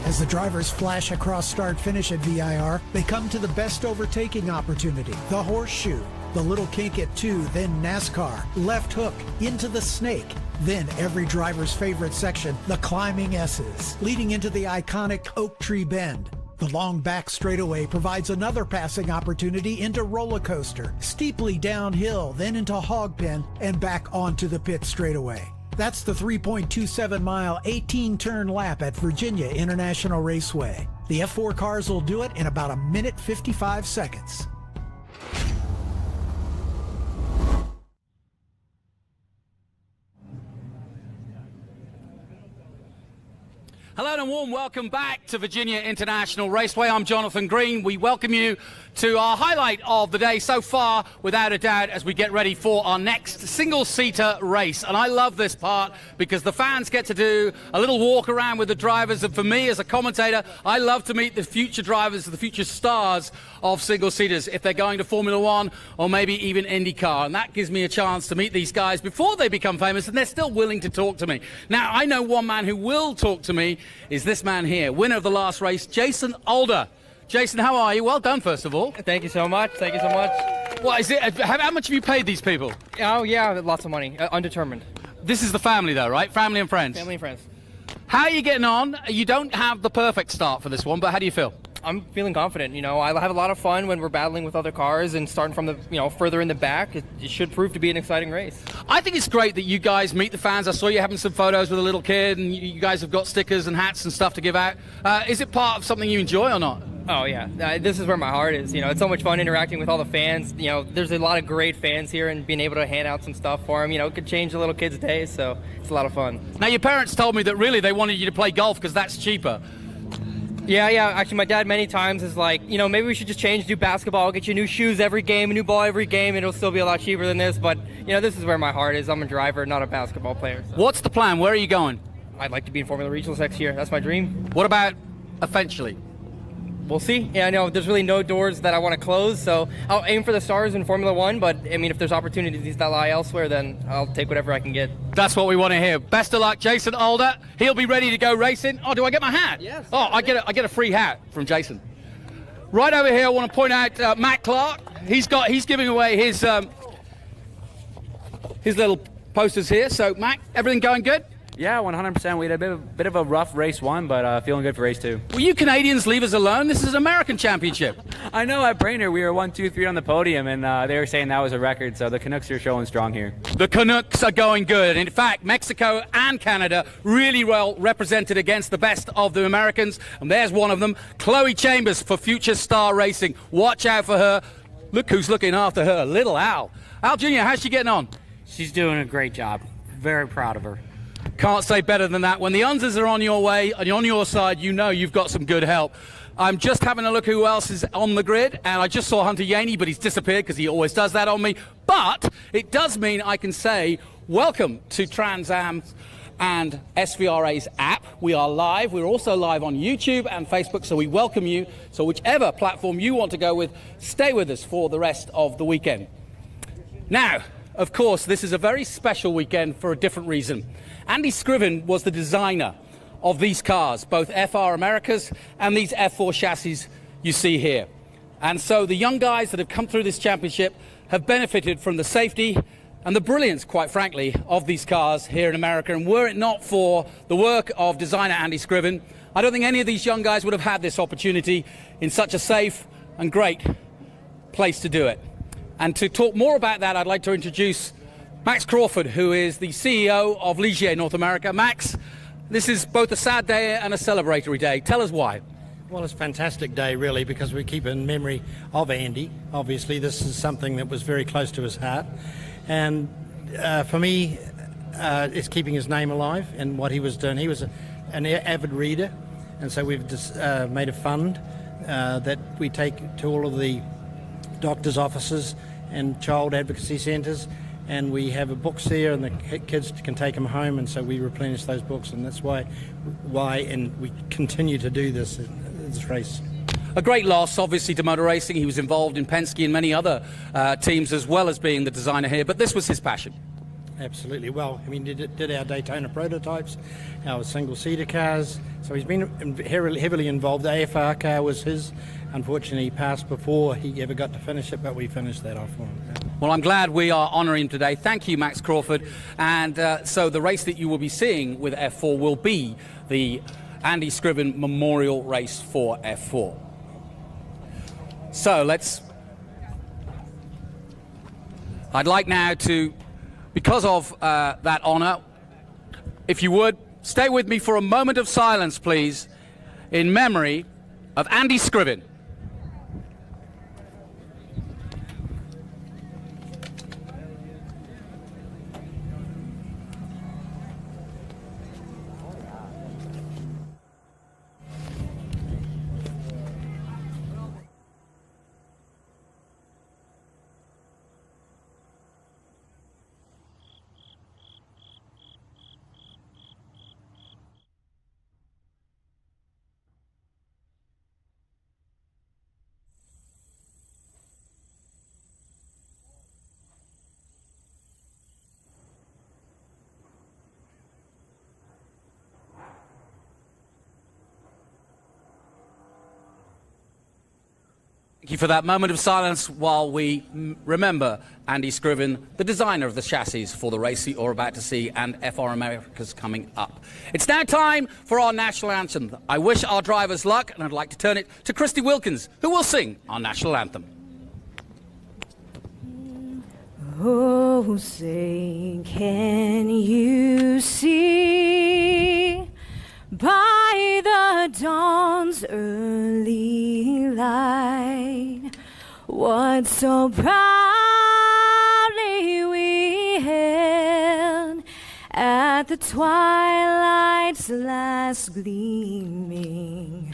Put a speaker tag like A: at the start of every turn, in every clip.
A: As the drivers flash across start-finish at VIR, they come to the best overtaking opportunity, the horseshoe. The little kink at 2, then NASCAR, left hook, into the snake. Then every driver's favorite section, the climbing S's, leading into the iconic Oak Tree Bend. The long back straightaway provides another passing opportunity into roller coaster, steeply downhill, then into hog pen, and back onto the pit straightaway. That's the 3.27-mile, 18-turn lap at Virginia International Raceway. The F4 cars will do it in about a minute 55 seconds.
B: Hello and a warm welcome back to Virginia International Raceway. I'm Jonathan Green. We welcome you to our highlight of the day so far, without a doubt, as we get ready for our next single-seater race. And I love this part because the fans get to do a little walk around with the drivers. And for me, as a commentator, I love to meet the future drivers, the future stars of single-seaters, if they're going to Formula One or maybe even IndyCar. And that gives me a chance to meet these guys before they become famous, and they're still willing to talk to me. Now, I know one man who will talk to me is this man here, winner of the last race, Jason Alder. Jason, how are you? Well done, first of all.
C: Thank you so much. Thank you so much.
B: What is it? How much have you paid these people?
C: Oh, yeah, lots of money. Undetermined.
B: This is the family, though, right? Family and friends.
C: Family and friends.
B: How are you getting on? You don't have the perfect start for this one, but how do you feel?
C: I'm feeling confident. You know, I have a lot of fun when we're battling with other cars and starting from the, further in the back. It should prove to be an exciting race.
B: I think it's great that you guys meet the fans. I saw you having some photos with a little kid, and you guys have got stickers and hats and stuff to give out. Is it part of something you enjoy or not?
C: Oh, yeah. This is where my heart is. You know, it's so much fun interacting with all the fans. You know, there's a lot of great fans here, and being able to hand out some stuff for them, it could change the little kid's day, so it's a lot of fun.
B: Now, your parents told me that really they wanted you to play golf because that's cheaper.
C: Yeah. Actually, my dad many times is like, maybe we should just change, do basketball, get you new shoes every game, a new ball every game, and it'll still be a lot cheaper than this. But, this is where my heart is. I'm a driver, not a basketball player. So.
B: What's the plan? Where are you going?
C: I'd like to be in Formula Regionals next year. That's my dream.
B: What about eventually?
C: We'll see. Yeah, I know there's really no doors that I want to close, so I'll aim for the stars in Formula One, but, if there's opportunities that lie elsewhere, then I'll take whatever I can get.
B: That's what we want to hear. Best of luck, Jason Alder. He'll be ready to go racing. Oh, do I get my hat?
C: Yes.
B: Oh, I get a free hat from Jason. Right over here, I want to point out Matt Clark. He's giving away his little posters here. So, Matt, everything going good?
D: Yeah, 100%. We had a bit of a rough race one, but feeling good for race two.
B: Will you Canadians leave us alone? This is an American championship.
D: I know at Brainerd we were 1, 2, 3 on the podium, and they were saying that was a record, so the Canucks are showing strong here.
B: The Canucks are going good. In fact, Mexico and Canada really well represented against the best of the Americans, and there's one of them, Chloe Chambers for Future Star Racing. Watch out for her. Look who's looking after her, little Al. Al Jr., how's she getting on?
E: She's doing a great job. Very proud of her.
B: Can't say better than that. When the Unzers are on your way and on your side, you've got some good help. I'm just having a look who else is on the grid, and I just saw Hunter Yaney, but he's disappeared because he always does that on me. But it does mean I can say welcome to Trans Am and SVRA's app. We are live. We're also live on YouTube and Facebook, so we welcome you. So whichever platform you want to go with, stay with us for the rest of the weekend. Now, of course, this is a very special weekend for a different reason. Andy Scriven was the designer of these cars, both FR Americas and these F4 chassis you see here. And so the young guys that have come through this championship have benefited from the safety and the brilliance, quite frankly, of these cars here in America. And were it not for the work of designer Andy Scriven, I don't think any of these young guys would have had this opportunity in such a safe and great place to do it. And to talk more about that, I'd like to introduce Max Crawford, who is the CEO of Ligier North America. Max, this is both a sad day and a celebratory day. Tell us why.
F: Well, it's a fantastic day, really, because we keep in memory of Andy. Obviously, this is something that was very close to his heart. And for me, it's keeping his name alive and what he was doing. He was an avid reader, and so we've just made a fund that we take to all of the doctors' offices and child advocacy centres, and we have books there, and the kids can take them home, and so we replenish those books, and that's why and we continue to do this race.
B: A great loss, obviously, to motor racing. He was involved in Penske and many other teams, as well as being the designer here, but this was his passion.
F: absolutely. Well, I mean, did our Daytona prototypes, our single-seater cars. So he's been heavily involved. The AFR car was his. Unfortunately, he passed before he ever got to finish it, but we finished that off for him.
B: Well, I'm glad we are honouring him today. Thank you, Max Crawford. And so the race that you will be seeing with F4 will be the Andy Scriven Memorial Race for F4. So I'd like now to, because of that honour, if you would, stay with me for a moment of silence, please, in memory of Andy Scriven. Thank you for that moment of silence while we remember Andy Scriven, the designer of the chassis for the race that you're about to see, and FR America's coming up. It's now time for our national anthem. I wish our drivers luck, and I'd like to turn it to Christy Wilkins, who will sing our national anthem.
G: Oh, say, can you see by the dawn's early light what so proudly we hailed at the twilight's last gleaming,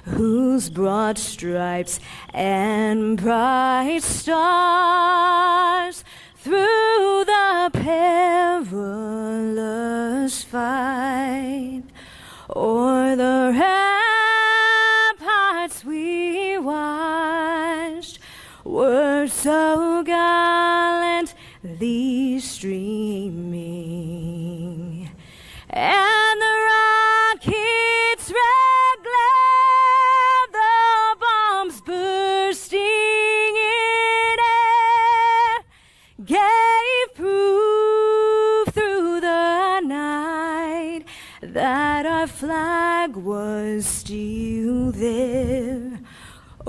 G: whose broad stripes and bright stars through the perilous fight o'er the ramparts we watched were so gallantly streaming, and the rockets' red glare, the bombs bursting in air, gave proof through the night that our flag was still there.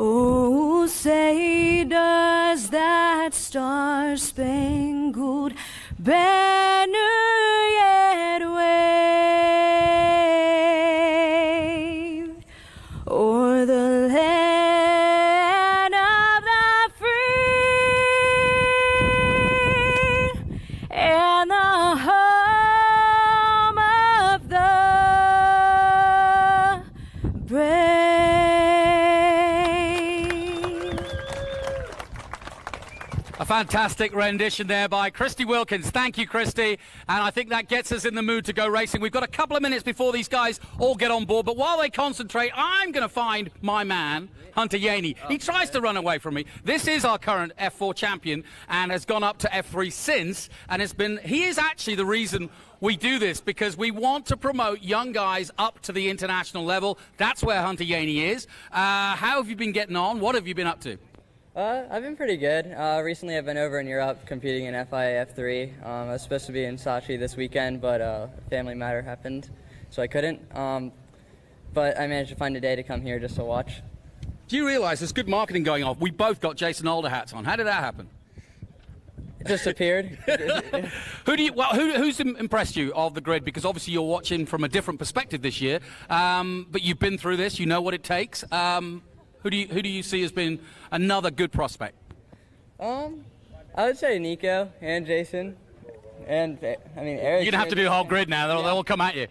G: Oh, say does that star-spangled banner yet wave o'er the land of the free and the home of the brave?
B: A fantastic rendition there by Christy Wilkins. Thank you, Christy. And I think that gets us in the mood to go racing. We've got a couple of minutes before these guys all get on board. But while they concentrate, I'm going to find my man, Hunter Yaney. He tries to run away from me. This is our current F4 champion and has gone up to F3 since. And he is actually the reason we do this, because we want to promote young guys up to the international level. That's where Hunter Yaney is. How have you been getting on? What have you been up to?
C: I've been pretty good. Recently I've been over in Europe competing in FIA F3. I was supposed to be in Sochi this weekend, but a family matter happened, so I couldn't. But I managed to find a day to come here just to watch.
B: Do you realize there's good marketing going on? We both got Jason Alder hats on. How did that happen?
C: It just appeared.
B: Who's impressed you of the grid? Because obviously you're watching from a different perspective this year, but you've been through this, you know what it takes. Who do you see as being another good prospect?
C: I would say Nico and Jason, and I mean Eric.
B: You're gonna have to do the whole grid now. They'll all come at you.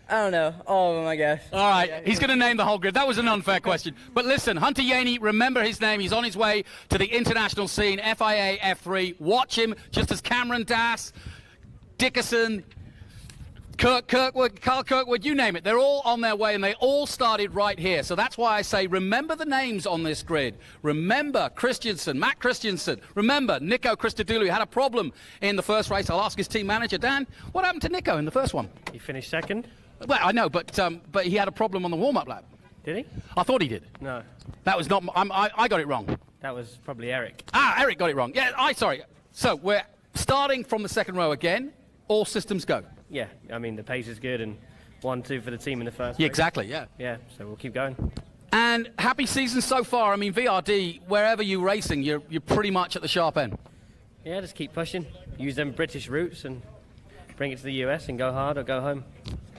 C: I don't know, all of them, I guess.
B: All right, he's going to name the whole grid. That was an unfair question. But listen, Hunter Yaney, remember his name. He's on his way to the international scene, FIA F3. Watch him, just as Cameron Dass, Dickerson, Kirkwood, Carl Kirkwood, you name it. They're all on their way, and they all started right here. So that's why I say remember the names on this grid. Remember Christensen, Matt Christensen. Remember Nico Christodoulou had a problem in the first race. I'll ask his team manager, Dan, what happened to Nico in the first one?
H: He finished second.
B: Well, I know, but he had a problem on the warm-up lap.
H: Did he?
B: I thought he did.
H: No.
B: That was not. I got it wrong.
H: That was probably Eric.
B: Eric got it wrong. Yeah, sorry. So we're starting from the second row again. All systems go.
H: Yeah, I mean, the pace is good, and 1-2 for the team in the first
B: Yeah,
H: race.
B: exactly, yeah.
H: Yeah, so we'll keep going.
B: And happy season so far. I mean, VRD, wherever you're racing, you're pretty much at the sharp end.
H: Yeah, just keep pushing. Use them British routes and bring it to the US and go hard or go home.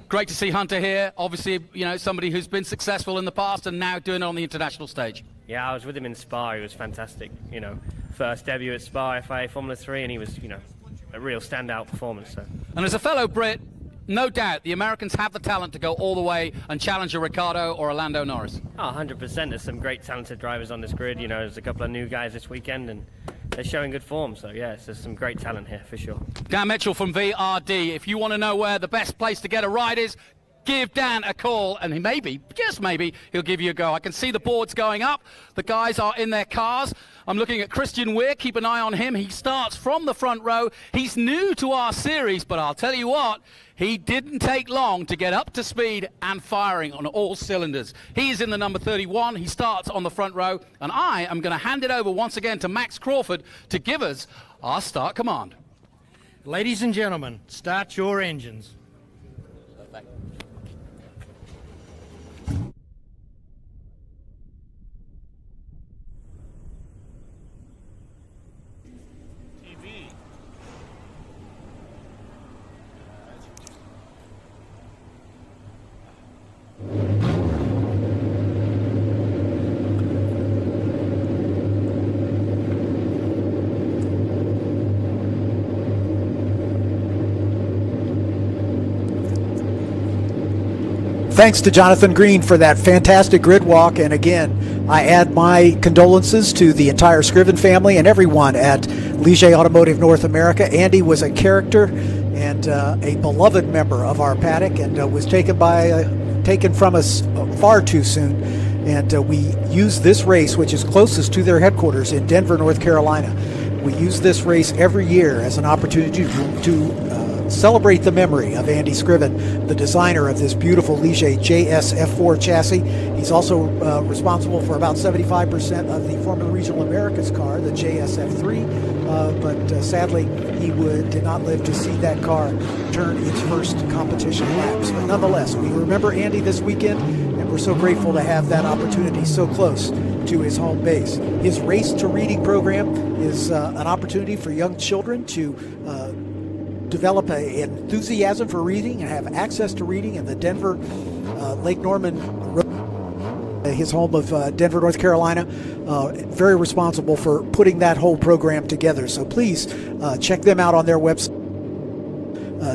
B: Great to see Hunter here. Obviously, you know, somebody who's been successful in the past and now doing it on the international stage.
H: Yeah, I was with him in Spa. He was fantastic. You know, first debut at Spa FIA Formula 3, and he was, you know, a real standout performance. So.
B: And as a fellow Brit, no doubt the Americans have the talent to go all the way and challenge a Ricciardo or a Lando Norris.
H: Oh, 100%. There's some great talented drivers on this grid. You know, there's a couple of new guys this weekend, and they're showing good form. So, yes, there's some great talent here for sure.
B: Dan Mitchell from VRD. If you want to know where the best place to get a ride is, give Dan a call, and he maybe, just maybe, he'll give you a go. I can see the boards going up. The guys are in their cars. I'm looking at Christian Weir. Keep an eye on him. He starts from the front row. He's new to our series, but I'll tell you what, he didn't take long to get up to speed and firing on all cylinders. He is in the number 31. He starts on the front row, and I am going to hand it over once again to Max Crawford to give us our start command.
F: Ladies and gentlemen, start your engines.
A: Thanks to Jonathan Green for that fantastic grid walk. And again, I add my condolences to the entire Scriven family and everyone at Ligier Automotive North America. Andy was a character and a beloved member of our paddock, and was taken from us far too soon. And we use this race, which is closest to their headquarters in Denver, North Carolina. We use this race every year as an opportunity to celebrate the memory of Andy Scriven, the designer of this beautiful Ligier JS F4 chassis. He's also responsible for about 75% of the Formula Regional Americas car, the JS F3, but sadly he did not live to see that car turn its first competition laps. But nonetheless, we remember Andy this weekend, and we're so grateful to have that opportunity so close to his home base. His Race to Reading program is an opportunity for young children to develop an enthusiasm for reading and have access to reading in the Denver, Lake Norman, his home of Denver, North Carolina. Very responsible for putting that whole program together. So please check them out on their website.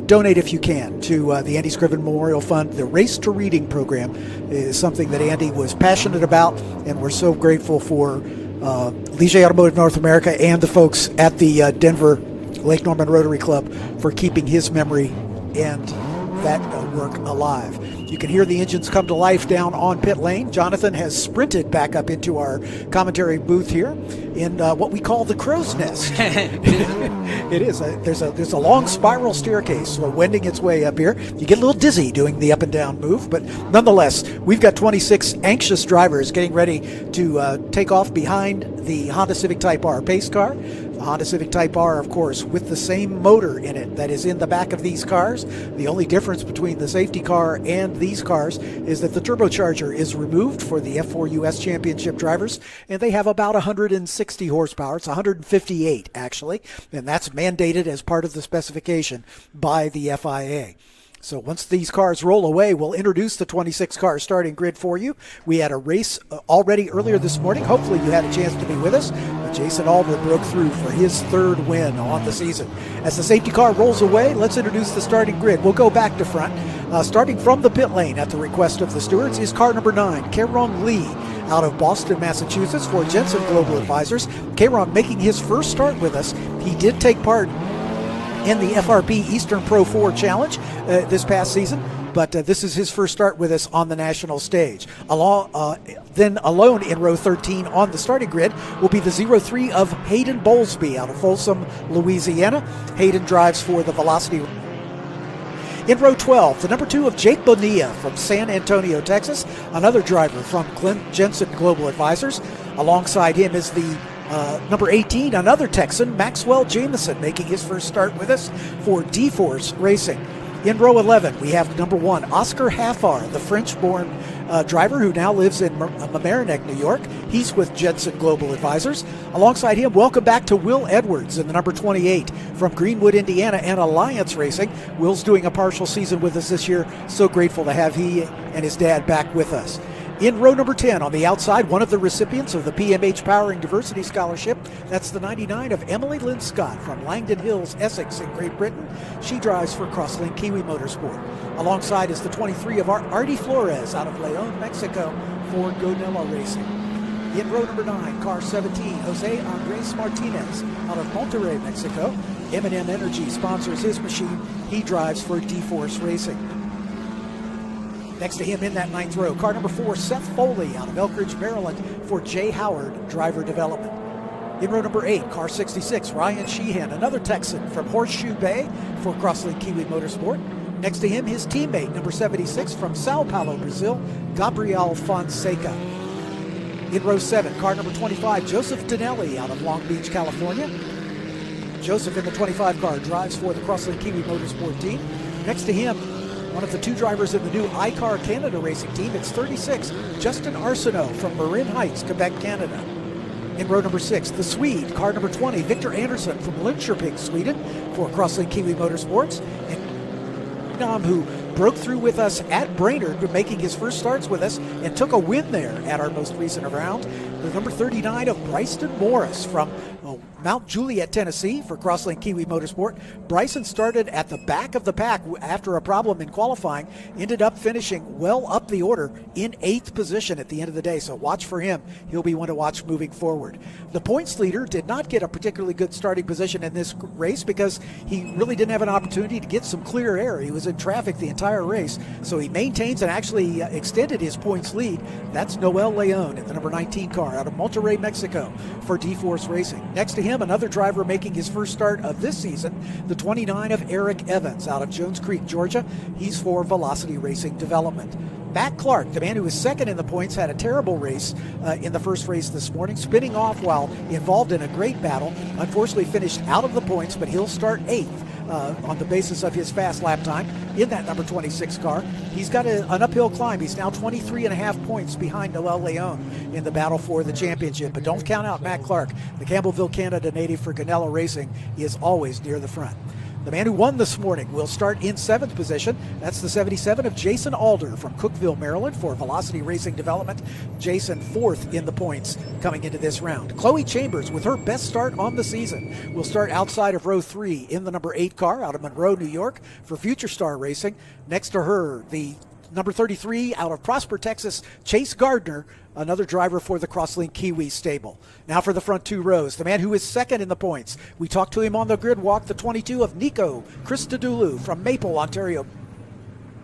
A: Donate if you can to the Andy Scriven Memorial Fund. The Race to Reading program is something that Andy was passionate about, and we're so grateful for Ligier Automotive North America and the folks at the Denver Lake Norman Rotary Club for keeping his memory and that work alive. You can hear the engines come to life down on pit lane. Jonathan has sprinted back up into our commentary booth here in what we call the crow's nest. It is. There's a long spiral staircase wending its way up here. You get a little dizzy doing the up and down move, but nonetheless, we've got 26 anxious drivers getting ready to take off behind the Honda Civic Type R pace car. The Honda Civic Type R, of course, with the same motor in it that is in the back of these cars. The only difference between the safety car and these cars is that the turbocharger is removed for the F4 US Championship drivers, and they have about 160 horsepower. It's 158, actually, and that's mandated as part of the specification by the FIA. So once these cars roll away, we'll introduce the 26-car starting grid for you. We had a race already earlier this morning. Hopefully you had a chance to be with us. But Jason Albert broke through for his third win on the season. As the safety car rolls away, let's introduce the starting grid. We'll go back to front. Starting from the pit lane at the request of the stewards is car number 9, Kaerong Lee, out of Boston, Massachusetts for Jensen Global Advisors. Kaerong making his first start with us. He did take part in the FRP Eastern Pro 4 Challenge this past season. But this is his first start with us on the national stage. Then alone in row 13 on the starting grid will be the 03 of Hayden Bowlesby out of Folsom, Louisiana. Hayden drives for the Velocity. In row 12, the number 2 of Jake Bonilla from San Antonio, Texas, another driver from Glenn Jensen Global Advisors. Alongside him is the number 18, another Texan, Maxwell Jameson, making his first start with us for D-Force Racing. In row 11, we have number 1, Oscar Haffar, the French-born driver who now lives in Mamaroneck, New York. He's with Jensen Global Advisors. Alongside him, welcome back to Will Edwards in the number 28 from Greenwood, Indiana, and Alliance Racing. Will's doing a partial season with us this year. So grateful to have he and his dad back with us. In row number 10 on the outside, one of the recipients of the PMH Powering Diversity Scholarship. That's the 99 of Emily Lynn Scott from Langdon Hills, Essex in Great Britain. She drives for Crosslink Kiwi Motorsport. Alongside is the 23 of Artie Flores out of Leon, Mexico for Gonella Racing. In row number 9, car 17, Jose Andres Martinez out of Monterrey, Mexico. M&M Energy sponsors his machine. He drives for D-Force Racing. Next to him in that 9th row, car number 4, Seth Foley out of Elkridge, Maryland for Jay Howard Driver Development. In row number 8, car 66, Ryan Sheehan, another Texan from Horseshoe Bay for Crosslink Kiwi Motorsport. Next to him, his teammate, number 76 from Sao Paulo, Brazil, Gabriel Fonseca. In row 7, car number 25, Joseph Dinelli out of Long Beach, California. Joseph in the 25 car drives for the Crosslink Kiwi Motorsport team. Next to him, one of the 2 drivers in the new iCar Canada racing team, it's 36, Justin Arsenault from Marin Heights, Quebec, Canada. In row number 6, the Swede, car number 20, Victor Andersson from Linköping, Sweden, for Crosslink Kiwi Motorsports. And who broke through with us at Brainerd, making his first starts with us, and took a win there at our most recent round. The number 39 of Bryson Morris from Mount Juliet, Tennessee for Crosslink Kiwi Motorsport. Bryson started at the back of the pack after a problem in qualifying, ended up finishing well up the order in 8th position at the end of the day, so watch for him. He'll be one to watch moving forward. The points leader did not get a particularly good starting position in this race because he really didn't have an opportunity to get some clear air. He was in traffic the entire race, so he maintains and actually extended his points lead. That's Noel Leon in the number 19 car out of Monterrey, Mexico for D-Force Racing. Next to him, another driver making his first start of this season, the 29 of Eric Evans out of Jones Creek, Georgia. He's for Velocity Racing Development. Matt Clark, the man who was second in the points, had a terrible race in the first race this morning, spinning off while involved in a great battle. Unfortunately finished out of the points, but he'll start 8th on the basis of his fast lap time in that number 26 car. He's got an uphill climb. He's now 23.5 points behind Noel Leon in the battle for the championship. But don't count out Matt Clark. The Campbellville, Canada native for Gonella Racing is always near the front. The man who won this morning will start in 7th position. That's the 77 of Jason Alder from Cookeville, Maryland for Velocity Racing Development. Jason 4th in the points coming into this round. Chloe Chambers with her best start on the season will start outside of row 3 in the number 8 car out of Monroe, New York for Future Star Racing. Next to her, the number 33 out of Prosper, Texas, Chase Gardner, another driver for the Crosslink Kiwi stable. Now for the front 2 rows, the man who is second in the points. We talked to him on the grid walk, the 22 of Nico Christodoulou from Maple, Ontario.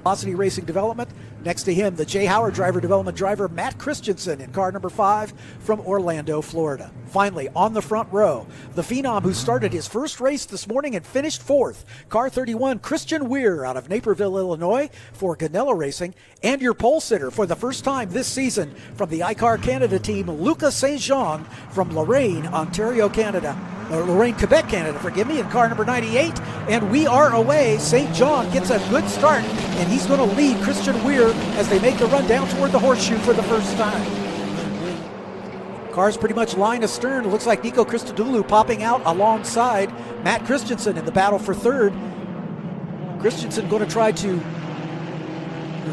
A: Velocity Racing Development. Next to him, the Jay Howard Driver Development driver, Matt Christensen in car number 5 from Orlando, Florida. Finally, on the front row, the phenom who started his first race this morning and finished 4th, car 31, Christian Weir out of Naperville, Illinois for Gonella Racing, and your pole sitter for the first time this season from the iCar Canada team, Lucas St. Jean from Lorraine, Ontario, Canada. Lorraine, Quebec, Canada, forgive me, in car number 98, and we are away. St. John gets a good start, and he's going to lead Christian Weir as they make the run down toward the horseshoe for the first time. Car's pretty much line astern. It looks like Nico Christodoulou popping out alongside Matt Christensen in the battle for 3rd.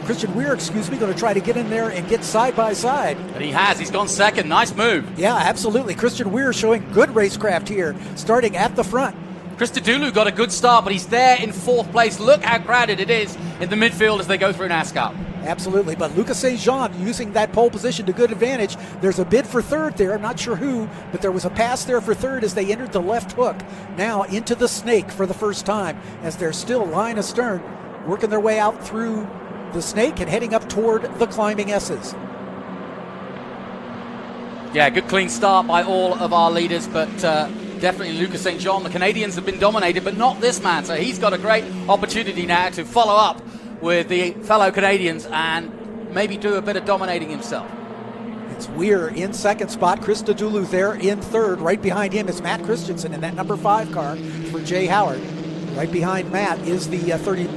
A: Christian Weir, going to try to get in there and get side by side.
B: But he has. He's gone second. Nice move.
A: Yeah, absolutely. Christian Weir showing good racecraft here, starting at the front.
B: Christodoulou got a good start, but he's there in 4th place. Look how crowded it is in the midfield as they go through NASCAR.
A: Absolutely, but Lucas St. Jean using that pole position to good advantage. There's a bid for 3rd there. I'm not sure who, but there was a pass there for 3rd as they entered the left hook. Now into the snake for the first time as they're still line astern, working their way out through the snake and heading up toward the climbing S's.
B: Yeah, good clean start by all of our leaders, but definitely Lucas St. Jean. The Canadians have been dominated, but not this man, so he's got a great opportunity now to follow up with the fellow Canadians and maybe do a bit of dominating himself.
A: It's Weir in 2nd spot, Christodoulou there in 3rd. Right behind him is Matt Christensen in that number 5 car for Jay Howard. Right behind Matt is the 30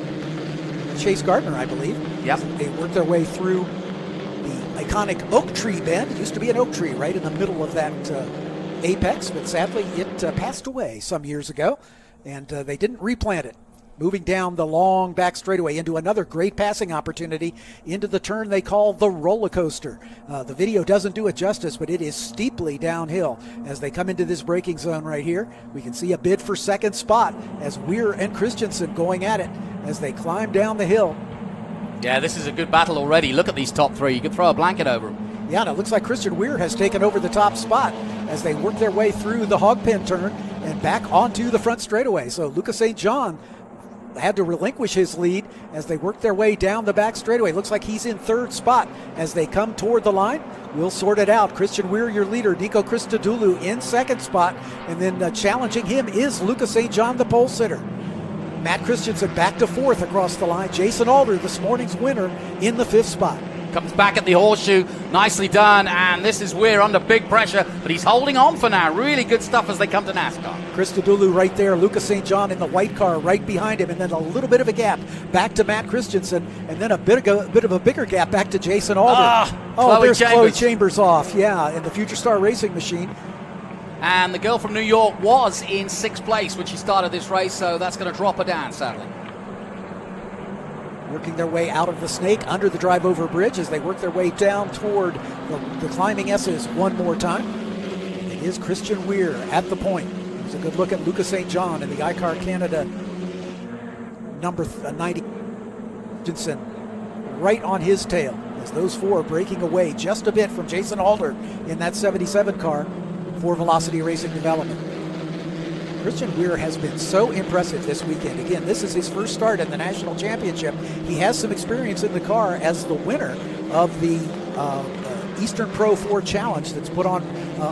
A: Chase Gardner, I believe.
B: Yep.
A: They work their way through the iconic oak tree bend. It used to be an oak tree right in the middle of that apex, but sadly it passed away some years ago, and they didn't replant it. Moving down the long back straightaway into another great passing opportunity into the turn they call the roller coaster. The video doesn't do it justice, but it is steeply downhill as they come into this braking zone right here. We can see a bid for 2nd spot as Weir and Christensen going at it as they climb down the hill.
B: Yeah, this is a good battle already. Look at these top 3. You could throw a blanket over them.
A: Yeah, and it looks like Christian Weir has taken over the top spot as they work their way through the hog pen turn and back onto the front straightaway. So Lucas St. Jean had to relinquish his lead as they work their way down the back straightaway. Looks like he's in 3rd spot as they come toward the line. We'll sort it out. Christian Weir, your leader. Nico Christodoulou in 2nd spot. And then challenging him is Lucas St. Jean, the pole sitter. Matt Christensen back to 4th across the line. Jason Alder, this morning's winner, in the 5th spot.
B: Comes back at the horseshoe, nicely done, and this is Weir under big pressure, but he's holding on for now. Really good stuff as they come to NASCAR.
A: Christodoulou right there, Lucas St. Jean in the white car right behind him, and then a little bit of a gap back to Matt Christensen, and then a bit of a bigger gap back to Jason Alder. There's Chloe Chambers off, yeah, in the Future Star Racing machine.
B: And the girl from New York was in 6th place when she started this race, so that's going to drop her down, sadly.
A: Working their way out of the snake under the drive over bridge as they work their way down toward the climbing S's one more time. It is Christian Weir at the point. Here's a good look at Lucas St. Jean in the iCar Canada number 90. Christensen right on his tail as those 4 are breaking away just a bit from Jason Alder in that 77 car for Velocity Racing Development. Christian Weir has been so impressive this weekend. Again, this is his first start in the National Championship. He has some experience in the car as the winner of the Eastern Pro 4 Challenge that's put on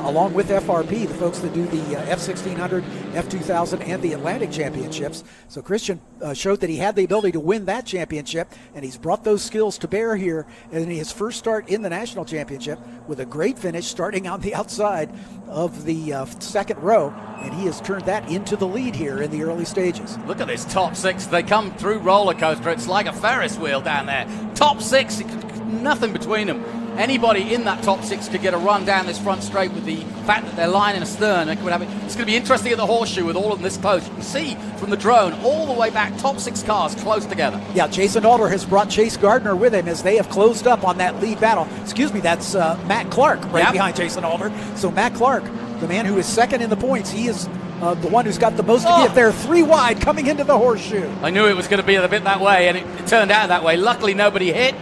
A: along with FRP, the folks that do the F1600, F2000, and the Atlantic Championships. So Christian showed that he had the ability to win that championship, and he's brought those skills to bear here in his first start in the National Championship with a great finish starting on the outside of the 2nd row, and he has turned that into the lead here in the early stages.
B: Look at this top 6. They come through roller coaster. It's like a Ferris wheel down there. Top 6, nothing between them. Anybody in that top 6 could get a run down this front straight with the fact that they're lying in astern. It's going to be interesting at the horseshoe with all of them this close. You can see from the drone all the way back, top 6 cars close together.
A: Yeah, Jason Alder has brought Chase Gardner with him as they have closed up on that lead battle. Excuse me, that's Matt Clark right behind Jason Alder. So Matt Clark, the man who is 2nd in the points, he is the one who's got the most to give there, 3 wide coming into the horseshoe.
B: I knew it was going to be a bit that way, and it turned out that way. Luckily, nobody hit,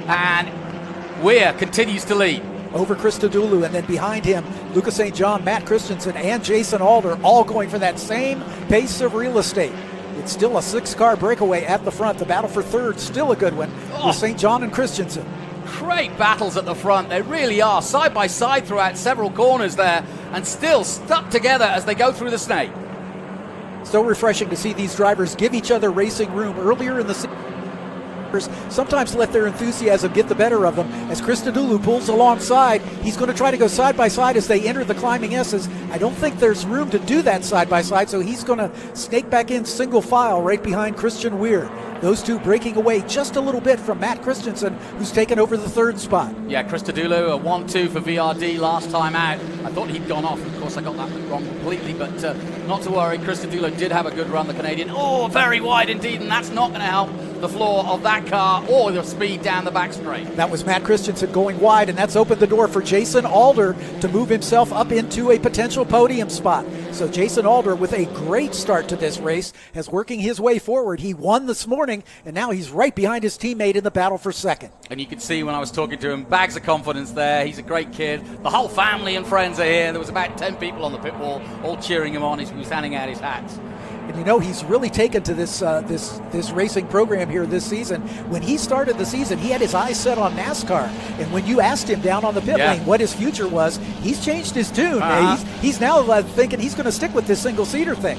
B: and Weir continues to lead.
A: Over Christodoulou, and then behind him, Lucas St. Jean, Matt Christensen, and Jason Alder, all going for that same pace of real estate. It's still a 6-car breakaway at the front. The battle for 3rd, still a good one, with St. Jean and Christensen.
B: Great battles at the front. They really are, side by side throughout several corners there, and still stuck together as they go through the snake.
A: So refreshing to see these drivers give each other racing room earlier in the season. Sometimes let their enthusiasm get the better of them. As Christodoulou pulls alongside, he's going to try to go side by side as they enter the climbing S's. I don't think there's room to do that side by side, so he's going to snake back in single file right behind Christian Weir. Those two breaking away just a little bit from Matt Christensen, who's taken over the third spot.
B: Yeah, Christodoulou, a 1-2 for VRD last time out. I thought he'd gone off. Of course, I got that wrong completely, but not to worry. Christodoulou did have a good run, the Canadian. Oh, very wide indeed, and that's not going to help the floor of that car or the speed down the back straight.
A: That was Matt Christensen going wide, and that's opened the door for Jason Alder to move himself up into a potential podium spot. So Jason Alder, with a great start to this race, is working his way forward. He won this morning, and now he's right behind his teammate in the battle for second.
B: And you could see when I was talking to him, bags of confidence there. He's a great kid. The whole family and friends are here. There was about 10 people on the pit wall, all cheering him on as he was handing out his hats.
A: And you know, he's really taken to this this racing program here this season. When he started the season, he had his eyes set on NASCAR. And when you asked him down on the pit lane what his future was, he's changed his tune. He's now thinking he's going to stick with this single-seater thing.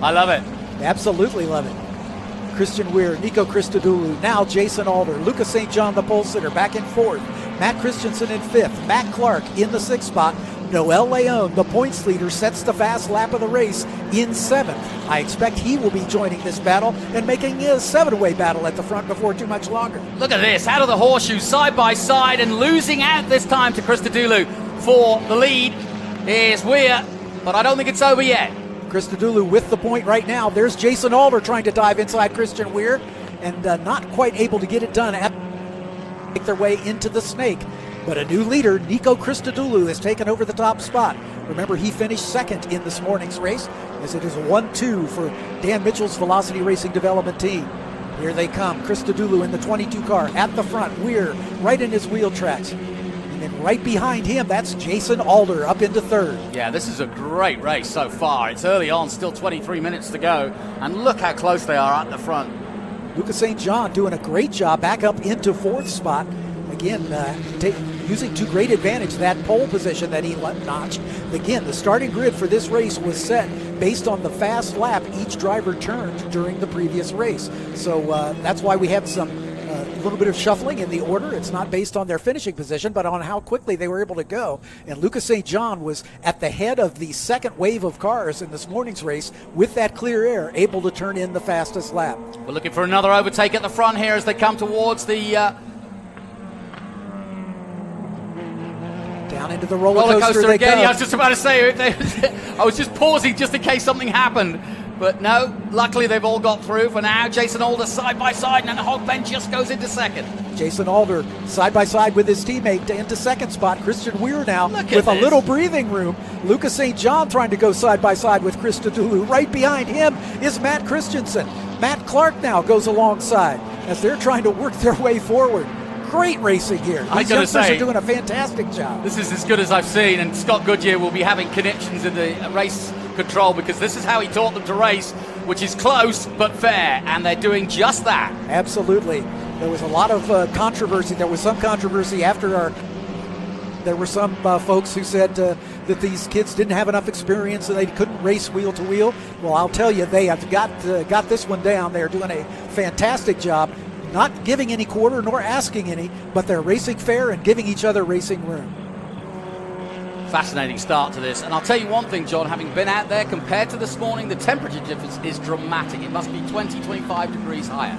B: I love it.
A: Absolutely love it. Christian Weir, Nico Christodoulou, now Jason Alder, Lucas St. John, the pole sitter, back in fourth. Matt Christensen in fifth. Matt Clark in the sixth spot. Noel Leon, the points leader, sets the fast lap of the race in seventh. I expect he will be joining this battle and making a seven-way battle at the front before too much longer.
B: Look at this, out of the horseshoe, side by side, and losing out this time to Christodoulou for the lead is Weir, but I don't think it's over yet.
A: Christodoulou with the point right now. There's Jason Alder trying to dive inside Christian Weir, and not quite able to get it done. Make their way into the snake. But a new leader, Nico Christodoulou, has taken over the top spot. Remember, he finished second in this morning's race, as it is 1-2 for Dan Mitchell's Velocity Racing Development team. Here they come. Christodoulou in the 22 car at the front. Weir right in his wheel tracks. And then right behind him, that's Jason Alder up into third.
B: Yeah, this is a great race so far. It's early on, still 23 minutes to go. And look how close they are at the front.
A: Lucas St. John doing a great job back up into fourth spot. Again, using to great advantage that pole position that he notched. Again, the starting grid for this race was set based on the fast lap each driver turned during the previous race. So that's why we have some little bit of shuffling in the order. It's not based on their finishing position, but on how quickly they were able to go. And Lucas St. John was at the head of the second wave of cars in this morning's race with that clear air, able to turn in the fastest lap.
B: We're looking for another overtake at the front here as they come towards the...
A: down into the roller coaster they
B: again.
A: go.
B: Yeah, I was just about to say, I was just pausing just in case something happened. But no, luckily they've all got through for now. Jason Alder side by side, and then Hogben just goes into second.
A: Jason Alder side by side with his teammate into second spot. Christian Weir now with a little breathing room. Lucas St. John trying to go side by side with Christodoulou. Right behind him is Matt Christensen. Matt Clark now goes alongside as they're trying to work their way forward. Great racing here. These youngsters are doing a fantastic job.
B: This is as good as I've seen, and Scott Goodyear will be having connections in the race control because this is how he taught them to race, which is close but fair, and they're doing just that.
A: Absolutely. There was a lot of controversy. There was some controversy after there were some folks who said that these kids didn't have enough experience and they couldn't race wheel to wheel. Well, I'll tell you, they have got this one down. They're doing a fantastic job. Not giving any quarter nor asking any, but they're racing fair and giving each other racing room.
B: Fascinating start to this. And I'll tell you one thing, John, having been out there, compared to this morning, the temperature difference is dramatic. It must be 20, 25 degrees higher.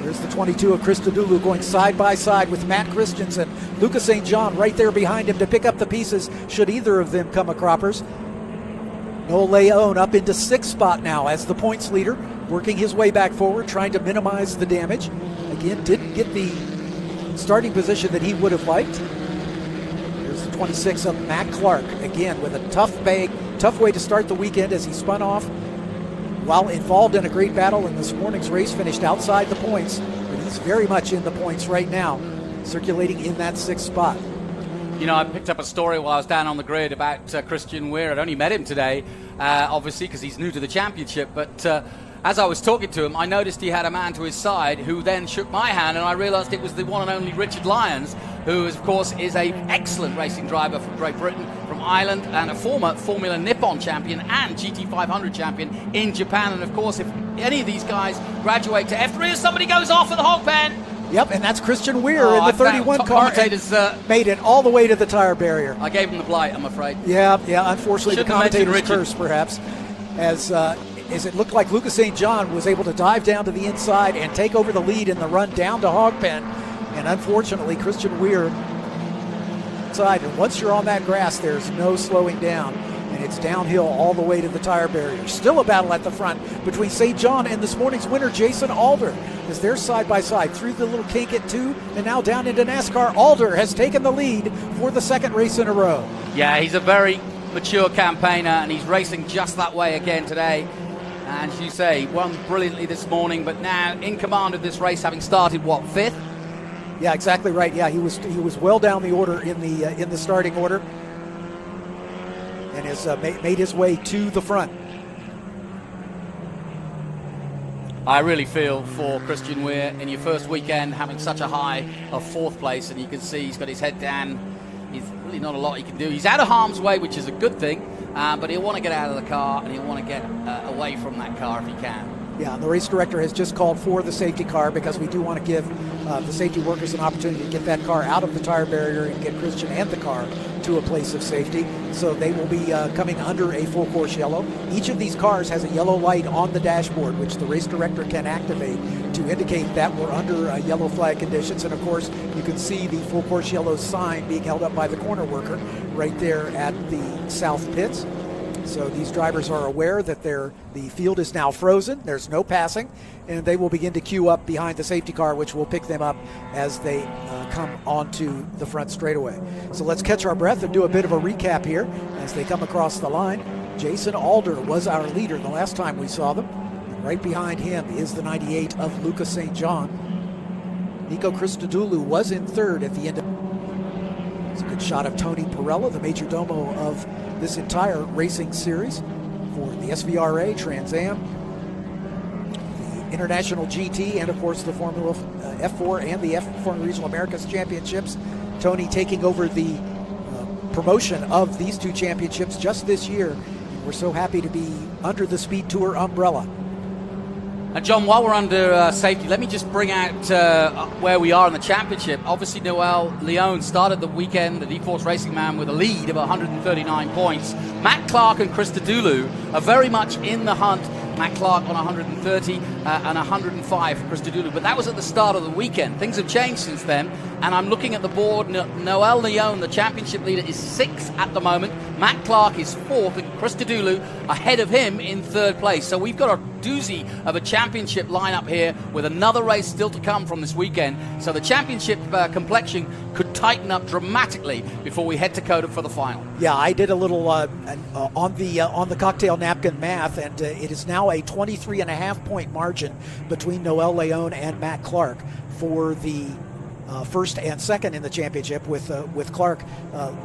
A: There's the 22 of Christodoulou going side by side with Matt Christensen. Lucas St. John right there behind him to pick up the pieces should either of them come a croppers. Noel Leon up into sixth spot now as the points leader, working his way back forward, trying to minimize the damage. Again, didn't get the starting position that he would have liked. Here's the 26 of Matt Clark, again with a tough way to start the weekend as he spun off while involved in a great battle in this morning's race, finished outside the points, but he's very much in the points right now, circulating in that sixth spot.
B: You know, I picked up a story while I was down on the grid about Christian Weir. I'd only met him today, obviously, because he's new to the championship. But as I was talking to him, I noticed he had a man to his side who then shook my hand, and I realized it was the one and only Richard Lyons, who, of course, is an excellent racing driver from Great Britain, from Ireland, and a former Formula Nippon champion and GT500 champion in Japan. And, of course, if any of these guys graduate to F3, somebody goes off at the hog pen.
A: Yep, and that's Christian Weir in the 31 car. Made it all the way to the tire barrier.
B: I gave him the blight, I'm afraid.
A: Yeah, unfortunately the commentator's curse, perhaps. As
I: is it looked like Lucas St. John was able to dive down to the inside and take over the lead in the run down to Hogpen. And unfortunately, Christian Weir side. And once you're on that grass, there's no slowing down. And it's downhill all the way to the tire barrier. Still a battle at the front between St. John and this morning's winner, Jason Alder, as they're side by side through the little kink at 2 and now down into NASCAR. Alder has taken the lead for the second race in a row.
B: Yeah, he's a very mature campaigner, and he's racing just that way again today. And as you say, won brilliantly this morning, but now in command of this race, having started, what, 5th?
I: Yeah, exactly right. Yeah, he was well down the order in the starting order, and has made his way to the front.
B: I really feel for Christian Weir in your first weekend having such a high of 4th place, and you can see he's got his head down. He's really not a lot he can do. He's out of harm's way, which is a good thing, but he'll want to get out of the car, and he'll want to get away from that car if he can.
I: Yeah, and the race director has just called for the safety car because we do want to give the safety workers an opportunity to get that car out of the tire barrier and get Christian and the car to a place of safety. So they will be coming under a full course yellow. Each of these cars has a yellow light on the dashboard, which the race director can activate to indicate that we're under yellow flag conditions. And of course, you can see the full course yellow sign being held up by the corner worker right there at the south pits. So these drivers are aware that the field is now frozen. There's no passing, and they will begin to queue up behind the safety car, which will pick them up as they come onto the front straightaway. So let's catch our breath and do a bit of a recap here as they come across the line. Jason Alder was our leader the last time we saw them. And right behind him is the 98 of Lucas St. John. Nico Christodoulou was in 3rd at the end of. It's a good shot of Tony Perella, the major domo of this entire racing series for the SVRA, Trans Am, the International GT, and of course the Formula F4 and the F4 Regional Americas Championships. Tony taking over the promotion of these 2 championships just this year. We're so happy to be under the Speed Tour umbrella.
B: And John, while we're under safety, let me just bring out where we are in the championship. Obviously, Noel Leon started the weekend, the D-Force Racing Man, with a lead of 139 points. Matt Clark and Christodoulou are very much in the hunt. Matt Clark on 130 and 105 for Christodoulou. But that was at the start of the weekend. Things have changed since then. And I'm looking at the board. Noel Leon, the championship leader, is 6th at the moment. Matt Clark is 4th, and Christodoulou ahead of him in 3rd place. So we've got a doozy of a championship lineup here with another race still to come from this weekend. So the championship complexion could tighten up dramatically before we head to COTA for the final.
I: Yeah, I did a little on the cocktail napkin math, and it is now a 23.5 point margin between Noel Leon and Matt Clark for the first and second in the championship, with Clark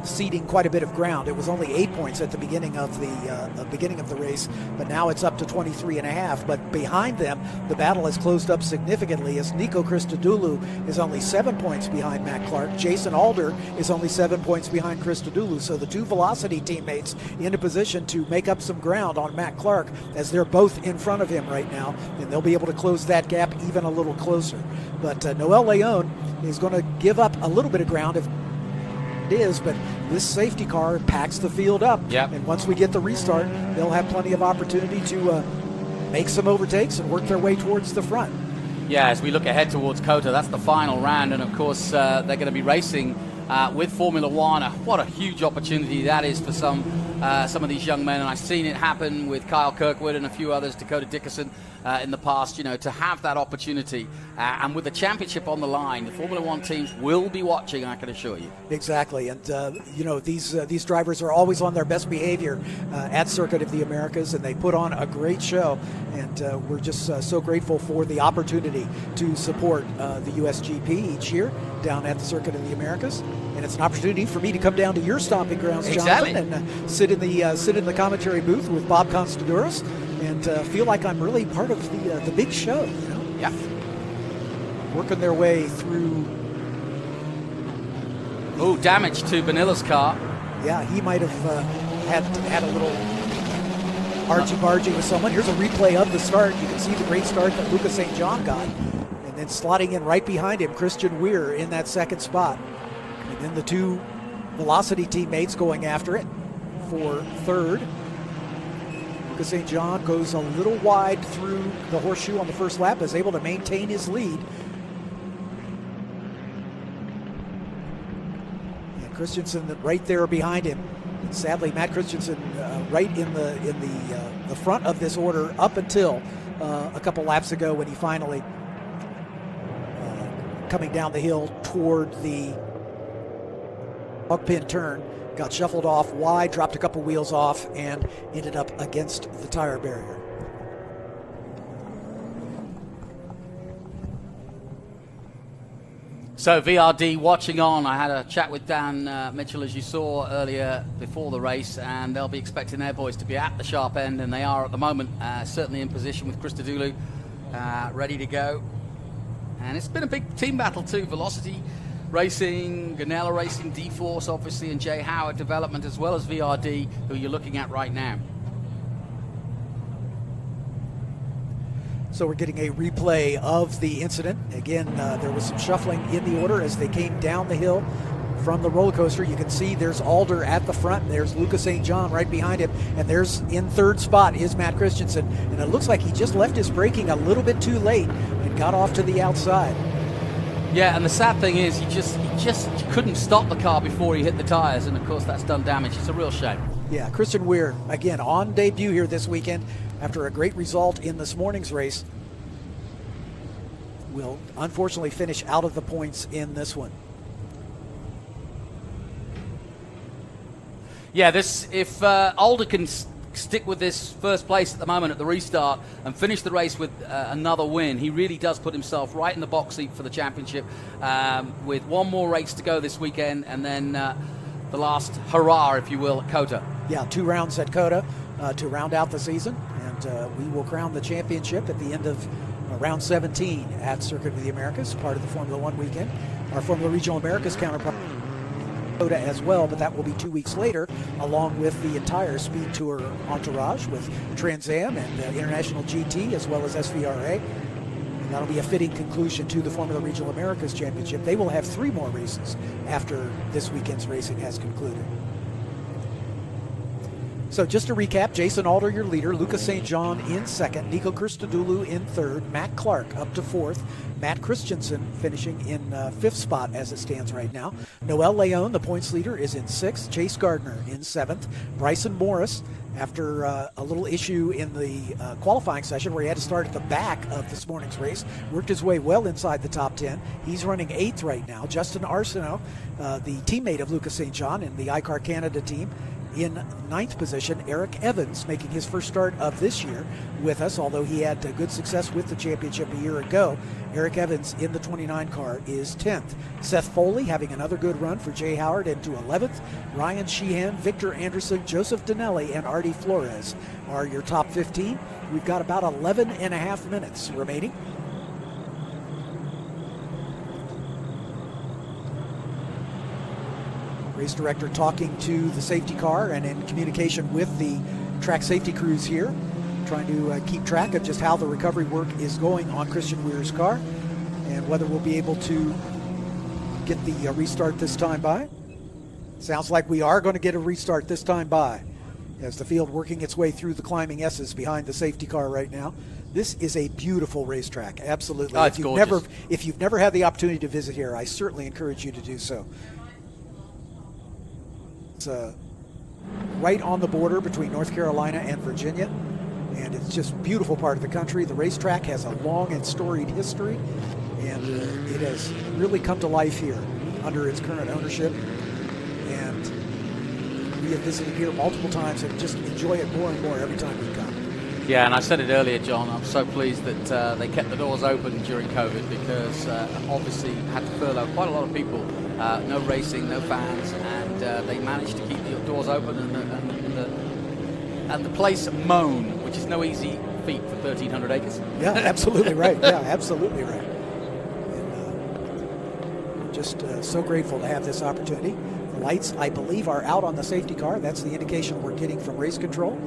I: ceding quite a bit of ground. It was only 8 points at the beginning of the race, but now it's up to 23.5. But behind them, the battle has closed up significantly as Nico Christodoulou is only 7 points behind Matt Clark. Jason Alder is only 7 points behind Christodoulou. So the 2 Velocity teammates in a position to make up some ground on Matt Clark as they're both in front of him right now, and they'll be able to close that gap even a little closer. But Noel Leon is going to give up a little bit of ground if it is, but this safety car packs the field up.
B: Yep.
I: And once we get the restart, they'll have plenty of opportunity to make some overtakes and work their way towards the front.
B: Yeah, as we look ahead towards COTA, that's the final round, and of course they're going to be racing with Formula One. What a huge opportunity that is for some of these young men, and I've seen it happen with Kyle Kirkwood and a few others, Dakota Dickerson in the past, to have that opportunity. And with the championship on the line, the Formula One teams will be watching, I can assure you.
I: Exactly, and these drivers are always on their best behavior at Circuit of the Americas, and they put on a great show, and we're just so grateful for the opportunity to support the USGP each year down at the Circuit of the Americas. And it's an opportunity for me to come down to your stomping grounds, Jonathan, and sit in the commentary booth with Bob Constadouros, and feel like I'm really part of the big show.
B: Yeah.
I: Working their way through.
B: Oh, damage to Banilla's car.
I: Yeah, he might have had a little argy-bargy with someone. Here's a replay of the start. You can see the great start that Lucas St. John got, and then slotting in right behind him, Christian Weir in that second spot. And then the 2 Velocity teammates going after it for 3rd. Lucas St. John goes a little wide through the horseshoe on the first lap, is able to maintain his lead. And Christensen right there behind him. And sadly, Matt Christensen right in the front of this order up until a couple laps ago when he finally coming down the hill toward the hog pin turn, got shuffled off wide, dropped a couple wheels off, and ended up against the tire barrier.
B: So VRD watching on. I had a chat with Dan Mitchell, as you saw earlier before the race, and they'll be expecting their boys to be at the sharp end, and they are at the moment, certainly in position with Christodoulou ready to go. And it's been a big team battle too. Velocity Racing, Ganella Racing, D-Force obviously, and Jay Howard Development, as well as VRD, who you're looking at right now.
I: So we're getting a replay of the incident. Again, there was some shuffling in the order as they came down the hill from the roller coaster. You can see there's Alder at the front. There's Lucas St. John right behind him. And there's in third spot is Matt Christensen. And it looks like he just left his braking a little bit too late and got off to the outside.
B: Yeah, and the sad thing is he just couldn't stop the car before he hit the tires, and of course that's done damage. It's a real shame.
I: Yeah, Christian Weir, again, on debut here this weekend after a great result in this morning's race, will unfortunately finish out of the points in this one.
B: Yeah, if Alder can stick with this first place at the moment at the restart and finish the race with another win, he really does put himself right in the box seat for the championship, with one more race to go this weekend, and then the last hurrah, if you will, at COTA.
I: Yeah, 2 rounds at COTA to round out the season, and we will crown the championship at the end of round 17 at Circuit of the Americas, part of the Formula One weekend. Our Formula Regional Americas counterpart COTA as well, but that will be 2 weeks later, along with the entire Speed Tour entourage with Trans Am and International GT as well as SVRA. And that'll be a fitting conclusion to the Formula Regional Americas Championship. They will have 3 more races after this weekend's racing has concluded. So just to recap, Jason Alder, your leader, Lucas St. John in second, Nico Christodoulou in third, Matt Clark up to fourth, Matt Christensen finishing in fifth spot as it stands right now. Noel Leon, the points leader, is in sixth, Chase Gardner in seventh, Bryson Morris, after a little issue in the qualifying session where he had to start at the back of this morning's race, worked his way well inside the top 10. He's running 8th right now. Justin Arsenault, the teammate of Lucas St. John in the iCar Canada team, in 9th position. Eric Evans making his first start of this year with us, although he had good success with the championship a year ago. Eric Evans in the 29 car is 10th. Seth Foley having another good run for Jay Howard into 11th. Ryan Sheehan, Victor Anderson, Joseph Dinelli, and Artie Flores are your top 15. We've got about 11 and a half minutes remaining. Race director talking to the safety car and in communication with the track safety crews here, trying to keep track of just how the recovery work is going on Christian Weir's car and whether we'll be able to get the restart this time by. Sounds like we are going to get a restart this time by as the field working its way through the climbing S's behind the safety car right now. This is a beautiful racetrack, absolutely.
B: Oh, it's gorgeous.
I: If you've never had the opportunity to visit here, I certainly encourage you to do so. It's right on the border between North Carolina and Virginia, and it's just a beautiful part of the country. The racetrack has a long and storied history, and it has really come to life here under its current ownership. And we have visited here multiple times and just enjoy it more and more every time we come.
B: Yeah, and I said it earlier, John, I'm so pleased that they kept the doors open during COVID, because obviously had to furlough quite a lot of people. No racing, no fans, and they managed to keep the doors open and the place moan, which is no easy feat for 1,300 acres.
I: Yeah, absolutely right. Yeah, absolutely right. And we're just so grateful to have this opportunity. The lights, I believe, are out on the safety car. That's the indication we're getting from race control.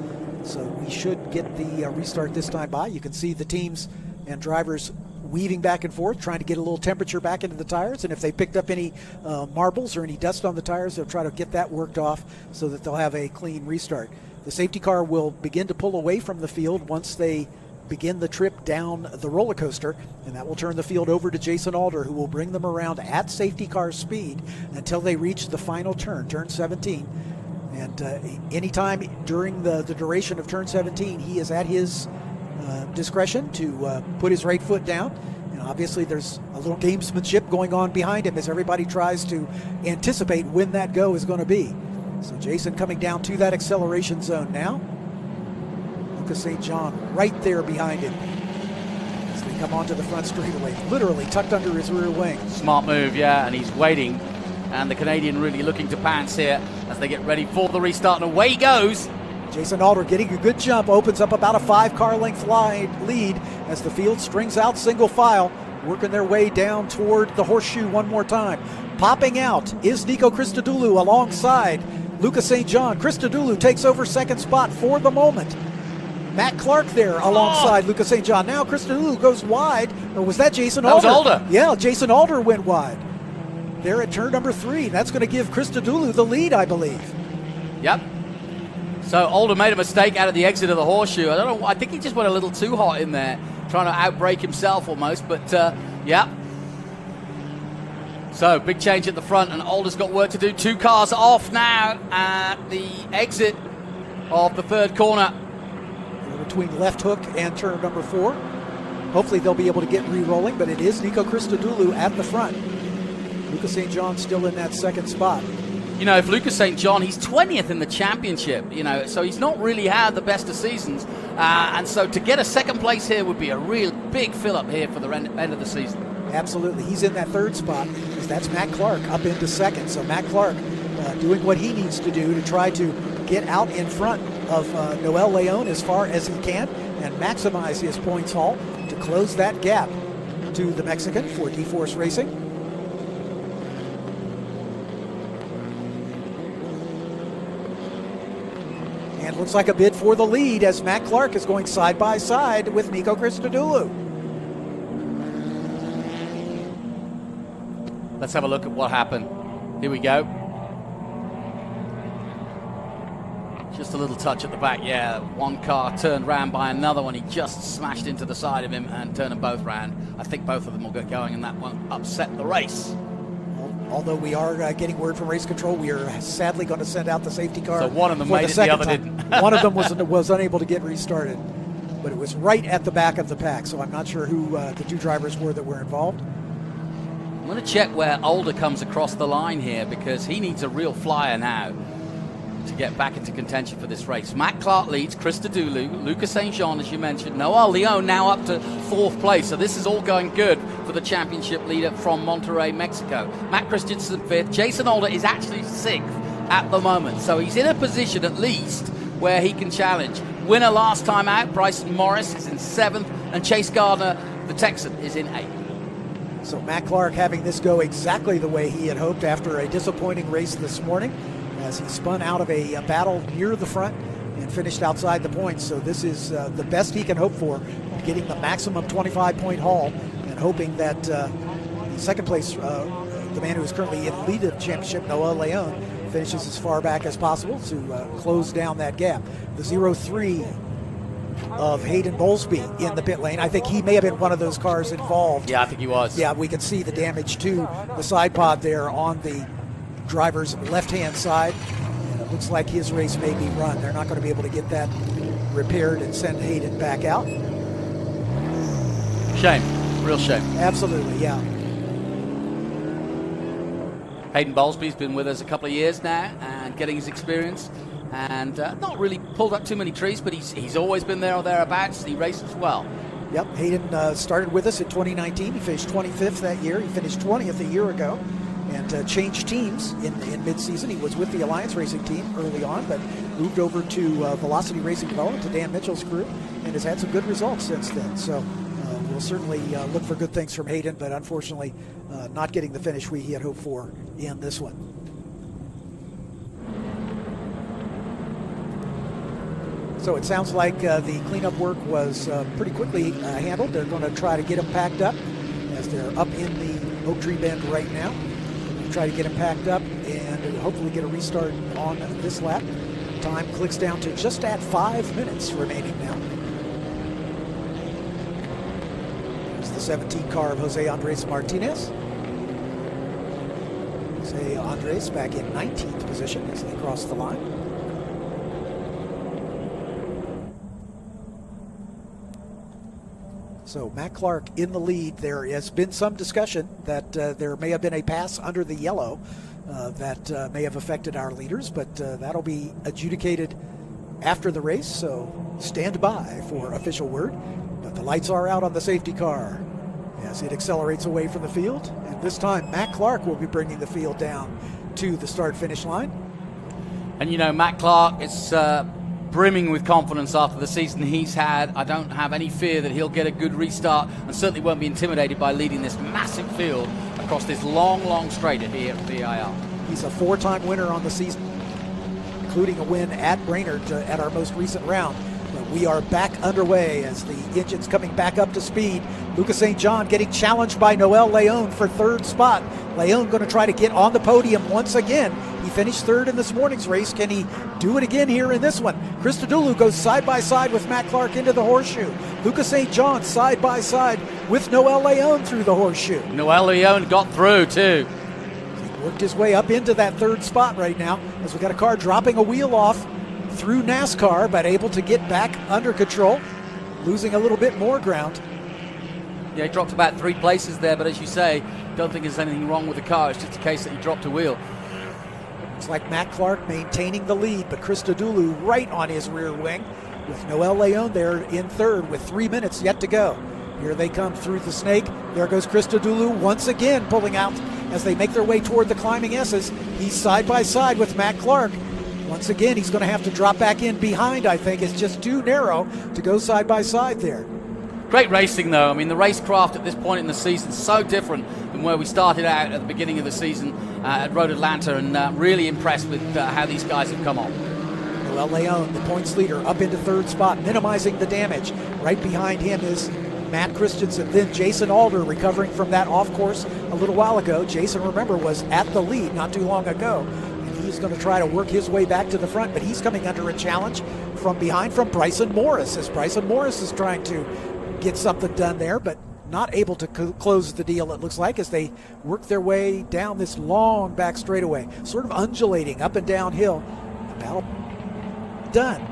I: So we should get the restart this time by. You can see the teams and drivers weaving back and forth, trying to get a little temperature back into the tires, and if they picked up any marbles or any dust on the tires, they'll try to get that worked off so that they'll have a clean restart. The safety car will begin to pull away from the field once they begin the trip down the roller coaster, and that will turn the field over to Jason Alder, who will bring them around at safety car speed until they reach the final turn 17. And anytime during the duration of turn 17, he is at his discretion to put his right foot down. And obviously there's a little gamesmanship going on behind him as everybody tries to anticipate when that go is going to be. So Jason coming down to that acceleration zone now. Lucas St. John right there behind him as they come onto the front straightaway, literally tucked under his rear wing.
B: Smart move, yeah, and he's waiting. And the Canadian really looking to pounce here as they get ready for the restart, and away he goes.
I: Jason Alder getting a good jump, opens up about a 5-car length lead as the field strings out single file, working their way down toward the horseshoe one more time. Popping out is Nico Christodoulou alongside Lucas St. John. Christodoulou takes over second spot for the moment. Matt Clark there alongside Lucas St. John. Now Christodoulou goes wide, or was that Jason Alder?
B: That was Alder.
I: Yeah, Jason Alder went wide. There at turn number 3. That's going to give Christodoulou the lead, I believe.
B: Yep. So Alder made a mistake out of the exit of the horseshoe. I don't know. I think he just went a little too hot in there, trying to outbrake himself almost. But yeah. So big change at the front, and Alder's got work to do. 2 cars off now at the exit of the third corner.
I: Between left hook and turn number 4. Hopefully they'll be able to get re-rolling, but it is Nico Christodoulou at the front. Lucas St. John still in that second spot.
B: You know, if Lucas St. John, he's 20th in the championship, you know, so he's not really had the best of seasons. And so to get a second place here would be a real big fill-up here for the end of the season.
I: Absolutely. He's in that third spot. That's Matt Clark up into second. So Matt Clark doing what he needs to do to try to get out in front of Noel Leon as far as he can and maximize his points haul to close that gap to the Mexican for D-Force Racing. And looks like a bid for the lead as Matt Clark is going side by side with Nico Christodoulou.
B: Let's have a look at what happened. Here we go. Just a little touch at the back, yeah. One car turned round by another one. He just smashed into the side of him and turned them both round. I think both of them will get going, and that one upset the race.
I: Although we are getting word from race control, we are sadly going to send out the safety car.
B: So one of them made it, the other didn't.
I: One of them was unable to get restarted, but it was right at the back of the pack. So I'm not sure who the 2 drivers were that were involved.
B: I'm going to check where Alder comes across the line here because he needs a real flyer now to get back into contention for this race. Matt Clark leads, Christodoulou, Lucas St. John, as you mentioned, Noel Leon now up to 4th place. So this is all going good for the championship leader from Monterrey, Mexico. Matt Christensen 5th. Jason Alder is actually 6th at the moment. So he's in a position at least where he can challenge. Winner last time out, Bryson Morris, is in 7th, and Chase Gardner, the Texan, is in 8th.
I: So Matt Clark having this go exactly the way he had hoped after a disappointing race this morning, as he spun out of a battle near the front and finished outside the points. So this is the best he can hope for, getting the maximum 25-point haul and hoping that the second place, the man who is currently in the lead of the championship, Noel Leon, finishes as far back as possible to close down that gap. The 0-3 of Hayden Bowlesby in the pit lane. I think he may have been one of those cars involved.
B: Yeah, I think he was.
I: Yeah, we can see the damage to the side pod there on the driver's left-hand side. And it looks like his race may be run. They're not going to be able to get that repaired and send Hayden back out.
B: Shame. Real shame.
I: Absolutely, yeah.
B: Hayden Bowlesby's been with us a couple of years now and getting his experience. And not really pulled up too many trees, but he's always been there or thereabouts. He races well.
I: Yep, Hayden started with us in 2019. He finished 25th that year. He finished 20th a year ago and changed teams in mid-season. He was with the Alliance Racing team early on, but moved over to Velocity Racing Development, to Dan Mitchell's group, and has had some good results since then. So we'll certainly look for good things from Hayden, but unfortunately not getting the finish he had hoped for in this one. So it sounds like the cleanup work was pretty quickly handled. They're going to try to get them packed up as they're up in the Oak Tree Bend right now. Try to get them packed up and hopefully get a restart on this lap.
A: Time clicks down to just at 5 minutes remaining now. There's the 17 car of Jose Andres Martinez. Jose Andres back in 19th position as they cross the line. So Matt Clark in the lead. There has been some discussion that there may have been a pass under the yellow that may have affected our leaders, but that'll be adjudicated after the race, so stand by for official word. But the lights are out on the safety car as it accelerates away from the field, and this time Matt Clark will be bringing the field down to the start-finish line.
B: And you know, Matt Clark is brimming with confidence after the season he's had. I don't have any fear that he'll get a good restart, and certainly won't be intimidated by leading this massive field across this long straight here at VIR.
A: He's a 4-time winner on the season, including a win at Brainerd at our most recent round. But we are back underway as the engine's coming back up to speed. Lucas St. John getting challenged by Noel Leon for 3rd spot. Leon going to try to get on the podium once again. He finished 3rd in this morning's race. Can he do it again here in this one? Christodoulou goes side by side with Matt Clark into the horseshoe. Lucas St. John side by side with Noel Leon through the horseshoe.
B: Noel Leon got through too.
A: He worked his way up into that 3rd spot right now as we got a car dropping a wheel off through NASCAR, but able to get back under control, losing a little bit more ground.
B: Yeah, he dropped about 3 places there, but as you say, don't think there's anything wrong with the car. It's just a case that he dropped a wheel.
A: It's like Matt Clark maintaining the lead, but Christodoulou right on his rear wing with Noel Leon there in 3rd with 3 minutes yet to go. Here they come through the snake. There goes Christodoulou once again pulling out as they make their way toward the climbing S's. He's side by side with Matt Clark. Once again, he's going to have to drop back in behind, I think. It's just too narrow to go side by side there.
B: Great racing, though. I mean, the racecraft at this point in the season is so different than where we started out at the beginning of the season at Road Atlanta, and really impressed with how these guys have come on.
A: Noel Leon, the points leader, up into 3rd spot, minimizing the damage. Right behind him is Matt Christensen. Then Jason Alder recovering from that off course a little while ago. Jason, remember, was at the lead not too long ago. He's going to try to work his way back to the front, but he's coming under a challenge from behind from Bryson Morris, as Bryson Morris is trying to get something done there, but not able to close the deal, it looks like, as they work their way down this long back straightaway, sort of undulating up and downhill. The battle done.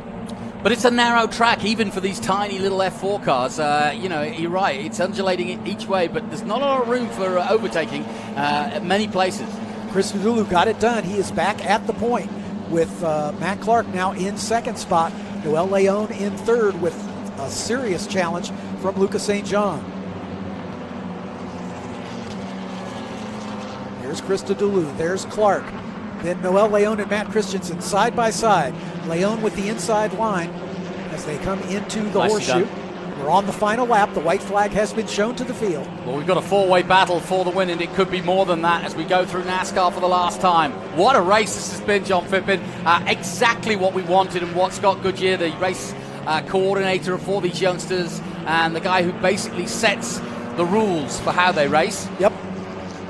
B: But it's a narrow track, even for these tiny little F4 cars. You know, you're right, it's undulating each way, but there's not a lot of room for overtaking at many places.
A: Christodoulou got it done. He is back at the point with Matt Clark now in 2nd spot. Noel Leon in 3rd with a serious challenge from Lucas St. John. There's Christodoulou. There's Clark. Then Noel Leon and Matt Christensen side by side. Leon with the inside line as they come into the horseshoe. We're on the final lap. The white flag has been shown to the field.
B: Well, we've got a 4-way battle for the win, and it could be more than that as we go through NASCAR for the last time. What a race this has been, John Phippen. Exactly what we wanted, and what Scott Goodyear, the race coordinator for these youngsters, and the guy who basically sets the rules for how they race.
A: Yep.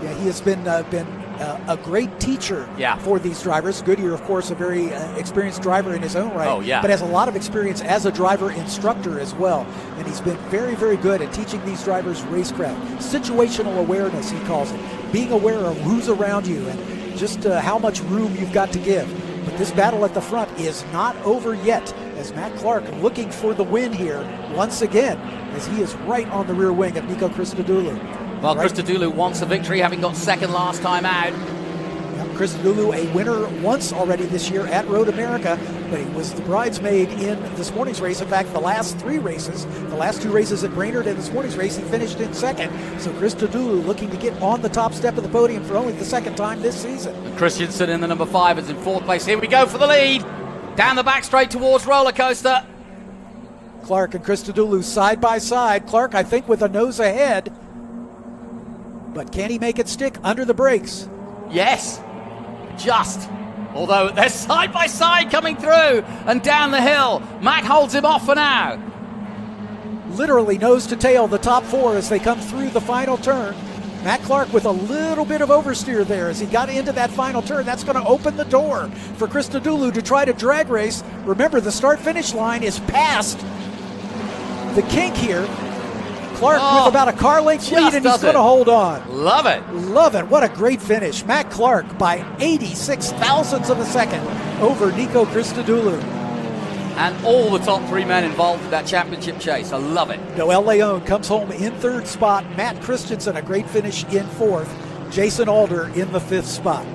A: Yeah, he has been a great teacher for these drivers. Goodyear, of course, a very experienced driver in his own right, but has a lot of experience as a driver instructor as well. And he's been very, very good at teaching these drivers racecraft. Situational awareness, he calls it. Being aware of who's around you and just how much room you've got to give. But this battle at the front is not over yet, as Matt Clark looking for the win here once again, as he is right on the rear wing of Nico Christodoulou.
B: Well, Christodoulou wants a victory, having got 2nd last time out.
A: Christodoulou, a winner once already this year at Road America, but he was the bridesmaid in this morning's race. In fact, the last 3 races, the last 2 races at Brainerd and this morning's race, he finished in 2nd. So Christodoulou looking to get on the top step of the podium for only the 2nd time this season.
B: And Christensen in the number 5 is in 4th place. Here we go for the lead. Down the back straight towards roller coaster.
A: Clark and Christodoulou side by side. Clark, I think, with a nose ahead. But can he make it stick under the brakes?
B: Yes, just. Although they're side by side coming through and down the hill. Mac holds him off for now.
A: Literally nose to tail, the top 4 as they come through the final turn. Matt Clark with a little bit of oversteer there as he got into that final turn. That's going to open the door for Christodoulou to try to drag race. Remember, the start-finish line is past the kink here. Clark with about a car length lead, and he's going to hold on.
B: Love it.
A: Love it. What a great finish. Matt Clark by 86 thousandths of a second over Nico Christodoulou.
B: And all the top 3 men involved in that championship chase. I love it.
A: Noel Leon comes home in 3rd spot. Matt Christensen, a great finish in 4th. Jason Alder in the 5th spot.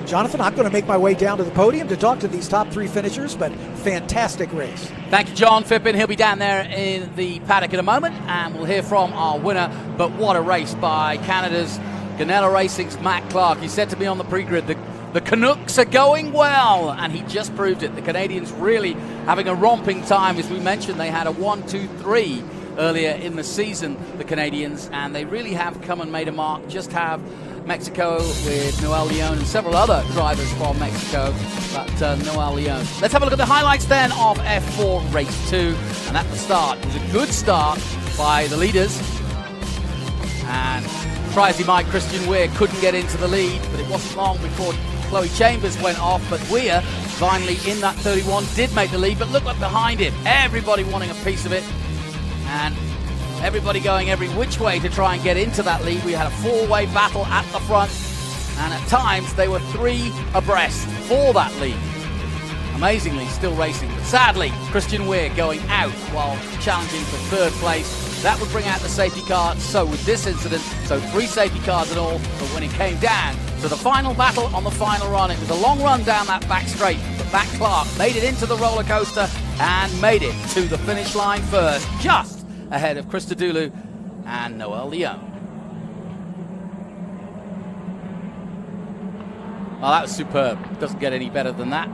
A: Jonathan, I'm going to make my way down to the podium to talk to these top 3 finishers, but fantastic race.
B: Thank you, John Phippen. He'll be down there in the paddock in a moment, and we'll hear from our winner. But what a race by Canada's Ganella Racing's Matt Clark. He said to me on the pre-grid, the Canucks are going well, and he just proved it. The Canadians really having a romping time. As we mentioned, they had a 1-2-3 earlier in the season, the Canadians, and they really have come and made a mark. Just have Mexico with Noel Leon and several other drivers from Mexico, but Noel Leon. Let's have a look at the highlights then of F4 Race 2, and at the start, it was a good start by the leaders, and try as he might, Christian Weir couldn't get into the lead, but it wasn't long before Chloe Chambers went off, but Weir finally in that 31 did make the lead, but look behind him, everybody wanting a piece of it, and everybody going every which way to try and get into that lead. We had a 4-way battle at the front, and at times they were 3 abreast for that lead. Amazingly, still racing. But sadly, Christian Weir going out while challenging for 3rd place. That would bring out the safety car. So with this incident, so 3 safety cars in all. But when it came down to the final battle on the final run, it was a long run down that back straight. But Matt Clark made it into the roller coaster and made it to the finish line first, just ahead of Christodoulou and Noel Leon. Well, that was superb. Doesn't get any better than that.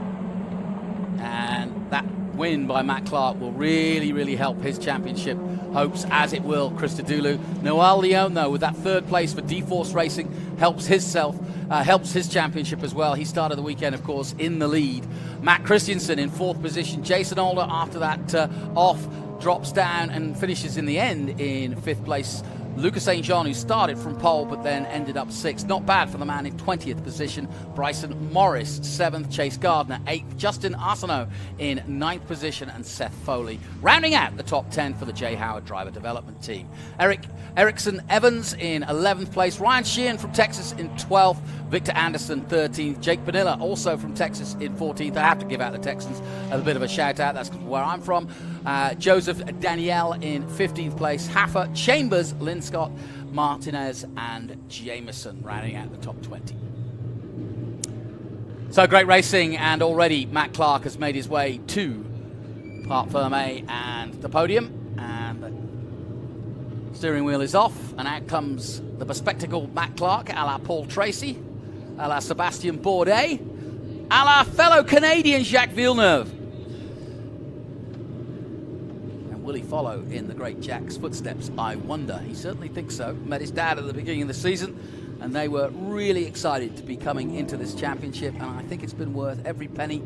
B: And that win by Matt Clark will really, really help his championship hopes, as it will Christodoulou. Noel Leon, though, with that 3rd place for D-Force Racing, helps his championship as well. He started the weekend, of course, in the lead. Matt Christensen in 4th position. Jason Alder, after that off, drops down and finishes in the end in 5th place. Lucas St. John, who started from pole but then ended up 6th. Not bad for the man in 20th position. Bryson Morris, 7th. Chase Gardner, 8th. Justin Arsenault in 9th position. And Seth Foley rounding out the top 10 for the J. Howard Driver Development Team. Erickson Evans in 11th place. Ryan Sheehan from Texas in 12th. Victor Anderson, 13th. Jake Panilla, also from Texas, in 14th. I have to give out the Texans a bit of a shout out. That's where I'm from. Joseph Danielle in 15th place. Haffer, Chambers, Lynn Scott, Martinez, and Jameson rounding out the top 20. So great racing, and already Matt Clark has made his way to Parc Fermé and the podium. And the steering wheel is off, and out comes the bespectacled Matt Clark, a la Paul Tracy, a la Sebastien Bourdais, a la fellow Canadian Jacques Villeneuve. And will he follow in the great Jack's footsteps? I wonder. He certainly thinks so. Met his dad at the beginning of the season, and they were really excited to be coming into this championship, and I think it's been worth every penny,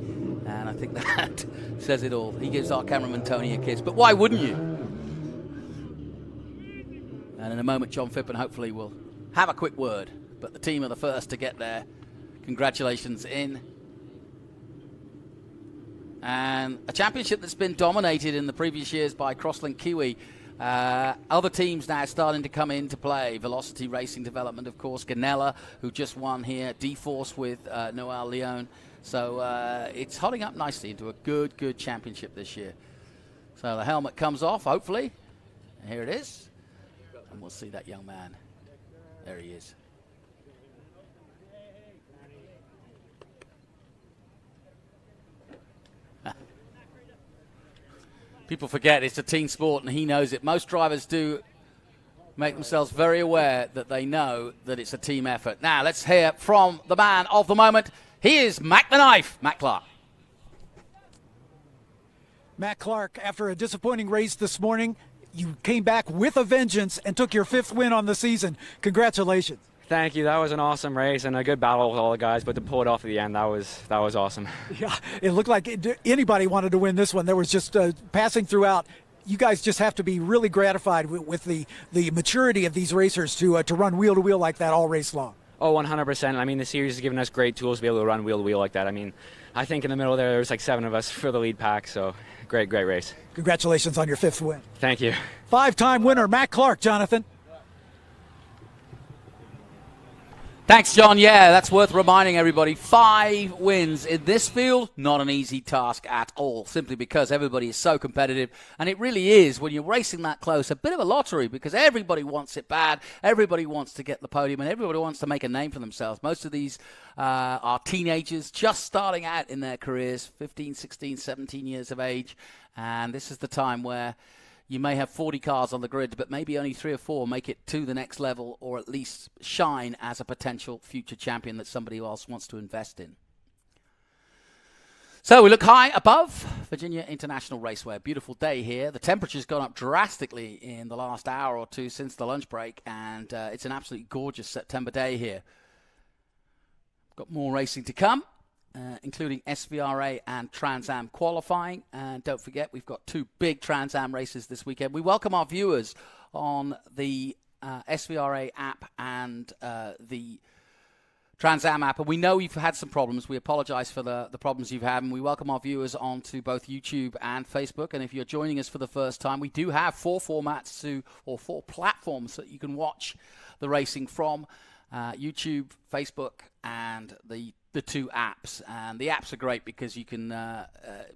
B: and I think that says it all. He gives our cameraman Tony a kiss, but why wouldn't you? And in a moment, John Phippen hopefully will have a quick word, but the team are the first to get there. Congratulations in. And a championship that's been dominated in the previous years by Crosslink Kiwi. Other teams now starting to come into play. Velocity Racing Development, of course. Ganella, who just won here. D-Force with Noel Leon. So it's hotting up nicely into a good championship this year. So the helmet comes off, hopefully. And here it is. And we'll see that young man. There he is. People forget it's a team sport, and he knows it. Most drivers do make themselves very aware that they know that it's a team effort. Now, let's hear from the man of the moment. He is Mac the Knife, Matt Clark.
A: Matt Clark, after a disappointing race this morning, you came back with a vengeance and took your 5th win on the season. Congratulations.
D: Thank you. That was an awesome race and a good battle with all the guys, but to pull it off at the end, that was awesome.
A: Yeah, it looked like anybody wanted to win this one. There was just passing throughout. you guys just have to be really gratified with the maturity of these racers to run wheel to wheel like that all race long.
D: Oh, 100%. I mean, the series has given us great tools to be able to run wheel to wheel like that. I mean, I think in the middle there was like 7 of us for the lead pack, so great race.
A: Congratulations on your 5th win.
D: Thank you.
A: 5-time winner, Matt Clark, Jonathan.
B: Thanks, John. Yeah, that's worth reminding everybody. 5 wins in this field, not an easy task at all, simply because everybody is so competitive. And it really is, when you're racing that close, a bit of a lottery because everybody wants it bad. Everybody wants to get the podium and everybody wants to make a name for themselves. Most of these are teenagers just starting out in their careers, 15, 16, 17 years of age. And this is the time where you may have 40 cars on the grid, but maybe only 3 or 4 make it to the next level or at least shine as a potential future champion that somebody else wants to invest in. So we look high above Virginia International Raceway. A beautiful day here. The temperature's gone up drastically in the last hour or two since the lunch break, and it's an absolutely gorgeous September day here. Got more racing to come. Including SVRA and Trans Am qualifying. And don't forget, we've got 2 big Trans Am races this weekend. We welcome our viewers on the SVRA app and the Trans Am app. And we know you've had some problems. We apologize for the problems you've had. And we welcome our viewers onto both YouTube and Facebook. And if you're joining us for the first time, we do have 4 formats or 4 platforms that you can watch the racing from. YouTube, Facebook, and the 2 apps. And the apps are great because you can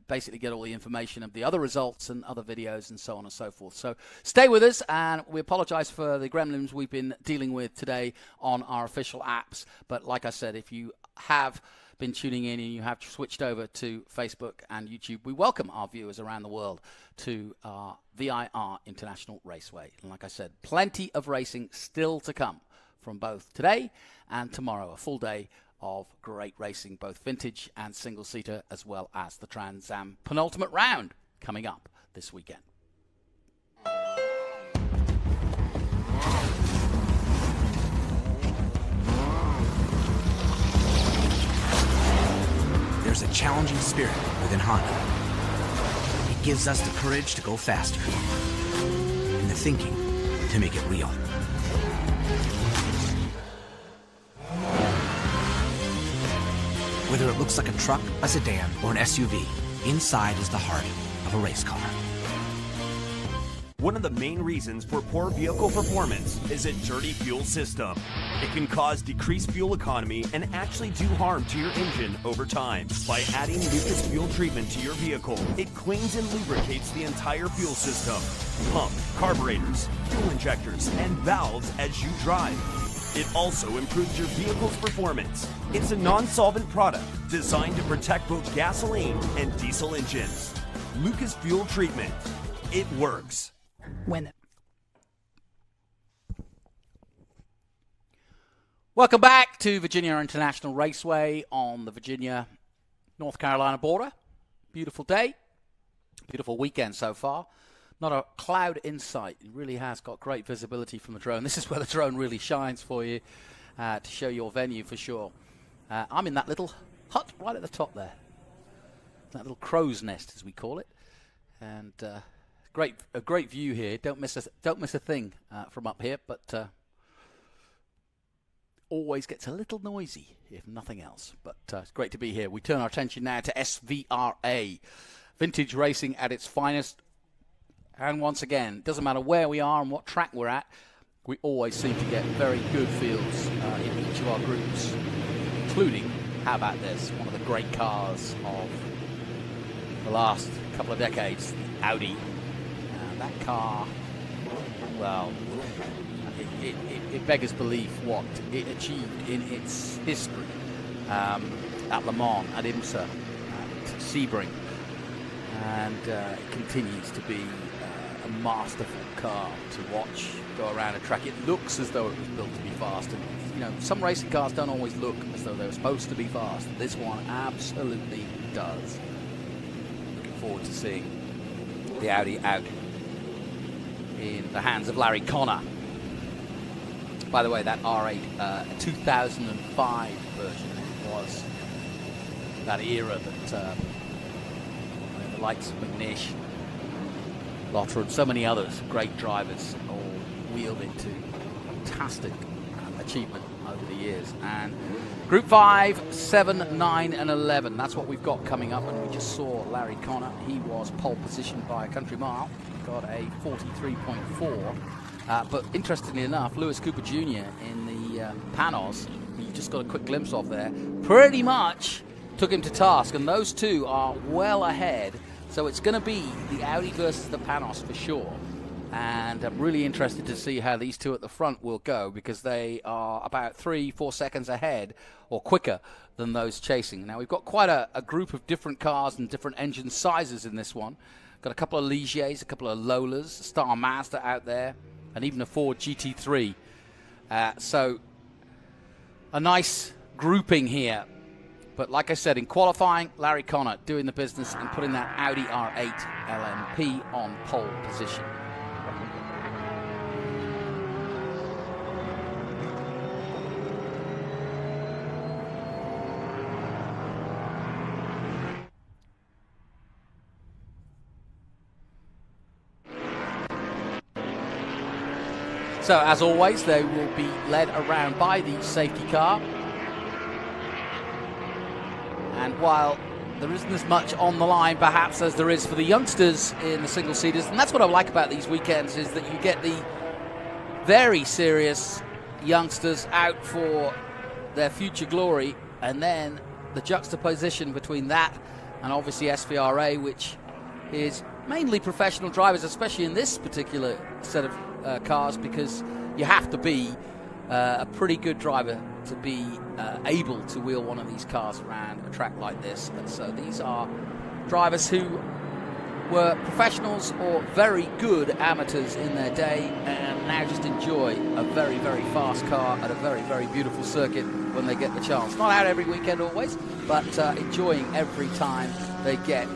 B: basically get all the information of the other results and other videos and so on and so forth. So stay with us, and we apologize for the gremlins we've been dealing with today on our official apps. But like I said, if you have been tuning in and you have switched over to Facebook and YouTube, we welcome our viewers around the world to our VIR International Raceway. And like I said, plenty of racing still to come from both today and tomorrow. A full day of great racing, both vintage and single-seater, as well as the Trans Am penultimate round coming up this weekend.
J: There's a challenging spirit within Honda. It gives us the courage to go faster and the thinking to make it real. Whether it looks like a truck, a sedan, or an SUV, inside is the heart of a race car.
K: One of the main reasons for poor vehicle performance is a dirty fuel system. It can cause decreased fuel economy and actually do harm to your engine over time. By adding Lucas Fuel Treatment to your vehicle, it cleans and lubricates the entire fuel system, pump, carburetors, fuel injectors, and valves as you drive. It also improves your vehicle's performance. It's a non-solvent product designed to protect both gasoline and diesel engines. Lucas Fuel Treatment. It works.
B: When Welcome back to Virginia International Raceway on the Virginia-North Carolina border. Beautiful day. Beautiful weekend so far. Not a cloud in sight. It really has got great visibility from the drone. This is where the drone really shines for you to show your venue for sure. I'm in that little hut right at the top there. That little crow's nest, as we call it. And a great view here. Don't miss a thing from up here, but always gets a little noisy, if nothing else. But it's great to be here. We turn our attention now to SVRA. Vintage racing at its finest. And once again, it doesn't matter where we are and what track we're at, we always seem to get very good fields in each of our groups, including, how about this, one of the great cars of the last couple of decades, the Audi. That car, well, it beggars belief what it achieved in its history at Le Mans, at IMSA, at Sebring. And it continues to be a masterful car to watch go around a track. It looks as though it was built to be fast, and you know, some racing cars don't always look as though they're supposed to be fast. This one absolutely does. Looking forward to seeing the Audi out in the hands of Larry Connor. By the way, that R8 2005 version was that era that the likes of McNish, Lotter and so many others, great drivers, all wheeled into fantastic achievement over the years. And Group 5, 7, 9 and 11, that's what we've got coming up. And we just saw Larry Connor. He was pole positioned by a country mile, got a 43.4. But interestingly enough, Lewis Cooper Jr. in the Panos, you just got a quick glimpse of there, pretty much took him to task. And those two are well ahead. So it's going to be the Audi versus the Panos for sure. And I'm really interested to see how these two at the front will go, because they are about 3-4 seconds ahead or quicker than those chasing. Now, we've got quite a group of different cars and different engine sizes in this one. Got a couple of Ligiers, a couple of Lolas, a Star Mazda out there, and even a Ford GT3. So a nice grouping here. But like I said, in qualifying, Larry Connor doing the business and putting that Audi R8 LMP on pole position. So, as always, they will be led around by the safety car. And while there isn't as much on the line, perhaps, as there is for the youngsters in the single-seaters, and that's what I like about these weekends, is that you get the very serious youngsters out for their future glory, and then the juxtaposition between that and obviously SVRA, which is mainly professional drivers, especially in this particular set of cars, because you have to be a pretty good driver to be able to wheel one of these cars around a track like this. And so these are drivers who were professionals or very good amateurs in their day, and now just enjoy a very, very fast car at a very, very beautiful circuit when they get the chance. Not out every weekend always, but enjoying every time they get.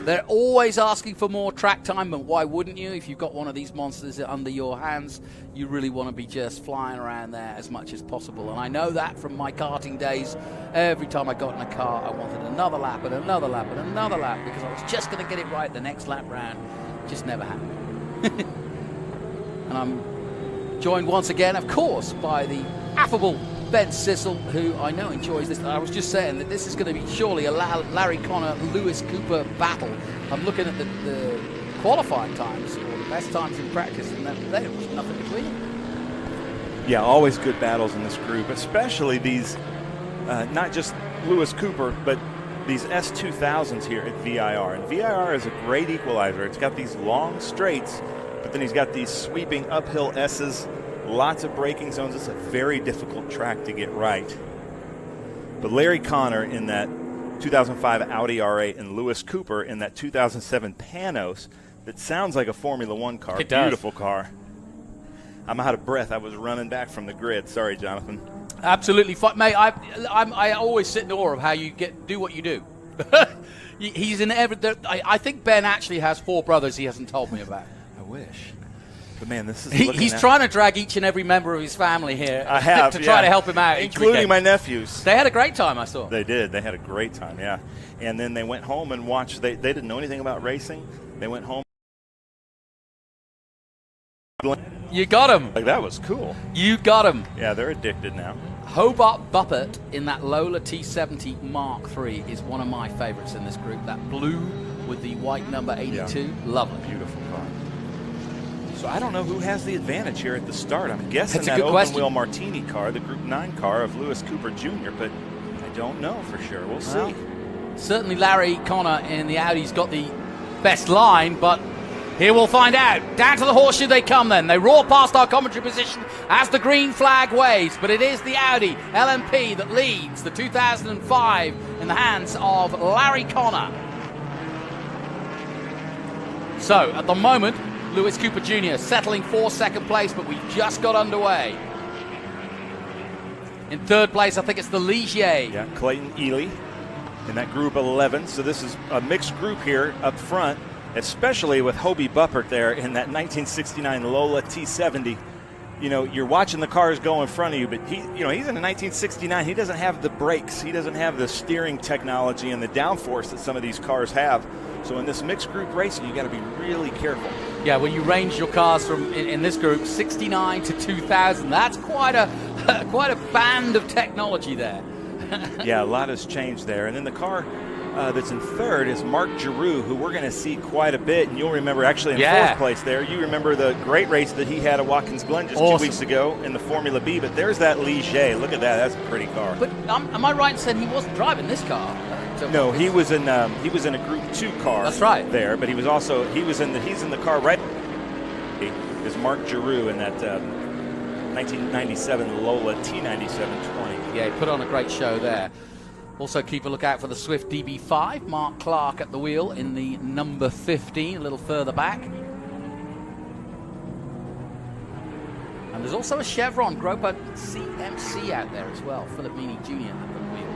B: They're always asking for more track time, but why wouldn't you? If you've got one of these monsters under your hands, you really want to be just flying around there as much as possible. And I know that from my karting days. Every time I got in a car, I wanted another lap and another lap and another lap, because I was just going to get it right the next lap round. Just never happened. And I'm joined once again, of course, by the affable Ben Sissel, who I know enjoys this. I was just saying that this is going to be surely a Larry Connor, Lewis Cooper battle. I'm looking at the qualifying times, or the best times in practice, and there was nothing between them.
L: Yeah, always good battles in this group, especially these, not just Lewis Cooper, but these S2000s here at VIR. And VIR is a great equalizer. It's got these long straights, but then he's got these sweeping uphill S's. Lots of braking zones. It's a very difficult track to get right. But Larry Connor in that 2005 Audi R8 and Lewis Cooper in that 2007 Panos that sounds like a Formula One car.
B: It does.
L: Beautiful car. I'm out of breath. I was running back from the grid. Sorry, Jonathan.
B: Absolutely fine. Mate, I always sit in awe of how you do what you do. He's in every... I think Ben actually has 4 brothers he hasn't told me about.
L: I wish. But man, this is
B: he's trying to drag each and every member of his family here to try to help him out,
L: including my nephews.
B: They had a great time, I saw.
L: They did. They had a great time, yeah. And then they went home and watched. They didn't know anything about racing. They went home.
B: You got him.
L: Like, that was cool.
B: You got him.
L: Yeah, they're addicted now.
B: Hobart Buppert in that Lola T70 Mark III is one of my favorites in this group. That blue with the white number 82. Yeah. Lovely.
L: Beautiful car. So I don't know who has the advantage here at the start. I'm guessing
B: That's
L: that open-wheel Martini car, the Group 9 car of Lewis Cooper Jr., but I don't know for sure. We'll see.
B: Certainly Larry Connor in the Audi's got the best line, but here we'll find out. Down to the horseshoe they come then. They roar past our commentary position as the green flag waves, but it is the Audi LMP that leads the 2005 in the hands of Larry Connor. So at the moment, Lewis Cooper Jr. settling for second place, but we've just got underway. In third place, I think it's the Ligier.
L: Yeah, Clayton Ely in that Group 11. So this is a mixed group here up front, especially with Hobie Buppert there in that 1969 Lola T70. You know, you're watching the cars go in front of you, but he's in a 1969. He doesn't have the brakes. He doesn't have the steering technology and the downforce that some of these cars have. So in this mixed group racing, you got to be really careful.
B: Yeah, when you range your cars from in this group 69 to 2000, that's quite a quite a band of technology there.
L: Yeah, a lot has changed there. And then the car that's in third is Mark Giroux, who we're going to see quite a bit. And you'll remember actually in fourth place there, you remember the great race that he had at Watkins Glen just 2 weeks ago in the Formula B. But there's that Ligier. Look at that. That's a pretty car.
B: But am I right in saying he wasn't driving this car?
L: No, he was in a Group 2 car.
B: That's right.
L: There, but he's in the car right. Is Mark Giroux in that 1997 Lola T9720.
B: Yeah, he put on a great show there. Also keep a look out for the Swift DB5. Mark Clark at the wheel in the number 15, a little further back. And there's also a Chevron Groper CMC out there as well. Philip Meany Jr. at the wheel.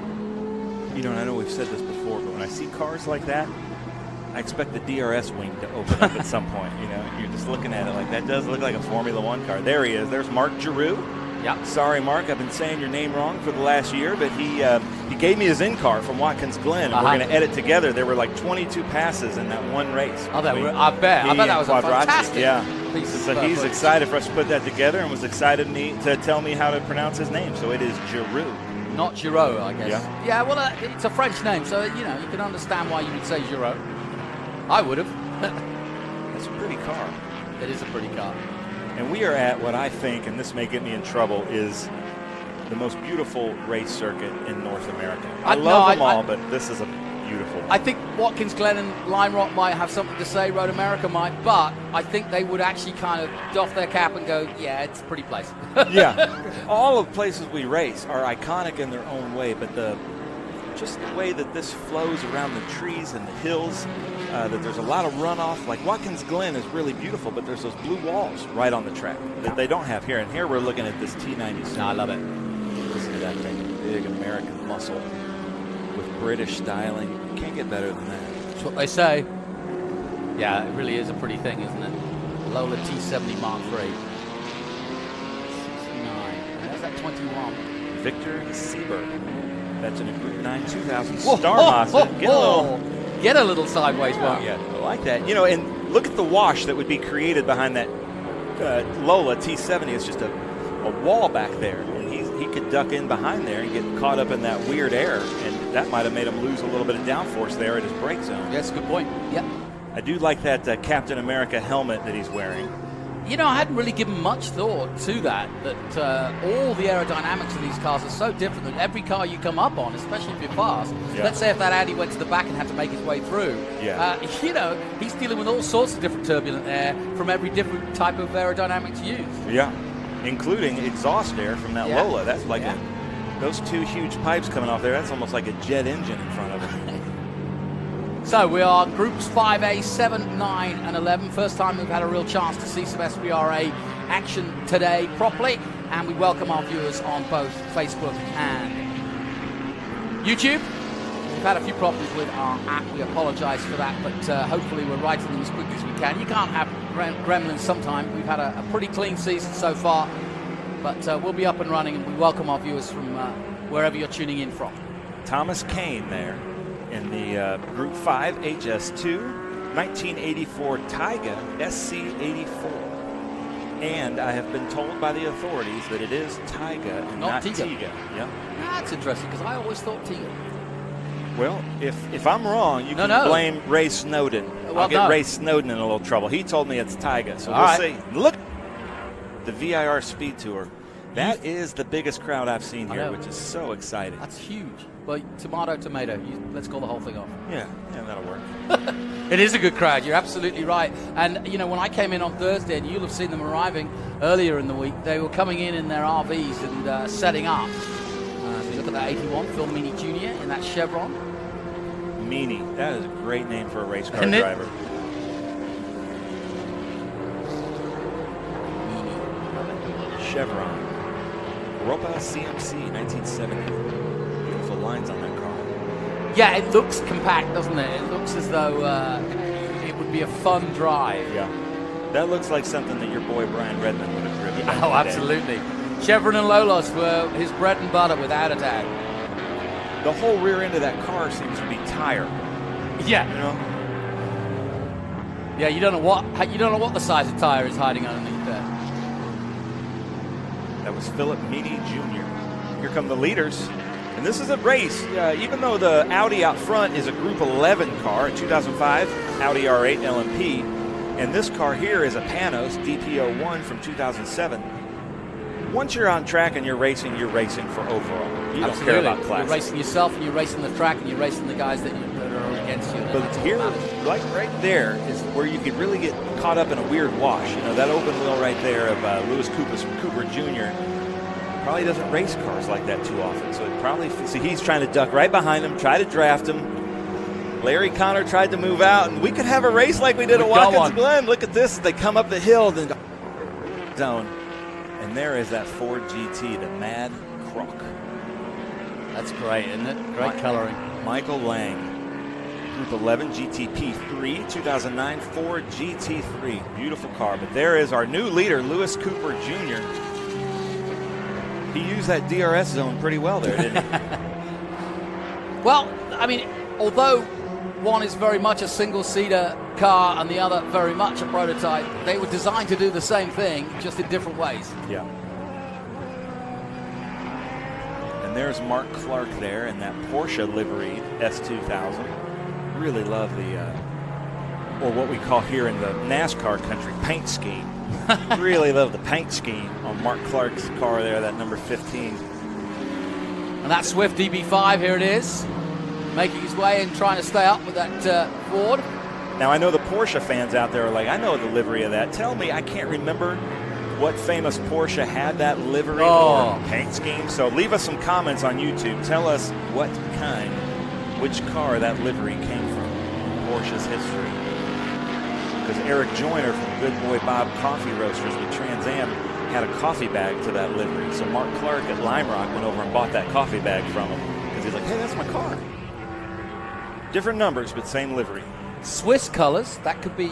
L: You know, and I know we've said this before, but when I see cars like that, I expect the DRS wing to open up at some point. You know, you're just looking at it like that does look like a Formula One car. There he is. There's Mark Giroux.
B: Yeah.
L: Sorry, Mark, I've been saying your name wrong for the last year, but he gave me his in-car from Watkins Glen, and we're going to edit together. There were like 22 passes in that one race.
B: Oh, I bet that was a fantastic piece of
L: So he's excited for us to put that together and was excited to tell me how to pronounce his name. So it is Giroux.
B: Not Giraud, I guess.
L: Yeah,
B: well, it's a French name, so, you know, you can understand why you would say Giraud. I would have.
L: That's a pretty car.
B: It is a pretty car.
L: And we are at what I think, and this may get me in trouble, is the most beautiful race circuit in North America. I love them all, but this is a beautiful one.
B: I think Watkins Glen and Lime Rock might have something to say, Road America might, but I think they would actually kind of doff their cap and go, yeah, it's a pretty place.
L: Yeah. All of the places we race are iconic in their own way, but just the way that this flows around the trees and the hills, that there's a lot of runoff. Like Watkins Glen is really beautiful, but there's those blue walls right on the track that they don't have here. And here we're looking at this T96.
B: No, I love it.
L: Listen to that thing. Big American muscle with British styling. You can't get better than that.
B: That's what they say. Yeah, it really is a pretty thing, isn't it? Lola T70 Mark III. 69. There's that 21.
L: Victor Seberg. That's in a Group 9 2000 Star Mazda.
B: Get a little sideways, won't you?
L: I like that. You know, and look at the wash that would be created behind that Lola T70. It's just a wall back there. And he could duck in behind there and get caught up in that weird air, and that might have made him lose a little bit of downforce there at his brake zone.
B: Yeah, that's a good point. Yeah.
L: I do like that Captain America helmet that he's wearing.
B: You know, I hadn't really given much thought to that all the aerodynamics of these cars are so different that every car you come up on, especially if you're fast, let's say if that Audi went to the back and had to make his way through, you know, he's dealing with all sorts of different turbulent air from every different type of aerodynamics used.
L: Yeah, including exhaust air from that Lola. That's like those two huge pipes coming off there, that's almost like a jet engine in front of it.
B: So we are Groups 5A, 7, 9, and 11. First time we've had a real chance to see some SVRA action today properly, and we welcome our viewers on both Facebook and YouTube. We've had a few problems with our app. We apologize for that, but hopefully we're writing them as quick as we can. You can't have gremlins sometimes. We've had a pretty clean season so far, but we'll be up and running, and we welcome our viewers from wherever you're tuning in from.
L: Thomas Kane there in the Group 5 HS2 1984 Taiga SC84. And I have been told by the authorities that it is Taiga and not Tiga. Yeah.
B: That's interesting, because I always thought Tiga.
L: Well, if I'm wrong, you can blame Ray Snowden. I'll get Ray Snowden in a little trouble. He told me it's Taiga, so we'll see. Look, the VIR SpeedTour. That is the biggest crowd I've seen here, which is so exciting.
B: That's huge. But tomato. Let's call the whole thing off.
L: Yeah, that'll work.
B: It is a good crowd. You're absolutely right. And, you know, when I came in on Thursday, and you'll have seen them arriving earlier in the week, they were coming in their RVs and setting up. So look at that 81, Phil Meany Jr. in that Chevron.
L: Meany. That is a great name for a race car driver. Chevron. Europa CMC 1970. Beautiful lines on that car.
B: Yeah, it looks compact, doesn't it? It looks as though it would be a fun drive.
L: Yeah. That looks like something that your boy Brian Redmond would have driven.
B: Oh, absolutely. Chevron and Lolas were his bread and butter, without a doubt.
L: The whole rear end of that car seems to be tire.
B: Yeah.
L: You know?
B: Yeah, you don't know what the size of tire is hiding underneath there.
L: That was Philip Meany Jr. Here come the leaders. And this is a race. Even though the Audi out front is a Group 11 car, a 2005 Audi R8 LMP, and this car here is a Panos DP01 from 2007. Once you're on track and you're racing for overall. You don't care about class.
B: You're racing yourself, and you're racing the track, and you're racing the guys that are against you.
L: But here, like right there, is where you could really get caught up in a weird wash. You know, that open wheel right there of Lewis Cooper Jr. probably doesn't race cars like that too often. So it probably, see, he's trying to duck right behind him, try to draft him. Larry Connor tried to move out, and we could have a race like we did at Watkins Glen. Look at this. They come up the hill, then zone. And there is that Ford GT, the Mad Croc.
B: That's great, isn't it? Great coloring.
L: Michael Lang, Group 11 GTP3, 2009 Ford GT3. Beautiful car. But there is our new leader, Lewis Cooper Jr. He used that DRS zone pretty well there, didn't he?
B: Well, I mean, although one is very much a single-seater car and the other very much a prototype, they were designed to do the same thing, just in different ways.
L: Yeah. And there's Mark Clark there in that Porsche liveried S2000. Really love the, or what we call here in the NASCAR country, paint scheme. Really love the paint scheme on Mark Clark's car there, that number 15.
B: And that Swift DB5, here it is, making his way and trying to stay up with that Ford.
L: Now, I know the Porsche fans out there are like, I know the livery of that. Tell me, I can't remember what famous Porsche had that livery or paint scheme. So leave us some comments on YouTube. Tell us what kind, which car that livery came from in Porsche's history. Because Eric Joyner from Good Boy Bob Coffee Roasters with Trans Am had a coffee bag to that livery. So Mark Clark at Lime Rock went over and bought that coffee bag from him. Because he's like, hey, that's my car. Different numbers, but same livery.
B: Swiss colors, that could be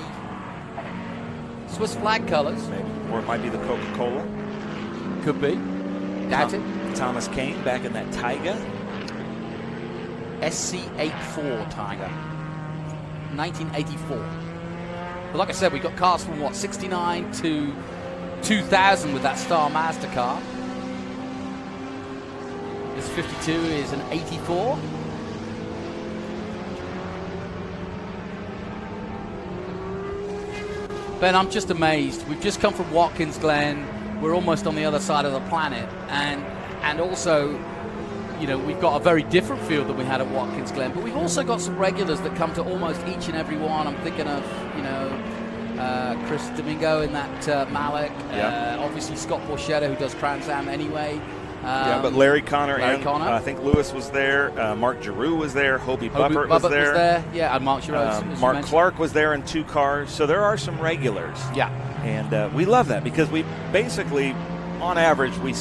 B: Swiss flag colors.
L: Maybe. Or it might be the Coca-Cola.
B: Could be. Doubt it.
L: Thomas Kane back in that Taiga.
B: SC84 Tiger. 1984. But like I said, we got cars from, what, 69 to 2000 with that Star Mazda car. This 52 is an 84. Ben, I'm just amazed. We've just come from Watkins Glen. We're almost on the other side of the planet. And also, you know, we've got a very different field than we had at Watkins Glen. But we've also got some regulars that come to almost each and every one. I'm thinking of, you know, Chris Domingo in that Malik.
L: Yeah.
B: Obviously, Scott Borchetta, who does Trans Am anyway.
L: Yeah, but Larry Connor
B: Connor.
L: I think Lewis was there. Mark Giroux was there. Hobie Buppert was there.
B: Yeah, and Mark Giroux.
L: Mark Clark was there in 2 cars. So there are some regulars.
B: Yeah.
L: And we love that because we basically, on average, we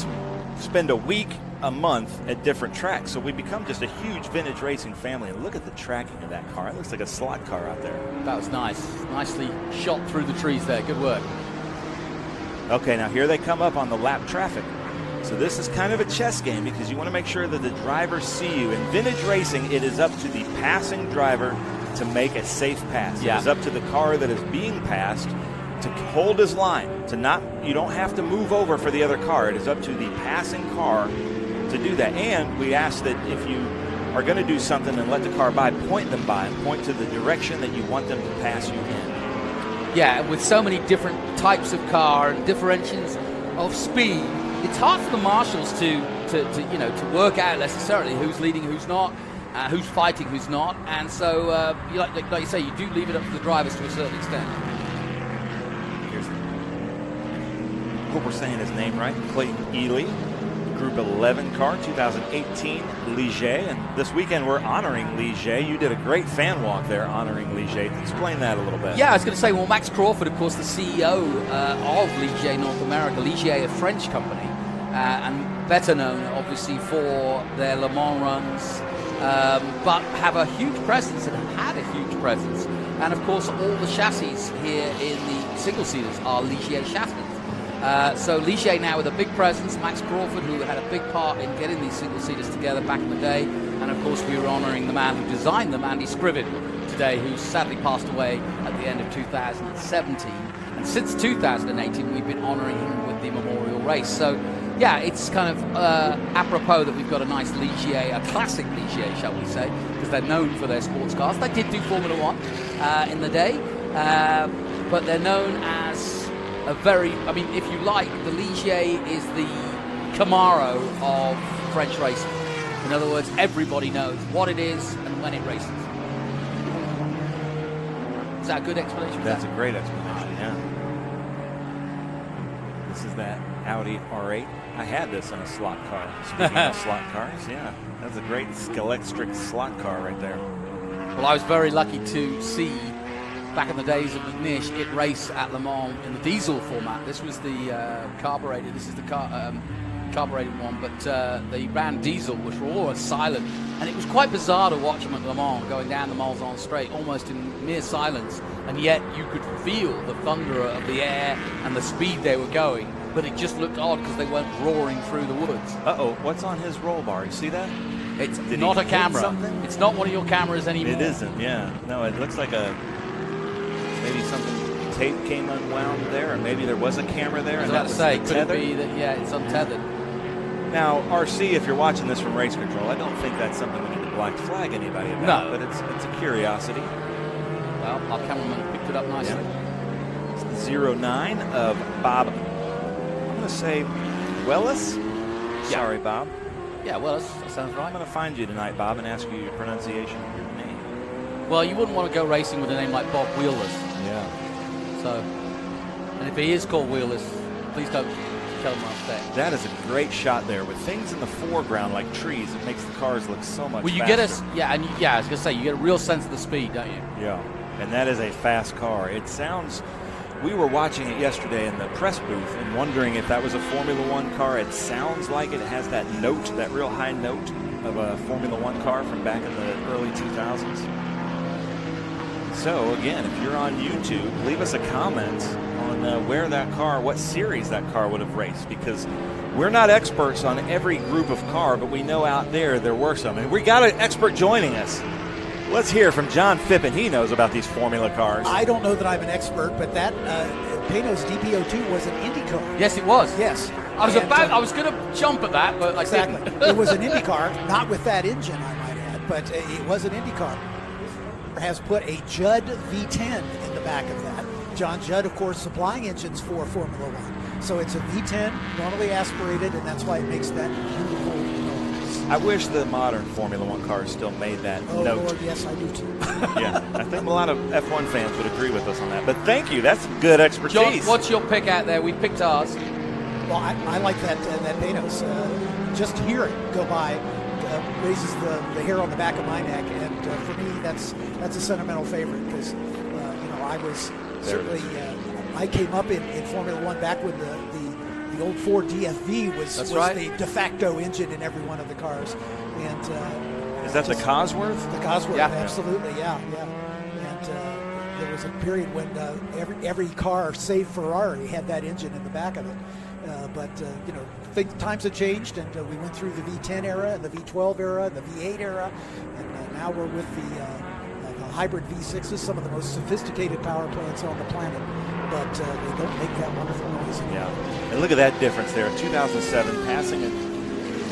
L: spend a week, a month at different tracks. So we become just a huge vintage racing family. And look at the tracking of that car. It looks like a slot car out there.
B: That was nice. Nicely shot through the trees there. Good work.
L: Okay, now here they come up on the lap traffic. So this is kind of a chess game because you want to make sure that the drivers see you. In vintage racing, it is up to the passing driver to make a safe pass.
B: Yeah.
L: It is up to the car that is being passed to hold his line, to not, you don't have to move over for the other car. It is up to the passing car to do that. And we ask that if you are going to do something and let the car by, point them by and point to the direction that you want them to pass you in.
B: Yeah, with so many different types of car and differentiations of speed, it's hard for the marshals to work out necessarily who's leading, who's not, who's fighting, who's not, and so like you say, you do leave it up to the drivers to a certain extent.
L: I hope we're saying his name right. Clayton Ely, Group 11 car, 2018 Ligier, and this weekend we're honoring Ligier. You did a great fan walk there honoring Ligier. Explain that a little bit.
B: Yeah, I was going to say, well, Max Crawford, of course, the CEO of Ligier North America. Ligier, a French company, and better known, obviously, for their Le Mans runs, but have a huge presence and had a huge presence. And, of course, all the chassis here in the single-seaters are Ligier chassis. So Ligier now with a big presence, Max Crawford, who had a big part in getting these single-seaters together back in the day, and of course we were honouring the man who designed them, Andy Scriven, today, who sadly passed away at the end of 2017. And since 2018, we've been honouring him with the memorial race. So, yeah, it's kind of apropos that we've got a nice Ligier, a classic Ligier, shall we say, because they're known for their sports cars. They did do Formula One in the day, but they're known as a very, I mean, if you like, the Ligier is the Camaro of French racing. In other words, everybody knows what it is and when it races. Is that a good explanation?
L: That's a great explanation, yeah. This is that Audi R8. I had this in a slot car. Speaking of slot cars, yeah. That's a great electric slot car right there.
B: Well, I was very lucky to see, back in the days of McNish, it race at Le Mans in the diesel format. This was the carbureted. This is the carbureted one, but they ran diesel, which were always silent, and it was quite bizarre to watch them at Le Mans going down the Mulsanne Straight almost in mere silence, and yet you could feel the thunder of the air and the speed they were going, but it just looked odd because they weren't roaring through the woods.
L: Uh-oh, what's on his roll bar? You see that?
B: It's not a camera. Something? It's not one of your cameras anymore.
L: It isn't, yeah. No, it looks like maybe something, tape came unwound there, or maybe there was a camera there.
B: I was about to say, could it be that, yeah, it's untethered.
L: Now, RC, if you're watching this from race control, I don't think that's something we need to black flag anybody about, but it's a curiosity.
B: Well, our cameraman picked it up nicely.
L: Yeah. It's the 09 of Bob, I'm going to say Wellis? Yeah. Sorry, Bob.
B: Yeah, Wellis, that sounds right.
L: I'm going to find you tonight, Bob, and ask you your pronunciation of your name.
B: Well, you wouldn't want to go racing with a name like Bob Wheelless.
L: Yeah.
B: So, and if he is called Wheelless, please don't tell him I'm upset.
L: That is a great shot there. With things in the foreground like trees, it makes the cars look so much faster.
B: Well, you get us, I was going to say, you get a real sense of the speed, don't you?
L: Yeah, and that is a fast car. It sounds, we were watching it yesterday in the press booth and wondering if that was a Formula One car. It sounds like it has that note, that real high note of a Formula One car from back in the early 2000s. So, again, if you're on YouTube, leave us a comment on where that car, what series that car would have raced, because we're not experts on every group of car, but we know out there were some. And we got an expert joining us. Let's hear from John Phippen. He knows about these Formula cars.
I: I don't know that I'm an expert, but that Pano's DP02 was an Indy car.
B: Yes, it was.
I: Yes.
B: I was going to jump at that, but
I: exactly.
B: I didn't.
I: It was an Indy car, not with that engine, I might add, but it was an Indy car. Has put a Judd V10 in the back of that. John Judd, of course, supplying engines for Formula One. So it's a V10, normally aspirated, and that's why it makes that beautiful noise.
L: I wish the modern Formula One cars still made that note.
I: Oh, Lord, yes, I do too.
L: Yeah, I think a lot of F1 fans would agree with us on that. But thank you, that's good expertise.
B: John, what's your pick out there? We picked ours.
I: Well, I like that Panos. Just to hear it go by raises the hair on the back of my neck, and for me, that's a sentimental favorite because I was certainly I came up in Formula One back when the old Ford DFV was the de facto engine in every one of the cars, and
L: is that the Cosworth?
I: The Cosworth,
B: yeah.
I: Absolutely, yeah. And there was a period when every car, save Ferrari, had that engine in the back of it. But times have changed, and we went through the V10 era, and the V12 era, and the V8 era, and now we're with the hybrid V6s, some of the most sophisticated power plants on the planet, but they don't make that wonderful noise anymore.
L: Yeah, and look at that difference there. 2007 passing in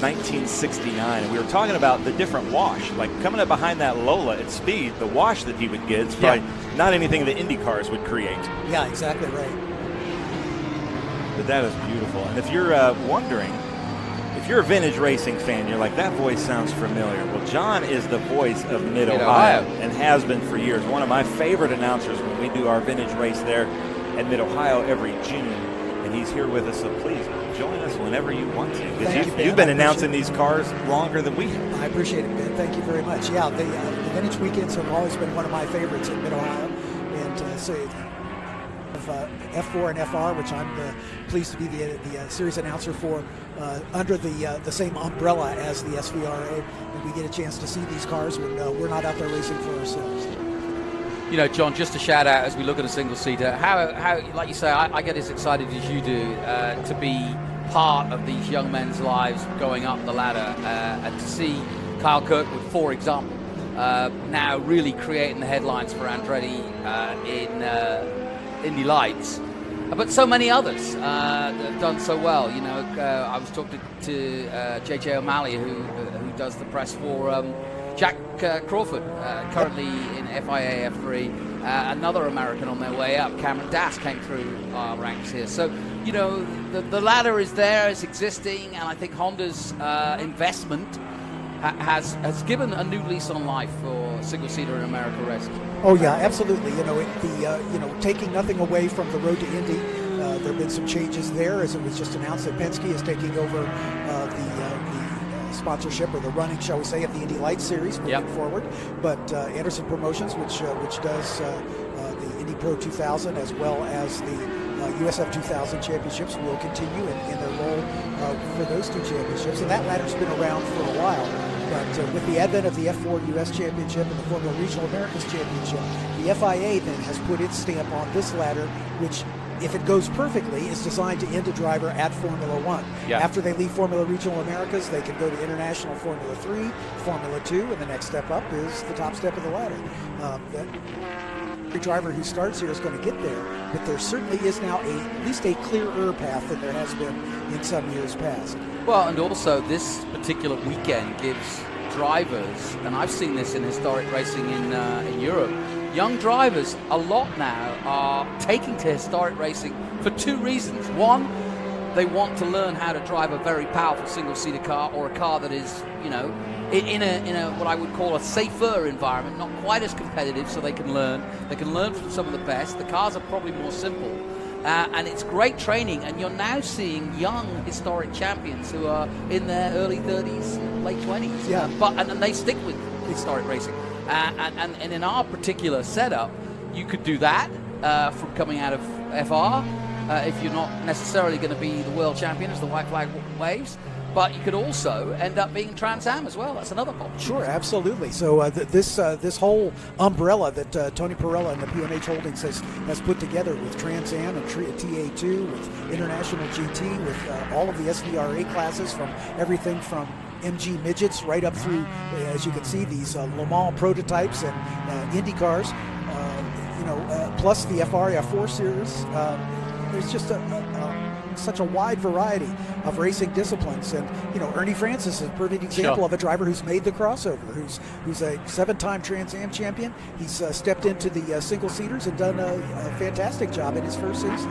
L: 1969, and we were talking about the different wash, like coming up behind that Lola at speed, the wash that he would get is probably not anything the Indy cars would create.
I: Yeah, exactly right.
L: But that is beautiful. And if you're wondering, if you're a vintage racing fan, you're like, that voice sounds familiar. Well, John is the voice of Mid-Ohio and has been for years. One of my favorite announcers when we do our vintage race there at Mid-Ohio every June. And he's here with us, so please join us whenever you want to. Because you've been announcing these cars longer than we have.
I: I appreciate it, Ben. Thank you very much. Yeah, the vintage weekends have always been one of my favorites at Mid-Ohio. And so F4 and FR, which I'm pleased to be the series announcer for, under the same umbrella as the SVRA, and we get a chance to see these cars when we're not out there racing for ourselves.
B: John, just a shout out as we look at a single seater. How like you say, I get as excited as you do to be part of these young men's lives going up the ladder, and to see Kyle Kirkwood, for example, now really creating the headlines for Andretti in Indy Lights. But so many others that have done so well. You know, I was talking to JJ O'Malley, who does the press for Jack Crawford, currently in FIA F3. Another American on their way up, Cameron Dass, came through our ranks here. So, you know, the ladder is there, it's existing, and I think Honda's investment has given a new lease on life for single-seater in America racing.
I: Oh yeah, absolutely. You know, taking nothing away from the road to Indy, there have been some changes there, as it was just announced that Penske is taking over the sponsorship, or the running, shall we say, of the Indy Lights series moving forward. But Anderson Promotions, which does the Indy Pro 2000 as well as the USF 2000 championships, will continue in their role for those two championships. And that ladder's been around for a while. But with the advent of the F4 US Championship and the Formula Regional Americas Championship, the FIA then has put its stamp on this ladder, which, if it goes perfectly, is designed to end a driver at Formula One.
B: Yeah.
I: After they leave Formula Regional Americas, they can go to International Formula 3, Formula 2, and the next step up is the top step of the ladder. Every driver who starts here is going to get there, but there certainly is now at least a clearer path than there has been in some years past.
B: Well, and also this particular weekend gives drivers, and I've seen this in historic racing in Europe, young drivers a lot now are taking to historic racing for two reasons. One, they want to learn how to drive a very powerful single-seater car, or a car that is, you know, in a what I would call a safer environment, not quite as competitive, so they can learn. They can learn from some of the best. The cars are probably more simple. And it's great training, and you're now seeing young historic champions who are in their early 30s, late 20s.
I: Yeah.
B: And they stick with historic racing. And in our particular setup, you could do that from coming out of FR if you're not necessarily going to be the world champion as the white flag waves. But you could also end up being Trans Am as well. That's another option.
I: Sure, absolutely. So this whole umbrella that Tony Perella and the PMH Holdings has put together, with Trans Am and TA2, with International GT, with all of the SVRA classes, from everything from MG midgets right up through, as you can see, these Le Mans prototypes and Indy cars, plus the FR, F4 series. There's just such a wide variety of racing disciplines, and Ernie Francis is a perfect example of a driver who's made the crossover, who's a 7-time Trans Am champion. He's stepped into the single seaters and done a fantastic job in his first season.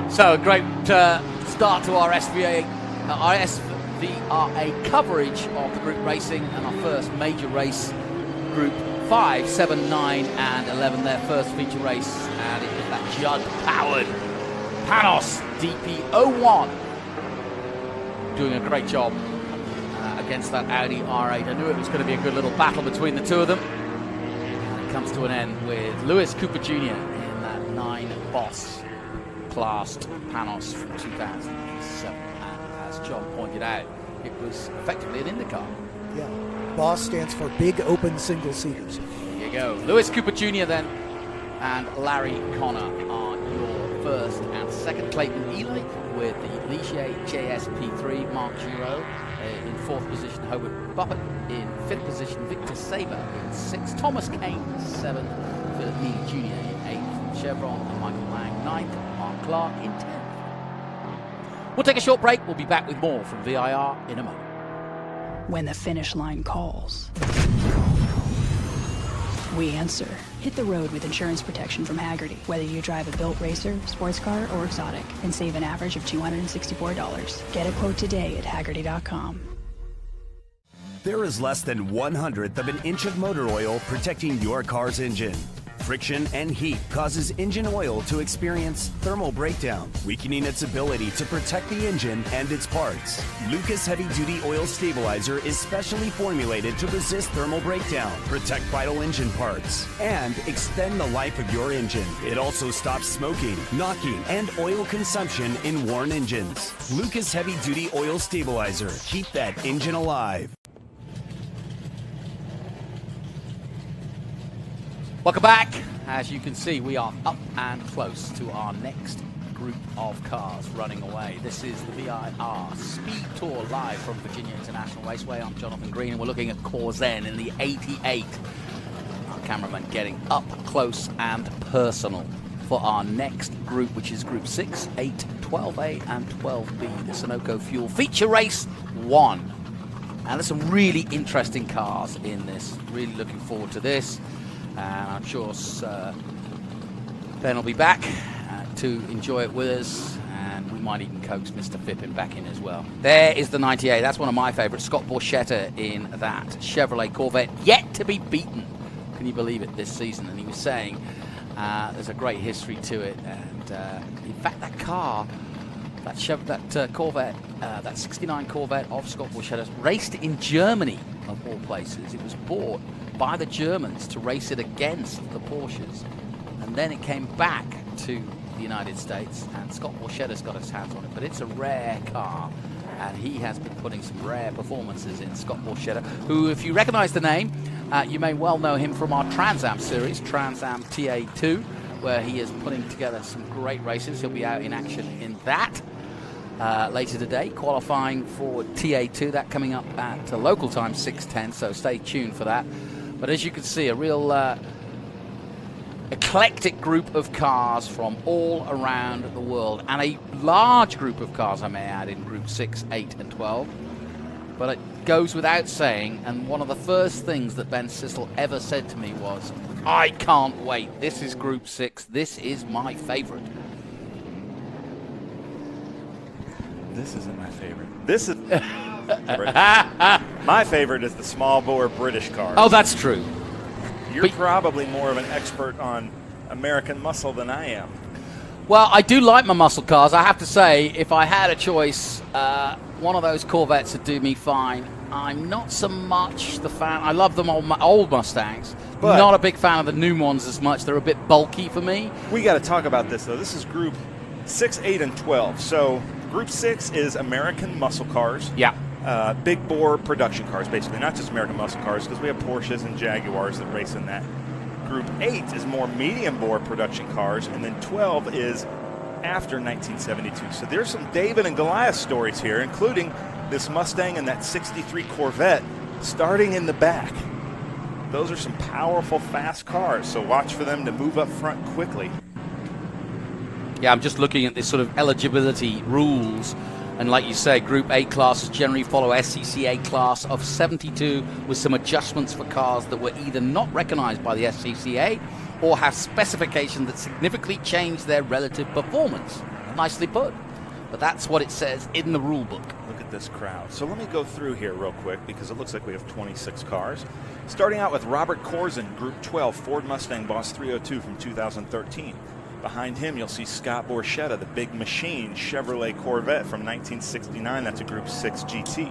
B: So a great start to our SVRA coverage of the group racing, and our first major race, Group 5, 7, 9, and 11, their first feature race, and it was that Judd-powered Panos DP01 doing a great job against that Audi R8. I knew it was going to be a good little battle between the two of them. And it comes to an end with Lewis Cooper Jr. in that 9 Boss classed Panos from 2007. And as John pointed out, it was effectively an IndyCar.
I: Yeah. Boss stands for Big Open Single Seaters.
B: There you go. Lewis Cooper Jr. then, and Larry Connor are your first and second. Clayton Ely with the Ligier JSP3. Mark Giraud in 4th position. Hobart Buffett in 5th position. Victor Saber in 6th. Thomas Kane 7th. Philip Neely Jr. in 8th. Chevron and Michael Lang 9th. Mark Clark in 10th. We'll take a short break. We'll be back with more from VIR in a moment.
M: When the finish line calls, we answer. Hit the road with insurance protection from Hagerty. Whether you drive a built racer, sports car, or exotic, and save an average of $264. Get a quote today at Hagerty.com.
K: There is less than 1/100th of an inch of motor oil protecting your car's engine. Friction and heat causes engine oil to experience thermal breakdown, weakening its ability to protect the engine and its parts. Lucas Heavy Duty Oil Stabilizer is specially formulated to resist thermal breakdown, protect vital engine parts, and extend the life of your engine. It also stops smoking, knocking, and oil consumption in worn engines. Lucas Heavy Duty Oil Stabilizer. Keep that engine alive.
B: Welcome back. As you can see, we are up and close to our next
N: group of cars running away. This is the VIR SpeedTour live from Virginia International Raceway. I'm Jonathan Green, and we're looking at Corzen in the 88. Our cameraman getting up close and personal for our next group, which is Group 6, 8, 12A, and 12B, the Sunoco Fuel Feature Race 1. And there's some really interesting cars in this. Really looking forward to this. And I'm sure Ben will be back to enjoy it with us, and we might even coax Mr. Fippin back in as well. There is the 98. That's one of my favorites. Scott Borchetta in that Chevrolet Corvette, yet to be beaten. Can you believe it, this season? And he was saying there's a great history to it. And in fact, that car, that Corvette, that 69 Corvette of Scott Borchetta's, raced in Germany, of all places. It was bought by the Germans to race it against the Porsches. And then it came back to the United States, and Scott Borchetta's got his hands on it. But it's a rare car, and he has been putting some rare performances in. Scott Borchetta, who, if you recognize the name, you may well know him from our Trans Am series, Trans Am TA2, where he is putting together some great races. He'll be out in action in that later today, qualifying for TA2, that coming up at local time 6:10, so stay tuned for that. But as you can see, a real eclectic group of cars from all around the world, and a large group of cars, I may add, in Group 6, 8, and 12. But it goes without saying, and one of the first things that Ben Sissel ever said to me was, I can't wait. This is Group 6. This is my favorite.
L: This isn't my favorite. This is... My favorite is the small bore British cars.
N: Oh, that's true.
L: You're probably more of an expert on American muscle than I am.
N: Well, I do like my muscle cars. I have to say, if I had a choice, one of those Corvettes would do me fine. I'm not so much the fan. I love them old Mustangs. But not a big fan of the new ones as much. They're a bit bulky for me.
L: We got to talk about this, though. This is Group 6, 8, and 12. So Group 6 is American muscle cars.
N: Yeah.
L: Big bore production cars, basically, not just American muscle cars, because we have Porsches and Jaguars that race in that. Group 8 is more medium bore production cars, and then 12 is after 1972. So there's some David and Goliath stories here, including this Mustang and that 63 Corvette starting in the back. Those are some powerful, fast cars, so watch for them to move up front quickly.
N: Yeah, I'm just looking at this sort of eligibility rules. And like you say, Group 8 classes generally follow SCCA class of 72 with some adjustments for cars that were either not recognized by the SCCA or have specifications that significantly change their relative performance. Nicely put. But that's what it says in the rule book.
L: Look at this crowd. So let me go through here real quick because it looks like we have 26 cars. Starting out with Robert Corzen, Group 12, Ford Mustang Boss 302 from 2013. Behind him, you'll see Scott Borchetta, the big machine Chevrolet Corvette from 1969. That's a Group 6 GT.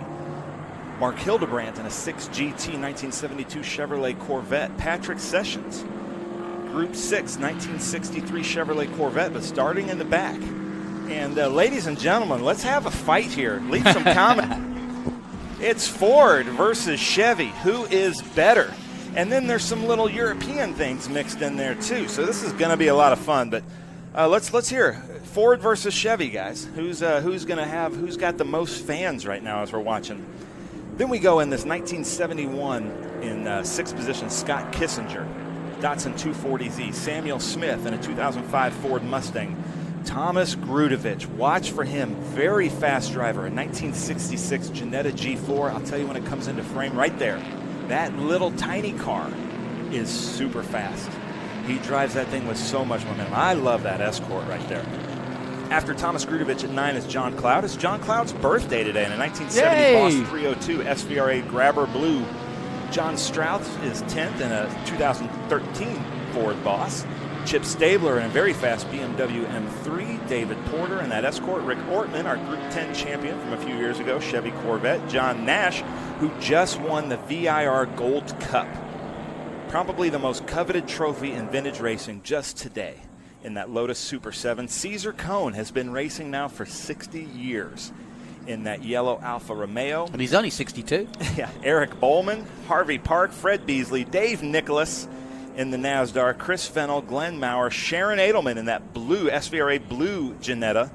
L: Mark Hildebrandt in a 6 GT 1972 Chevrolet Corvette. Patrick Sessions, Group 6 1963 Chevrolet Corvette, but starting in the back. And ladies and gentlemen, let's have a fight here. Leave some comment. It's Ford versus Chevy. Who is better? And then there's some little European things mixed in there too. So this is going to be a lot of fun. But let's hear Ford versus Chevy, guys. Who's got the most fans right now as we're watching? Then we go in this 1971 in 6th position, Scott Kissinger, Datsun 240Z, Samuel Smith in a 2005 Ford Mustang. Thomas Grudevich, watch for him, very fast driver, a 1966 Ginetta G4. I'll tell you when it comes into frame right there. That little tiny car is super fast. He drives that thing with so much momentum. I love that Escort right there. After Thomas Grudevich at 9 is John Cloud. It's John Cloud's birthday today in a 1970 Boss 302 SVRA Grabber Blue. John Strauss is 10th in a 2013 Ford Boss. Chip Stabler in a very fast BMW M3. David Porter in that Escort. Rick Ortman, our Group 10 champion from a few years ago, Chevy Corvette. John Nash, who just won the VIR Gold Cup. Probably the most coveted trophy in vintage racing just today in that Lotus Super 7. Caesar Cohn has been racing now for 60 years in that yellow Alfa Romeo.
N: And he's only 62.
L: Yeah, Eric Bowman, Harvey Park, Fred Beasley, Dave Nicholas, in the NASDAR, Chris Fennell, Glenn Maurer, Sharon Edelman in that blue SVRA blue Ginetta,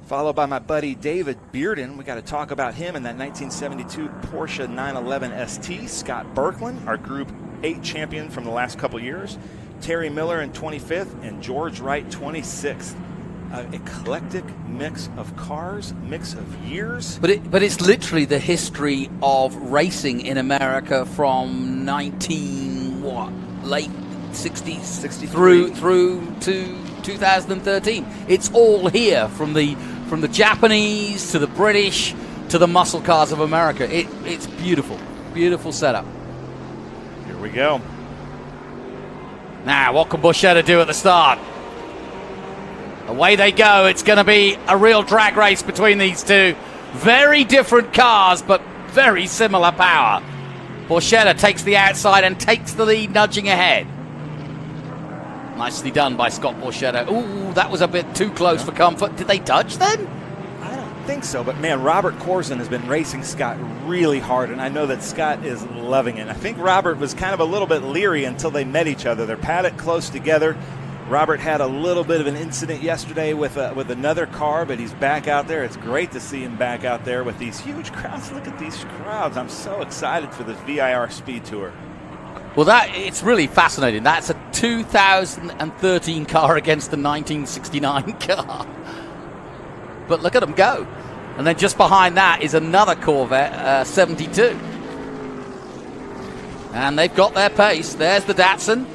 L: followed by my buddy David Bearden. We got to talk about him in that 1972 Porsche 911 ST. Scott Birkland, our Group 8 champion from the last couple years. Terry Miller in 25th and George Wright 26th. Eclectic mix of cars, mix of years.
N: But it's literally the history of racing in America from late 60s through to 2013. It's all here, from the Japanese to the British to the muscle cars of America. It's beautiful setup.
L: Here we go.
B: Now, what can Borchetta do at the start? Away they go. It's going to be a real drag race between these two. Very different cars, but very similar power. Borchetta takes the outside and takes the lead, nudging ahead. Nicely done by Scott Borchetta. Ooh, that was a bit too close for comfort. Did they touch then?
L: I don't think so, but man, Robert Corzine has been racing Scott really hard, and I know that Scott is loving it. I think Robert was kind of a little bit leery until they met each other. They're padded close together. Robert had a little bit of an incident yesterday with another car, but he's back out there. It's great to see him back out there with these huge crowds. Look at these crowds. I'm so excited for this VIR SpeedTour.
N: Well, it's really fascinating. That's a 2013 car against the 1969 car. But look at them go. And then just behind that is another Corvette, 72. And they've got their pace. There's the Datsun.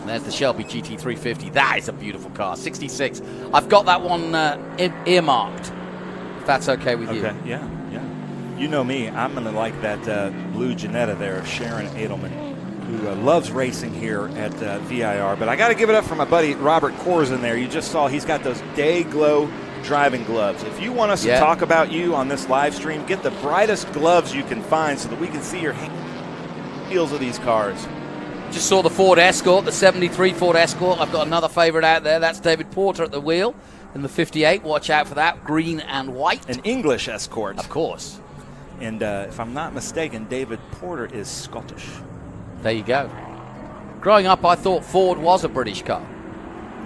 N: There's the Shelby GT350. That is a beautiful car. 66. I've got that one earmarked, if that's okay with you.
L: Okay, yeah. You know me. I'm going to like that blue Ginetta there of Sharon Edelman, who loves racing here at VIR. But I got to give it up for my buddy Robert Corzine there. You just saw he's got those Day Glow driving gloves. If you want us to talk about you on this live stream, get the brightest gloves you can find so that we can see your heels of these cars.
N: Just saw the Ford Escort, the 73 Ford Escort. I've got another favorite out there. That's David Porter at the wheel in the 58. Watch out for that. Green and white.
L: An English Escort.
N: Of course.
L: And if I'm not mistaken, David Porter is Scottish.
N: There you go. Growing up, I thought Ford was a British car.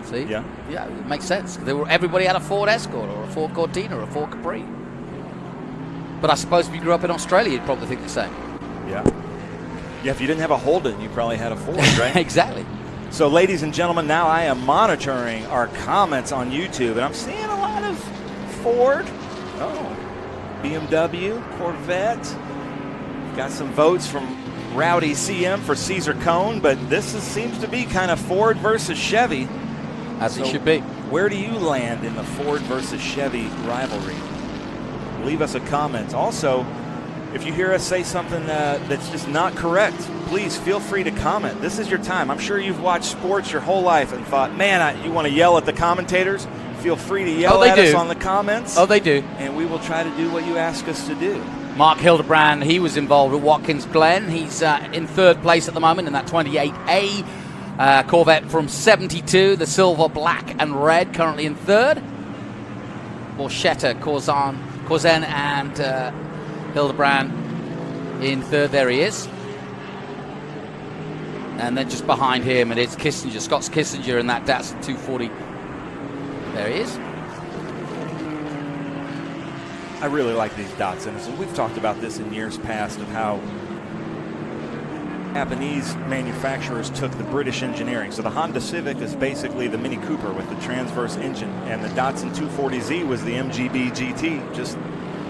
N: See?
L: Yeah.
N: Yeah, it makes sense. Everybody had a Ford Escort or a Ford Cortina or a Ford Capri. But I suppose if you grew up in Australia, you'd probably think the same.
L: Yeah. Yeah, if you didn't have a Holden, you probably had a Ford, right?
N: Exactly.
L: So, ladies and gentlemen, now I am monitoring our comments on YouTube, and I'm seeing a lot of Ford. Oh, BMW, Corvette. Got some votes from Rowdy CM for Caesar Cone, but seems to be kind of Ford versus Chevy.
N: As it should be.
L: Where do you land in the Ford versus Chevy rivalry? Leave us a comment. Also, if you hear us say something that's just not correct, please feel free to comment. This is your time. I'm sure you've watched sports your whole life and thought, man, you want to yell at the commentators? Feel free to yell at us on the comments.
N: Oh, they do.
L: And we will try to do what you ask us to do.
N: Mark Hildebrand, he was involved with Watkins Glen. He's in third place at the moment in that 28A Corvette from 72, the silver, black, and red, currently in third. Borchetta, Corzine, and Hildebrand in third. There he is. And then just behind him, it is Kissinger, Scott's Kissinger, in that Datsun 240. There he is.
L: I really like these Datsuns, and we've talked about this in years past of how Japanese manufacturers took the British engineering. So the Honda Civic is basically the Mini Cooper with the transverse engine, and the Datsun 240Z was the MGB GT, just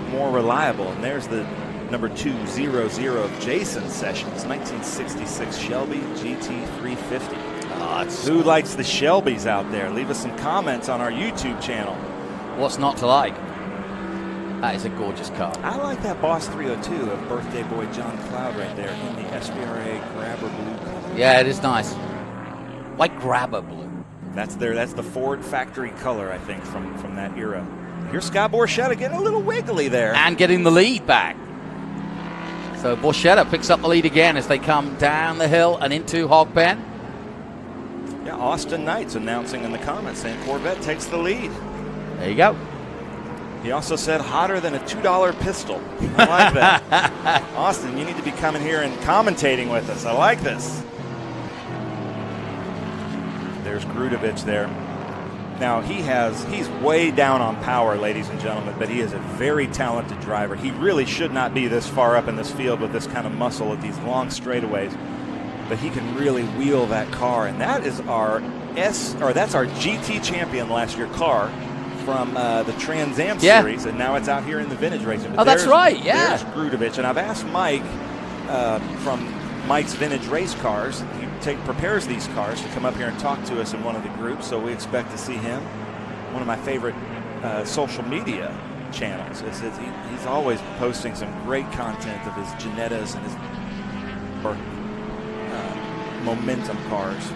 L: more reliable. And there's the number 200 of Jason Sessions, 1966 Shelby GT350. Who likes the Shelbys out there? Leave us some comments on our YouTube channel.
N: What's not to like? That is a gorgeous car.
L: I like that Boss 302 of birthday boy John Cloud right there in the SVRA Grabber Blue color.
N: Yeah, it is nice. Like Grabber Blue.
L: That's the Ford factory color, I think, from that era. Here's Scott Borchetta getting a little wiggly there.
N: And getting the lead back. So Borchetta picks up the lead again as they come down the hill and into Hog Pen.
L: Yeah, Austin Knight's announcing in the comments saying Corvette takes the lead.
N: There you go.
L: He also said hotter than a $2 pistol. I like that. Austin, you need to be coming here and commentating with us. I like this. There's Grudovich there. Now, he's way down on power, ladies and gentlemen, but he is a very talented driver. He really should not be this far up in this field with this kind of muscle at these long straightaways, but he can really wheel that car, and that is that's our GT champion last year car from the Trans Am series, and now it's out here in the vintage racing. But
N: that's right, yeah.
L: There's Grudovich, and I've asked Mike from Mike's Vintage Race Cars. He prepares these cars to come up here and talk to us in one of the groups, so we expect to see him. One of my favorite social media channels. He's always posting some great content of his Ginettas and his momentum cars.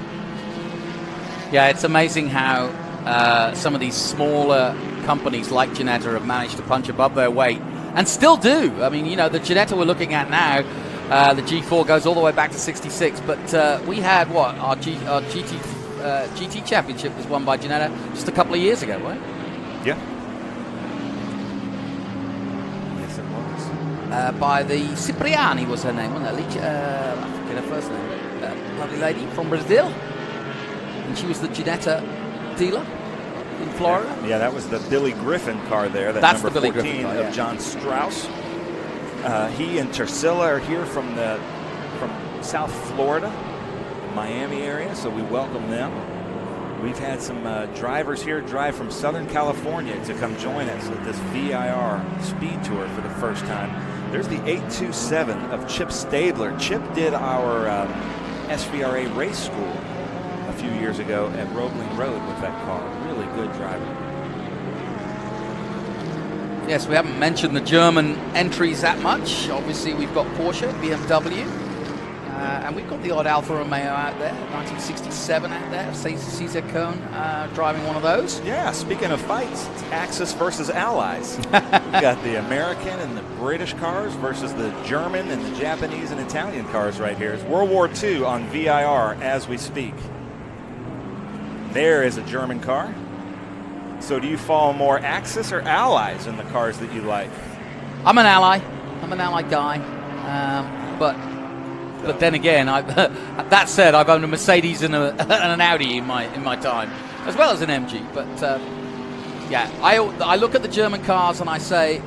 N: Yeah, it's amazing how some of these smaller companies like Ginetta have managed to punch above their weight and still do. I mean, the Ginetta we're looking at now, the G4 goes all the way back to 66, but we had our GT championship was won by Ginetta just a couple of years ago, right?
L: Yeah. Yes, it was.
N: By the Cipriani was her name, wasn't it? I forget her first name. Lovely lady from Brazil, and she was the Ginetta dealer in Florida.
L: Yeah, that was the Billy Griffin car there.
N: That's
L: number
N: the Billy
L: 14
N: Griffin car,
L: of John Strauss. He and Tercilla are here from South Florida, Miami area, so we welcome them. We've had some drivers here drive from Southern California to come join us at this VIR SpeedTour for the first time. There's the 827 of Chip Stabler. Chip did our SVRA race school a few years ago at Roebling Road with that car. Really good driver.
N: Yes, we haven't mentioned the German entries that much. Obviously, we've got Porsche, BMW, and we've got the odd Alfa Romeo out there, 1967 out there, Cesar Cohn driving one of those.
L: Yeah, speaking of fights, it's Axis versus Allies. We've got the American and the British cars versus the German and the Japanese and Italian cars right here. It's World War II on VIR as we speak. There is a German car. So do you fall more Axis or Allies in the cars that you like?
N: I'm an Ally. I'm an Ally guy. But then again, that said, I've owned a Mercedes and an Audi in my time, as well as an MG. But yeah, I look at the German cars and I say,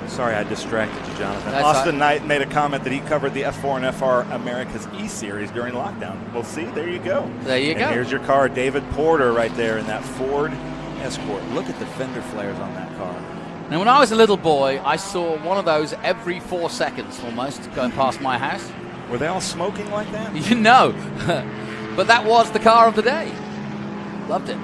L: sorry, I distracted you, Jonathan.
N: That's
L: Austin Knight made a comment that he covered the F4 and FR America's E-Series during lockdown. Well, see, there you go.
N: There you go.
L: Here's your car, David Porter, right there in that Ford Escort. Look at the fender flares on that car.
N: Now, when I was a little boy, I saw one of those every 4 seconds almost going past my house.
L: Were they all smoking like that?
N: You know. But that was the car of the day. Loved it.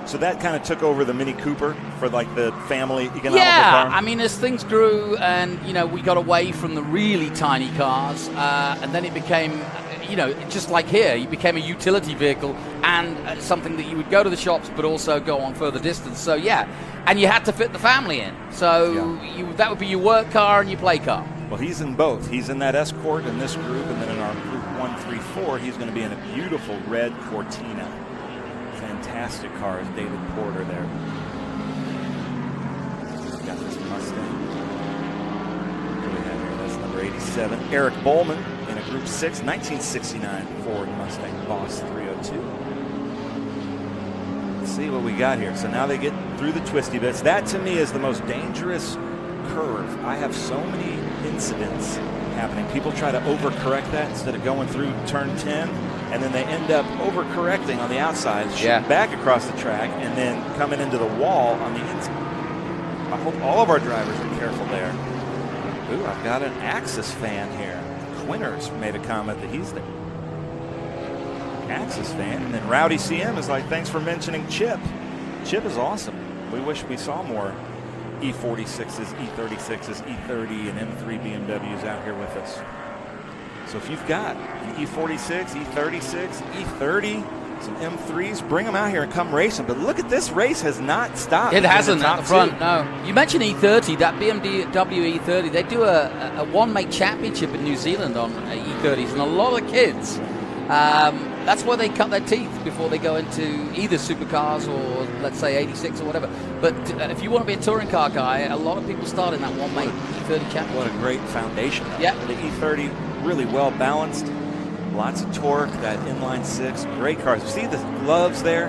L: So that kind of took over the Mini Cooper for like the family economical
N: car?
L: Yeah,
N: I mean, as things grew and, we got away from the really tiny cars, and then it became, just like here, it became a utility vehicle and something that you would go to the shops but also go on further distance. So, yeah, and you had to fit the family in. So that would be your work car and your play car.
L: Well, he's in both. He's in that Escort in this group, and then in our group 134, he's going to be in a beautiful red Cortina. Fantastic cars, David Porter there. Got this Mustang. What do we have here? That's number 87. Eric Bowman in a Group 6, 1969 Ford Mustang Boss 302. Let's see what we got here. So now they get through the twisty bits. That to me is the most dangerous curve. I have so many incidents happening. People try to overcorrect that instead of going through turn 10. And then they end up overcorrecting on the outside, shooting back across the track, and then coming into the wall on the inside. I hope all of our drivers are careful there. Ooh, I've got an Axis fan here. Quinners made a comment that he's the Axis fan. And then Rowdy CM is like, thanks for mentioning Chip. Chip is awesome. We wish we saw more E46s, E36s, E30, and M3 BMWs out here with us. So if you've got an E46, E36, E30, some M3s, bring them out here and come racing. But look at this race has not stopped.
N: It hasn't at the front, no. You mentioned E30, that BMW E30. They do a one-make championship in New Zealand on E30s, and a lot of kids That's why they cut their teeth before they go into either supercars or, let's say, 86 or whatever. But if you want to be a touring car guy, a lot of people start in that one-make E30 championship.
L: What a great foundation.
N: Yeah.
L: The E30, really well balanced. Lots of torque, that inline six, great cars. See the gloves there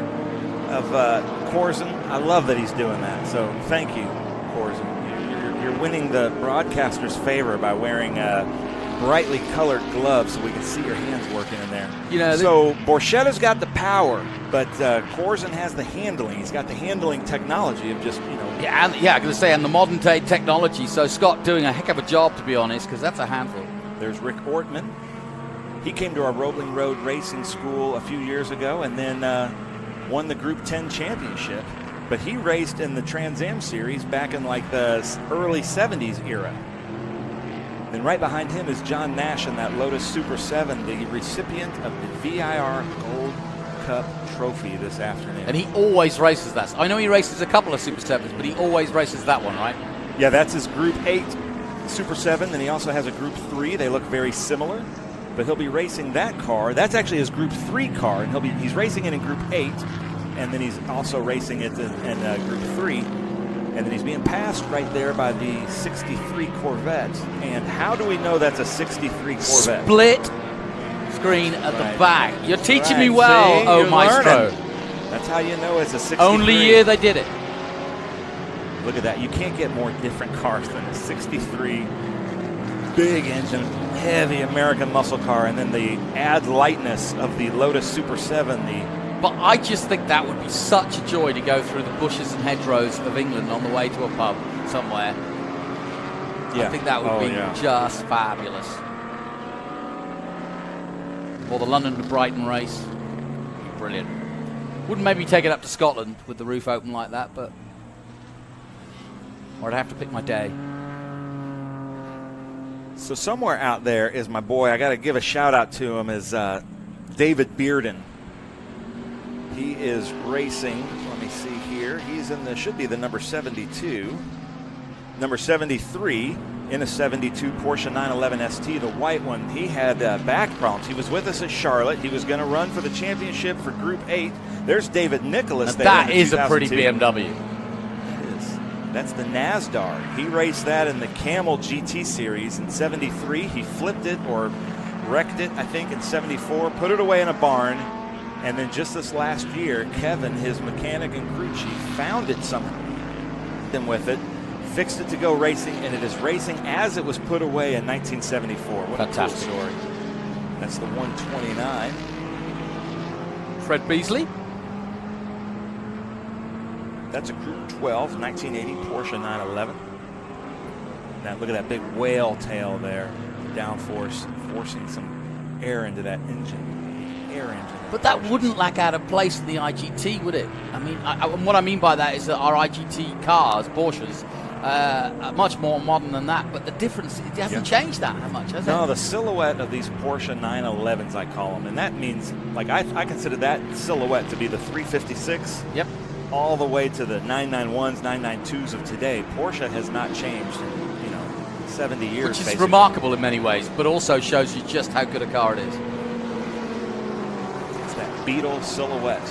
L: of Corzin? I love that he's doing that. So thank you, Corzin. You're winning the broadcaster's favor by wearing brightly colored gloves so we can see your hands working in there.
N: You know,
L: so Borchetta's got the power, but Corzin has the handling. He's got the handling technology of just, you know.
N: Yeah, I'm going to say, and the modern day technology. So Scott doing a heck of a job, to be honest, because that's a handful.
L: There's Rick Ortman. He came to our Roebling Road Racing School a few years ago and then won the Group 10 championship. But he raced in the Trans Am Series back in like the early 70s era. Then right behind him is John Nash in that Lotus Super 7, the recipient of the VIR Gold Cup trophy this afternoon.
N: And he always races that. I know he races a couple of Super 7s, but he always races that one, right?
L: Yeah, that's his Group 8 Super 7. Then he also has a Group 3. They look very similar. But he'll be racing that car. That's actually his Group 3 car, and he's racing it in Group 8, and then he's also racing it in Group 3. And then he's being passed right there by the 63 Corvette. And how do we know that's a 63 Corvette?
N: Split screen at the back. You're teaching me well,
L: See,
N: oh Maestro.
L: Learning. That's how you know it's a 63.
N: Only year they did it.
L: Look at that. You can't get more different cars than a 63 big engine, heavy American muscle car, and then the add lightness of the Lotus Super 7.
N: But I just think that would be such a joy to go through the bushes and hedgerows of England on the way to a pub somewhere.
L: Yeah.
N: I think that would be just fabulous. Or the London to Brighton race. Brilliant. Wouldn't maybe take it up to Scotland with the roof open like that, but or I'd have to pick my day.
L: So somewhere out there is my boy. I got to give a shout out to him. Is David Bearden. He is racing. Let me see here. He's in the should be the number 72, number 73 in a 72 Porsche 911 ST, the white one. He had back problems. He was with us at Charlotte. He was going to run for the championship for Group 8. There's David Nicholas.
N: Now that is a pretty BMW.
L: That's the Nasdar. He raced that in the Camel GT Series in 73. He flipped it or wrecked it, I think, in 74, put it away in a barn, and then just this last year, Kevin, his mechanic and crew chief, found it something with it, fixed it to go racing, and it is racing as it was put away in 1974. What
N: fantastic
L: a cool story. That's the 129.
N: Fred Beasley.
L: That's a Group 12, 1980 Porsche 911. Now look at that big whale tail there. Downforce, forcing some air into that engine. Air engine.
N: But that wouldn't lack out of place in the IGT, would it? I mean, what I mean by that is that our IGT cars, Porsches, are much more modern than that. But the difference, it hasn't changed that much, has it?
L: No, the silhouette of these Porsche 911s, I call them. And that means, like, I consider that silhouette to be the 356.
N: Yep.
L: All the way to the 991s, 992s of today. Porsche has not changed in 70 years.
N: Which is
L: basically
N: remarkable in many ways, but also shows you just how good a car it is.
L: It's that Beetle silhouette.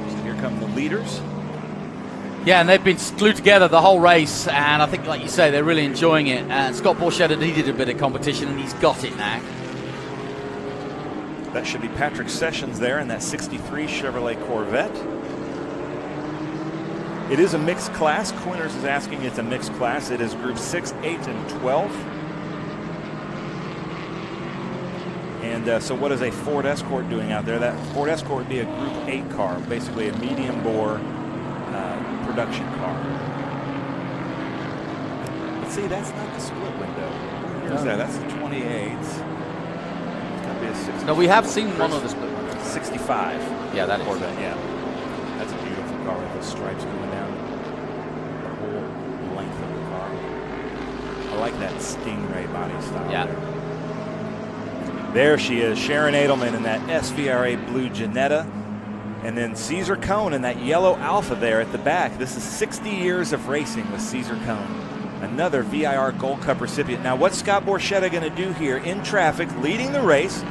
L: So here come the leaders.
N: Yeah, and they've been glued together the whole race, and I think, like you say, they're really enjoying it. And Scott Borchetta needed a bit of competition, and he's got it now.
L: That should be Patrick Sessions there in that 63 Chevrolet Corvette. It is a mixed class. Quinners is asking it's a mixed class. It is Group 6, 8, and 12. And so what is a Ford Escort doing out there? That Ford Escort would be a Group 8 car, basically a medium bore production car. But see, that's not the split window. Where's that? That's the 28.
N: No, we have seen one of the split ones.
L: 65.
N: Yeah, that is.
L: Corvette, yeah. That's a beautiful car with those stripes going down the whole length of the car. I like that Stingray body style.
N: Yeah.
L: There she is, Sharon Edelman in that SVRA blue Janetta. And then Caesar Cone in that yellow Alpha there at the back. This is 60 years of racing with Caesar Cone. another VIR Gold Cup recipient. Now, what's Scott Borchetta going to do here in traffic, leading the race,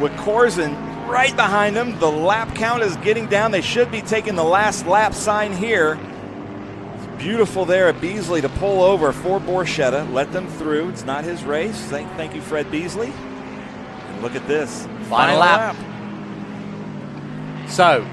L: with Corzine right behind him? The lap count is getting down. They should be taking the last lap sign here. It's beautiful there at Beasley to pull over for Borchetta, let them through. It's not his race. Thank you, Fred Beasley. And look at this.
N: Final lap. So,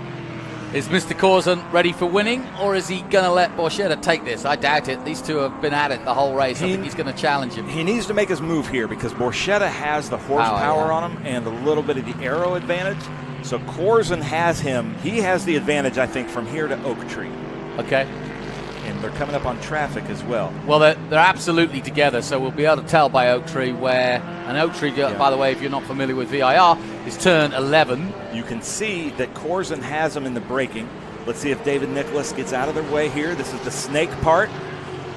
N: is Mr. Corzine ready for winning, or is he going to let Borchetta take this? I doubt it. These two have been at it the whole race. I think he's going to challenge him.
L: He needs to make his move here because Borchetta has the horsepower on him and a little bit of the aero advantage. So Corzine has him. He has the advantage, I think, from here to Oak Tree.
N: Okay.
L: And they're coming up on traffic as well.
N: Well, they're absolutely together, so we'll be able to tell by Oak Tree where. And Oak Tree, by the way, if you're not familiar with VIR, is turn 11.
L: You can see that Corzine has him in the braking. Let's see if David Nicholas gets out of their way here. This is the snake part.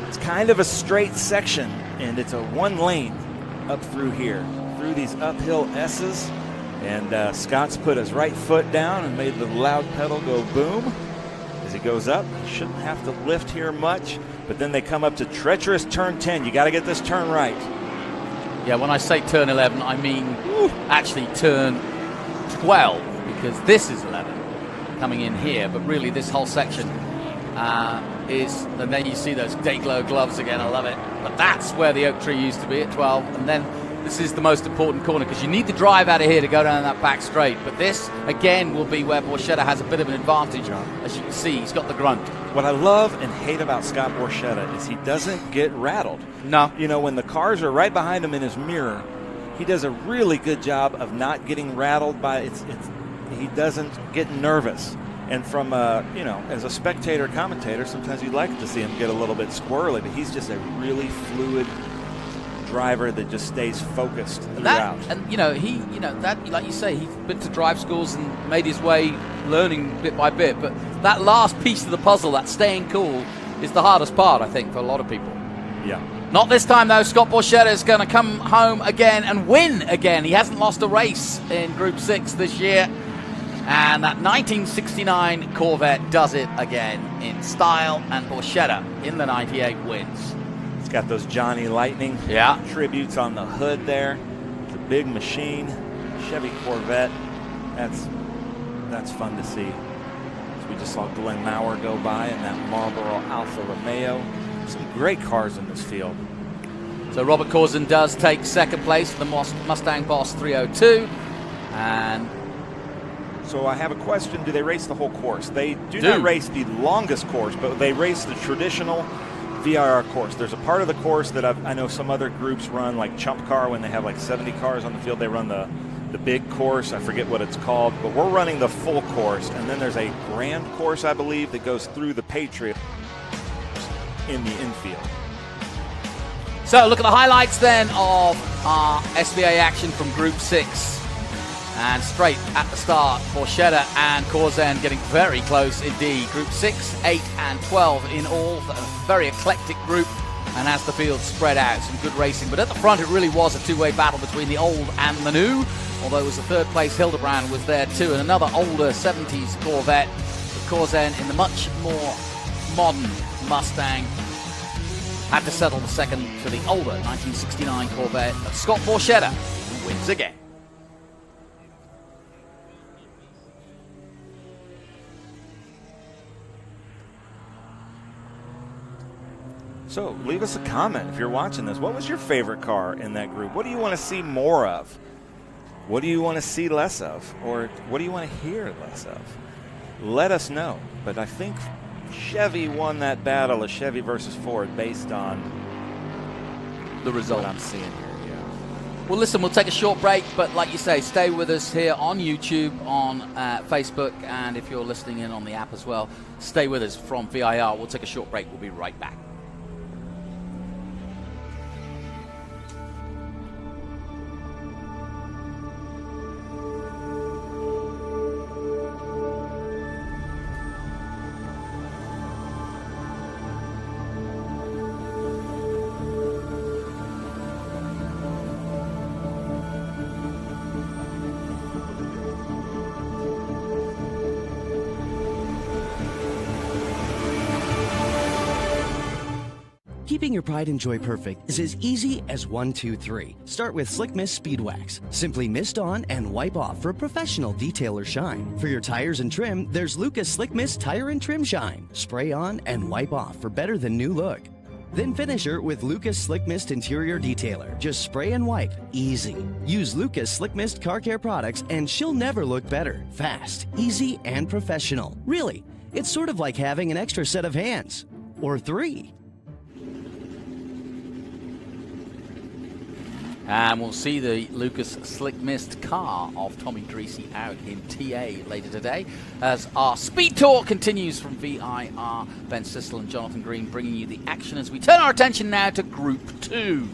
L: It's kind of a straight section, and it's a one lane up through here, through these uphill S's. And Scott's put his right foot down and made the loud pedal go boom. As he goes up, shouldn't have to lift here much, but then they come up to treacherous turn 10. You got to get this turn right.
N: Yeah, when I say turn 11, I mean actually turn 12, because this is 11 coming in here, but really this whole section is, and then you see those Dayglow gloves again. I love it. But that's where the Oak Tree used to be at 12, and then this is the most important corner because you need the drive out of here to go down that back straight. But this, again, will be where Borchetta has a bit of an advantage. As you can see, he's got the grunt.
L: What I love and hate about Scott Borchetta is he doesn't get rattled.
N: No.
L: You know, when the cars are right behind him in his mirror, he does a really good job of not getting rattled by he doesn't get nervous. And from, as a spectator commentator, sometimes you'd like to see him get a little bit squirrely, but he's just a really fluid driver that just stays focused throughout.
N: That, like you say, he's been to drive schools and made his way learning bit by bit. But that last piece of the puzzle, that staying cool, is the hardest part, I think, for a lot of people.
L: Yeah.
N: Not this time, though. Scott Borchetta is going to come home again and win again. He hasn't lost a race in Group 6 this year. And that 1969 Corvette does it again in style, and Borchetta in the 98 wins.
L: It's got those Johnny Lightning tributes on the hood there. It's a big machine, Chevy Corvette. That's fun to see. So we just saw Glenn Maurer go by in that Marlboro Alfa Romeo. Some great cars in this field.
N: So Robert Corzine does take second place for the Mustang Boss 302. And
L: so I have a question. Do they race the whole course? They do not race the longest course, but they race the traditional VIR course. There's a part of the course that I know some other groups run, like Chump Car, when they have like 70 cars on the field. They run the big course. I forget what it's called, but we're running the full course. And then there's a grand course, I believe, that goes through the Patriot in the infield.
N: So look at the highlights then of our SVA action from Group 6. And straight at the start, Borchetta and Corzine getting very close indeed. Group 6, 8, and 12 in all. A very eclectic group. And as the field spread out, some good racing. But at the front, it really was a two-way battle between the old and the new. Although it was the third place, Hildebrand was there too. And another older 70s Corvette. With Corzine in the much more modern Mustang. Had to settle the second for the older 1969 Corvette of Scott Borchetta, who wins again.
L: So leave us a comment if you're watching this. What was your favorite car in that group? What do you want to see more of? What do you want to see less of? Or what do you want to hear less of? Let us know. But I think Chevy won that battle of Chevy versus Ford based on
N: the result
L: I'm seeing here. Yeah.
N: Well, listen, we'll take a short break, but like you say, stay with us here on YouTube, on Facebook, and if you're listening in on the app as well, stay with us from VIR. We'll take a short break. We'll be right back.
O: keeping your Pride and Joy perfect is as easy as 1, 2, 3. Start with Slick Mist Speed Wax. Simply mist on and wipe off for a professional detail or shine. For your tires and trim, there's Lucas Slick Mist Tire and Trim Shine. Spray on and wipe off for better than new look. Then finish her with Lucas Slick Mist Interior Detailer. Just spray and wipe. Easy. Use Lucas Slick Mist Car Care products and she'll never look better. Fast, easy, and professional. Really, it's sort of like having an extra set of hands. Or 3.
N: And we'll see the Lucas Slick Mist car of Tommy Dreesy out in TA later today as our Speed Tour continues from VIR. Ben Sissel and Jonathan Green bringing you the action as we turn our attention now to Group 2.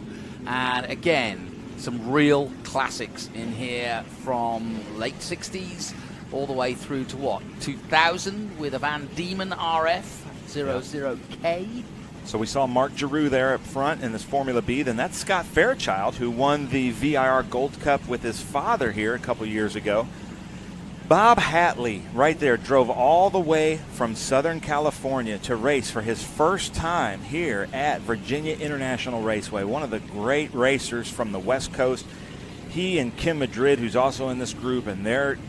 N: And again, some real classics in here from late 60s all the way through to what? 2000 with a Van Diemen RF 00K.
L: So we saw Mark Giroux there up front in this Formula B. Then that's Scott Fairchild, who won the VIR Gold Cup with his father here a couple years ago. Bob Hatley right there drove all the way from Southern California to race for his first time here at Virginia International Raceway. One of the great racers from the West Coast. He and Kim Madrid, who's also in this group, and their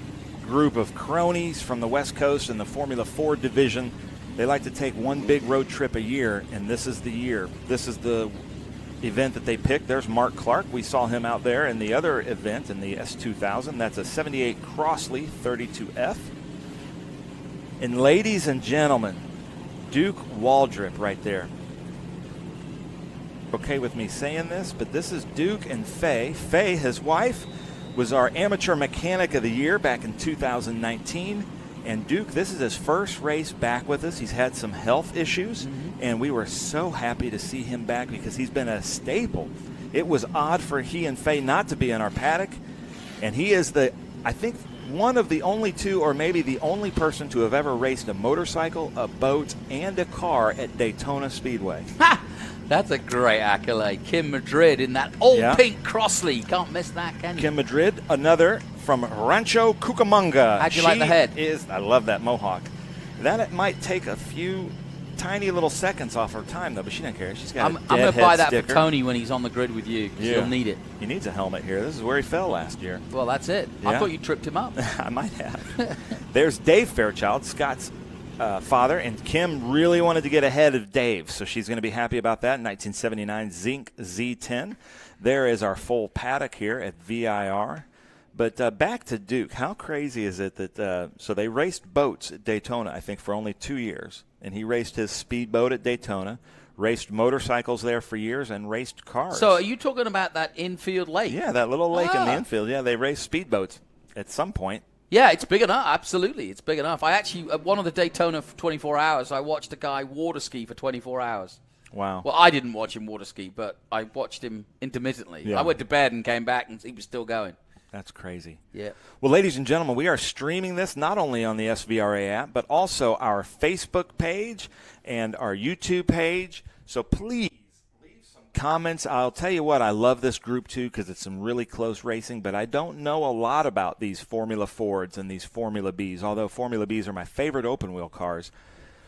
L: group of cronies from the West Coast in the Formula 4 division. They like to take one big road trip a year, and this is the year. This is the event that they picked. There's Mark Clark. We saw him out there in the other event in the S2000. That's a 78 Crossley 32F. And ladies and gentlemen, Duke Waldrip right there. Okay with me saying this, but this is Duke and Faye. Faye, his wife, was our Amateur Mechanic of the Year back in 2019. And Duke, this is his first race back with us. He's had some health issues, and we were so happy to see him back because he's been a staple. It was odd for he and Faye not to be in our paddock, and he is I think, one of the only two or maybe the only person to have ever raced a motorcycle, a boat, and a car at Daytona Speedway.
N: Ha! That's a great accolade. Kim Madrid in that all-pink Crossley. Can't miss that, can you?
L: Kim Madrid, another from Rancho Cucamonga.
N: How'd you like the head?
L: I love that mohawk. That it might take a few tiny little seconds off her time, though, but she doesn't care. She's got
N: I'm going to buy that for Tony when he's on the grid with you.
L: Yeah.
N: He'll need it.
L: He needs a helmet here. This is where he fell last year.
N: Well, that's it.
L: Yeah.
N: I thought you tripped him up.
L: I might have. There's Dave Fairchild, Scott's father, and Kim really wanted to get ahead of Dave, so she's going to be happy about that. 1979 Zinc Z10. There is our full paddock here at VIR. But back to Duke. How crazy is it that so they raced boats at Daytona, I think, for only 2 years, and he raced his speedboat at Daytona, raced motorcycles there for years, and raced cars.
N: So are you talking about that infield lake?
L: Yeah, that little lake in the infield. Yeah, they raced speedboats at some point.
N: Yeah, it's big enough. Absolutely, it's big enough. I actually, at one of the Daytona for 24 hours, I watched a guy water ski for 24 hours.
L: Wow.
N: Well, I didn't watch him water ski, but I watched him intermittently.
L: Yeah.
N: I went to bed and came back, and he was still going.
L: That's crazy.
N: Yeah.
L: Well, ladies and gentlemen, we are streaming this not only on the SVRA app, but also our Facebook page and our YouTube page. So please leave some comments. I'll tell you what, I love this Group 2 because it's some really close racing, but I don't know a lot about these Formula Fords and these Formula Bs, although Formula Bs are my favorite open-wheel cars.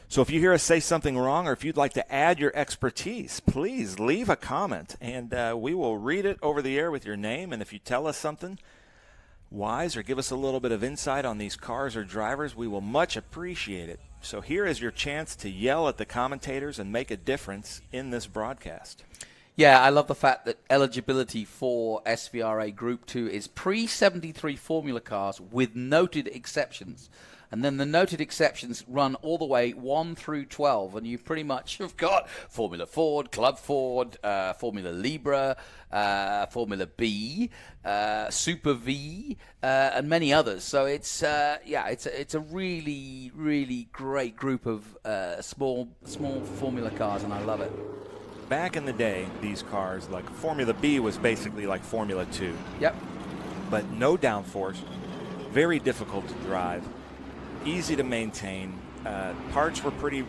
L: So if you hear us say something wrong or if you'd like to add your expertise, please leave a comment, and we will read it over the air with your name. And if you tell us something wise or give us a little bit of insight on these cars or drivers, we will much appreciate it. So here is your chance to yell at the commentators and make a difference in this broadcast.
N: Yeah, I love the fact that eligibility for SVRA Group 2 is pre-73 Formula cars with noted exceptions. And then the noted exceptions run all the way 1 through 12. And you pretty much have got Formula Ford, Club Ford, Formula Libra, Formula B, Super V, and many others. So it's it's a really, really great group of small Formula cars, and I love it.
L: Back in the day, these cars, like Formula B was basically like Formula 2.
N: Yep.
L: But no downforce, very difficult to drive, easy to maintain. Parts were pretty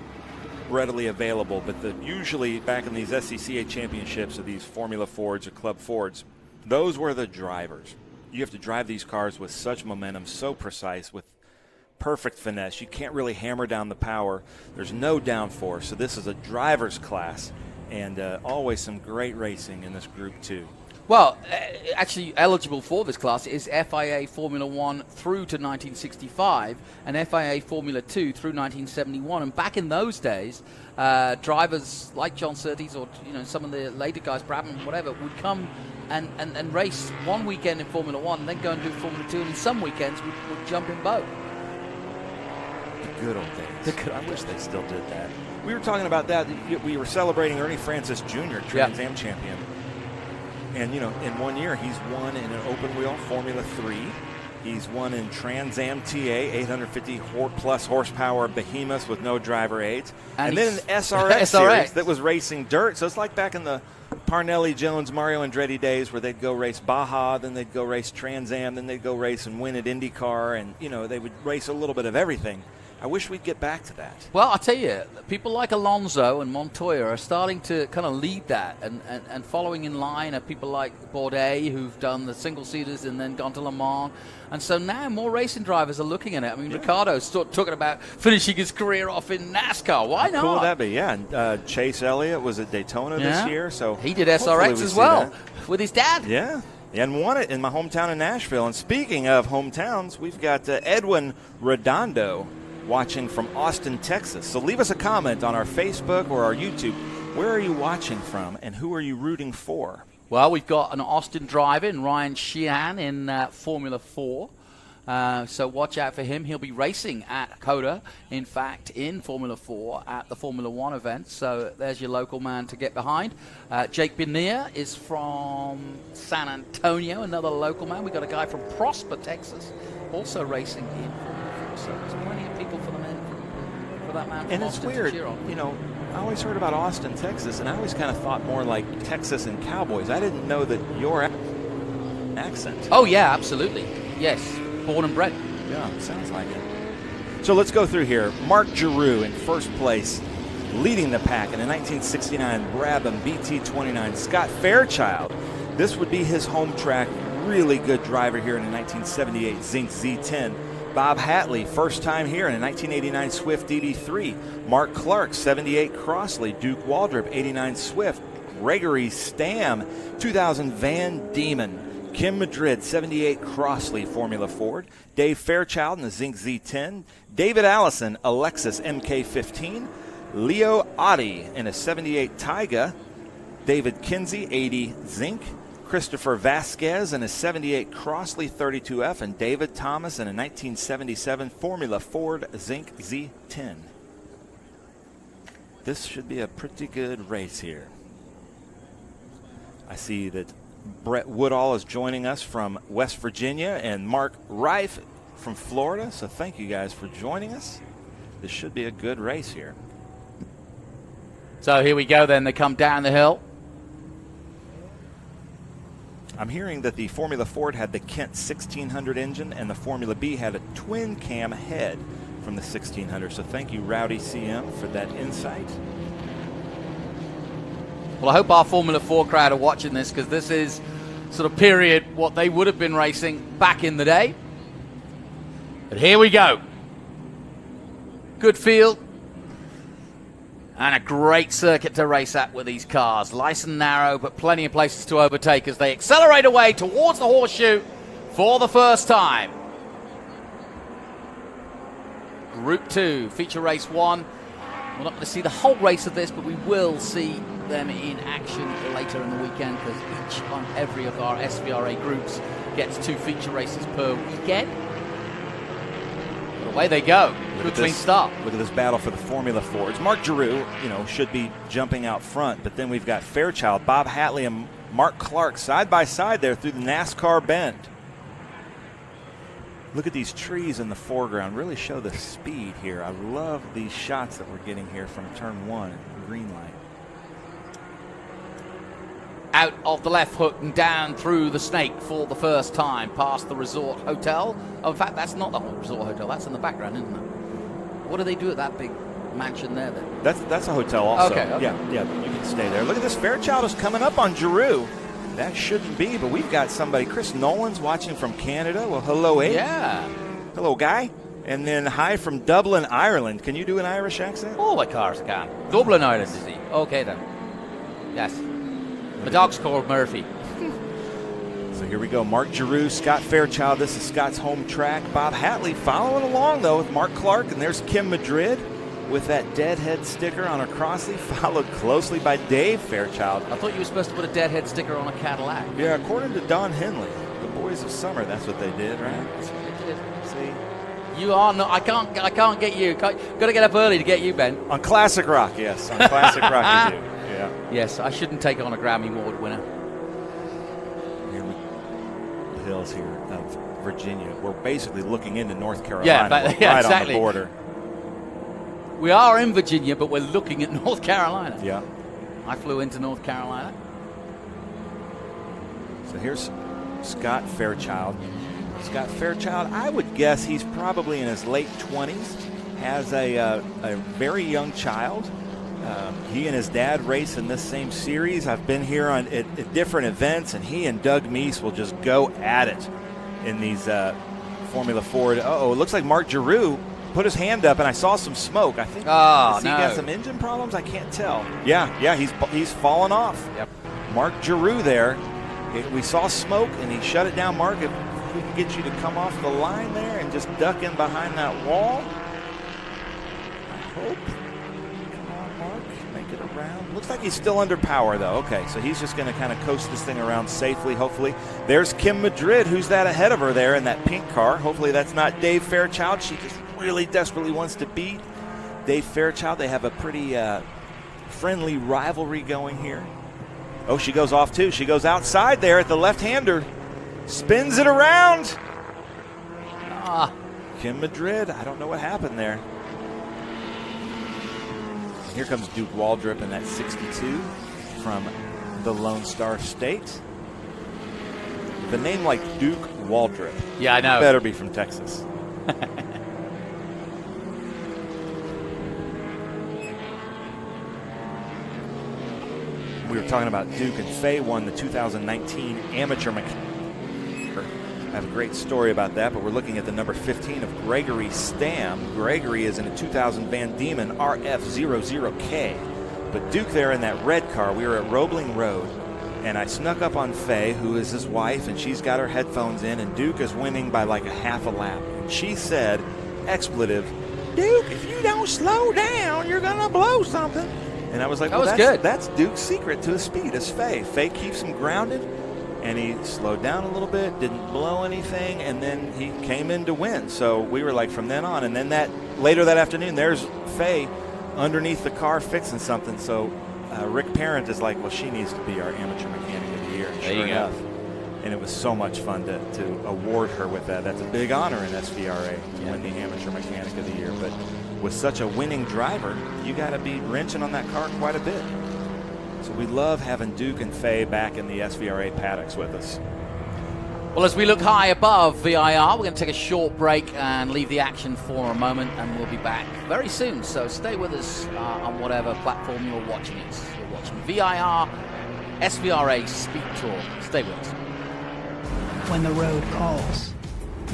L: readily available, but usually back in these SCCA championships of these Formula Fords or Club Fords, those were the drivers. You have to drive these cars with such momentum, so precise, with perfect finesse. You can't really hammer down the power. There's no downforce, so this is a driver's class. And always some great racing in this Group 2.
N: Well, actually eligible for this class is FIA Formula 1 through to 1965 and FIA Formula 2 through 1971. And back in those days, drivers like John Surtees or some of the later guys, Brabham, whatever, would come and race one weekend in Formula 1 and then go and do Formula 2, and in some weekends would jump in both.
L: The good old days. I wish they still did that. We were talking about that. We were celebrating Ernie Francis Jr., Trans Am champion. And, in 1 year, he's won in an open wheel Formula 3. He's won in Trans Am TA, 850 plus horsepower behemoths with no driver aids. And then an SRX series that was racing dirt. So it's like back in the Parnelli, Jones, Mario Andretti days where they'd go race Baja, then they'd go race Trans Am, then they'd go race and win at IndyCar. And, they would race a little bit of everything. I wish we'd get back to that.
N: Well, I'll tell you, people like Alonso and Montoya are starting to kind of lead that, and following in line are people like Bourdais, who've done the single-seaters and then gone to Le Mans. And so now more racing drivers are looking at it. I mean, Ricciardo's talking about finishing his career off in NASCAR. Why not?
L: How cool would that be? Yeah, and Chase Elliott was at Daytona this year. So
N: he did SRX as well with his dad.
L: Yeah. And won it in my hometown in Nashville. And speaking of hometowns, we've got Edwin Redondo watching from Austin, Texas. So leave us a comment on our Facebook or our YouTube. Where are you watching from, and who are you rooting for?
N: Well, we've got an Austin driver in Ryan Sheehan in Formula 4. So watch out for him. He'll be racing at COTA, in fact, in Formula 4 at the Formula 1 event. So there's your local man to get behind. Jake Bonilla is from San Antonio, another local man. We've got a guy from Prosper, Texas, also racing in Formula 4. So there's plenty of people for the men, for that man.
L: And it's weird, I always heard about Austin, Texas, and I always kind of thought more like Texas and Cowboys. I didn't know that your accent.
N: Oh, yeah, absolutely. Yes, born and bred.
L: Yeah, sounds like it. So let's go through here. Mark Giroux in first place, leading the pack in a 1969 Brabham BT29. Scott Fairchild, this would be his home track. Really good driver here in a 1978 Zinc Z10. Bob Hatley, first time here in a 1989 Swift DD3. Mark Clark, 78 Crossley. Duke Waldrop, 89 Swift. Gregory Stam, 2000 Van Diemen. Kim Madrid, 78 Crossley Formula Ford. Dave Fairchild in the Zinc Z10. David Allison, Alexis MK15. Leo Oddie in a 78 Taiga. David Kinsey, 80 Zinc. Christopher Vasquez in a 78 Crossley 32F, and David Thomas in a 1977 Formula Ford Zinc Z10. This should be a pretty good race here. I see that Brett Woodall is joining us from West Virginia and Mark Reif from Florida, so thank you guys for joining us. This should be a good race here.
N: So here we go then. They come down the hill.
L: I'm hearing that the Formula Ford had the Kent 1600 engine and the Formula B had a twin cam head from the 1600. So thank you, Rowdy CM, for that insight.
N: Well, I hope our Formula 4 crowd are watching this, because this is sort of period what they would have been racing back in the day. But here we go. Good field. And a great circuit to race at with these cars. Nice and narrow, but plenty of places to overtake as they accelerate away towards the horseshoe for the first time. Group 2, feature race 1. We're not going to see the whole race of this, but we will see them in action later in the weekend, because each on every of our SVRA groups gets 2 feature races per weekend. But away they go. Good clean start.
L: Look at this battle for the Formula Fords. Mark Giroux, should be jumping out front, but then we've got Fairchild, Bob Hatley, and Mark Clark side by side there through the NASCAR bend. Look at these trees in the foreground. Really show the speed here. I love these shots that we're getting here from turn 1, green light.
N: Out of the left hook and down through the snake for the first time, past the Resort Hotel. Oh, in fact, that's not the Resort Hotel. That's in the background, isn't it? What do they do at that big mansion there then?
L: That's a hotel also.
N: Okay.
L: Yeah, you can stay there. Look at this. Fairchild is coming up on Giroux. That shouldn't be, but we've got somebody. Chris Nolan's watching from Canada. Well, hello, Abe.
N: Yeah.
L: Hello, guy. And then hi from Dublin, Ireland. Can you do an Irish accent?
N: Oh, of course I can. Dublin, Ireland, is he? Okay, then. Yes. The dog's called Murphy.
L: So here we go. Mark Giroux, Scott Fairchild. This is Scott's home track. Bob Hatley following along, though, with Mark Clark. And there's Kim Madrid with that deadhead sticker on her crossley, followed closely by Dave Fairchild.
N: I thought you were supposed to put a deadhead sticker on a Cadillac.
L: Yeah, according to Don Henley, the Boys of Summer, that's what they did, right?
N: That's what they did.
L: See?
N: You are not. I can't get you. Got to get up early to get you, Ben.
L: On Classic Rock, yes. On Classic Rock, you do. Yeah.
N: Yes, I shouldn't take on a Grammy Award winner.
L: The hills here of Virginia. We're basically looking into North Carolina.
N: Right
L: on
N: exactly.
L: the border.
N: We are in Virginia, but we're looking at North Carolina.
L: Yeah.
N: I flew into North Carolina.
L: So here's Scott Fairchild. Scott Fairchild, I would guess he's probably in his late 20s, has a very young child. He and his dad race in this same series. I've been here at different events, and he and Doug Meese will just go at it in these Formula Ford. Uh-oh, it looks like Mark Giroux put his hand up, and I saw some smoke. I think has he got some engine problems? I can't tell. Yeah, he's fallen off.
N: Yep.
L: Mark Giroux there. We saw smoke, and he shut it down. Mark, if we can get you to come off the line there and just duck in behind that wall. I hope. Come on, Mark. Make it around. Looks like he's still under power, though. Okay, so he's just going to kind of coast this thing around safely, hopefully. There's Kim Madrid, who's that ahead of her there in that pink car. Hopefully that's not Dave Fairchild. She just really desperately wants to beat Dave Fairchild. They have a pretty friendly rivalry going here. Oh, she goes off too. She goes outside there at the left-hander. Spins it around. Kim Madrid, I don't know what happened there. Here comes Duke Waldrop in that 62 from the Lone Star State. The name like Duke Waldrop.
N: Yeah, I know.
L: Better be from Texas. We were talking about Duke, and Faye won the 2019 Amateur Mechanic. I have a great story about that, but we're looking at the number 15 of Gregory Stam. Gregory is in a 2000 Van Diemen RF00K. But Duke there in that red car, we were at Roebling Road, and I snuck up on Faye, who is his wife, and she's got her headphones in, and Duke is winning by like a half a lap. And she said, expletive, Duke, if you don't slow down, you're going to blow something. And I was like, that's Duke's secret to his speed, is Faye. Faye keeps him grounded, and he slowed down a little bit, didn't blow anything, and then he came in to win. So we were like, from then on. And then later that afternoon, there's Faye underneath the car fixing something. So Rick Parent is like, well, she needs to be our amateur mechanic of the year. And sure enough. And it was so much fun to award her with that. That's a big honor in SVRA to win the amateur mechanic of the year. But with such a winning driver, you got to be wrenching on that car quite a bit. So we love having Duke and Faye back in the SVRA paddocks with us.
N: Well, as we look high above VIR, we're going to take a short break and leave the action for a moment, and we'll be back very soon. So stay with us on whatever platform you're watching us. You're watching VIR SVRA Speed Tour. Stay with us.
M: When the road calls,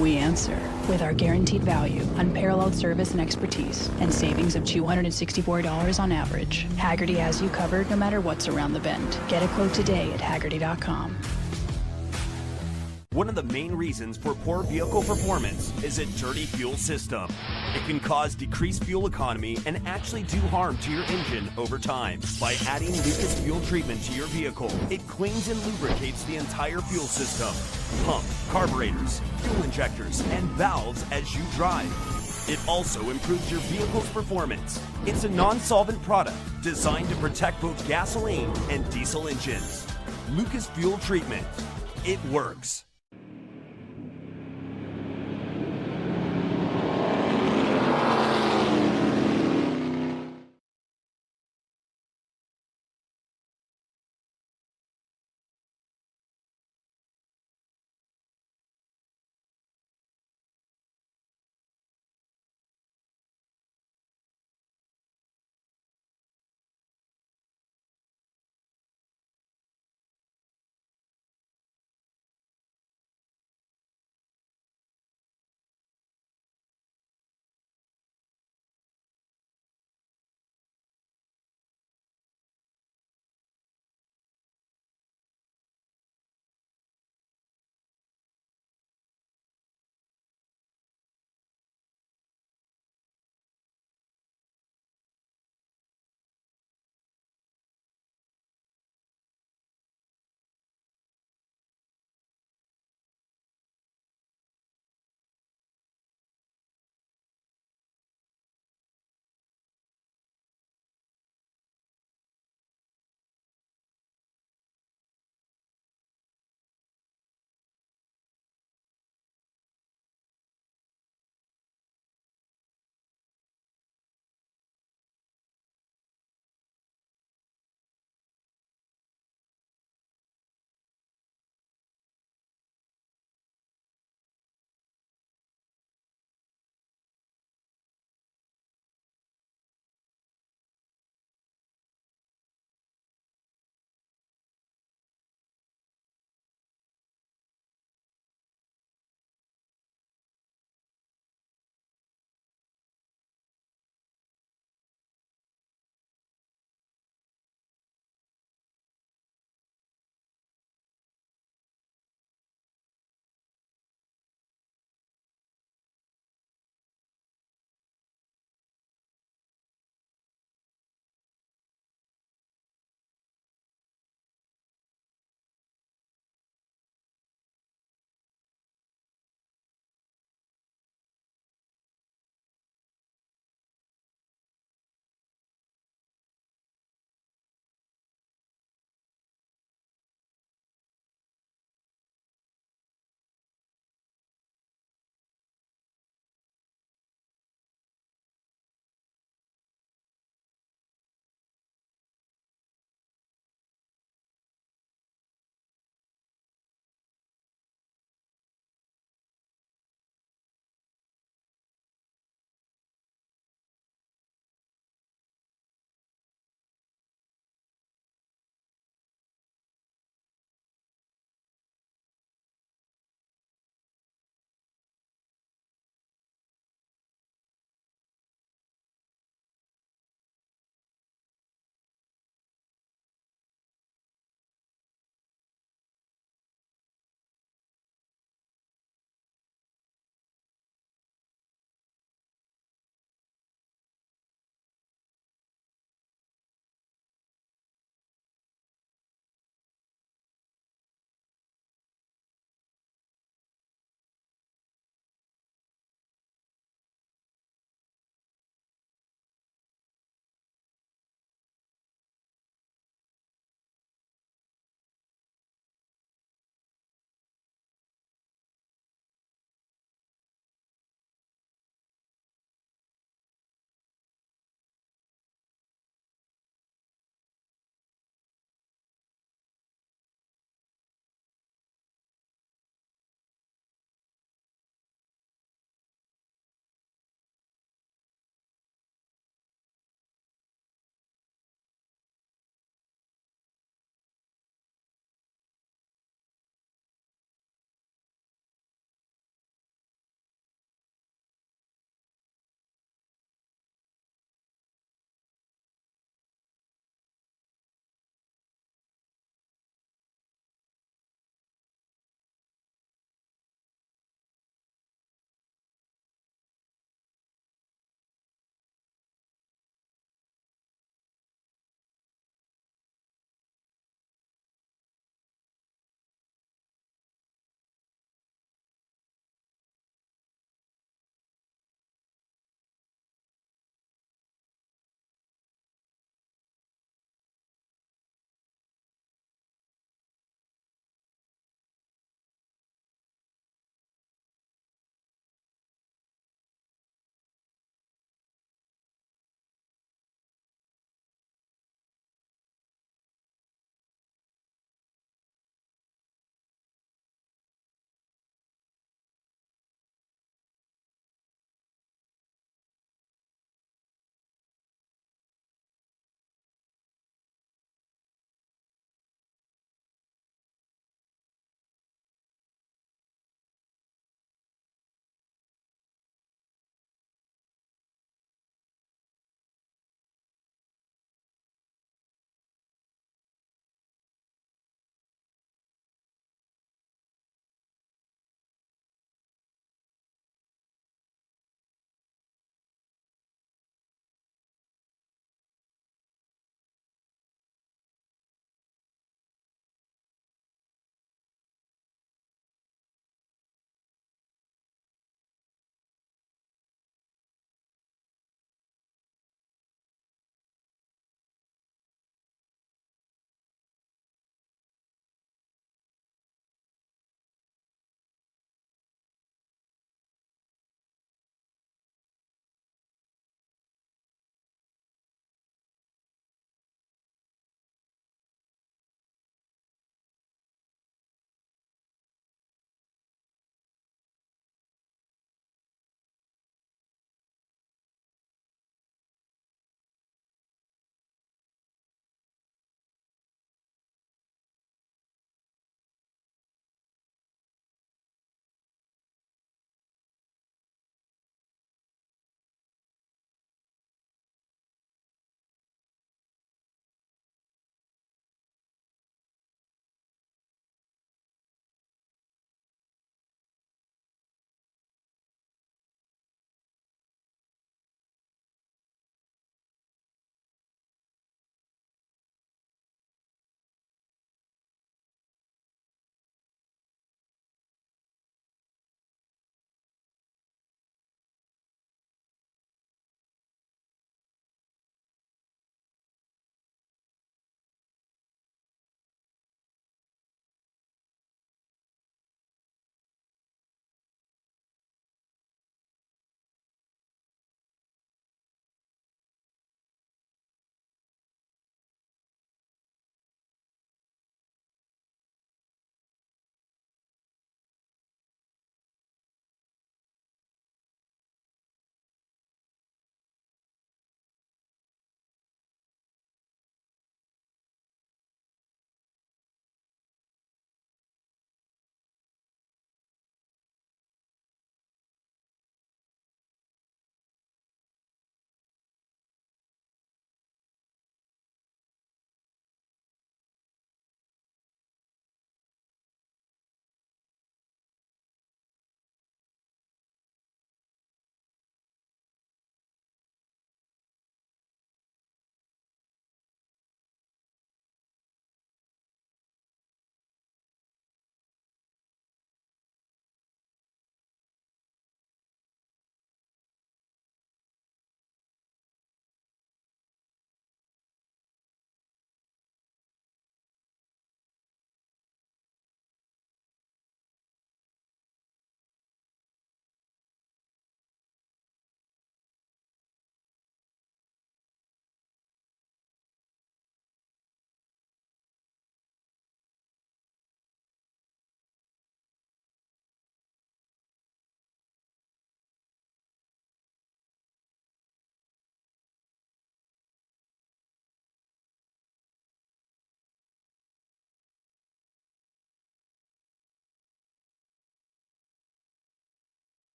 M: we answer with our guaranteed value, unparalleled service and expertise, and savings of $264 on average. Haggerty has you covered no matter what's around the bend. Get a quote today at Haggerty.com.
K: One of the main reasons for poor vehicle performance is a dirty fuel system. It can cause decreased fuel economy and actually do harm to your engine over time. By adding Lucas Fuel Treatment to your vehicle, it cleans and lubricates the entire fuel system, pump, carburetors, fuel injectors, and valves as you drive. It also improves your vehicle's performance. It's a non-solvent product designed to protect both gasoline and diesel engines. Lucas Fuel Treatment. It works.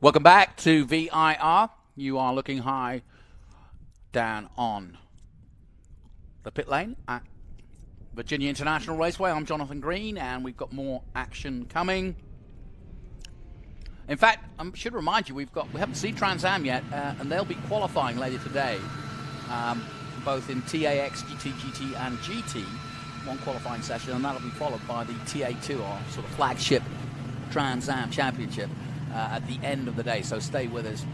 N: Welcome back to VIR. You are looking high down on the pit lane at Virginia International Raceway. I'm Jonathan Green, and we've got more action coming. In fact, I should remind you, we haven't seen Trans Am yet, and they'll be qualifying later today, both in TAX, GT, GT, and GT. One qualifying session, and that'll be followed by the TA2, our sort of flagship Trans Am Championship, at the end of the day. So stay with us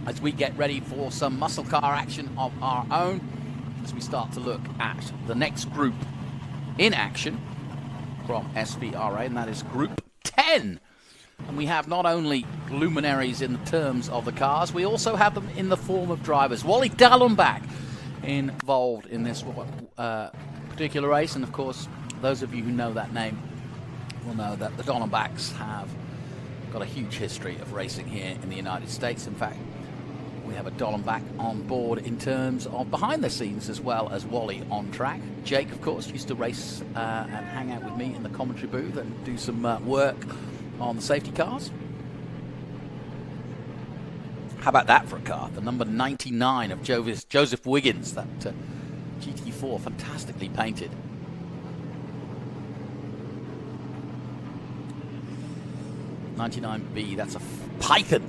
N: as we get ready for some muscle car action of our own, as we start to look at the next group in action from SVRA, and that is Group 10. And we have not only luminaries in terms of the cars, we also have them in the form of drivers. Wally Dallenbach involved in this particular race, and of course, those of you who know that name will know that the Dallenbachs have got a huge history of racing here in the United States. In fact, we have a Dallenbach on board in terms of behind the scenes as well as Wally on track. Jake, of course, used to race and hang out with me in the commentary booth and do some work on the safety cars. How about that for a car? The number 99 of Joseph Wiggins, that GT4, fantastically painted. '99B, that's a Python.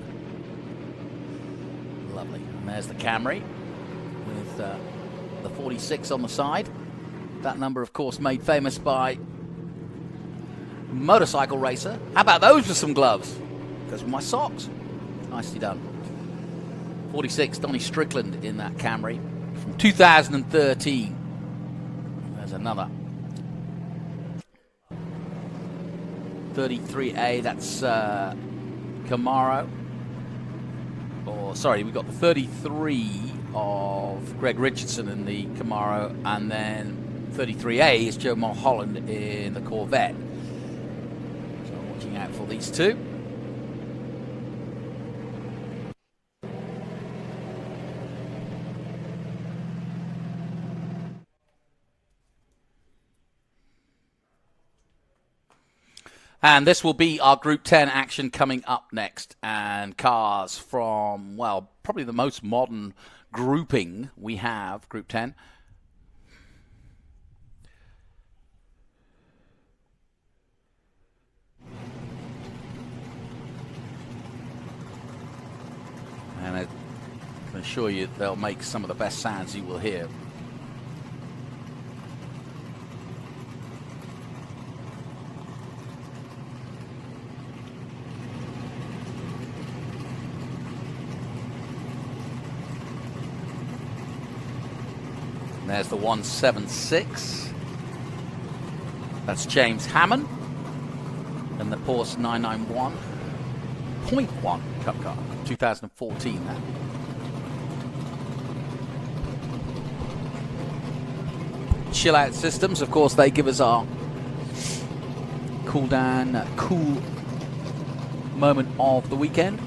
N: Lovely. And there's the Camry with the 46 on the side. That number, of course, made famous by Motorcycle Racer. How about those with some gloves? Goes with my socks. Nicely done. 46, Donnie Strickland in that Camry from 2013. There's another. 33A, that's Camaro. Or, sorry, we've got the 33 of Greg Richardson in the Camaro, and then 33A is Joe Mulholland in the Corvette. So watching out for these two. And this will be our Group 10 action coming up next. And cars from, well, probably the most modern grouping we have, Group 10. And I can assure you they'll make some of the best sounds you will hear. There's the 176. That's James Hammond. And the Porsche 991.1 Cup car, 2014. That. Chill out systems, of course, they give us our cool down, cool moment of the weekend.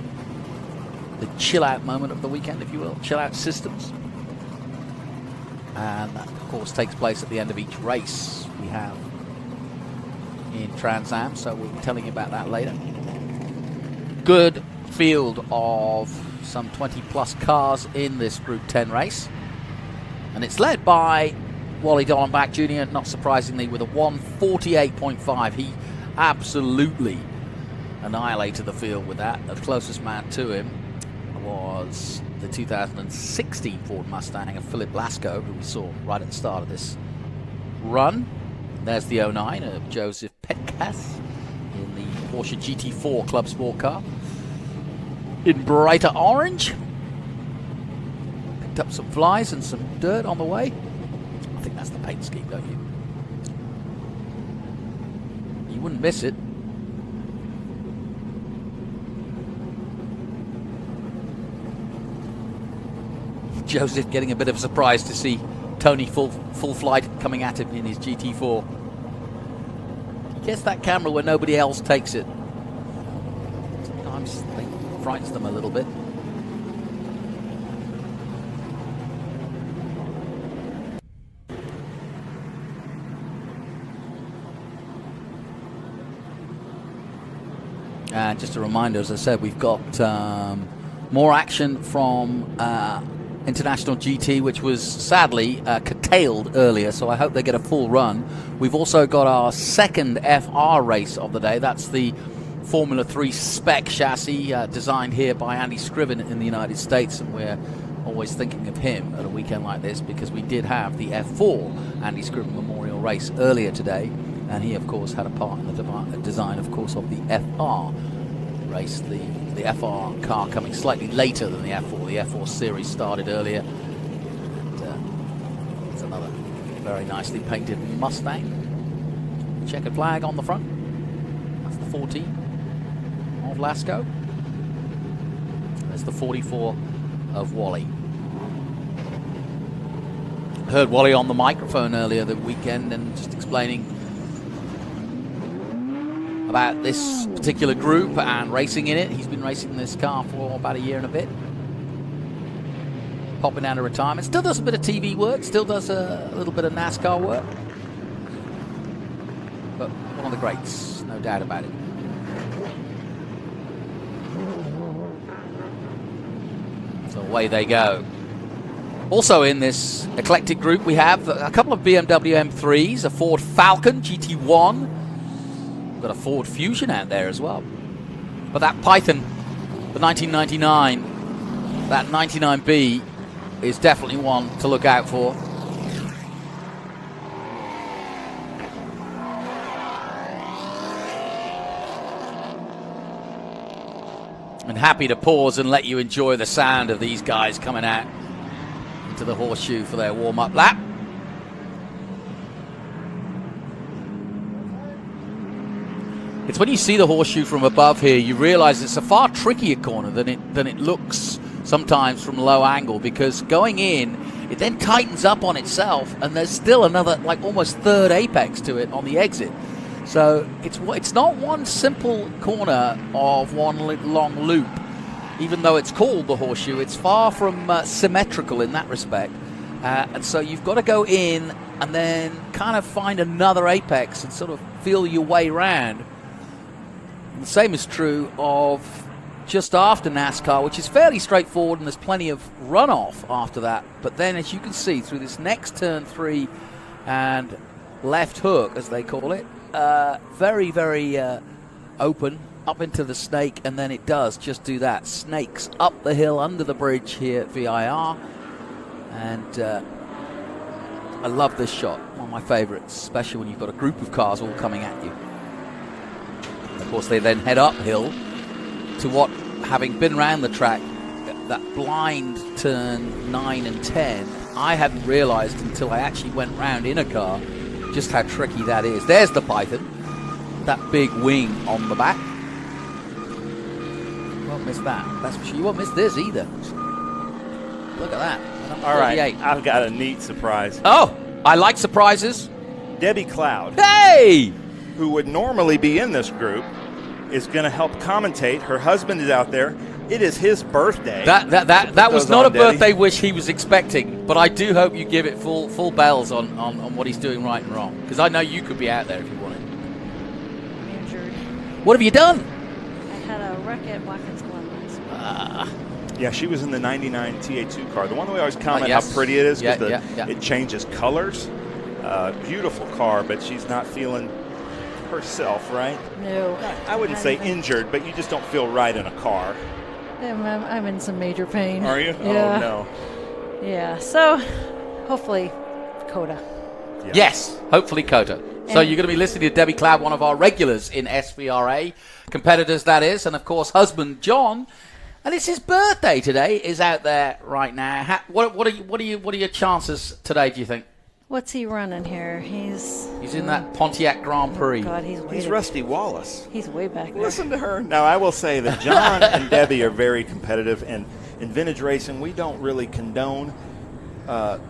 N: The chill out moment of the weekend, if you will. Chill out systems. And that, of course, takes place at the end of each race we have in Trans Am, so we'll be telling you about that later. Good field of some 20-plus cars in this Group 10 race. And it's led by Wally Dallenbach Jr., not surprisingly, with a 148.5. He absolutely annihilated the field with that. The closest man to him was the 2016 Ford Mustang of Philip Lasco, who we saw right at the start of this run. There's the 09 of Joseph Petkas in the Porsche GT4 Club Sport car in brighter orange. Picked up some flies and some dirt on the way. I think that's the paint scheme, don't you? You wouldn't miss it. Joseph getting a bit of a surprise to see Tony full flight coming at him in his GT4. He gets that camera where nobody else takes it. Sometimes it frightens them a little bit. And just a reminder, as I said, we've got more action from International GT, which was sadly curtailed earlier, so I hope they get a full run. We've also got our second FR race of the day. That's the Formula 3 spec chassis designed here by Andy Scriven in the United States, and we're always thinking of him at a weekend like this because we did have the F4 Andy Scriven Memorial Race earlier today, and he, of course, had a part in the design, of course, of the FR race. The FR car coming slightly later than the F4. The F4 series started earlier. And, it's another very nicely painted Mustang. Checkered flag on the front. That's the 14 of Lasco. There's the 44 of Wally. Heard Wally on the microphone earlier the weekend and just explaining about this particular group and racing in it. He's been racing this car for about a year and a bit. Popping out of retirement. Still does a bit of TV work, still does a little bit of NASCAR work. But one of the greats, no doubt about it. So away they go. Also in this eclectic group we have a couple of BMW M3s, a Ford Falcon GT1, got a Ford Fusion out there as well. But that Python, the 1999, that 99B, is definitely one to look out for. And happy to pause and let you enjoy the sound of these guys coming out into the horseshoe for their warm-up lap. It's when you see the horseshoe from above here, you realize it's a far trickier corner than it looks sometimes from low angle, because going in, it then tightens up on itself, and there's still another, like almost third apex to it on the exit. So it's not one simple corner of one long loop. Even though it's called the horseshoe, it's far from symmetrical in that respect. And so you've got to go in and then kind of find another apex and sort of feel your way around. The same is true of just after NASCAR, which is fairly straightforward, and there's plenty of runoff after that. But then, as you can see, through this next turn 3 and left hook, as they call it, very, very open up into the snake, and then it does just do that. Snakes up the hill under the bridge here at VIR. And I love this shot, one of my favorites, especially when you've got a group of cars all coming at you. Of course, they then head uphill to what, having been around the track, that blind turn 9 and 10, I hadn't realized until I actually went round in a car just how tricky that is. There's the Python, that big wing on the back. You won't miss that. That's for sure. You won't miss this either. Look at that.
L: All right, I've got a neat surprise.
N: Oh, I like surprises.
L: Debbie Cloud.
N: Hey!
L: Who would normally be in this group, is going to help commentate. Her husband is out there. It is his birthday.
N: That was not a birthday wish he was expecting, but I do hope you give it full bells on what he's doing right and wrong, because I know you could be out there if you wanted.
P: I'm injured.
N: What have you done?
P: I had a wreck at Watkins Glen last week.
L: Yeah, she was in the 99 TA2 car. The one that we always comment
N: yes.
L: how pretty it is, because
N: Yeah.
L: it changes colors. Beautiful car, but she's not feeling herself, right?
P: No.
L: I wouldn't say injured, but you just don't feel right in a car.
P: I'm in some major pain.
L: Are you?
P: Yeah.
L: Oh, no.
P: Yeah, so hopefully Coda.
L: Yeah.
N: Yes, hopefully Coda. So you're going to be listening to Debbie Cloud, one of our regulars in SVRA, competitors that is, and of course husband John, and it's his birthday today, is out there right now. What are your chances today, do you think?
P: What's he running here? He's
N: in that Pontiac Grand Prix.
P: Oh God,
L: He's Rusty Wallace.
P: He's way back there.
L: Listen to her. Now, I will say that John and Debbie are very competitive, and in vintage racing, we don't really condone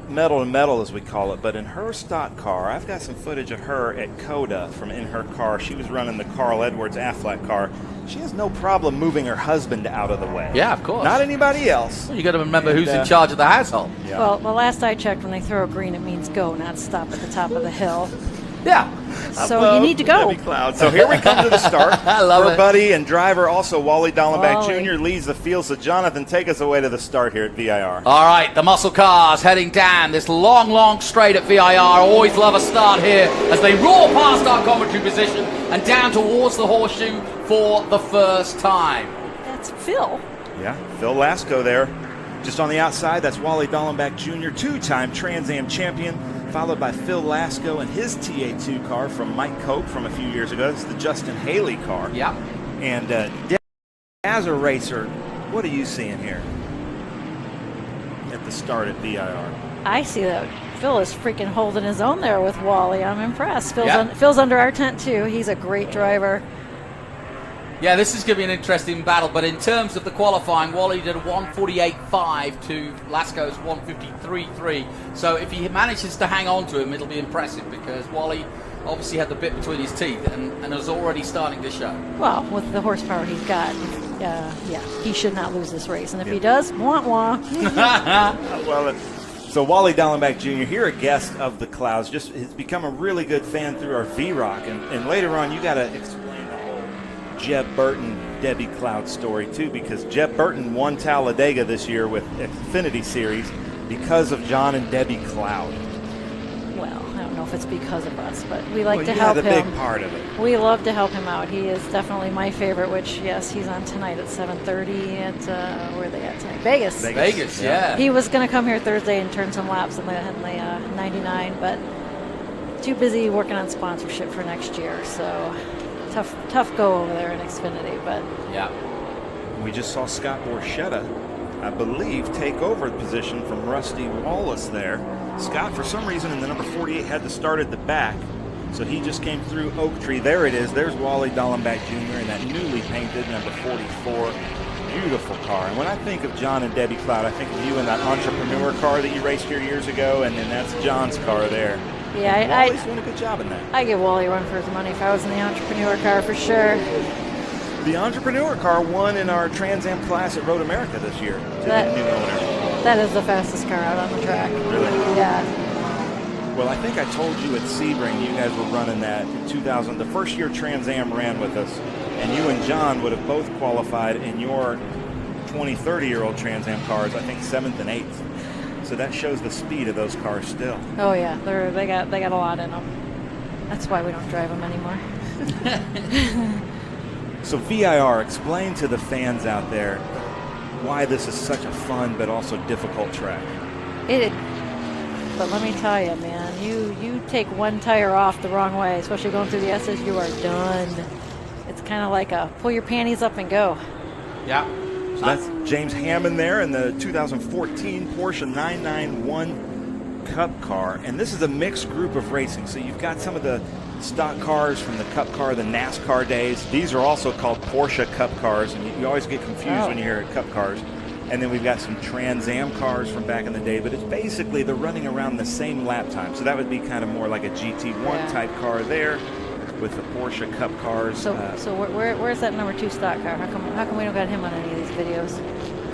L: metal to metal, as we call it, but in her stock car, I've got some footage of her at Coda from in her car. She was running the Carl Edwards Affleck car. She has no problem moving her husband out of the way.
N: Yeah, of course.
L: Not anybody else.
N: Well, you got to remember who's in charge of the household.
L: Yeah.
P: Well, the last I checked, when they throw a green, it means go, not stop at the top of the hill.
B: Yeah.
P: So you need to go.
L: Debbie Cloud. So here we come to the start.
B: I love
L: Her
B: it.
L: buddy and driver, also Wally Dallenbach
P: Wally.
L: Jr. leads the field. So Jonathan, take us away to the start here at VIR.
B: All right, the muscle cars heading down this long, long straight at VIR. Always love a start here as they roar past our commentary position and down towards the horseshoe for the first time.
P: That's Phil.
L: Yeah, Phil Lasco there. Just on the outside, that's Wally Dallenbach Jr., two-time Trans Am champion, followed by Phil Lasco and his TA2 car from Mike Cope from a few years ago. It's the Justin Haley car.
B: Yeah.
L: And as a racer, what are you seeing here at the start at VIR?
P: I see that Phil is freaking holding his own there with Wally. I'm impressed.
B: Yeah.
P: Phil's under our tent too. He's a great driver.
B: Yeah, this is going to be an interesting battle, but in terms of the qualifying, Wally did a 148.5 to Lasco's 153.3. So if he manages to hang on to him, it'll be impressive because Wally obviously had the bit between his teeth and is already starting to show.
P: Well, with the horsepower he's got, yeah, he should not lose this race. And if he does, wah-wah.
L: Well, so Wally Dallenbach Jr., here a guest of the Clouds, just has become a really good fan through our V-Rock. And later on, you got to explain the whole Jeb Burton, Debbie Cloud story, too, because Jeb Burton won Talladega this year with Xfinity Series because of John and Debbie Cloud.
P: Well, I don't know if it's because of us, but we like to
L: you
P: help
L: had a
P: him.
L: big part of it.
P: We love to help him out. He is definitely my favorite, which, yes, he's on tonight at 7:30 at, where are they at tonight? Vegas.
B: Vegas, yeah.
P: He was going to come here Thursday and turn some laps in the 99, but too busy working on sponsorship for next year, so tough go over there in Xfinity, but
B: yeah.
L: We just saw Scott Borchetta, I believe, take over the position from Rusty Wallace there. Scott, for some reason, in the number 48 had to start at the back, so he just came through Oak Tree. There it is. There's Wally Dallenbach Jr. in that newly painted number 44. Beautiful car. And when I think of John and Debbie Cloud, I think of you in that entrepreneur car that you raced here years ago, and then that's John's car there.
P: yeah,
L: Wally's doing a good job in that.
P: I give Wally a run for his money if I was in the entrepreneur car for sure.
L: The entrepreneur car won in our Trans Am class at Road America this year to the new owner.
P: That is the fastest car out on the track.
L: Really?
P: Yeah.
L: Well, I think I told you at Sebring you guys were running that in 2000. The first year Trans Am ran with us, and you and John would have both qualified in your 20, 30-year-old Trans Am cars, I think 7th and 8th. So that shows the speed of those cars still.
P: Oh yeah, they got a lot in them. That's why we don't drive them anymore.
L: So VIR, explain to the fans out there why this is such a fun but also difficult track.
P: But let me tell you, man, you take one tire off the wrong way, especially going through the S's, you are done. It's kind of like a pull your panties up and go.
B: Yeah.
L: So that's James Hammond there in the 2014 Porsche 991 Cup car. And this is a mixed group of racing. So you've got some of the stock cars from the Cup car, the NASCAR days. These are also called Porsche Cup cars. And you always get confused when you hear Cup cars. And then we've got some Trans Am cars from back in the day. But it's basically they're running around the same lap time. So that would be kind of more like a GT1 type car there with the Porsche Cup cars.
P: So where's that number 2 stock car? How come we don't got him on any of these videos?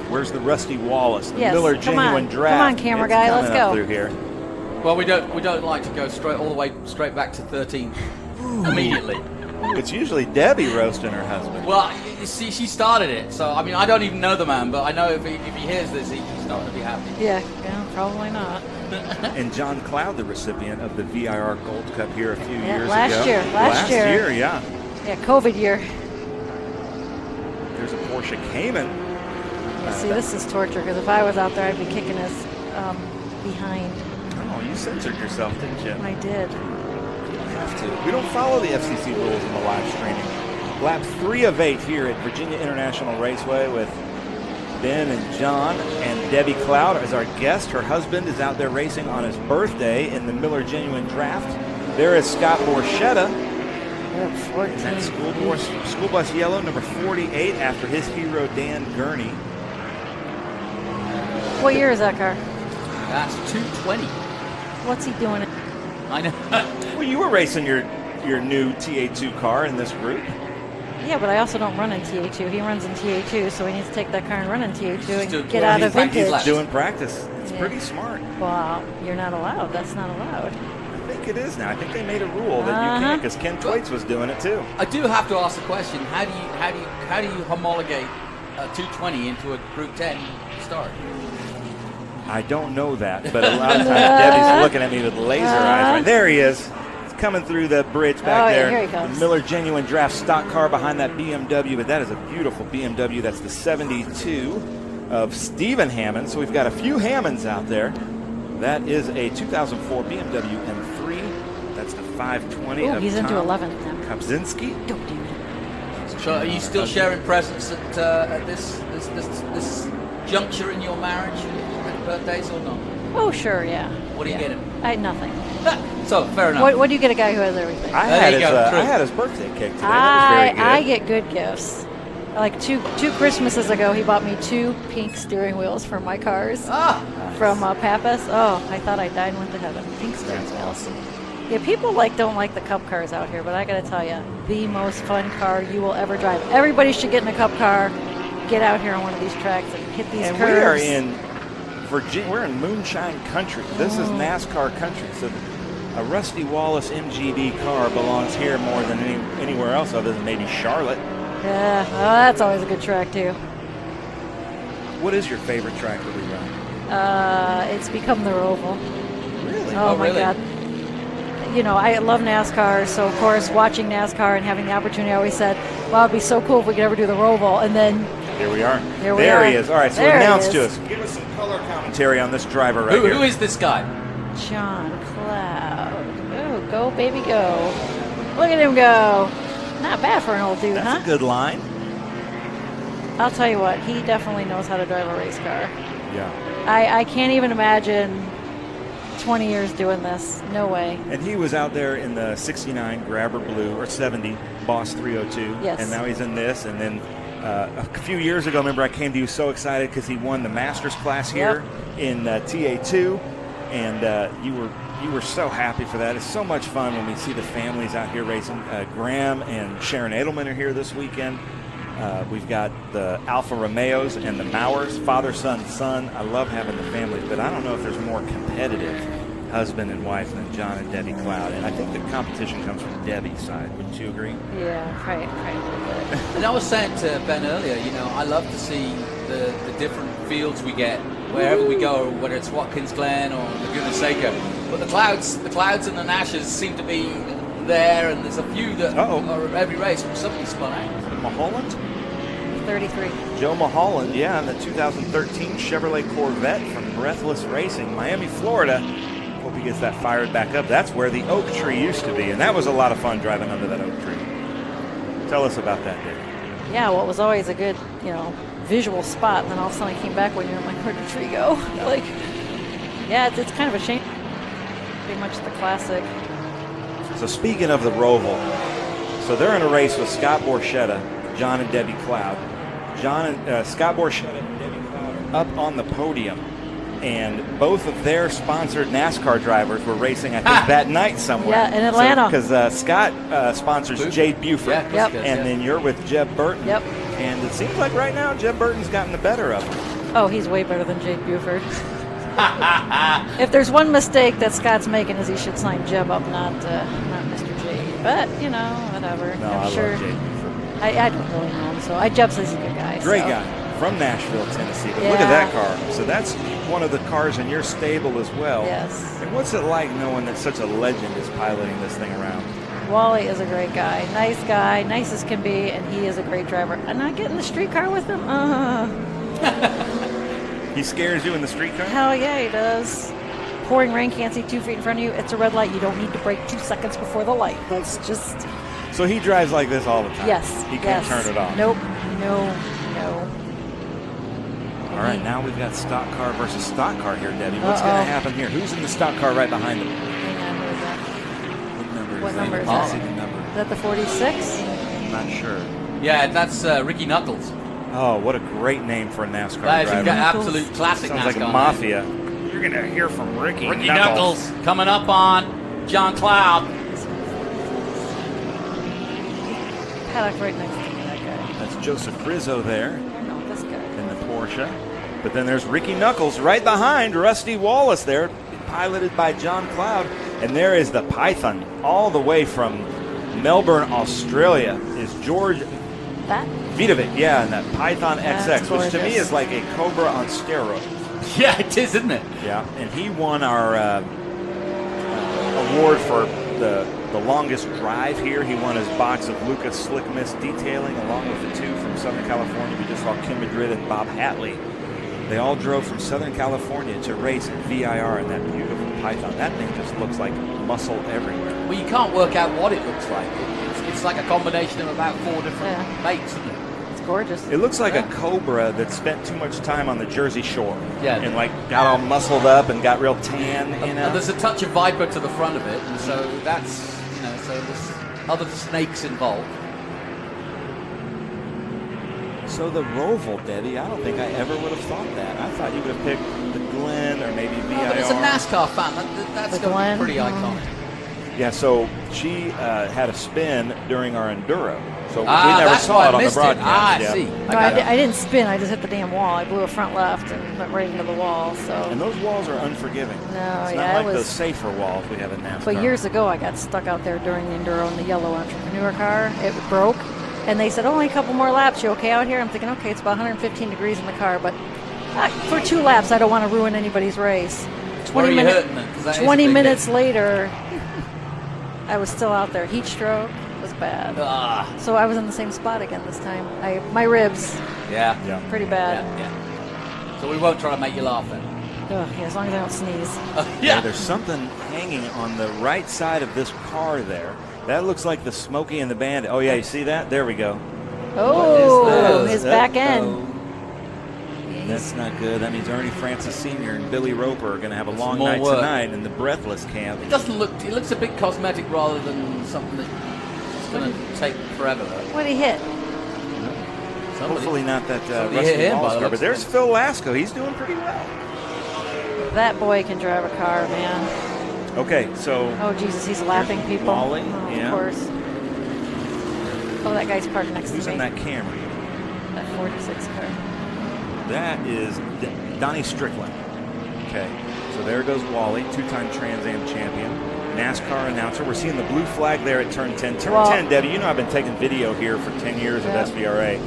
L: Where's the Rusty Wallace, the
P: Yes,
L: Miller
P: come
L: Genuine
P: on.
L: Draft?
P: Come on, camera guy, let's
L: coming up
P: go.
L: Through here.
B: Well, we don't like to go all the way straight back to 13 immediately.
L: It's usually Debbie roasting her husband.
B: Well, you see, she started it, so I mean, I don't even know the man, but I know if he hears this, he's not going to be happy.
P: Yeah, probably not.
L: And John Cloud, the recipient of the VIR Gold Cup here a few years
P: last
L: ago.
P: year. Last year,
L: yeah.
P: Yeah, COVID year.
L: There's a Porsche Cayman.
P: See, this is torture because if I was out there, I'd be kicking his behind.
L: Oh, you censored yourself, didn't you?
P: I did.
L: Have to. We don't follow the FCC rules in the live streaming. Lap 3 of 8 here at Virginia International Raceway with Ben and John and Debbie Cloud as our guest. Her husband is out there racing on his birthday in the Miller Genuine Draft. There is Scott Borchetta. In that school bus yellow, number 48, after his hero Dan Gurney.
P: What year is that car?
B: That's 220.
P: What's he doing?
B: I know.
L: Well, you were racing your new TA2 car in this group.
P: Yeah, but I also don't run in TA2. He runs in TA2, so he needs to take that car and run in TA2 and
L: He's
P: get out of vintage.
L: He's doing practice. It's pretty smart.
P: Well, you're not allowed. That's not allowed.
L: think it is now. I think they made a rule that you can't, because Ken Twaits was doing it too.
N: I do have to ask the question: How do you homologate a 220 into a Group 10 start?
L: I don't know that, but a lot of times Debbie's looking at me with laser eyes. Right there, he is. He's coming through the bridge back there.
P: Here he comes.
L: The Miller Genuine Draft stock car behind that BMW, but that is a beautiful BMW. That's the 72 of Stephen Hammond. So we've got a few Hammonds out there. That is a 2004 BMW M3. That's the 520 of
P: he's
L: Tom
P: into 11 now.
L: Kapczynski.
P: Go, dude.
N: So are you still sharing presents at this juncture in your marriage, at birthdays or not?
P: Oh, sure, yeah.
N: What do you get him?
P: Nothing.
N: So, fair enough.
P: What do you get a guy who has everything?
L: I had his birthday cake today. That was very good.
P: I get good gifts. Like two Christmases ago, he bought me 2 pink steering wheels for my cars from Pappas. Oh, I thought I died and went to heaven. Pink steering wheels.
L: Awesome.
P: Yeah, people don't like the Cup cars out here, but I got to tell you, the most fun car you will ever drive. Everybody should get in a Cup car, get out here on one of these tracks and hit these curves.
L: We are in Virginia. We're in moonshine country. This is NASCAR country. So a Rusty Wallace MGB car belongs here more than anywhere else other than maybe Charlotte.
P: Yeah, that's always a good track too.
L: What is your favorite track that we run?
P: It's become the Roval.
L: Really?
P: Oh my God. You know, I love NASCAR, so of course watching NASCAR and having the opportunity, I always said, well, it'd be so cool if we could ever do the Roval. And then
L: here we are.
P: There
L: he is. All right, so announce to us. Give us some color commentary on this driver right here.
N: Who is this guy?
P: John Cloud. Oh, go, baby, go. Look at him go. Not bad for an old dude,
L: That's a good line.
P: I'll tell you what, he definitely knows how to drive a race car.
L: Yeah.
P: I can't even imagine 20 years doing this. No way.
L: And he was out there in the 69 Grabber Blue, or 70 Boss 302.
P: Yes.
L: And now he's in this. And then a few years ago, remember I came to you so excited because he won the Masters class here in TA2. And you were so happy for that. It's so much fun when we see the families out here racing. Graham and Sharon Edelman are here this weekend. We've got the Alfa Romeos and the Mauers, father, son, son. I love having the families, but I don't know if there's more competitive husband and wife than John and Debbie Cloud. And I think the competition comes from Debbie's side. Wouldn't you agree?
P: Yeah, right.
N: And I was saying to Ben earlier, you know, I love to see the different fields we get wherever we go, whether it's Watkins Glen or Laguna Seca. But the Clouds and the Nashes seem to be there, and there's a few that are every race. Somebody spun out.
L: Mulholland?
P: 33.
L: Joe Mulholland, yeah, in the 2013 Chevrolet Corvette from Breathless Racing, Miami, Florida. Hope he gets that fired back up. That's where the oak tree used to be, and that was a lot of fun driving under that oak tree. Tell us about that, Dave.
P: Yeah, well, it was always a good, visual spot, and then all of a sudden I came back when you're like, where'd the tree go? It's kind of a shame. Pretty much the classic.
L: So speaking of the Roval, so they're in a race with Scott Borchetta, John and Debbie Cloud. Scott Borchetta and Debbie Cloud are up on the podium, and both of their sponsored NASCAR drivers were racing, I think, that night somewhere.
P: Yeah, in Atlanta.
L: Because Scott sponsors Jade Buford,
P: Yep.
L: and then you're with Jeb Burton.
P: Yep.
L: And it seems like right now Jeb Burton's gotten the better of him.
P: Oh, he's way better than Jade Buford. If there's one mistake that Scott's making is he should sign Jeb up, not Mr. J. But, whatever.
L: No,
P: I'm
L: I
P: sure.
L: love Jade Buford.
P: I don't really know him, so Jeb says he's a good guy.
L: Great guy from Nashville, Tennessee. But look at that car. So that's one of the cars in your stable as well.
P: Yes.
L: And what's it like knowing that such a legend is piloting this thing around?
P: Wally is a great guy, nice as can be, and he is a great driver. And I get in the street car with him?
L: He scares you in the street car?
P: Hell yeah, he does. Pouring rain, can't see 2 feet in front of you. It's a red light. You don't need to brake 2 seconds before the light. That's just...
L: So he drives like this all the time?
P: Yes.
L: He can't turn it off?
P: Nope. No.
L: All right, now we've got stock car versus stock car here, Debbie. What's going to happen here? Who's in the stock car right behind him?
P: Hang on, who is that?
L: What
P: number is
L: that?
P: that?
L: See the number.
P: Is that the 46?
L: I'm not sure.
B: Yeah, that's Ricky Knuckles.
L: Oh, what a great name for a NASCAR
B: That is
L: driver.
B: an absolute classic
L: Sounds
B: NASCAR
L: like a mafia. You're going to hear from Ricky
B: Knuckles coming up on John Cloud.
P: Paddock right next to me, that guy.
L: That's Joseph Rizzo there
P: No, this guy.
L: in the Porsche. But then there's Ricky Knuckles right behind Rusty Wallace there, piloted by John Cloud. And there is the Python all the way from Melbourne, Australia, is George Vidovic. Yeah, and that Python XX, which to me is like a Cobra on steroids.
N: Yeah, it is, isn't it?
L: Yeah, and he won our award for the longest drive here. He won his box of Lucas Slick Mist detailing, along with the two from Southern California. We just saw Kim Madrid and Bob Hatley. They all drove from Southern California to race at VIR in that beautiful Python. That thing just looks like muscle everywhere.
N: Well, you can't work out what it looks like. It's like a combination of about 4 different mates, isn't it?
P: It's gorgeous.
L: It looks like a Cobra that spent too much time on the Jersey Shore.
N: Yeah.
L: And like got all muscled up and got real tan, you know.
N: And there's a touch of Viper to the front of it, and so that's, you know, so there's other snakes involved.
L: So the Roval, Debbie, I don't think I ever would have thought that. I thought you would have picked the Glen or maybe VIR.
N: But as a NASCAR fan, that's going to be pretty iconic.
L: Yeah, so she had a spin during our Enduro. So we never saw it on the broadcast.
N: I see.
P: No, I didn't spin. I just hit the damn wall. I blew a front left and went right into the wall. So.
L: And those walls are unforgiving.
P: No,
L: it's not like the safer walls we have in NASCAR.
P: But years ago, I got stuck out there during the Enduro in the yellow entrepreneur car. It broke. And they said, only a couple more laps. You okay out here? I'm thinking, okay, it's about 115 degrees in the car. But for 2 laps, I don't want to ruin anybody's race. 20 minutes later, I was still out there. Heat stroke was bad. So I was in the same spot again this time. My ribs.
N: Yeah.
P: Pretty bad.
N: Yeah. So we won't try to make you laugh then.
P: Yeah, as long as I don't sneeze.
L: Yeah. There's something hanging on the right side of this car there. That looks like the Smokey and the Bandit. Oh, yeah, you see that? There we go.
P: Oh, his back end.
L: That's not good. That means Ernie Francis Sr. and Billy Roper are going to have a long
N: more
L: night
N: work.
L: tonight in the Breathless camp.
N: It doesn't look, it looks a bit cosmetic rather than something that's going to take forever.
P: What did he hit?
L: Hopefully not that
N: Somebody hit
L: Rusty
N: him,
L: Wallace car. But there's Phil Lasco. He's doing pretty well.
P: That boy can drive a car, man.
L: Okay, so.
P: Oh, Jesus, he's lapping people.
L: Wally,
P: Of course. Oh, that guy's parked next
L: Who's
P: to me.
L: in that Camry?
P: That 46 car.
L: That is Donnie Strickland. Okay, so there goes Wally, two-time Trans Am champion, NASCAR announcer. We're seeing the blue flag there at turn 10. Turn 10, Debbie, you know I've been taking video here for 10 years at SVRA.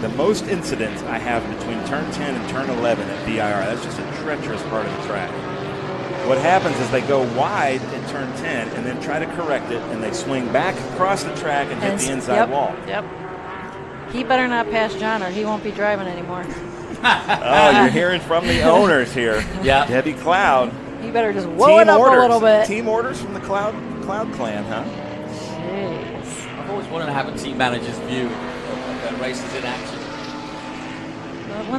L: The most incidents I have between turn 10 and turn 11 at VIR. That's just a treacherous part of the track. What happens is they go wide at turn 10 and then try to correct it, and they swing back across the track and hit the inside wall.
P: Yep. He better not pass John or he won't be driving anymore.
L: Oh, you're hearing from the owners here.
N: Yeah.
L: Debbie Cloud.
P: He better just whoa it up a little bit.
L: Team orders from the Cloud clan, huh?
P: Jeez.
N: I've always wanted to have a team manager's view of races in action.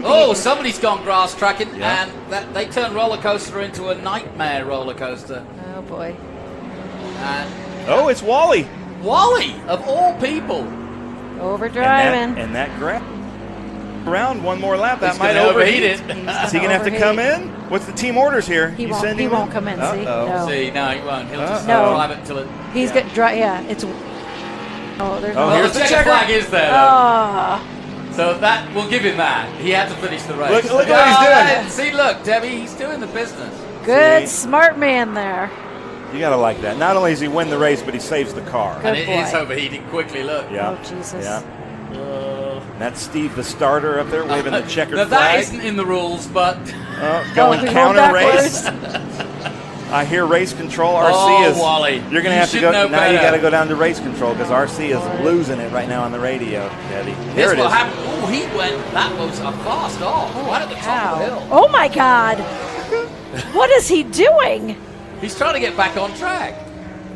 N: Oh, somebody's gone grass tracking, and they turned roller coaster into a nightmare roller coaster.
P: Oh boy.
N: And
L: oh, it's Wally.
N: Wally, of all people.
P: Over driving.
L: And that grab around one more lap. That
N: He's
L: might
N: gonna
L: overheat
N: overheat
L: it.
N: it.
L: Is he going to have to come in? What's the team orders here?
P: He won't come in, see? No.
N: See, no, he won't. He'll just
P: No.
N: drive it until it...
P: He's got drive. Yeah, it's. Oh, there's.
N: Oh, here's the checker flag is there.
P: Oh.
N: So that, we'll give him that. He had to finish the race.
L: Look what he's doing.
N: See, look, Debbie, he's doing the business.
P: Good, smart man there.
L: You got to like that. Not only does he win the race, but he saves the car.
N: And it is overheating quickly, look.
L: Yeah.
P: Oh, Jesus.
L: Yeah. That's Steve, the starter, up there waving the checkered
N: now,
L: flag.
N: that isn't in the rules, but...
L: going counter race. I hear race control. RC is.
N: Wally,
L: You're going to have to go. Now you got to go down to race control because RC is losing it right now on the radio, Debbie. There it is.
N: Oh, he went. That was a fast off. Right at the top of the hill.
P: Oh my God! What is he doing?
N: He's trying to get back on track.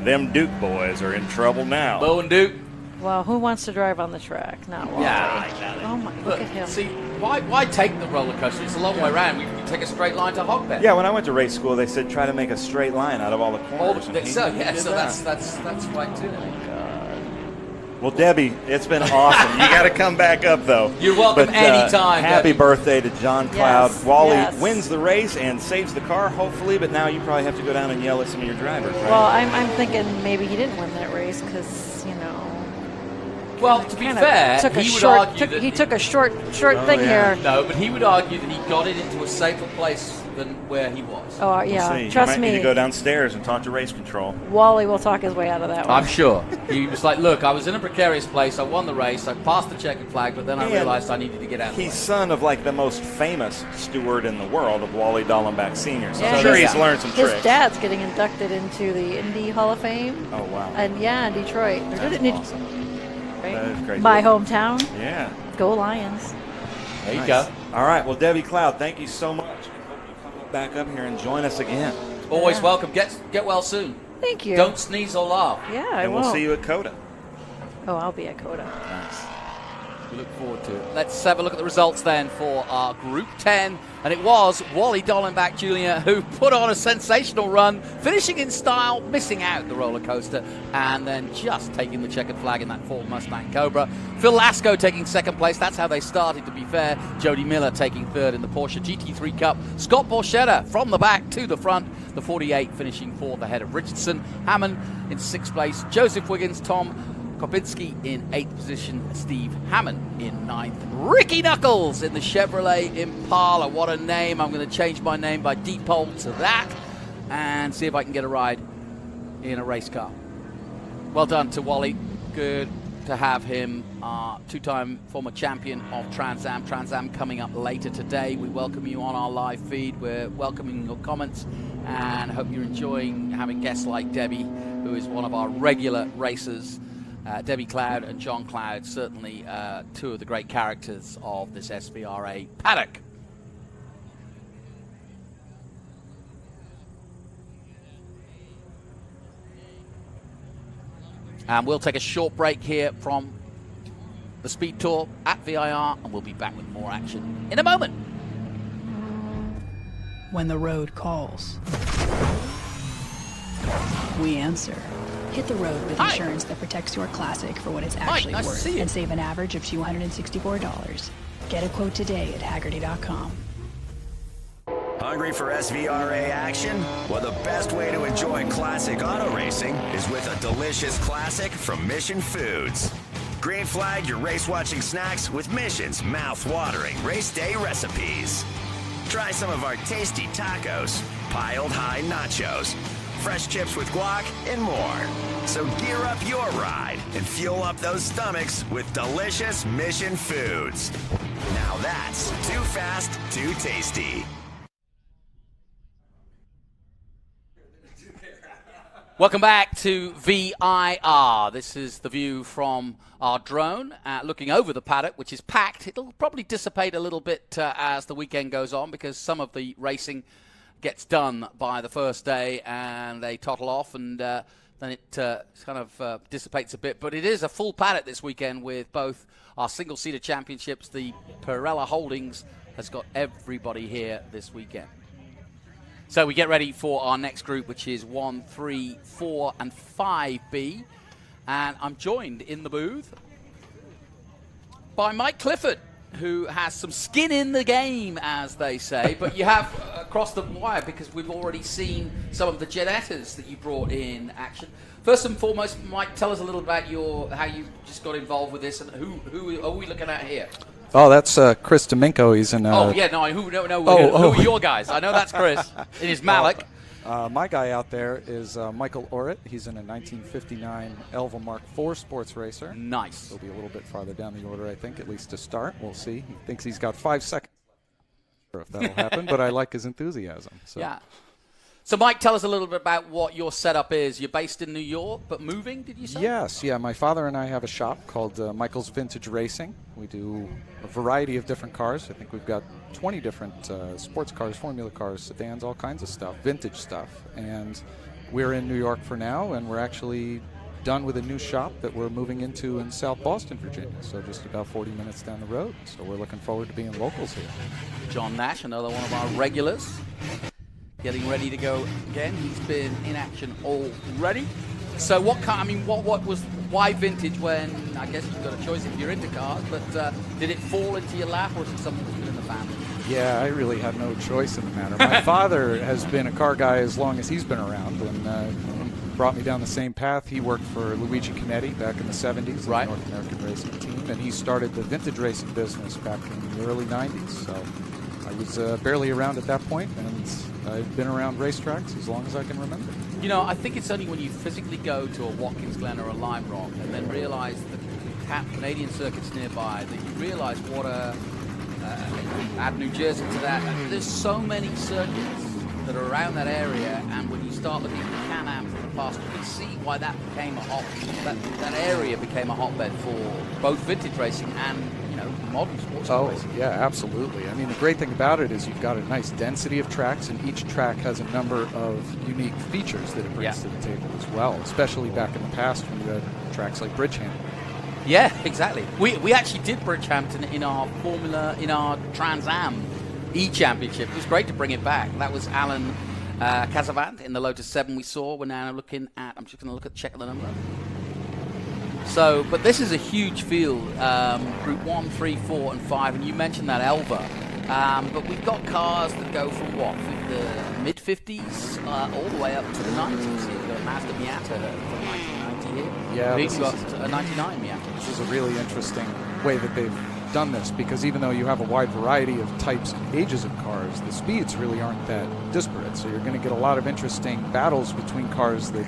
L: Them Duke boys are in trouble now.
N: Bo and Duke.
P: Well, who wants to drive on the track? Not Wally.
N: Yeah, exactly.
P: Oh my! Look at him.
N: See, why take the roller coaster? It's a long way around. We can take a straight line to Hogback.
L: Yeah, when I went to race school, they said try to make a straight line out of all the corners.
N: So that's right too.
L: Well, Debbie, it's been awesome. You got to come back up, though.
N: You're welcome anytime.
L: Happy birthday to John Cloud.
P: Yes,
L: Wally wins the race and saves the car, hopefully, but now you probably have to go down and yell at some of your drivers, right?
P: Well, I'm thinking maybe he didn't win that race because, you know.
N: Well, to be fair, he would argue that
P: he took a short thing here.
N: No, but he would argue that he got it into a safer place than where he was.
P: Oh, yeah.
L: We'll see.
P: Trust
L: you might
P: me.
L: need to go downstairs and talk to race control.
P: Wally will talk his way out of that one.
N: I'm sure. He was like, look, I was in a precarious place. I won the race. I passed the checkered flag, but then I realized I needed to get out of the way.
L: He's son of like the most famous steward in the world, of Wally Dallenbach Sr. So
P: Yeah,
L: I'm sure he's learned some tricks.
P: His dad's getting inducted into the Indy Hall of Fame.
L: Oh, wow.
P: And yeah, in Detroit. They're
L: That's
P: good at
L: awesome.
P: Right?
L: That is crazy.
P: My hometown.
L: Yeah.
P: Go Lions.
N: There you
L: Nice.
N: go.
L: All right. Well, Debbie Cloud, thank you so much. I hope you come back up here and join us again.
N: Always welcome. Get well soon.
P: Thank you.
N: Don't sneeze or laugh.
P: Yeah, I
L: And
P: won't.
L: we'll see you at COTA.
P: Oh, I'll be at COTA.
N: Nice. We look forward to it. Let's have a look at the results then for our Group 10. And it was Wally Dallenbach Jr. who put on a sensational run, finishing in style, missing out the roller coaster, and then just taking the checkered flag in that Ford Mustang Cobra. Phil Lasco taking second place. That's how they started, to be fair. Jody Miller taking third in the Porsche GT3 Cup. Scott Borchetta from the back to the front. The 48 finishing fourth ahead of Richardson. Hammond in sixth place. Joseph Wiggins, Tom Kopinski in 8th position, Steve Hammond in 9th. Ricky Knuckles in the Chevrolet Impala. What a name. I'm going to change my name by default to that and see if I can get a ride in a race car. Well done to Wally. Good to have him, two-time former champion of Trans Am. Trans Am coming up later today. We welcome you on our live feed. We're welcoming your comments and hope you're enjoying having guests like Debbie, who is one of our regular racers. Debbie Cloud and John Cloud, certainly two of the great characters of this SVRA paddock. And we'll take a short break here from the Speed Tour at VIR, and we'll be back with more action in a moment.
M: When the road calls, we answer. Hit the road with insurance that protects your classic for what it's actually
N: nice to
M: worth
N: see you.
M: and save an average of $264. Get a quote today at Haggerty.com.
Q: Hungry for SVRA action? Well, the best way to enjoy classic auto racing is with a delicious classic from Mission Foods. Green flag your race-watching snacks with Mission's mouth-watering race day recipes. Try some of our tasty tacos, piled high nachos, fresh chips with guac, and more. So gear up your ride and fuel up those stomachs with delicious Mission Foods. Now that's too fast, too tasty.
N: Welcome back to VIR. This is the view from our drone, looking over the paddock, which is packed. It'll probably dissipate a little bit as the weekend goes on, because some of the racing gets done by the first day and they tottle off, and then it kind of dissipates a bit. But it is a full paddock this weekend with both our single-seater championships. The Pirella Holdings has got everybody here this weekend. So we get ready for our next group, which is 1, 3, 4, and 5B. And I'm joined in the booth by Mike Clifford, who has some skin in the game, as they say. But you have crossed the wire because we've already seen some of the Jettettas that you brought in action. First and foremost, Mike, tell us a little about how you just got involved with this, and who are we looking at here?
R: Oh, that's Chris Domingo. He's in.
N: Who are your guys? I know that's Chris. It is Malik.
R: My guy out there is Michael Orrit. He's in a 1959 Elva Mark IV sports racer.
N: Nice.
R: He'll be a little bit farther down the order, I think, at least to start. We'll see. He thinks he's got 5 seconds. I'm not sure if that'll happen, but I like his enthusiasm. So.
N: Yeah. So, Mike, tell us a little bit about what your setup is. You're based in New York, but moving, did you say?
R: Yes, yeah. My father and I have a shop called Michael's Vintage Racing. We do a variety of different cars. I think we've got 20 different sports cars, formula cars, sedans, all kinds of stuff, vintage stuff. And we're in New York for now, and we're actually done with a new shop that we're moving into in South Boston, Virginia, so just about 40 minutes down the road. So we're looking forward to being locals here.
N: John Nash, another one of our regulars, getting ready to go again. He's been in action already. So why vintage when, I guess you've got a choice if you're into cars, but did it fall into your lap, or is it something that's been in the family?
R: Yeah, I really had no choice in the matter. My father has been a car guy as long as he's been around, and brought me down the same path. He worked for Luigi Canetti back in the 70s,
N: right,
R: the North American racing team, and he started the vintage racing business back in the early 90s. So I was barely around at that point, and I've been around racetracks as long as I can remember.
N: You know, I think it's only when you physically go to a Watkins Glen or a Lime Rock and then realize the Canadian circuits nearby that you realize what add New Jersey to that. There's so many circuits that are around that area, and when you start looking at the Can-Am from the past, you can see why that became that area became a hotbed for both vintage racing and, you know, modern sports racing.
R: Yeah, absolutely. I mean, the great thing about it is you've got a nice density of tracks, and each track has a number of unique features that it brings to the table as well, especially back in the past when you had tracks like Bridgehampton.
N: Yeah, exactly. We actually did Bridgehampton in our Trans Am E-Championship. It was great to bring it back. That was Alan Casavant in the Lotus 7 we saw. We're now looking at, I'm just going to check the number. So, but this is a huge field, Group 1, 3, 4, and 5, and you mentioned that Elva. But we've got cars that go from what, the mid-50s all the way up to the 90s. You've got a Mazda Miata from 1990 here.
R: Yeah,
N: We've got a 99 Miata.
R: This is a really interesting way that they've done this, because even though you have a wide variety of types and ages of cars, the speeds really aren't that disparate. So you're going to get a lot of interesting battles between cars that,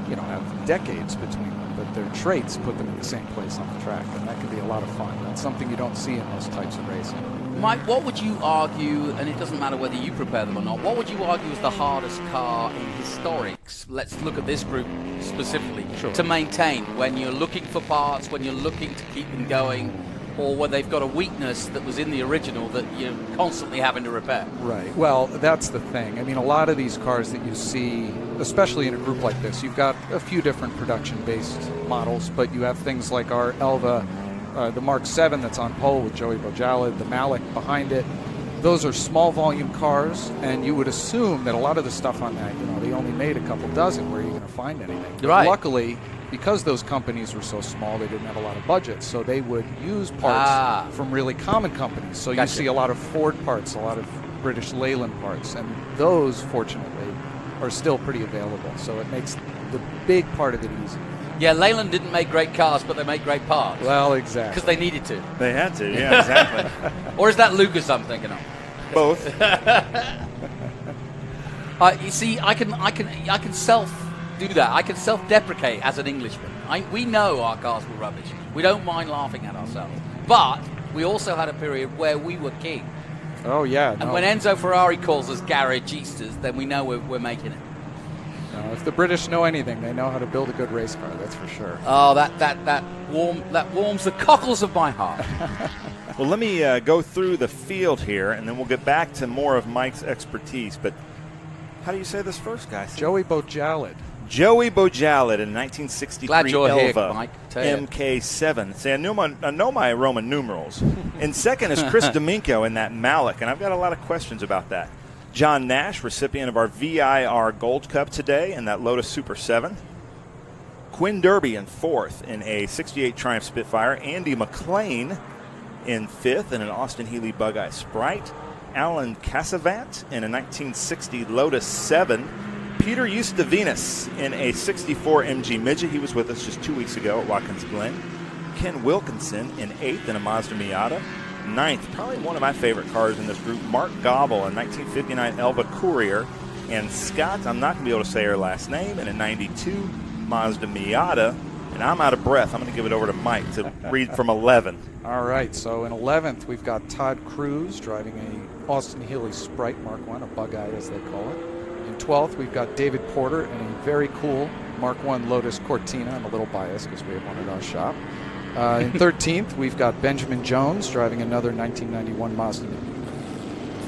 R: you know, have decades between them, but their traits put them in the same place on the track, and that can be a lot of fun. That's something you don't see in most types of racing.
N: Mike, what would you argue, and it doesn't matter whether you prepare them or not, what would you argue is the hardest car in historics? Let's look at this group specifically, to maintain when you're looking for parts, when you're looking to keep them going, or where they've got a weakness that was in the original that you're constantly having to repair.
R: Right. Well, that's the thing. I mean, a lot of these cars that you see, especially in a group like this, you've got a few different production-based models, but you have things like our Elva, the Mark 7 that's on pole with Joey Bojalid, the Malik behind it. Those are small volume cars, and you would assume that a lot of the stuff on that, you know, they only made a couple dozen. Where are you going to find anything?
N: Right.
R: Luckily, because those companies were so small, they didn't have a lot of budget, so they would use parts from really common companies. So you see a lot of Ford parts, a lot of British Leyland parts, and those, fortunately, are still pretty available. So it makes the big part of it easy.
N: Yeah, Leyland didn't make great cars, but they make great parts.
R: Well, exactly.
N: Because they needed to.
L: They had to, yeah, exactly.
N: Or is that Lucas I'm thinking of?
L: Both.
N: You see, I can self-do that. I can self-deprecate as an Englishman. We know our cars were rubbish. We don't mind laughing at ourselves. But we also had a period where we were king.
R: Oh, yeah.
N: And when Enzo Ferrari calls us garagistas, then we know we're making it.
R: No, if the British know anything, they know how to build a good race car, that's for sure.
N: Oh, that warms the cockles of my heart.
L: Well, let me go through the field here, and then we'll get back to more of Mike's expertise. But how do you say this first, guys?
R: Joey Bojalid.
L: Joey Bojalid in 1963
N: Glad you're
L: Elva
N: here, Mike.
L: MK7. See, I know my Roman numerals. And second is Chris D'Amico in that Malik, and I've got a lot of questions about that. John Nash, recipient of our VIR Gold Cup today in that Lotus Super 7. Quinn Derby in fourth in a 68 Triumph Spitfire. Andy McLean in fifth in an Austin Healey Bug-Eye Sprite. Alan Casavant in a 1960 Lotus 7. Peter Eustavinus in a 64 MG Midget. He was with us just 2 weeks ago at Watkins Glen. Ken Wilkinson in eighth in a Mazda Miata. Ninth, probably one of my favorite cars in this group, Mark Gobble in 1959 Elva Courier. And Scott, I'm not going to be able to say her last name, in a 92 Mazda Miata. And I'm out of breath. I'm going to give it over to Mike to read from 11.
R: All right, so in 11th, we've got Todd Cruz driving a Austin Healey Sprite Mark 1, a Bug-Eye as they call it. In 12th, we've got David Porter in a very cool Mark 1 Lotus Cortina. I'm a little biased because we have one at our shop. In 13th, we've got Benjamin Jones driving another 1991 Mazda.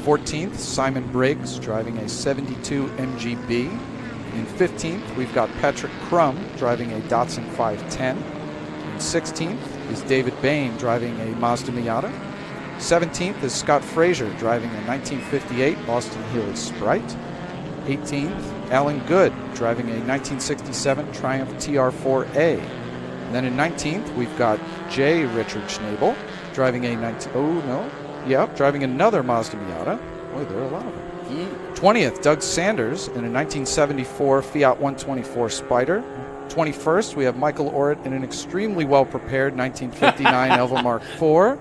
R: 14th, Simon Briggs driving a 72 MGB. In 15th, we've got Patrick Crum driving a Datsun 510. In 16th is David Bain driving a Mazda Miata. 17th is Scott Frazier driving a 1958 Austin Healey Sprite. 18th, Alan Good driving a 1967 Triumph TR4A. And then in 19th, we've got J. Richard Schnabel driving a driving another Mazda Miata. Boy, there are a lot of them. 20th, Doug Sanders in a 1974 Fiat 124 Spider. 21st, we have Michael Orrit in an extremely well-prepared 1959 Elva Mark IV.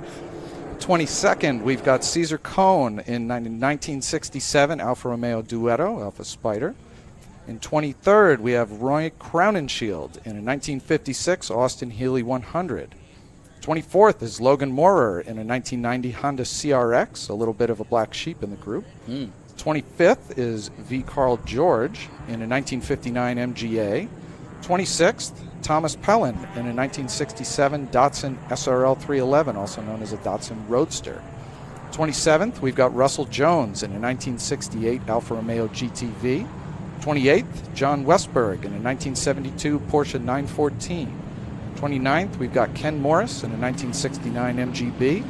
R: 22nd, we've got Cesar Cohn in 1967, Alfa Romeo Duetto, Alpha Spider. In 23rd, we have Roy Crownenshield in a 1956 Austin Healey 100. 24th is Logan Moorer in a 1990 Honda CRX, a little bit of a black sheep in the group. 25th is V. Carl George in a 1959 MGA. 26th, Thomas Pellin in a 1967 Datsun SRL 311, also known as a Datsun Roadster. 27th, we've got Russell Jones in a 1968 Alfa Romeo GTV. 28th, John Westberg in a 1972 Porsche 914. 29th, we've got Ken Morris in a 1969 MGB.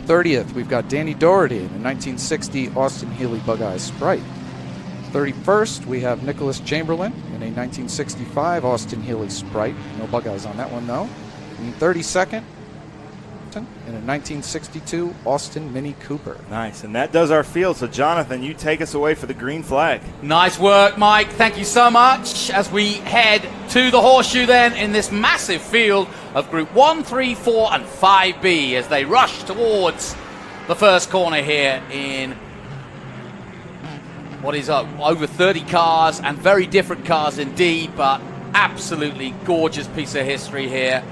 R: 30th, we've got Danny Doherty in a 1960 Austin Healey Bug-Eye Sprite. 31st, we have Nicholas Chamberlain in a 1965 Austin Healey Sprite. No Bug-Eyes on that one, though. And 32nd, in a 1962 Austin Mini Cooper.
L: Nice, and that does our field. So, Jonathan, you take us away for the green flag.
B: Nice work, Mike. Thank you so much. As we head to the horseshoe then in this massive field of Group 1, 3, 4, and 5B as they rush towards the first corner here in what is over 30 cars, and very different cars indeed, but absolutely gorgeous piece of history here.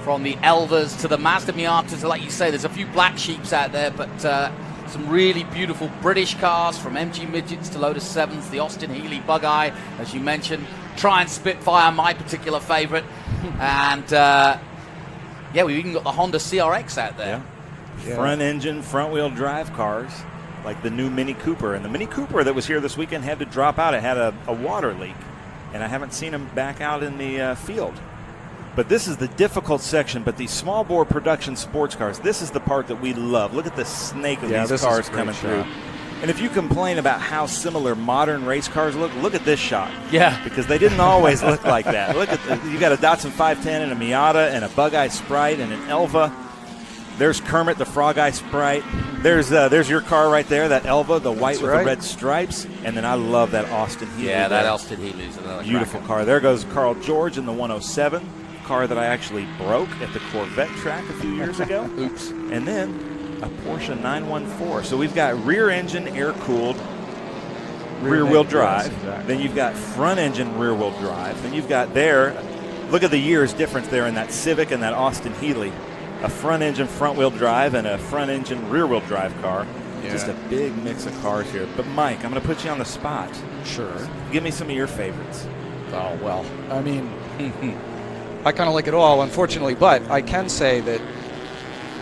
B: From the Elvas to the Mazda Miatas, like you say, there's a few black sheeps out there, but some really beautiful British cars, from MG Midgets to Lotus 7s, the Austin Healey Bug-Eye, as you mentioned, Triumph Spitfire, my particular favorite, and yeah, we've even got the Honda CRX out there.
L: Yeah. Front engine, front wheel drive cars, like the new Mini Cooper. And the Mini Cooper that was here this weekend had to drop out. It had a water leak, and I haven't seen him back out in the field. But this is the difficult section. But these small bore production sports cars, this is the part that we love. Look at the snake of these cars coming through. And if you complain about how similar modern race cars look at this shot.
B: Yeah.
L: Because they didn't always look like that. Look at you got a Datsun 510 and a Miata and a Bug-Eye Sprite and an Elva. There's Kermit the Frog-Eye Sprite. There's your car right there, that Elva, the white with the red stripes. And then I love that Austin Healey.
B: Yeah, that Austin Healey is another
L: beautiful
B: cracker.
L: car. There goes Carl George in the 107. Car that I actually broke at the Corvette track a few years ago.
B: Oops.
L: And then a Porsche 914. So we've got rear engine air-cooled rear-wheel drive.
R: Yes, exactly.
L: Then you've got front engine rear-wheel drive. Then you've got there, look at the years difference there in that Civic and that Austin Healey. A front engine front-wheel drive and a front engine rear-wheel drive car. Yeah. Just a big mix of cars here. But Mike, I'm going to put you on the spot.
R: Sure.
L: Give me some of your favorites.
R: Oh, well, I mean, I kind of like it all, unfortunately, but I can say that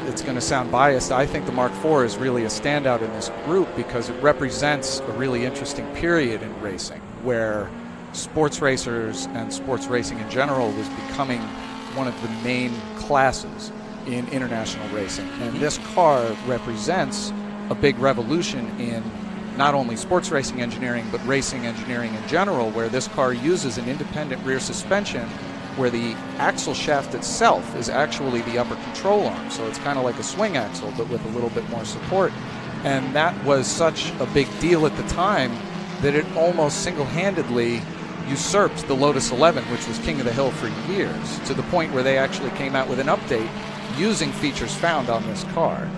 R: it's going to sound biased. I think the Mark IV is really a standout in this group because it represents a really interesting period in racing where sports racers and sports racing in general was becoming one of the main classes in international racing. And this car represents a big revolution in not only sports racing engineering, but racing engineering in general, where this car uses an independent rear suspension where the axle shaft itself is actually the upper control arm. So it's kind of like a swing axle, but with a little bit more support. And that was such a big deal at the time that it almost single-handedly usurped the Lotus 11, which was king of the hill for years, to the point where they actually came out with an update using features found on this car.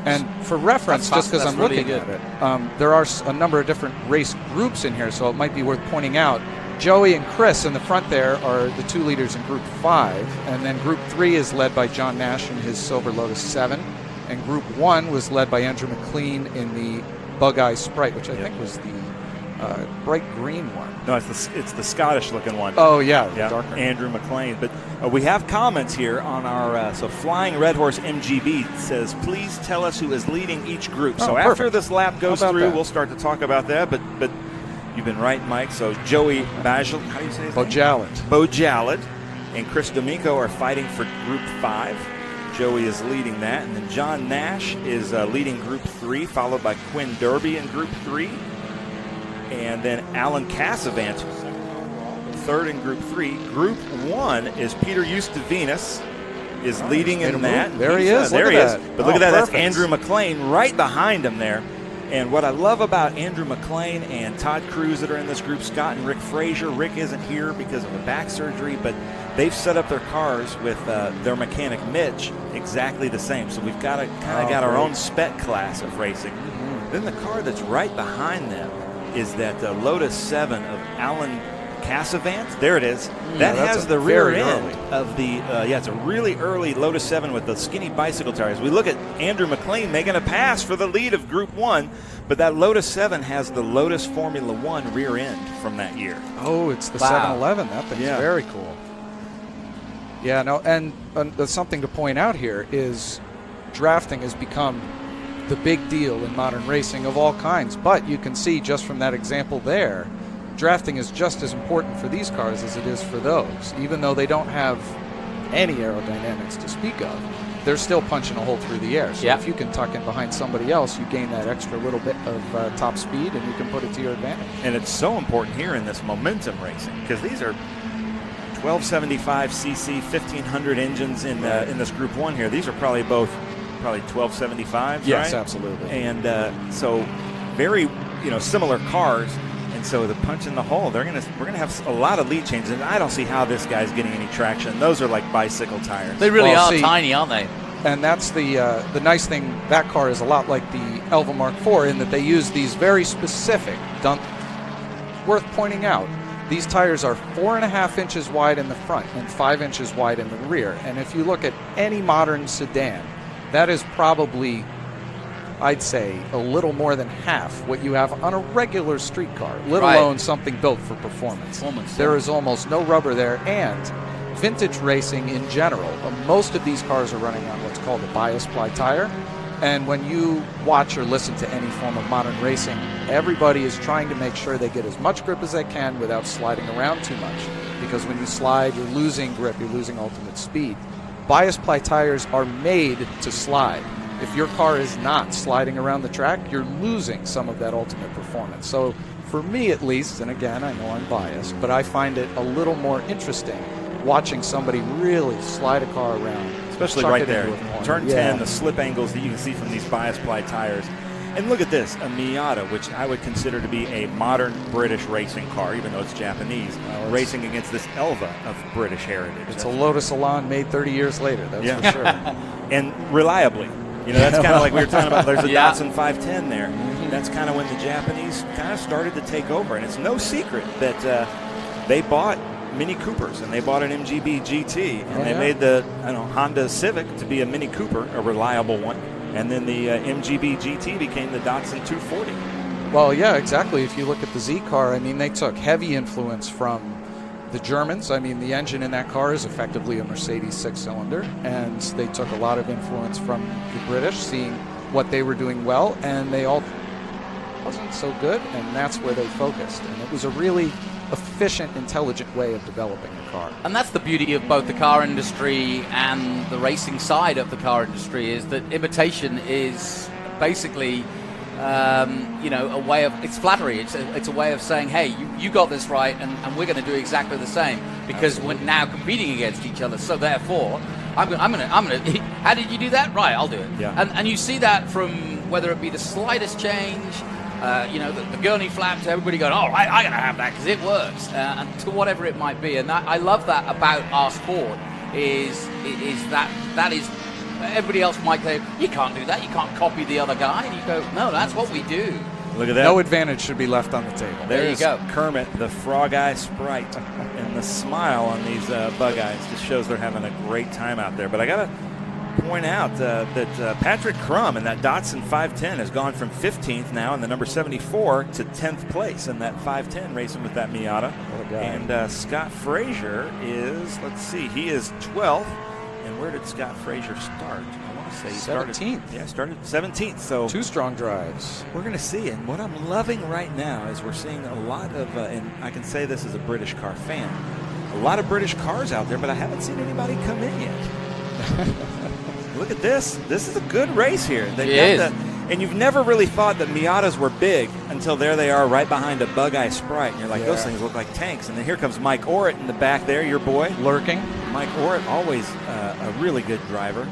R: And for reference, just because I'm
B: really
R: looking at it, there are a number of different race groups in here, so it might be worth pointing out. Joey and Chris in the front there are the two leaders in Group 5, and then Group 3 is led by John Nash in his Silver Lotus 7, and Group 1 was led by Andrew McLean in the Bug-Eye Sprite, which I think was the bright green one.
L: No, it's the Scottish-looking one.
R: Oh, yeah,
L: darker. Andrew McLean. But we have comments here on our, so Flying Red Horse MGB says, please tell us who is leading each group.
R: Oh,
L: so
R: perfect.
L: after this lap goes through,
R: that?
L: We'll start to talk about that, but you've been right, Mike. So Joey Bajal, how do you say his name? Bojalit and Chris D'Amico are fighting for Group 5. Joey is leading that. And then John Nash is leading Group 3, followed by Quinn Derby in Group 3. And then Alan Cassavant, third in Group 3. Group 1 is Peter Eustavinus is leading in that.
R: There he is.
L: There he is. But look at that.
R: Perfect.
L: That's Andrew McLean right behind him there. And what I love about Andrew McLean and Todd Cruz that are in this group, Scott and Rick Frazier. Rick isn't here because of a back surgery, but they've set up their cars with their mechanic Mitch exactly the same. So we've got our own spec class of racing. Then the car that's right behind them is that Lotus 7 of Alan Cassavant. There it is. That has the rear end of the, it's a really early Lotus 7 with the skinny bicycle tires. We look at Andrew McLean making a pass for the lead of Group 1, but that Lotus 7 has the Lotus Formula 1 rear end from that year.
R: Oh, it's the 711. That thing's very cool. Yeah, no, and something to point out here is drafting has become the big deal in modern racing of all kinds, but you can see just from that example there, drafting is just as important for these cars as it is for those. Even though they don't have any aerodynamics to speak of, they're still punching a hole through the air. So if you can tuck in behind somebody else, you gain that extra little bit of top speed, and you can put it to your advantage.
L: And it's so important here in this momentum racing, because these are 1275cc, 1500 engines in this Group 1 here. These are probably both 1275s,
R: yes,
L: right?
R: Absolutely.
L: And so very, similar cars. And so the punch in the hole, we're gonna have a lot of lead changes, and I don't see how this guy's getting any traction. Those are like bicycle tires.
N: They really are tiny, aren't they?
R: And that's the nice thing. That car is a lot like the Elva Mark IV in that they use these very specific. Worth pointing out, these tires are 4.5 inches wide in the front and 5 inches wide in the rear. And if you look at any modern sedan, that is probably, I'd say, a little more than half what you have on a regular street car, let alone something built for performance. There is almost no rubber there, and vintage racing in general, most of these cars are running on what's called a bias ply tire. And when you watch or listen to any form of modern racing, everybody is trying to make sure they get as much grip as they can without sliding around too much. Because when you slide, you're losing grip, you're losing ultimate speed. Bias ply tires are made to slide. If your car is not sliding around the track, you're losing some of that ultimate performance. So for me at least, and again, I know I'm biased, but I find it a little more interesting watching somebody really slide a car around.
L: Especially right there. Turn 10, the slip angles that you can see from these bias ply tires. And look at this, a Miata, which I would consider to be a modern British racing car, even though it's Japanese, racing against this Elva of British heritage.
R: It's a Lotus Elan made 30 years later, that's for sure.
L: And reliably. That's kind of like we were talking about. There's a Datsun 510 there. That's kind of when the Japanese kind of started to take over. And it's no secret that they bought Mini Coopers, and they bought an MGB GT, and they made the Honda Civic to be a Mini Cooper, a reliable one. And then the MGB GT became the Datsun 240.
R: Well, yeah, exactly. If you look at the Z car, I mean, they took heavy influence from the Germans. I mean, the engine in that car is effectively a Mercedes 6-cylinder, and they took a lot of influence from the British, seeing what they were doing well, and they all wasn't so good, and that's where they focused. And it was a really efficient, intelligent way of developing a car.
N: And that's the beauty of both the car industry and the racing side of the car industry, is that imitation is basically a way of, it's flattery. It's a way of saying, hey, you got this right, and we're going to do exactly the same, because we're now competing against each other. So therefore, I'm gonna. How did you do that? Right, I'll do it.
L: Yeah.
N: And you see that from whether it be the slightest change, the gurney flap, to everybody going, oh, I'm going to have that because it works, and to whatever it might be. And I love that about our sport, is that is. Everybody else might say, you can't do that, you can't copy the other guy. And you go, no, that's what we do.
L: Look at that.
R: No advantage should be left on the table.
N: There you go.
L: Kermit, the Frog Eye Sprite, and the smile on these bug eyes just shows they're having a great time out there. But I got to point out that Patrick Crum in that Datsun 510 has gone from 15th now in the number 74 to 10th place in that 510 racing with that Miata.
R: What a guy.
L: And Scott Frazier is, let's see, he is 12th. And where did Scott Frazier start? I want to say he started
R: 17th.
L: Started 17th. So
R: 2 strong drives.
L: We're going to see. And what I'm loving right now is we're seeing a lot of, and I can say this as a British car fan, a lot of British cars out there, but I haven't seen anybody come in yet. Look at this. This is a good race here. And you've never really thought that Miatas were big until there they are right behind a Bug-Eye Sprite. And you're like, those things look like tanks. And then here comes Mike Orritt in the back there, your boy.
R: Lurking.
L: Mike Orritt, always a really good driver.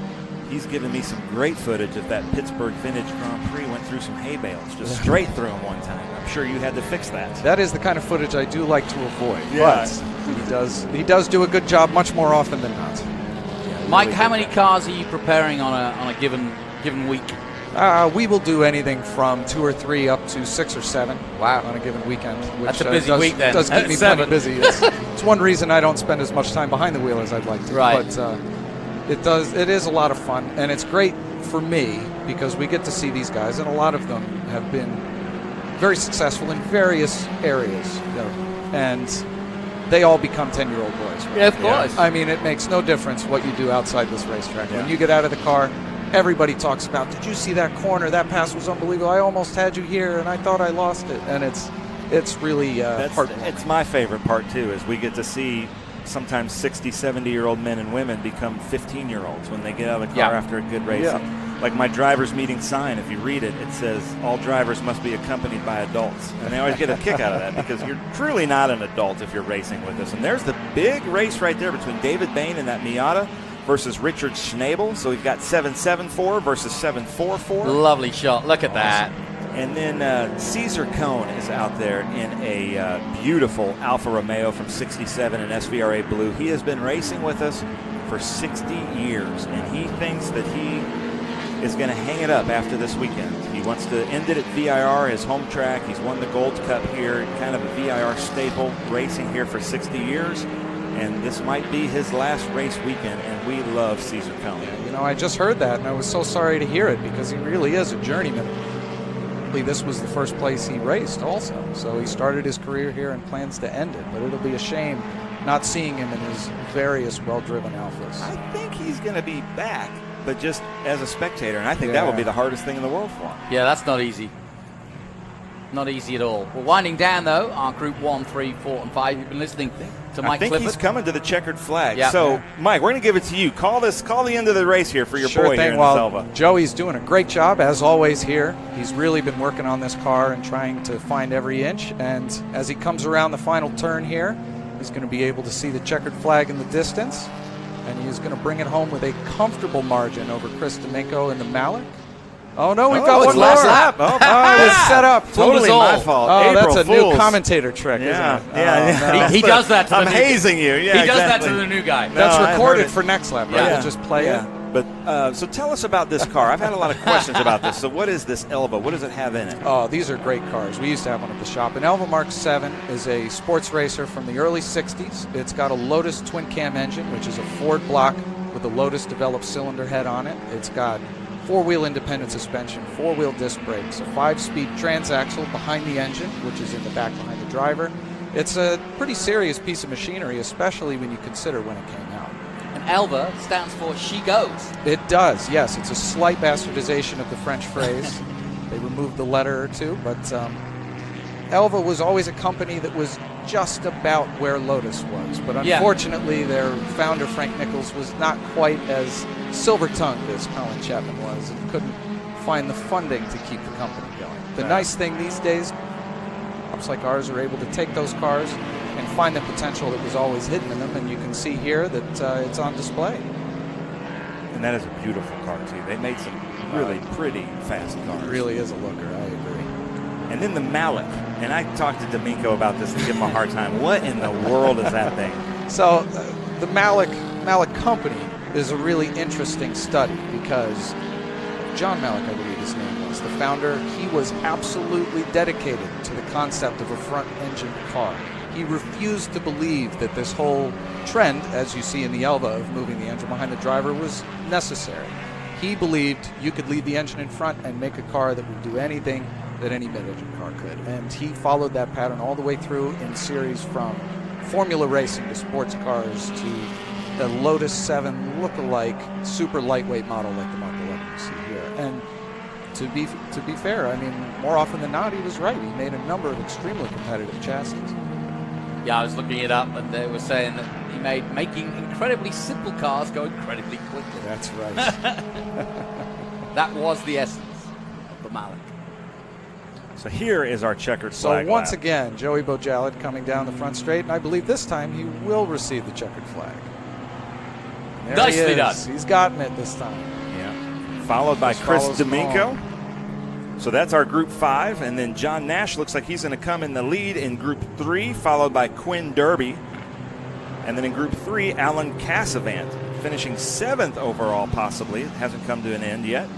L: he's given me some great footage of that Pittsburgh Vintage Grand Prix. Went through some hay bales, just straight through them one time. I'm sure you had to fix that.
R: That is the kind of footage I do like to avoid.
L: Yeah.
R: But he does do a good job much more often than not.
N: Mike, how many cars are you preparing on a given week?
R: We will do anything from 2 or 3 up to 6 or 7.
N: Wow.
R: On a given weekend. Which,
N: That's a busy week then.
R: Does keep me plenty busy. It's one reason I don't spend as much time behind the wheel as I'd like to.
N: Right.
R: But it is a lot of fun, and it's great for me because we get to see these guys, and a lot of them have been very successful in various areas. And they all become 10-year-old boys. Right?
N: Yeah, of course.
R: I mean, it makes no difference what you do outside this racetrack. When you get out of the car, everybody talks about, did you see that corner? That pass was unbelievable. I almost had you here, and I thought I lost it. And it's really heartwarming.
L: It's my favorite part, too, is we get to see sometimes 60, 70-year-old men and women become 15-year-olds when they get out of the car after a good race.
R: Yeah.
L: Like my driver's meeting sign, if you read it, it says, all drivers must be accompanied by adults. And they always get a kick out of that because you're truly not an adult if you're racing with us. And there's the big race right there between David Bain and that Miata versus Richard Schnabel. So we've got 774 versus 744.
N: Lovely shot. Look at that.
L: And then Caesar Cohn is out there in a beautiful Alfa Romeo from '67 in SVRA Blue. He has been racing with us for 60 years, and he thinks that he is going to hang it up after this weekend. He wants to end it at VIR, his home track. He's won the Gold Cup here, kind of a VIR staple, racing here for 60 years. And this might be his last race weekend, and we love Caesar Cohn.
R: Yeah, I just heard that, and I was so sorry to hear it because he really is a journeyman. This was the first place he raced also. So he started his career here and plans to end it. But it'll be a shame not seeing him in his various well-driven Alphas.
L: I think he's going to be back, but just as a spectator, and I think that will be the hardest thing in the world for him.
N: Yeah, that's not easy. Not easy at all. We're winding down, though, on Group 1, 3, 4, and 5. You've been listening to Mike
L: Clifford.
N: He's
L: coming to the checkered flag.
N: Yeah.
L: So, Mike, we're going to give it to you. Call the end of the race here for your boy here in the Selva.
R: Joey's doing a great job, as always, here. He's really been working on this car and trying to find every inch. And as he comes around the final turn here, he's going to be able to see the checkered flag in the distance. And he's going to bring it home with a comfortable margin over Chris D'Amico in the Malik. Oh, no, we've got one more.
L: Last lap. Oh,
R: it's set up.
L: Totally my fault.
R: Oh,
L: April
R: that's a
L: Fools.
R: New commentator trick, isn't it?
L: Yeah.
N: He does that to
L: I'm hazing you. Yeah,
N: he does that to the new guy.
R: That's recorded for next lap, right?
N: Yeah.
R: We'll just play it.
L: But so tell us about this car. I've had a lot of questions about this. So what is this Elva? What does it have in it?
R: Oh, these are great cars. We used to have one at the shop. An Elva Mark 7 is a sports racer from the early 60s. It's got a Lotus twin cam engine, which is a Ford block with a Lotus developed cylinder head on it. It's got 4-wheel independent suspension, 4-wheel disc brakes, a 5-speed transaxle behind the engine, which is in the back behind the driver. It's a pretty serious piece of machinery, especially when you consider when it came out.
N: And Elva stands for She Goes.
R: It does, yes. It's a slight bastardization of the French phrase. They removed the letter or two, but Elva was always a company that was just about where Lotus was. But unfortunately, their founder, Frank Nichols, was not quite as silver-tongued as Colin Chapman was and couldn't find the funding to keep the company going. The nice thing these days, shops like ours are able to take those cars and find the potential that was always hidden in them, and you can see here that it's on display.
L: And that is a beautiful car, too. They made some really pretty fast cars.
R: It really is a looker, I agree.
L: And then the Malik. And I talked to D'Amico about this and give him a hard time. What in the world is that thing?
R: So the Malik Company is a really interesting study because John Malik, I believe his name was, the founder, he was absolutely dedicated to the concept of a front-engine car. He refused to believe that this whole trend, as you see in the Elva, of moving the engine behind the driver was necessary. He believed you could leave the engine in front and make a car that would do anything that any mid-engine car could. And he followed that pattern all the way through in series from Formula Racing to sports cars to the Lotus 7 look-alike super lightweight model like the Mark 11 you see here. And to be fair, I mean, more often than not, he was right. He made a number of extremely competitive chassis.
N: Yeah, I was looking it up, and they were saying that he made making incredibly simple cars go incredibly quickly.
R: That's right.
N: That was the essence of the Malik.
L: So here is our checkered flag.
R: So once
L: lap.
R: again, Joey Bojalid coming down the front straight, and I believe this time he will receive the checkered flag. There
N: Nicely
R: he is.
N: done.
R: He's gotten it this time.
L: Yeah, followed by Chris
R: follows them
L: D'Amico. So that's our Group 5, and then John Nash looks like he's going to come in the lead in Group 3, followed by Quinn Derby. And then in Group 3, Alan Cassavant, finishing 7th overall possibly. It hasn't come to an end yet.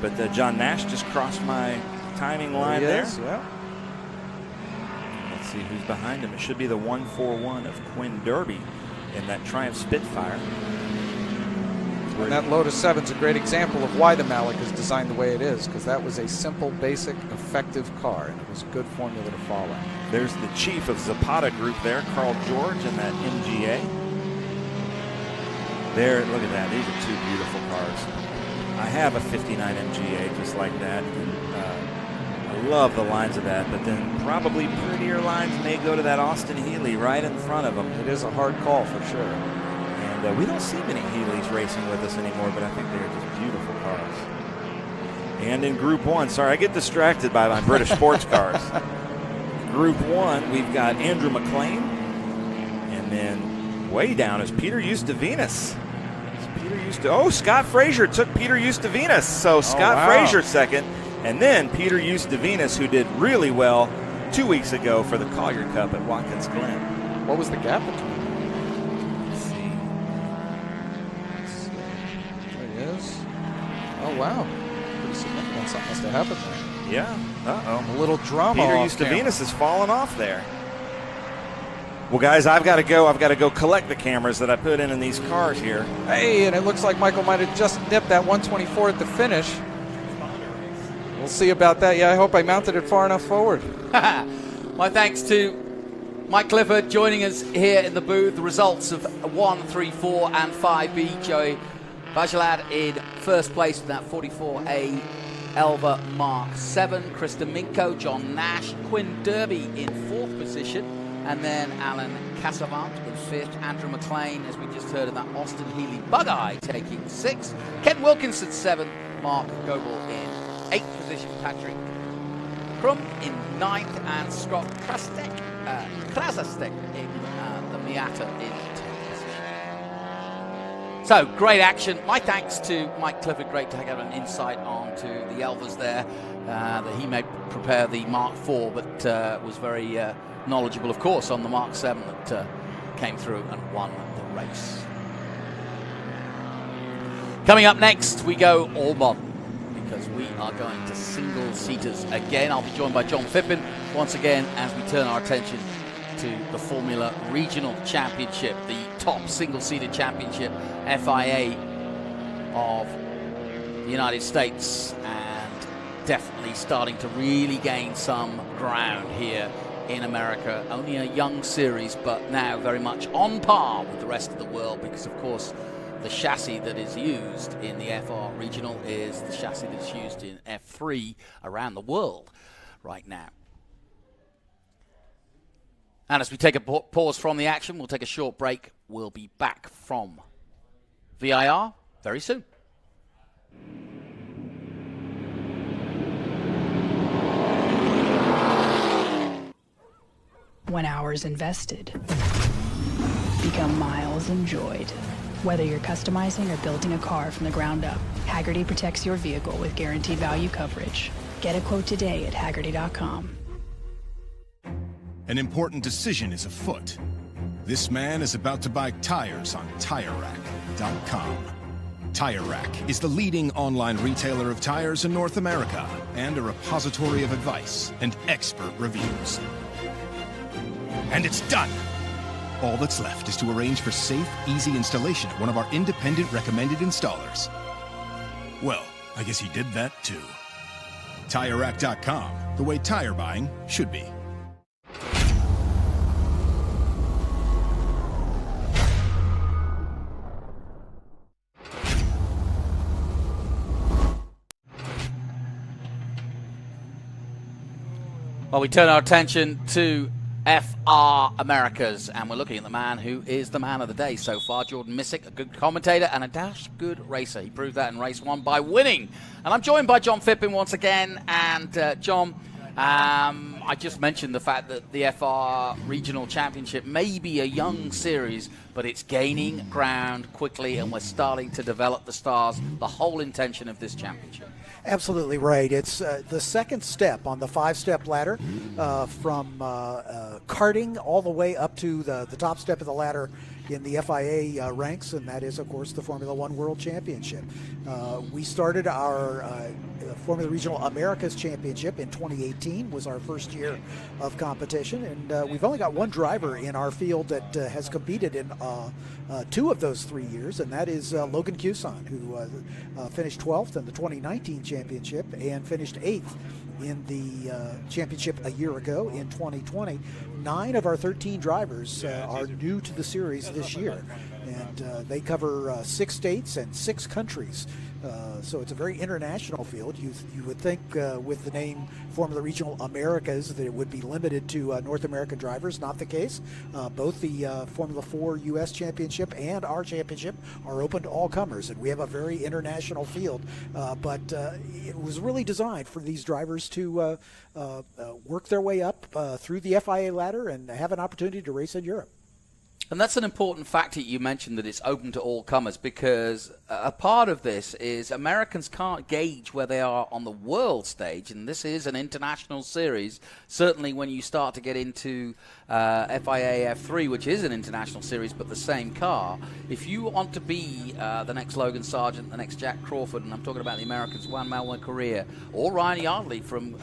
L: But John Nash just crossed my timing line there.
R: Yeah.
L: Let's see who's behind him. It should be the 141 of Quinn Derby in that Triumph Spitfire.
R: And that Lotus 7 is a great example of why the Malik is designed the way it is, because that was a simple, basic, effective car, and it was a good formula to follow.
L: There's the chief of Zapata Group there, Carl George, and that MGA. There, look at that. These are two beautiful cars. I have a 59 MGA just like that. And, I love the lines of that, but then probably prettier lines may go to that Austin Healey right in front of them.
R: It is a hard call for sure.
L: And we don't see many Healeys racing with us anymore, but I think they're just beautiful cars. And in Group 1, sorry, I get distracted by my British sports cars. Group 1, we've got Andrew McLean, and then way down is Peter Eustavinus. Scott Frazier took Peter Eustavinus. So Scott Frazier second, and then Peter Eustavinus, who did really well 2 weeks ago for the Collier Cup at Watkins Glen.
R: What was the gap between them? Oh, wow. Pretty significant. Something must have happened there.
L: Yeah. Uh-oh.
R: A little drama.
L: Peter Eustavinus has fallen off there. Well, guys, I've got to go. I've got to go collect the cameras that I put in these cars here.
R: Hey, and it looks like Michael might have just nipped that 124 at the finish. We'll see about that. Yeah, I hope I mounted it far enough forward.
N: My thanks to Mike Clifford joining us here in the booth. The results of 1, 3, 4, and 5B. Joey Bajlad in first place with that 44A Elva Mark 7. Chris D'Amico, John Nash, Quinn Derby in 4th position. And then Alan Cassavant in 5th. Andrew McLean, as we just heard, in that Austin Healey Bug-Eye, taking 6th. Ken Wilkinson 7th. Mark Goebel in 8th position. Patrick Krum in 9th. And Scott Krasastek in the Miata in 10th position. So, great action. My thanks to Mike Clifford. Great to get an insight onto the Elvas there. That he may prepare the Mark IV, but was very knowledgeable, of course, on the Mark 7 that came through and won the race. Coming up next, we go all modern, because we are going to single-seaters again. I'll be joined by John Phippen once again as we turn our attention to the Formula Regional Championship, the top single-seater championship, FIA of the United States, and definitely starting to really gain some ground here in America. Only a young series, but now very much on par with the rest of the world, because of course the chassis that is used in the FR Regional is the chassis that's used in F3 around the world right now. And as we take a pause from the action, we'll take a short break. We'll be back from VIR very soon.
M: When hours invested become miles enjoyed. Whether you're customizing or building a car from the ground up, Hagerty protects your vehicle with guaranteed value coverage. Get a quote today at Hagerty.com.
S: An important decision is afoot. This man is about to buy tires on TireRack.com. Tire Rack is the leading online retailer of tires in North America and a repository of advice and expert reviews. And it's done! All that's left is to arrange for safe, easy installation at one of our independent recommended installers. Well, I guess he did that too. TireRack.com, the way tire buying should be.
N: Well, we turn our attention to FR Americas, and we're looking at the man who is the man of the day so far, Jordan Missick, a good commentator and a dash good racer. He proved that in race 1 by winning. And I'm joined by John Phippen once again. And John, I just mentioned the fact that the FR Regional Championship may be a young series, but it's gaining ground quickly, and we're starting to develop the stars, the whole intention of this championship.
A: Absolutely right. It's the second step on the 5-step ladder from karting all the way up to the top step of the ladder in the FIA ranks, and that is, of course, the Formula One World Championship. We started our Formula Regional Americas Championship in 2018, was our first year of competition, and we've only got one driver in our field that has competed in 2 of those 3 years, and that is Logan Cuson, who finished 12th in the 2019 championship and finished 8th in the championship a year ago in 2020. 9 of our 13 drivers are new to the series this year, and they cover 6 states and 6 countries. So it's a very international field. You would think with the name Formula Regional Americas that it would be limited to North American drivers. Not the case. Both the Formula 4 U.S. Championship and our championship are open to all comers, and we have a very international field. But it was really designed for these drivers to work their way up through the FIA ladder and have an opportunity to race in Europe.
N: And that's an important factor you mentioned, that it's open to all comers, because a part of this is Americans can't gauge where they are on the world stage, and this is an international series. Certainly when you start to get into FIA F3, which is an international series but the same car, if you want to be the next Logan Sargent, the next Jack Crawford, and I'm talking about the Americans, Juan Manuel Correa, or Ryan Yardley from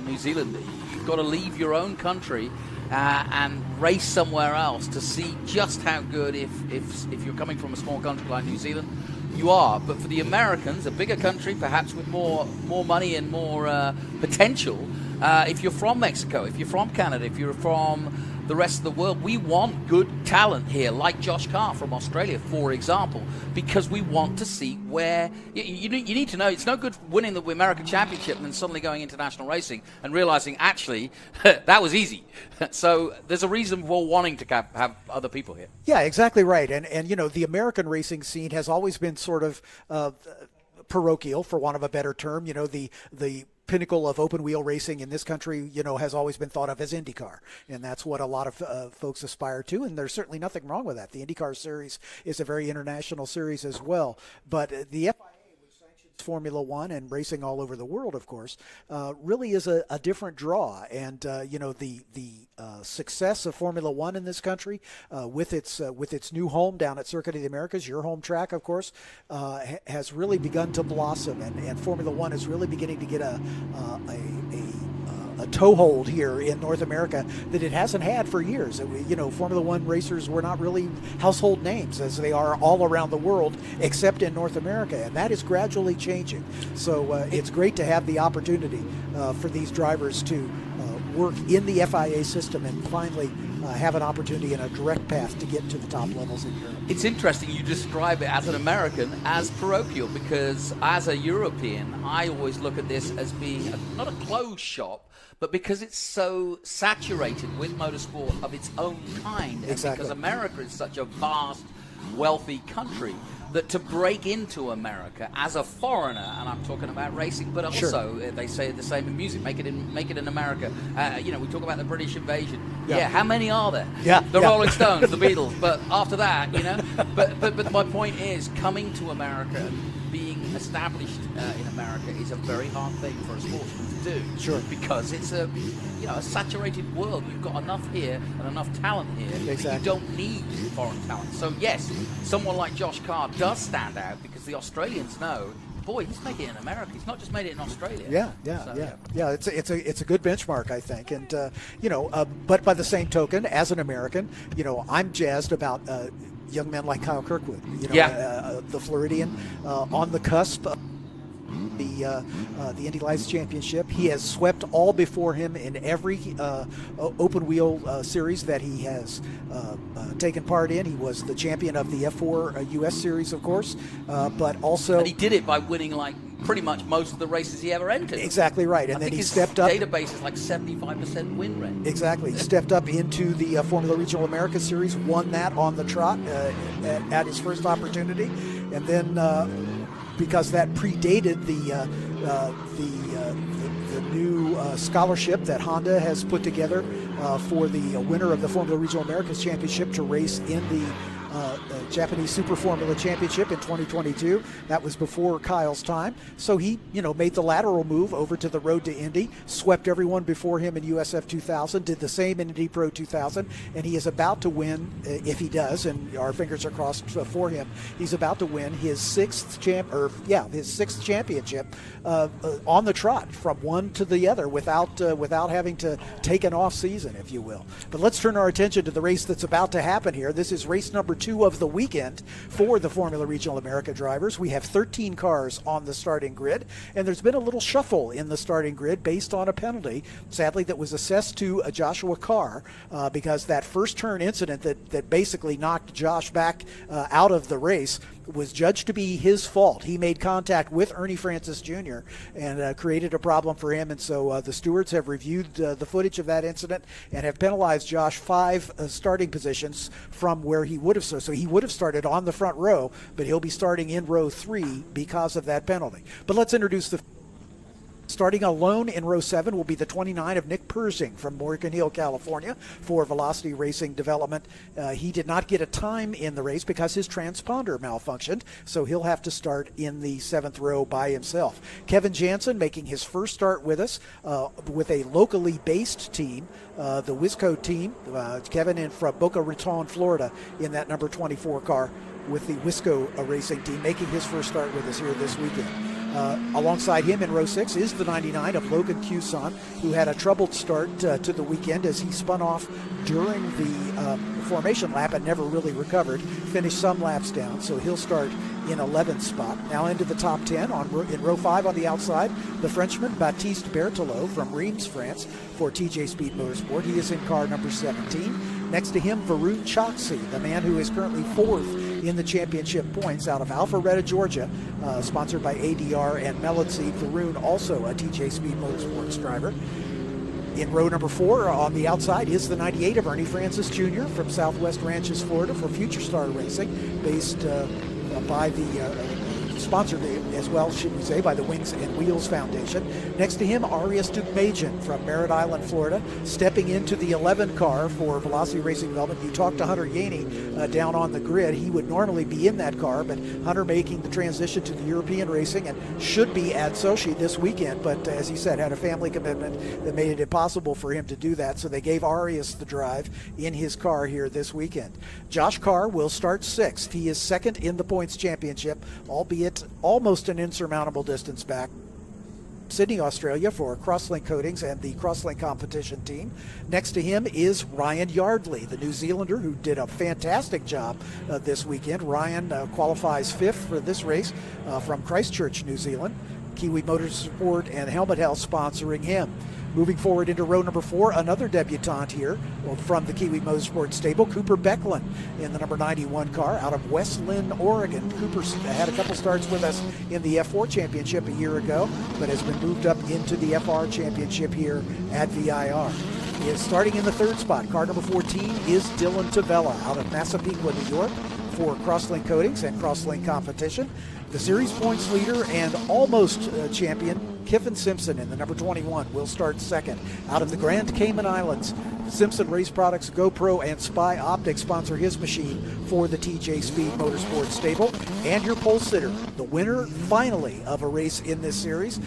N: New Zealand, you've got to leave your own country and race somewhere else to see just how good, if you're coming from a small country like New Zealand, you are. But for the Americans, a bigger country, perhaps with more money and more potential, if you're from Mexico, if you're from Canada, if you're from the rest of the world, we want good talent here, like Josh Carr from Australia, for example, because we want to see where you need to know. It's no good winning the American Championship and then suddenly going international racing and realizing, actually, that was easy. So there's a reason for wanting to have other people here.
A: Yeah, exactly right. And you know, the American racing scene has always been sort of parochial, for want of a better term. You know, the pinnacle of open wheel racing in this country, you know, has always been thought of as IndyCar, and that's what a lot of folks aspire to, and there's certainly nothing wrong with that. The IndyCar series is a very international series as well, but the FIA, which sanctions Formula One and racing all over the world, of course, really is a different draw, and you know, the success of Formula One in this country, with its new home down at Circuit of the Americas, your home track, of course, has really begun to blossom, and Formula One is really beginning to get a toehold here in North America that it hasn't had for years. You know, Formula One racers were not really household names as they are all around the world, except in North America, and that is gradually changing. So it's great to have the opportunity for these drivers to work in the FIA system and finally have an opportunity and a direct path to get to the top levels in Europe.
N: It's interesting you describe it as an American as parochial, because as a European, I always look at this as being not a closed shop, but because it's so saturated with motorsport of its own kind, and because America is such a vast, wealthy country, that to break into America as a foreigner, and I'm talking about racing, but also they say the same in music, make it in America. You know, we talk about the British invasion. Yeah, how many are there? The Rolling Stones, the Beatles. But after that, you know, but my point is, coming to America, being established in America is a very hard thing for a sportsman to do.
A: Sure.
N: Because it's a saturated world. You've got enough here and enough talent here.
A: Exactly.
N: You don't need foreign talent. So yes, someone like Josh Carr does stand out because the Australians know, boy, he's made it in America. He's not just made it in Australia.
A: Yeah. It's a good benchmark, I think. And you know, but by the same token, as an American, you know, I'm jazzed about young men like Kyle Kirkwood. You know, the Floridian, on the cusp of the Indy Lights Championship. He has swept all before him in every open wheel series that he has taken part in. He was the champion of the F4 US Series, of course, but also...
N: And he did it by winning, like, pretty much most of the races he ever entered.
A: Exactly right. And then he stepped up.
N: His database is like 75% win rate.
A: Exactly. He stepped up into the Formula Regional America Series, won that on the trot at his first opportunity, and then because that predated the new scholarship that Honda has put together for the winner of the Formula Regional Americas Championship to race in the Japanese Super Formula Championship in 2022. That was before Kyle's time. So he, made the lateral move over to the road to Indy, swept everyone before him in USF 2000, did the same in Indy Pro 2000, and he is about to win, if he does, and our fingers are crossed for him, he's about to win his sixth championship on the trot from one to the other without having to take an off season, if you will. But let's turn our attention to the race that's about to happen here. This is race number 2 of the weekend for the Formula Regional America drivers. We have 13 cars on the starting grid, and there's been a little shuffle in the starting grid based on a penalty, sadly, that was assessed to Joshua Carr because that first turn incident that basically knocked Josh back out of the race was judged to be his fault. He made contact with Ernie Francis Jr. and created a problem for him, and so the stewards have reviewed the footage of that incident and have penalized Josh 5 starting positions from where he would have. So he would have started on the front row, but he'll be starting in row 3 because of that penalty. But let's introduce the starting alone in row 7 will be the 29 of Nick Persing from Morgan Hill, California for Velocity Racing Development. He did not get a time in the race because his transponder malfunctioned, so he'll have to start in the 7th row by himself. Kevin Jansen making his first start with us with a locally based team, the Wisco team. Kevin in from Boca Raton, Florida in that number 24 car with the Wisco racing team, making his first start with us here this weekend. Alongside him in row 6 is the 99 of Logan Cuson, who had a troubled start to the weekend as he spun off during the formation lap and never really recovered, finished some laps down, so he'll start in 11th spot. Now into the top 10 in row 5 on the outside, the Frenchman Baptiste Berthelot from Reims, France for TJ Speed Motorsport. He is in car number 17. Next to him, Varun Choksi, the man who is currently 4th in the championship points out of Alpharetta, Georgia, sponsored by ADR and Melon Seed. Varun, also a TJ Speed Motorsports driver. In row number 4 on the outside is the 98 of Ernie Francis Jr. from Southwest Ranches, Florida for Future Star Racing, based by the sponsored as well, should we say, by the Wings and Wheels Foundation. Next to him, Arias Dukmajian from Merritt Island, Florida, stepping into the 11 car for Velocity Racing Development. You talked to Hunter Yaney down on the grid. He would normally be in that car, but Hunter making the transition to the European racing and should be at Sochi this weekend, but as he said, had a family commitment that made it impossible for him to do that, so they gave Arias the drive in his car here this weekend. Josh Carr will start 6th. He is 2nd in the points championship, albeit almost an insurmountable distance back. Sydney, Australia for Crosslink Coatings and the Crosslink competition team. Next to him is Ryan Yardley, the New Zealander who did a fantastic job this weekend. Ryan qualifies 5th for this race from Christchurch, New Zealand. Kiwi Motorsport and Helmet Health sponsoring him. Moving forward into row number 4, another debutant here from the Kiwi Motorsport stable, Cooper Becklin in the number 91 car out of West Lynn, Oregon. Cooper had a couple starts with us in the F4 Championship a year ago, but has been moved up into the FR Championship here at VIR. He is starting in the 3rd spot. Car number 14 is Dylan Tavella out of Massapequa, New York for Crosslink Coatings and Crosslink Competition. The series points leader and almost champion, Kiffin Simpson in the number 21 will start 2nd. Out of the Grand Cayman Islands, Simpson Race Products, GoPro, and Spy Optics sponsor his machine for the TJ Speed Motorsports stable. And your pole sitter, the winner finally of a race in this series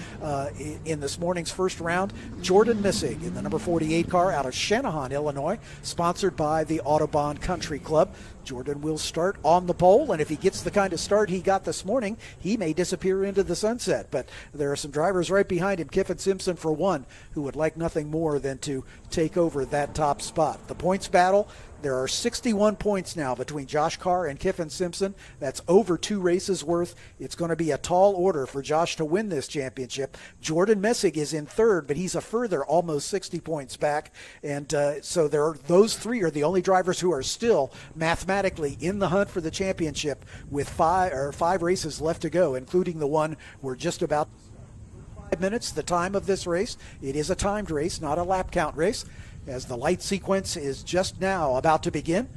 A: in this morning's first round, Jordan Missig in the number 48 car out of Shanahan, Illinois, sponsored by the Autobahn Country Club. Jordan will start on the pole, and if he gets the kind of start he got this morning, he may disappear into the sunset. But there are some drivers right behind him, Kiffin Simpson for one, who would like nothing more than to take over that top spot. The points battle, there are 61 points now between Josh Carr and Kiffin Simpson. That's over 2 races worth. It's going to be a tall order for Josh to win this championship. Jordan Messig is in 3rd, but he's a further almost 60 points back. And so those 3 are the only drivers who are still mathematically in the hunt for the championship with 5 races left to go, including the one we're just about 5 minutes, the time of this race. It is a timed race, not a lap count race, as the light sequence is just now about to begin.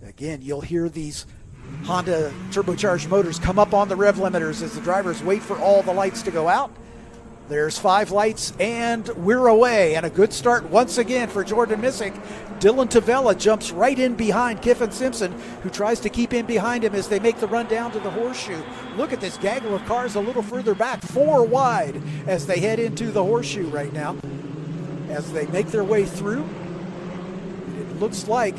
A: Again, you'll hear these Honda turbocharged motors come up on the rev limiters as the drivers wait for all the lights to go out.
I: There's 5 lights, and we're away. And a good start once again for Jordan Missick. Dylan Tavella jumps right in behind Kiffin Simpson, who tries to keep in behind him as they make the run down to the horseshoe. Look at this gaggle of cars a little further back, 4 wide as they head into the horseshoe right now. As they make their way through, it looks like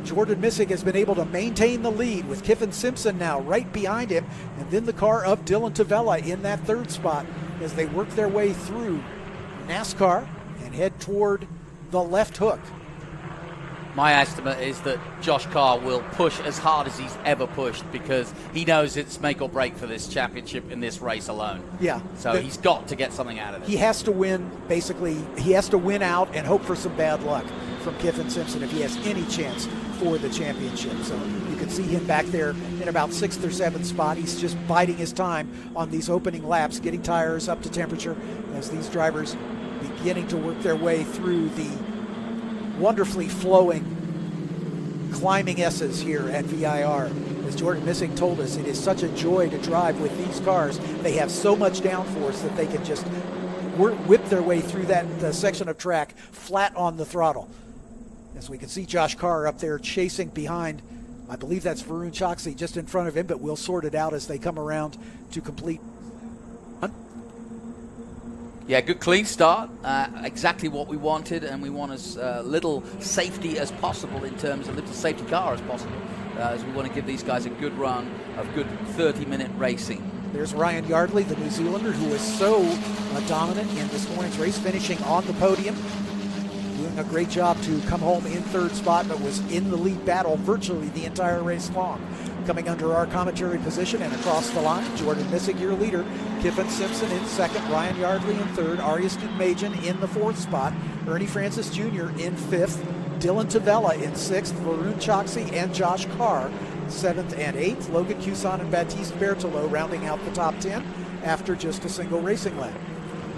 I: Jordan Missick has been able to maintain the lead with Kiffin Simpson now right behind him, and then the car of Dylan Tavella in that 3rd spot as they work their way through NASCAR and head toward the left hook.
N: My estimate is that Josh Carr will push as hard as he's ever pushed because he knows it's make or break for this championship in this race alone.
I: Yeah.
N: So he's got to get something out of this.
I: He has to win, basically, he has to win out and hope for some bad luck from Kiffin Simpson if he has any chance for the championship. So you can see him back there in about 6th or 7th spot. He's just biding his time on these opening laps, getting tires up to temperature as these drivers beginning to work their way through the wonderfully flowing climbing S's here at VIR. As Jordan Missick told us, it is such a joy to drive with these cars. They have so much downforce that they can just whip their way through that section of track flat on the throttle. As we can see Josh Carr up there chasing behind, I believe that's Varun Choksi just in front of him, but we'll sort it out as they come around to complete.
N: Yeah, good clean start, exactly what we wanted, and we want as little safety as possible in terms of little safety car as possible, as we want to give these guys a good run of good 30-minute racing.
I: There's Ryan Yardley, the New Zealander, who was so dominant in this morning's race, finishing on the podium, doing a great job to come home in 3rd spot, but was in the lead battle virtually the entire race long. Coming under our commentary position and across the line, Jordan Missick, your leader, Kiffin Simpson in 2nd, Ryan Yardley in 3rd, Arias Dukmajian in the 4th spot, Ernie Francis Jr. in 5th, Dylan Tavella in 6th, Varun Choksi and Josh Carr 7th and 8th, Logan Cuson and Baptiste Berthelot rounding out the top 10 after just a single racing lap.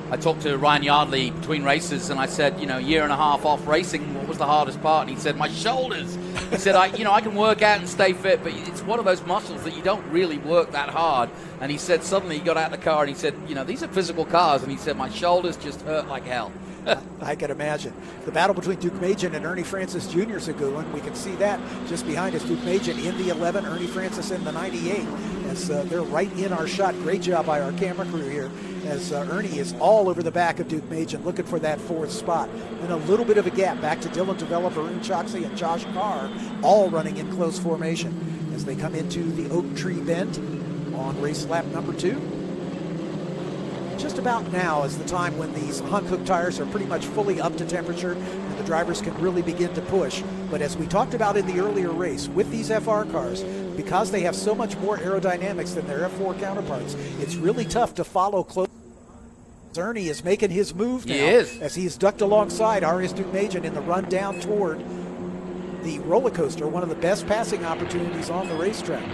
N: I talked to Ryan Yardley between races, and I said, you know, a year and a half off racing, what was the hardest part? And he said, my shoulders. He said, I can work out and stay fit, but it's one of those muscles that you don't really work that hard. And he said, suddenly he got out of the car and he said, you know, these are physical cars. And he said, my shoulders just hurt like hell.
I: I can imagine. The battle between Dukmajian and Ernie Francis Jr. is a good one. We can see that just behind us. Dukmajian in the 11, Ernie Francis in the 98. As they're right in our shot. Great job by our camera crew here. As Ernie is all over the back of Dukmajian looking for that 4th spot. And a little bit of a gap back to Dylan Tavella, Varun Choksi, and Josh Carr, all running in close formation as they come into the Oak Tree Bend on race lap number 2. Just about now is the time when these Hankook tires are pretty much fully up to temperature and the drivers can really begin to push. But as we talked about in the earlier race, with these FR cars, because they have so much more aerodynamics than their F4 counterparts, it's really tough to follow close. Ernie is making his move now.
N: He is.
I: As he's ducked alongside Arias Dukmajian in the run down toward the roller coaster, one of the best passing opportunities on the racetrack.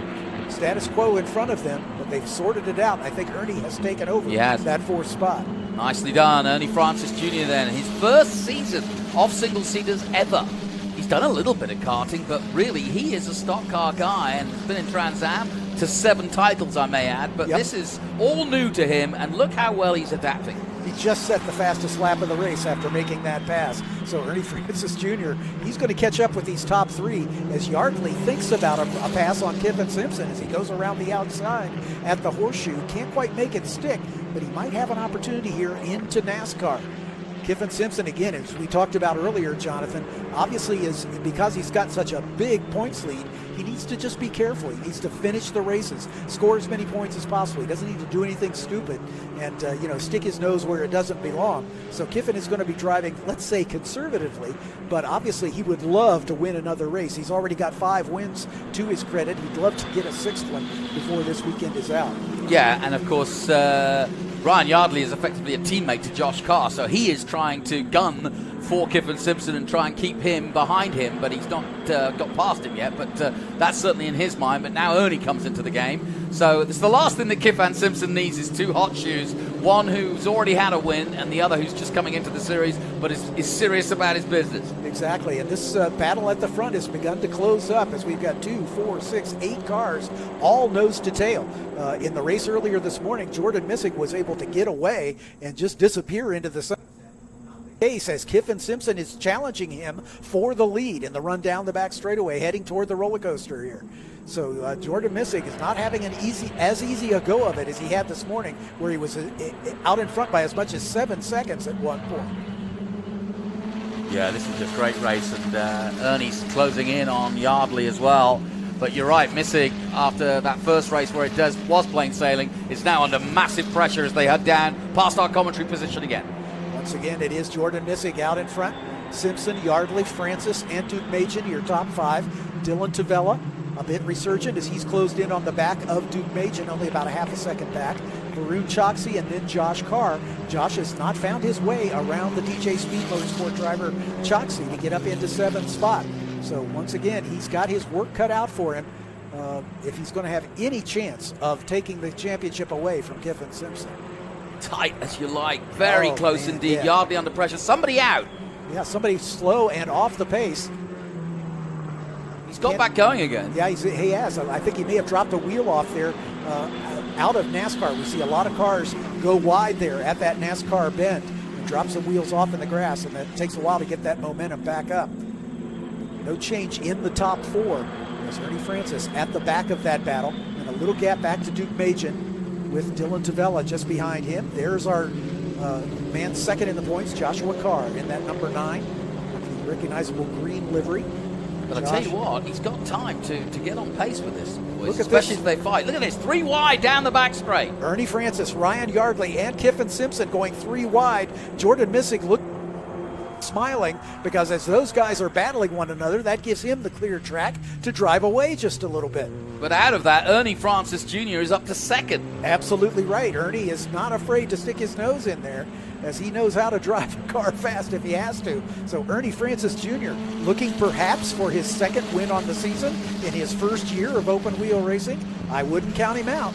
I: Status quo in front of them, but they've sorted it out. I think Ernie has taken over that 4th spot.
N: Nicely done, Ernie Francis Jr. then. His first season of single-seaters ever. He's done a little bit of karting, but really he is a stock car guy and has been in Trans Am to 7 titles, I may add. But this is all new to him, and look how well he's adapting.
I: He just set the fastest lap of the race after making that pass. So Ernie Francis Jr., he's going to catch up with these top 3 as Yardley thinks about a pass on Kiffin Simpson as he goes around the outside at the horseshoe. Can't quite make it stick, but he might have an opportunity here into NASCAR. Kiffin Simpson, again, as we talked about earlier, Jonathan, obviously is because he's got such a big points lead, he needs to just be careful. He needs to finish the races, score as many points as possible. He doesn't need to do anything stupid and, stick his nose where it doesn't belong. So Kiffin is going to be driving, let's say, conservatively, but obviously he would love to win another race. He's already got 5 wins to his credit. He'd love to get a 6th one before this weekend is out.
N: Yeah, and of course, Ryan Yardley is effectively a teammate to Josh Carr, so he is trying to gun for Kiffin Simpson and try and keep him behind him, but he's not got past him yet, but that's certainly in his mind. But now Ernie comes into the game, so it's the last thing that Kiffin Simpson needs is 2 hot shoes one who's already had a win and the other who's just coming into the series but is serious about his business.
I: Exactly, and this battle at the front has begun to close up as we've got 2, 4, 6, 8 cars all nose to tail. In the race earlier this morning, Jordan Missig was able to get away and just disappear into the sun. As Kiffin Simpson is challenging him for the lead in the run down the back straightaway, heading toward the roller coaster here. So Jordan Missig is not having as easy a go of it as he had this morning, where he was out in front by as much as 7 seconds at one point.
N: Yeah, this is a great race, and Ernie's closing in on Yardley as well. But you're right, Missig, after that first race where it was plain sailing, is now under massive pressure as they head down past our commentary position again.
I: Once again, it is Jordan Missig out in front. Simpson, Yardley, Francis, and Duke Machen, your top 5. Dylan Tavella, a bit resurgent as he's closed in on the back of Duke Machen, only about a half a second back. Varun Choksi and then Josh Carr. Josh has not found his way around the DJ Speed Motorsport driver Choksi to get up into 7th spot. So once again, he's got his work cut out for him if he's going to have any chance of taking the championship away from Kiffin Simpson.
N: Tight as you like, very close
I: man,
N: indeed.
I: Yeah.
N: Yardley under pressure, somebody out.
I: Yeah, somebody slow and off the pace.
N: He's got back going again.
I: Yeah, he has. I think he may have dropped a wheel off there out of NASCAR. We see a lot of cars go wide there at that NASCAR bend and drop some wheels off in the grass, and it takes a while to get that momentum back up. No change in the top 4. There's Ernie Francis at the back of that battle, and a little gap back to Duke Machen with Dylan Tavella just behind him. There's our man second in the points, Joshua Carr, in that number 9, the recognizable green livery.
N: But I tell you what, he's got time to get on pace with this, boys,
I: Look at
N: especially
I: this.
N: as they fight. Look at this, 3 wide down the back straight.
I: Ernie Francis, Ryan Yardley, and Kiffin Simpson going 3 wide. Jordan Missig smiling because as those guys are battling one another, that gives him the clear track to drive away just a little bit.
N: But out of that, Ernie Francis Jr. is up to 2nd.
I: Absolutely right. Ernie is not afraid to stick his nose in there, as he knows how to drive a car fast if he has to. So Ernie Francis Jr. looking perhaps for his 2nd win on the season in his first year of open wheel racing. I wouldn't count him out.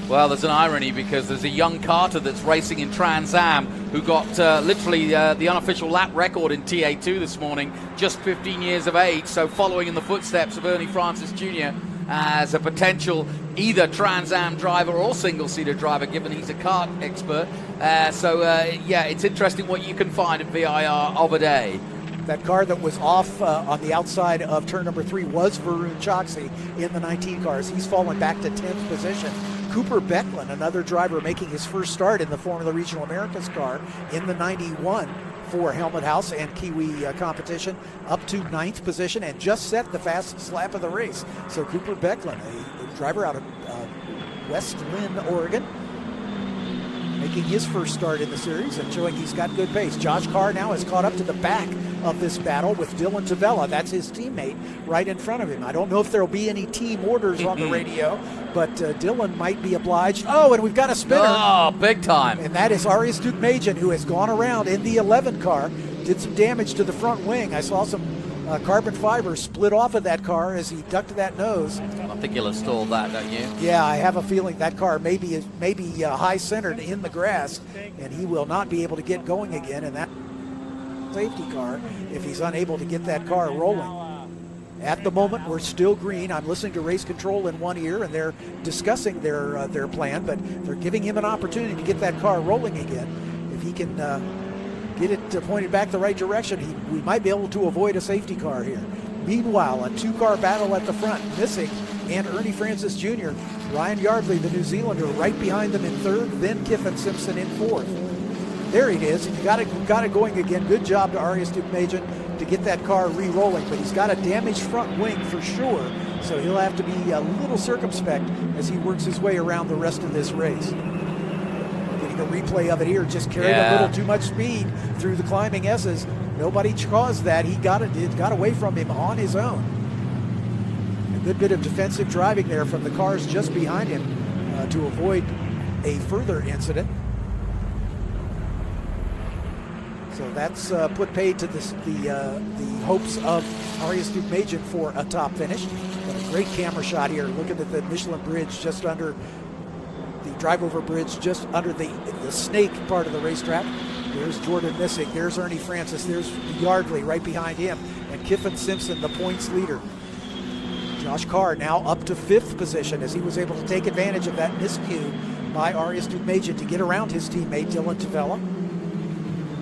N: Well, there's an irony because there's a young Carter that's racing in Trans Am who got literally the unofficial lap record in TA2 this morning, just 15 years of age, so following in the footsteps of Ernie Francis Jr. as a potential either Trans Am driver or single-seater driver, given he's a kart expert. Yeah, it's interesting what you can find at VIR of a day.
I: That car that was off on the outside of turn number 3 was Varun Choksi in the 19 cars. He's fallen back to 10th position. Cooper Becklin, another driver making his first start in the Formula Regional Americas car in the 91 for Helmut House and Kiwi competition, up to 9th position and just set the fastest lap of the race. So Cooper Becklin, a driver out of West Lynn, Oregon, making his first start in the series and showing he's got good pace. Josh Carr now has caught up to the back of this battle with Dylan Tavella. That's his teammate right in front of him. I don't know if there'll be any team orders on the radio, but Dylan might be obliged. Oh, and we've got a spinner.
N: Oh, big time.
I: And that is Arias Duke Machen, who has gone around in the 11 car, did some damage to the front wing. I saw some carbon fiber split off of that car as he ducked that nose.
N: I think he'll install that, don't you?
I: Yeah, I have a feeling that car may be high-centered in the grass, and he will not be able to get going again in that safety car if he's unable to get that car rolling. At the moment, we're still green. I'm listening to race control in one ear, and they're discussing their plan, but they're giving him an opportunity to get that car rolling again. If he can get it pointed back the right direction, we might be able to avoid a safety car here. Meanwhile, a 2-car battle at the front, Missig and Ernie Francis Jr. Ryan Yardley, the New Zealander, right behind them in 3rd, then Kiffin Simpson in 4th. There it is. He got it going again. Good job to Arias Duke Machen to get that car re-rolling, but he's got a damaged front wing for sure, so he'll have to be a little circumspect as he works his way around the rest of this race. Getting a replay of it here, just carried a little too much speed through the climbing S's. Nobody caused that. It got away from him on his own. A good bit of defensive driving there from the cars just behind him to avoid a further incident. So that's put paid to the hopes of Arias Duke Machen for a top finish. But a great camera shot here, looking at the Michelin bridge just under the drive-over bridge just under the snake part of the racetrack. There's Jordan Missick. There's Ernie Francis. There's Yardley right behind him. And Kiffin Simpson, the points leader. Josh Carr now up to 5th position as he was able to take advantage of that miscue by Arias Dukmajian to get around his teammate Dylan Tavella.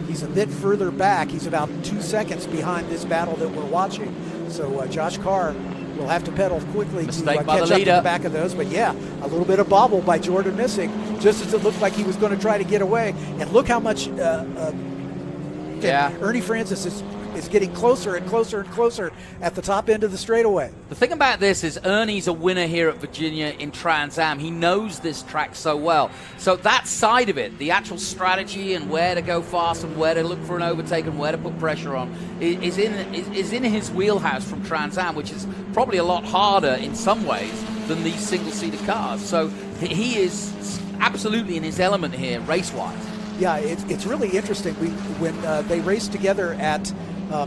I: He's a bit further back. He's about 2 seconds behind this battle that we're watching. So Josh Carr will have to pedal quickly to catch up to the back of those. But yeah, a little bit of bobble by Jordan Missick, just as it looked like he was going to try to get away. And look how much Ernie Francis is getting closer and closer and closer at the top end of the straightaway.
N: The thing about this is Ernie's a winner here at Virginia in Trans Am. He knows this track so well. So that side of it, the actual strategy and where to go fast and where to look for an overtake and where to put pressure on, is in his wheelhouse from Trans Am, which is probably a lot harder in some ways than these single-seater cars. So he is absolutely in his element here, race-wise.
I: Yeah, it's really interesting. When they raced together at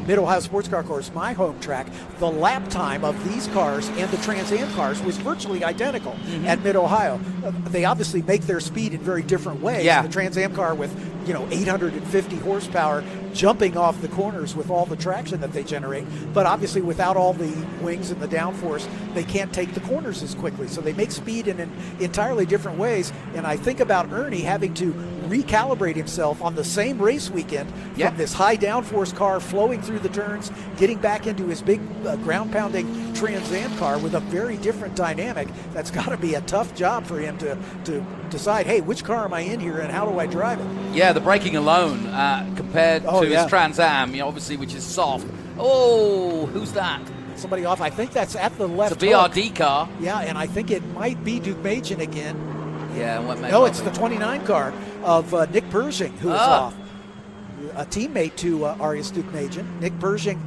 I: Mid-Ohio Sports Car Course, my home track, the lap time of these cars and the Trans Am cars was virtually identical at Mid-Ohio. They obviously make their speed in very different ways.
N: Yeah.
I: The Trans Am car with 850 horsepower jumping off the corners with all the traction that they generate, but obviously without all the wings and the downforce, they can't take the corners as quickly. So they make speed in entirely different ways. And I think about Ernie having to recalibrate himself on the same race weekend from this high downforce car flowing through the turns, getting back into his big ground-pounding Trans Am car with a very different dynamic. That's got to be a tough job for him to decide, hey, which car am I in here and how do I drive it?
N: Yeah, the braking alone compared to his Trans Am, obviously, which is soft. Oh, who's that?
I: Somebody off. I think that's at the left.
N: It's a VRD car.
I: Yeah, and I think it might be Dukmajian again.
N: Yeah,
I: no, it's the 29 car of Nick Pershing who is off. A teammate to Arias Dukmajian. Nick Pershing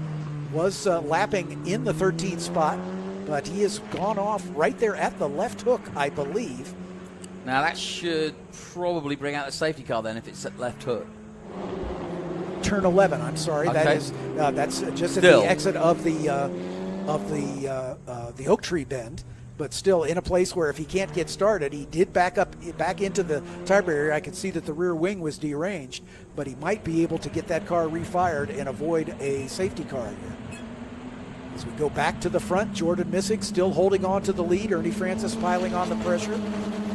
I: was lapping in the 13th spot, but he has gone off right there at the left hook, I believe.
N: Now that should probably bring out the safety car then if it's at left hook.
I: Turn 11. I'm sorry.
N: Okay.
I: That's just at the exit of the Oak Tree Bend, but still in a place where if he can't get started, he did back into the tire barrier. I could see that the rear wing was deranged, but he might be able to get that car refired and avoid a safety car here. As we go back to the front, Jordan Missick still holding on to the lead. Ernie Francis piling on the pressure.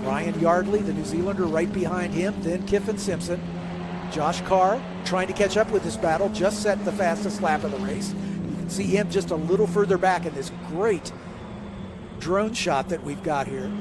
I: Ryan Yardley, the New Zealander, right behind him. Then Kiffin Simpson. Josh Carr trying to catch up with this battle, just set the fastest lap of the race. You can see him just a little further back in this great drone shot that we've got here.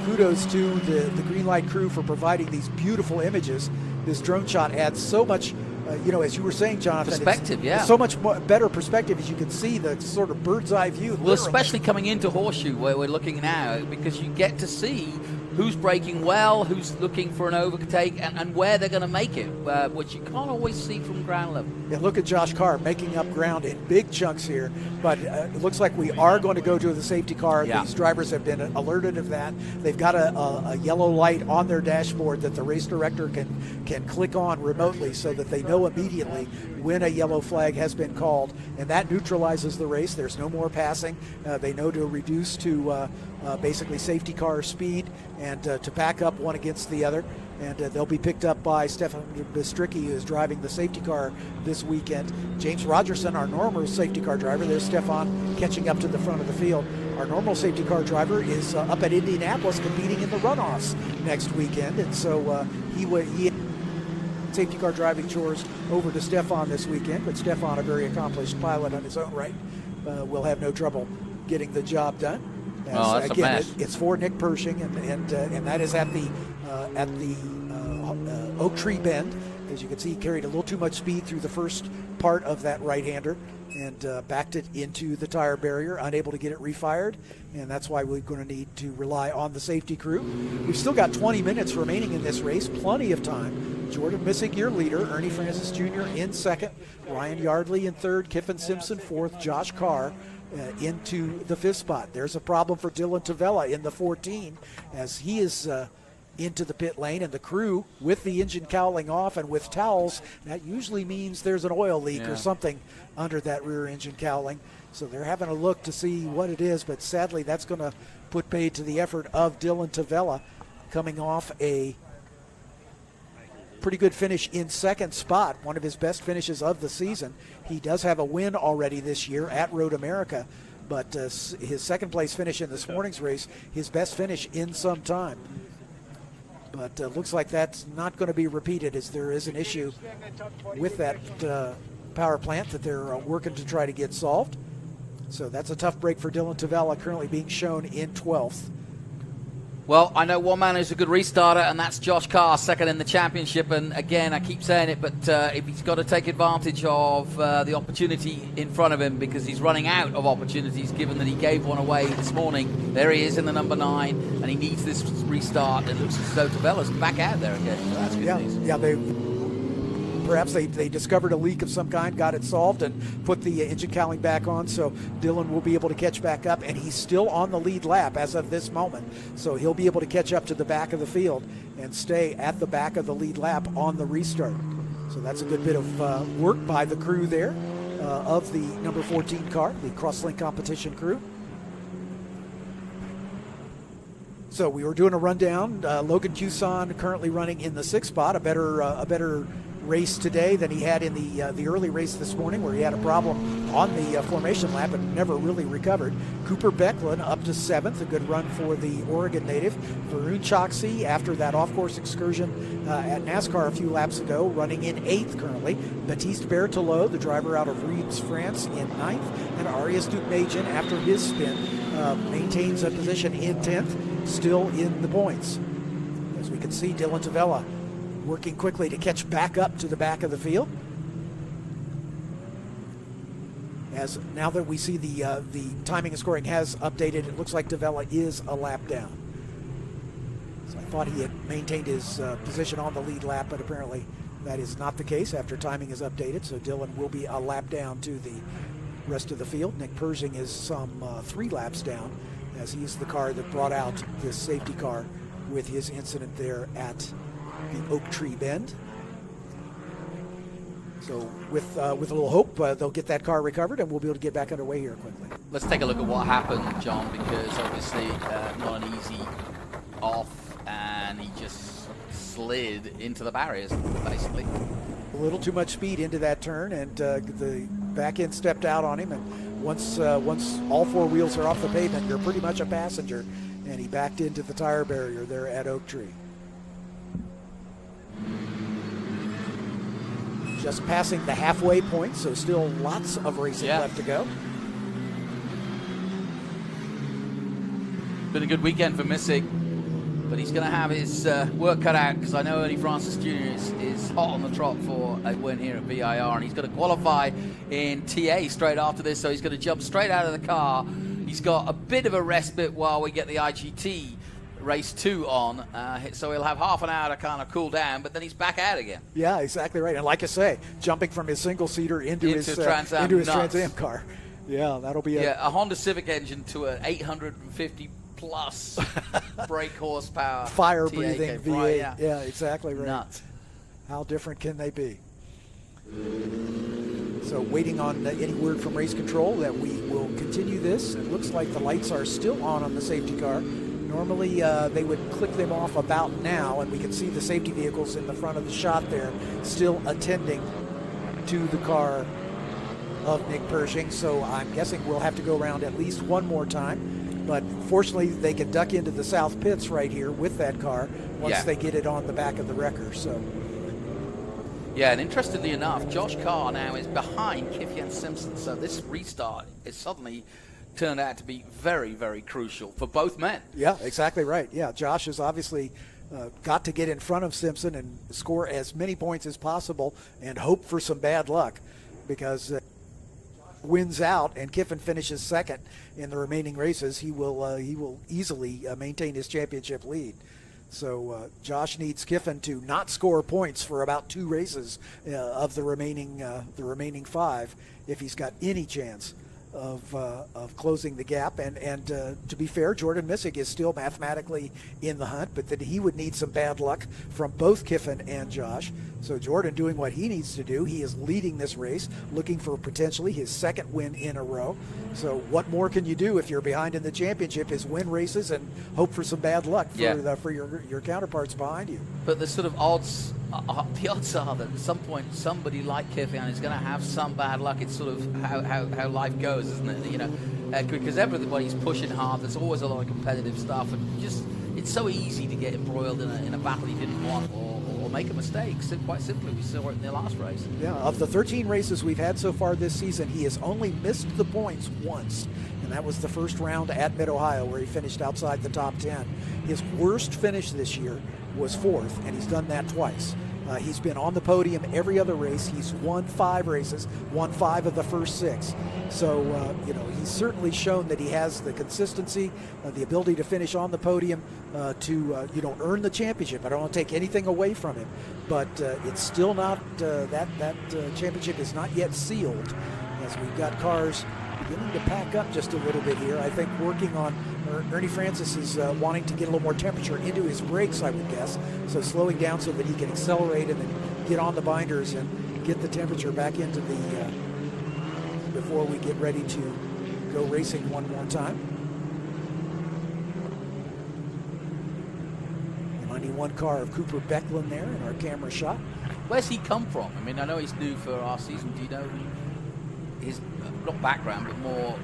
I: Kudos to the Green Light crew for providing these beautiful images. This drone shot adds so much, as you were saying, Jonathan.
N: Perspective,
I: it's so much better perspective as you can see the sort of bird's eye view.
N: Well, especially coming into Horseshoe where we're looking now, because you get to see who's braking well, who's looking for an overtake, and where they're going to make it, which you can't always see from ground level.
I: Yeah, look at Josh Carr making up ground in big chunks here, but it looks like we are going to go to the safety car.
N: Yeah.
I: These drivers have been alerted of that. They've got a yellow light on their dashboard that the race director can click on remotely so that they know immediately when a yellow flag has been called, and that neutralizes the race. There's no more passing. They know to reduce to basically safety car speed and to back up one against the other. And they'll be picked up by Stefan Bistricki, who is driving the safety car this weekend. James Rogerson, our normal safety car driver. There's Stefan catching up to the front of the field. Our normal safety car driver is up at Indianapolis competing in the runoffs next weekend. And so he safety car driving chores over to Stefan this weekend. But Stefan, a very accomplished pilot on his own right, will have no trouble getting the job done.
N: That's
I: again,
N: a mess.
I: It's for Nick Pershing, and that is at the Oak Tree Bend. As you can see, he carried a little too much speed through the first part of that right-hander and backed it into the tire barrier, unable to get it refired, and that's why we're going to need to rely on the safety crew. We've still got 20 minutes remaining in this race, plenty of time. Jordan Missick, your leader, Ernie Francis Jr. in second, Ryan Yardley in third, Kiffin Simpson fourth, Josh Carr into the fifth spot. There's a problem for Dylan Tavella in the 14 as he is into the pit lane, and the crew with the engine cowling off and with towels. That usually means there's an oil leak or something under that rear engine cowling. So they're having a look to see what it is, but sadly that's going to put paid to the effort of Dylan Tavella, coming off a pretty good finish in second spot, one of his best finishes of the season. He does have a win already this year at Road America, but his second place finish in this morning's race, his best finish in some time. But looks like that's not going to be repeated, as there is an issue with that power plant that they're working to try to get solved. So that's a tough break for Dylan Tavella, currently being shown in 12th.
N: Well, I know one man who's a good restarter, and that's Josh Carr, second in the championship. And again, I keep saying it, but if he's got to take advantage of the opportunity in front of him, because he's running out of opportunities, given that he gave one away this morning. There he is in the number 9, and he needs this restart. It looks as though Tavella's back out there again. So that's good news.
I: Yeah, perhaps they discovered a leak of some kind, got it solved, and put the engine cowling back on, so Dylan will be able to catch back up, and he's still on the lead lap as of this moment, so he'll be able to catch up to the back of the field and stay at the back of the lead lap on the restart. So that's a good bit of work by the crew there of the number 14 car, the Crosslink competition crew. So we were doing a rundown. Logan Cuson currently running in the 6th spot, a better race today than he had in the early race this morning, where he had a problem on the formation lap and never really recovered. Cooper Becklin up to 7th, a good run for the Oregon native. Varun Choksi, after that off-course excursion at NASCAR a few laps ago, running in 8th currently. Baptiste Berthelot, the driver out of Reims, France, in 9th. And Arias Dukmajian, after his spin, maintains a position in 10th, still in the points. As we can see, Dylan Tavella working quickly to catch back up to the back of the field. As now that we see the timing and scoring has updated, it looks like Tavella is a lap down. So I thought he had maintained his position on the lead lap, but apparently that is not the case after timing is updated. So Dylan will be a lap down to the rest of the field. Nick Pershing is some 3 laps down, as he's the car that brought out this safety car with his incident there at the Oak Tree Bend. So with a little hope, they'll get that car recovered and we'll be able to get back underway here quickly.
N: Let's take a look at what happened, John, because obviously not an easy off, and he just slid into the barriers, basically.
I: A little too much speed into that turn, and the back end stepped out on him, and once all 4 wheels are off the pavement, you're pretty much a passenger, and he backed into the tire barrier there at Oak Tree. Just passing the halfway point, so still lots of racing left to go.
N: Been a good weekend for Missick, but he's going to have his work cut out, because I know Ernie Francis Jr. is hot on the trot for a win here at VIR, and he's going to qualify in TA straight after this, so he's going to jump straight out of the car. He's got a bit of a respite while we get the IGT race 2 on, so he'll have half an hour to kind of cool down, but then he's back out again.
I: Yeah, exactly right. And like I say, jumping from his single-seater into his Trans Am car. Yeah, that'll be
N: a Honda Civic engine to an 850 plus brake horsepower
I: fire-breathing V8.
N: Yeah,
I: exactly right.
N: Nuts.
I: How different can they be? So waiting on any word from race control that we will continue this. It looks like the lights are still on the safety car. Normally they would click them off about now, and we can see the safety vehicles in the front of the shot there still attending to the car of Nick Pershing. So I'm guessing we'll have to go around at least one more time. But fortunately, they can duck into the south pits right here with that car once they get it on the back of the wrecker. So.
N: Yeah, and interestingly enough, Josh Carr now is behind Kifyan Simpson. So this restart is suddenly turned out to be very, very crucial for both men.
I: Yeah, exactly right. Yeah, Josh has obviously got to get in front of Simpson and score as many points as possible and hope for some bad luck, because wins out and Kiffin finishes second in the remaining races, he will easily maintain his championship lead. So Josh needs Kiffin to not score points for about 2 races of the remaining 5 if he's got any chance of closing the gap. And to be fair, Jordan Missick is still mathematically in the hunt, but that he would need some bad luck from both Kiffin and Josh. So Jordan doing what he needs to do. He is leading this race, looking for potentially his second win in a row. So what more can you do if you're behind in the championship is win races and hope for some bad luck for your counterparts behind you.
N: But the sort of odds, the odds are that at some point somebody like Kiffin is going to have some bad luck. It's sort of how life goes, isn't it? You know, because everybody's pushing hard. There's always a lot of competitive stuff, and just it's so easy to get embroiled in a battle you didn't want or make a mistake. So quite simply, we saw it in the last race.
I: Yeah, of the 13 races we've had so far this season, he has only missed the points once, and that was the first round at Mid-Ohio where he finished outside the top 10. His worst finish this year was 4th, and he's done that twice. He's been on the podium every other race. He's won 5 races, won 5 of the first 6. So, you know, he's certainly shown that he has the consistency, the ability to finish on the podium to, you know, earn the championship. I don't want to take anything away from him, but it's still not, that championship is not yet sealed, as we've got cars beginning to pack up just a little bit here. I think working on Ernie Francis is wanting to get a little more temperature into his brakes, I would guess. So slowing down so that he can accelerate and then get on the binders and get the temperature back into the, before we get ready to go racing one more time. The 91 car of Cooper Becklin there in our camera shot.
N: Where's he come from? I mean, I know he's new for our season. Do you know his not background, but more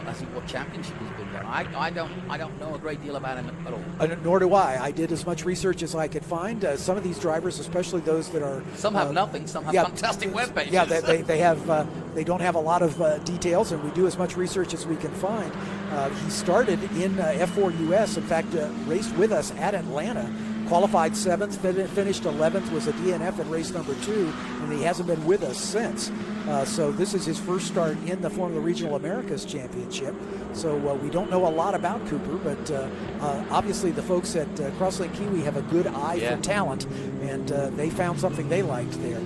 N: as what championship he's been done? I don't know a great deal about him at all.
I: Nor do I. I did as much research as I could find. Some of these drivers, especially those that are
N: some have nothing, some have fantastic web pages.
I: Yeah, they have. They don't have a lot of details, and we do as much research as we can find. He started in F4 US. In fact, raced with us at Atlanta. Qualified 7th, finished 11th, was a DNF in race number 2, and he hasn't been with us since. So this is his first start in the Formula Regional Americas Championship. So we don't know a lot about Cooper, but obviously the folks at Crosslink Kiwi have a good eye for talent, and they found something they liked there.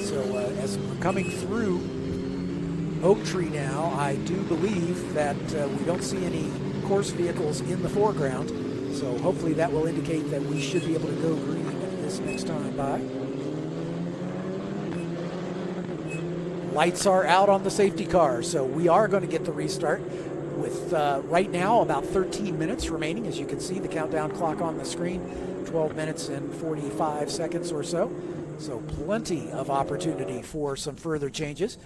I: So as we're coming through Oak Tree now, I do believe that we don't see any course vehicles in the foreground. So hopefully that will indicate that we should be able to go green this next time by. Lights are out on the safety car, so we are going to get the restart with right now about 13 minutes remaining. As you can see, the countdown clock on the screen, 12 minutes and 45 seconds or so. So plenty of opportunity for some further changes.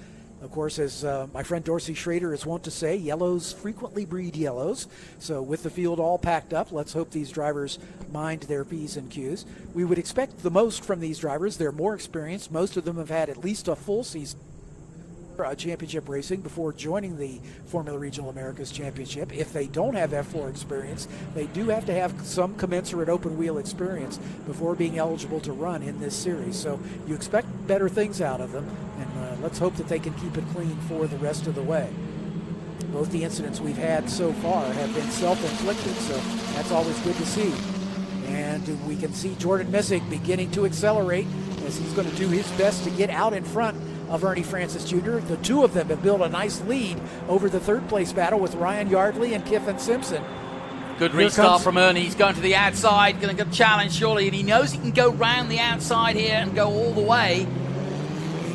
I: Of course, as my friend Dorsey Schrader is wont to say, yellows frequently breed yellows. So with the field all packed up, let's hope these drivers mind their P's and Q's. We would expect the most from these drivers. They're more experienced. Most of them have had at least a full season championship racing before joining the Formula Regional Americas Championship. If they don't have F4 experience, they do have to have some commensurate open wheel experience before being eligible to run in this series. So you expect better things out of them, and let's hope that they can keep it clean for the rest of the way. Both the incidents we've had so far have been self-inflicted, so that's always good to see. And we can see Jordan Missick beginning to accelerate as he's going to do his best to get out in front of Ernie Francis Jr. The two of them have built a nice lead over the third place battle with Ryan Yardley and Kiffin Simpson.
N: Good restart from Ernie. He's going to the outside, going to get challenged surely, and he knows he can go round the outside here and go all the way.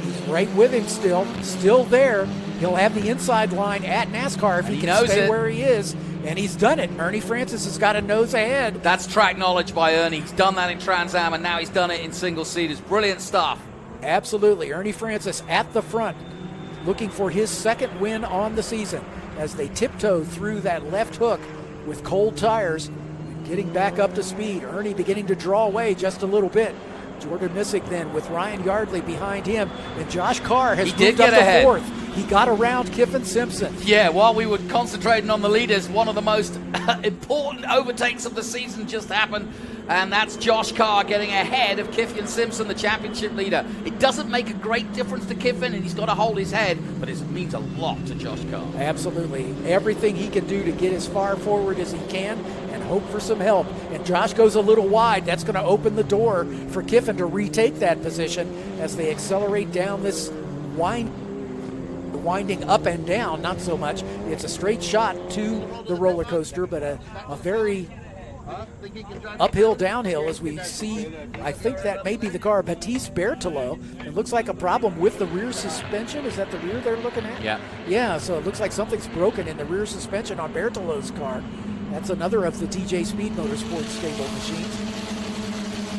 I: He's right with him still there. He'll have the inside line at NASCAR if he can stay where he is, and he's done it. Ernie Francis has got a nose ahead.
N: That's track knowledge by Ernie. He's done that in Trans Am, and now he's done it in single seaters. Brilliant stuff.
I: Absolutely. Ernie Francis at the front, looking for his second win on the season as they tiptoe through that left hook with cold tires, getting back up to speed. Ernie beginning to draw away just a little bit. Jordan Missick then with Ryan Yardley behind him, and Josh Carr has moved up to fourth. He got around Kiffin Simpson.
N: Yeah, while we were concentrating on the leaders, one of the most important overtakes of the season just happened, and that's Josh Carr getting ahead of Kiffin Simpson, the championship leader. It doesn't make a great difference to Kiffin, and he's got to hold his head, but it means a lot to Josh Carr.
I: Absolutely. Everything he can do to get as far forward as he can and hope for some help. And Josh goes a little wide. That's going to open the door for Kiffin to retake that position as they accelerate down this winding up and down, not so much. It's a straight shot to the roller coaster, but a very uphill, downhill as we see. I think that may be the car, Baptiste Berthelot. It looks like a problem with the rear suspension. Is that the rear they're looking at?
N: Yeah.
I: Yeah, so it looks like something's broken in the rear suspension on Berthelot's car. That's another of the TJ Speed Motorsports stable machines.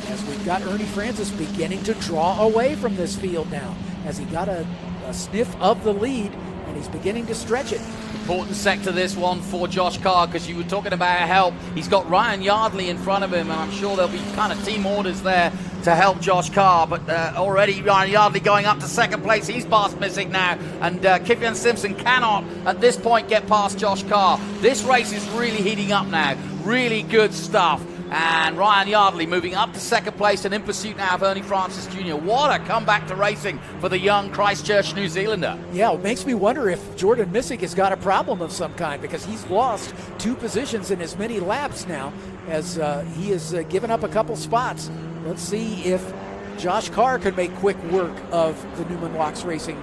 I: As we've got Ernie Francis beginning to draw away from this field now, as he got a sniff of the lead, and he's beginning to stretch it.
N: Important sector this one for Josh Carr, because you were talking about help. He's got Ryan Yardley in front of him, and I'm sure there'll be kind of team orders there to help Josh Carr. But already Ryan Yardley going up to second place. He's past Missick now, and Kieran Simpson cannot at this point get past Josh Carr. This race is really heating up now. Really good stuff. And Ryan Yardley moving up to second place and in pursuit now of Ernie Francis Jr. What a comeback to racing for the young Christchurch New Zealander.
I: Yeah, it makes me wonder if Jordan Missick has got a problem of some kind, because he's lost 2 positions in as many laps now as he has given up a couple spots. Let's see if Josh Carr can make quick work of the Newman Locks Racing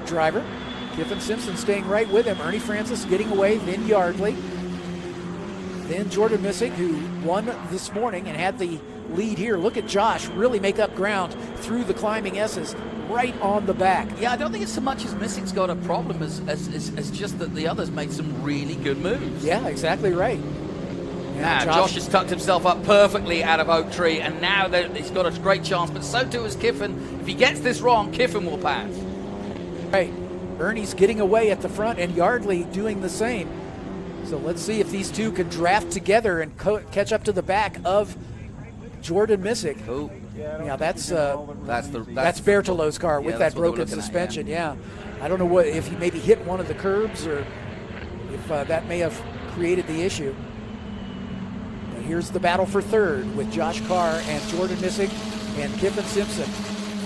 I: driver. Kiffin Simpson staying right with him. Ernie Francis getting away, then Yardley. Then Jordan Missick, who won this morning and had the lead here. Look at Josh really make up ground through the climbing S's right on the back.
N: Yeah, I don't think it's so much as Missick's got a problem as just that the others made some really good moves.
I: Yeah, exactly right.
N: Now, Josh has tucked himself up perfectly out of Oak Tree, and now he's got a great chance, but so too has Kiffin. If he gets this wrong, Kiffin will pass.
I: Right. Ernie's getting away at the front, and Yardley doing the same. So let's see if these two can draft together and catch up to the back of Jordan Missick.
N: Oh,
I: yeah, that's
N: Berthelot's
I: car with that broken suspension. Yeah, I don't know if he maybe hit one of the curbs or if that may have created the issue. But here's the battle for third with Josh Carr and Jordan Missick and Kiffin Simpson.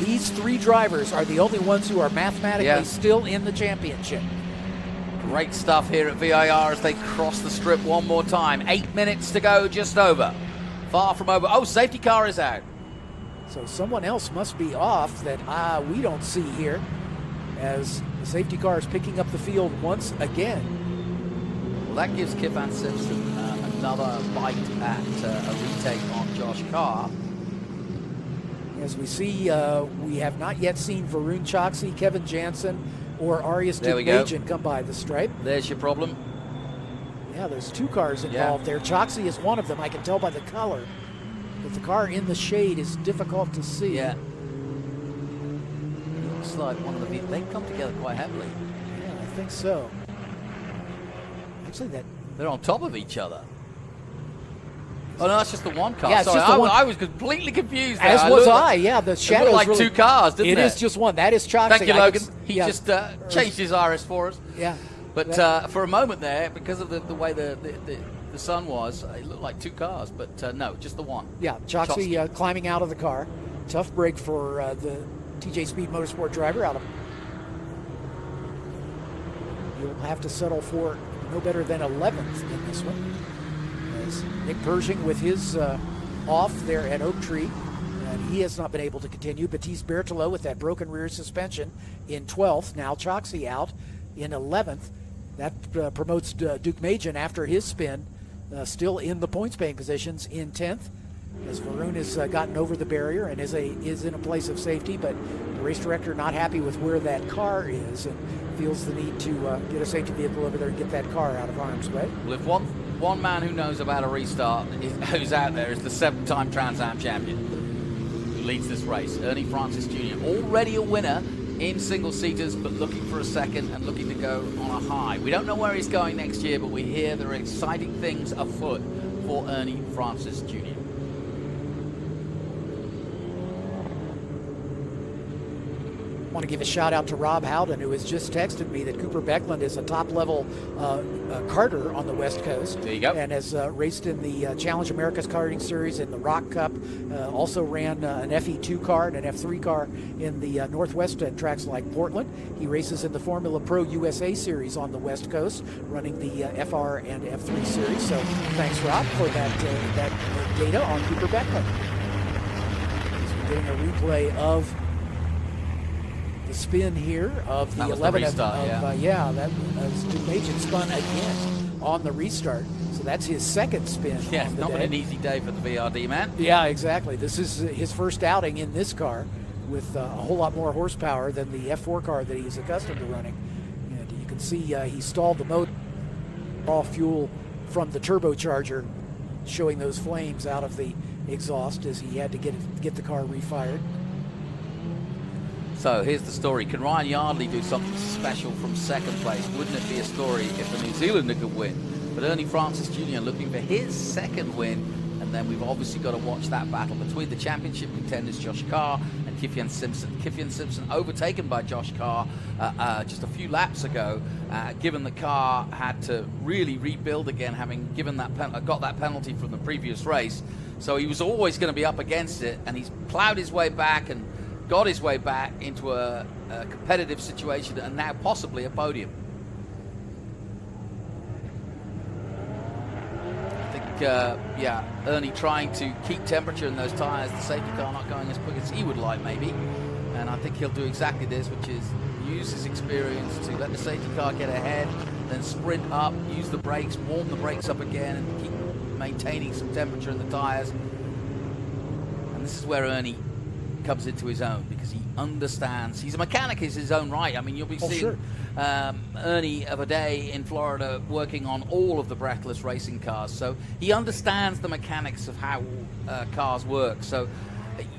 I: These 3 drivers are the only ones who are mathematically still in the championship.
N: Great stuff here at VIR as they cross the strip one more time. 8 minutes to go, just over. Far from over. Oh, safety car is out.
I: So someone else must be off that we don't see here, as the safety car is picking up the field once again.
N: Well, that gives Kiffin Simpson another bite at a retake on Josh Carr.
I: As we see, we have not yet seen Varun Choksi, Kevin Jansen, or Arias Dukmajian come by the stripe.
N: There's your problem.
I: Yeah, there's 2 cars involved there. Choksi is one of them. I can tell by the color. But the car in the shade is difficult to see.
N: Yeah. Looks like one of the vehicles. They come together quite heavily.
I: Yeah, I think so. Actually,
N: they're on top of each other. Oh, no, that's just the one car.
I: Yeah, it's
N: Sorry,
I: just the one.
N: I was completely confused there.
I: As was I. Yeah, the shadow
N: looked like really 2 cars, didn't it?
I: It is just one. That is Choksi.
N: Thank you, Logan. He just changed his iris for us.
I: Yeah.
N: But for a moment there, because of the way the sun was, it looked like 2 cars. But no, just the one.
I: Yeah, Choksi climbing out of the car. Tough break for the TJ Speed Motorsport driver out of. You'll have to settle for no better than 11th in this one. As Nick Pershing with his off there at Oak Tree, and he has not been able to continue. Baptiste Berthelot with that broken rear suspension in 12th. Now Choksi out in 11th. That promotes Dukmajian after his spin, still in the points paying positions in 10th. As Varun has gotten over the barrier and is in a place of safety, but the race director not happy with where that car is and feels the need to get a safety vehicle over there and get that car out of harm's way.
N: Well, if one man who knows about a restart who's out there is the 7-time Trans Am champion who leads this race, Ernie Francis Jr. Already a winner in single-seaters, but looking for a second and looking to go on a high. We don't know where he's going next year, but we hear there are exciting things afoot for Ernie Francis Jr.
I: I want to give a shout out to Rob Howden, who has just texted me that Cooper Beckland is a top level karter on the West Coast.
N: There you go.
I: And has raced in the Challenge America's Karting Series in the Rock Cup. Also ran an FE2 car and an F3 car in the Northwest and tracks like Portland. He races in the Formula Pro USA Series on the West Coast, running the FR and F3 Series. So thanks, Rob, for that data on Cooper Beckland. So we're getting a replay of the spin here of the
N: That was
I: 11
N: the restart,
I: that was Dumajian spun again on the restart. So that's his second spin.
N: Yeah,
I: on
N: it's
I: the
N: not
I: day.
N: been an easy day for the VRD man.
I: Yeah, exactly. This is his first outing in this car with a whole lot more horsepower than the F4 car that he's accustomed to running. And you can see he stalled the motor, raw fuel from the turbocharger, showing those flames out of the exhaust as he had to get the car refired.
N: So here's the story. Can Ryan Yardley do something special from second place? Wouldn't it be a story if the New Zealander could win? But Ernie Francis Jr. looking for his second win. And then we've obviously got to watch that battle between the championship contenders Josh Carr and Kiffian Simpson. Kiffian Simpson overtaken by Josh Carr just a few laps ago, given the car had to really rebuild again, having given that got that penalty from the previous race. So he was always going to be up against it, and he's plowed his way back and got his way back into a competitive situation and now possibly a podium. Yeah, Ernie trying to keep temperature in those tyres, the safety car not going as quick as he would like maybe, and I think he'll do exactly this, which is use his experience to let the safety car get ahead, then sprint up, use the brakes, warm the brakes up again, and keep maintaining some temperature in the tyres. And this is where Ernie comes into his own, because he understands. He's a mechanic in his own right. I mean, you'll be seeing Ernie of a day in Florida working on all of the breathless racing cars, so he understands the mechanics of how cars work. So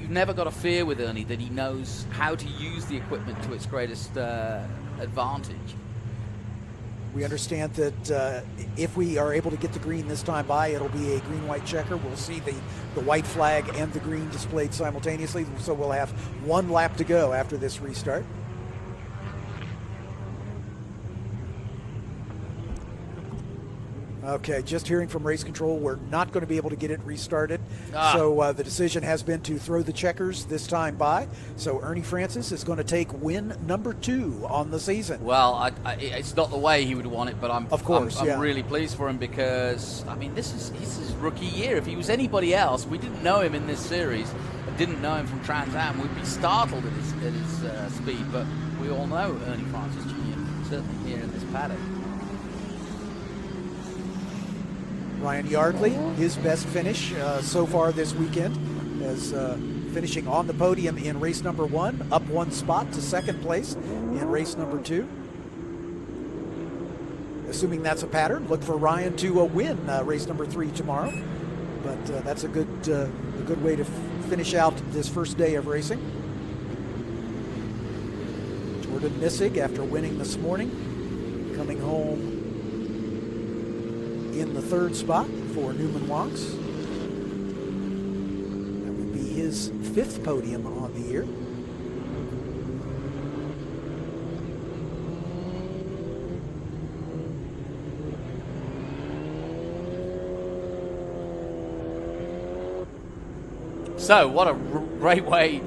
N: you've never got to fear with Ernie that he knows how to use the equipment to its greatest advantage.
I: We understand that if we are able to get the green this time by, it'll be a green-white checker. We'll see the white flag and the green displayed simultaneously, so we'll have one lap to go after this restart. Okay, just hearing from race control, we're not going to be able to get it restarted. So the decision has been to throw the checkers this time by. So Ernie Francis is going to take win number 2 on the season.
N: Well, it's not the way he would want it, but I'm
I: really
N: pleased for him, because, I mean, this is his rookie year. If he was anybody else, we didn't know him in this series, and didn't know him from Trans Am, we'd be startled at his speed, but we all know Ernie Francis Jr., certainly here in this paddock.
I: Ryan Yardley, his best finish so far this weekend, as finishing on the podium in race number 1, up 1 spot to second place in race number 2. Assuming that's a pattern, look for Ryan to win race number 3 tomorrow. But that's a good way to finish out this first day of racing. Jordan Missig, after winning this morning, coming home in the 3rd spot for Newman Wonks. That would be his 5th podium on the year.
N: So what a great way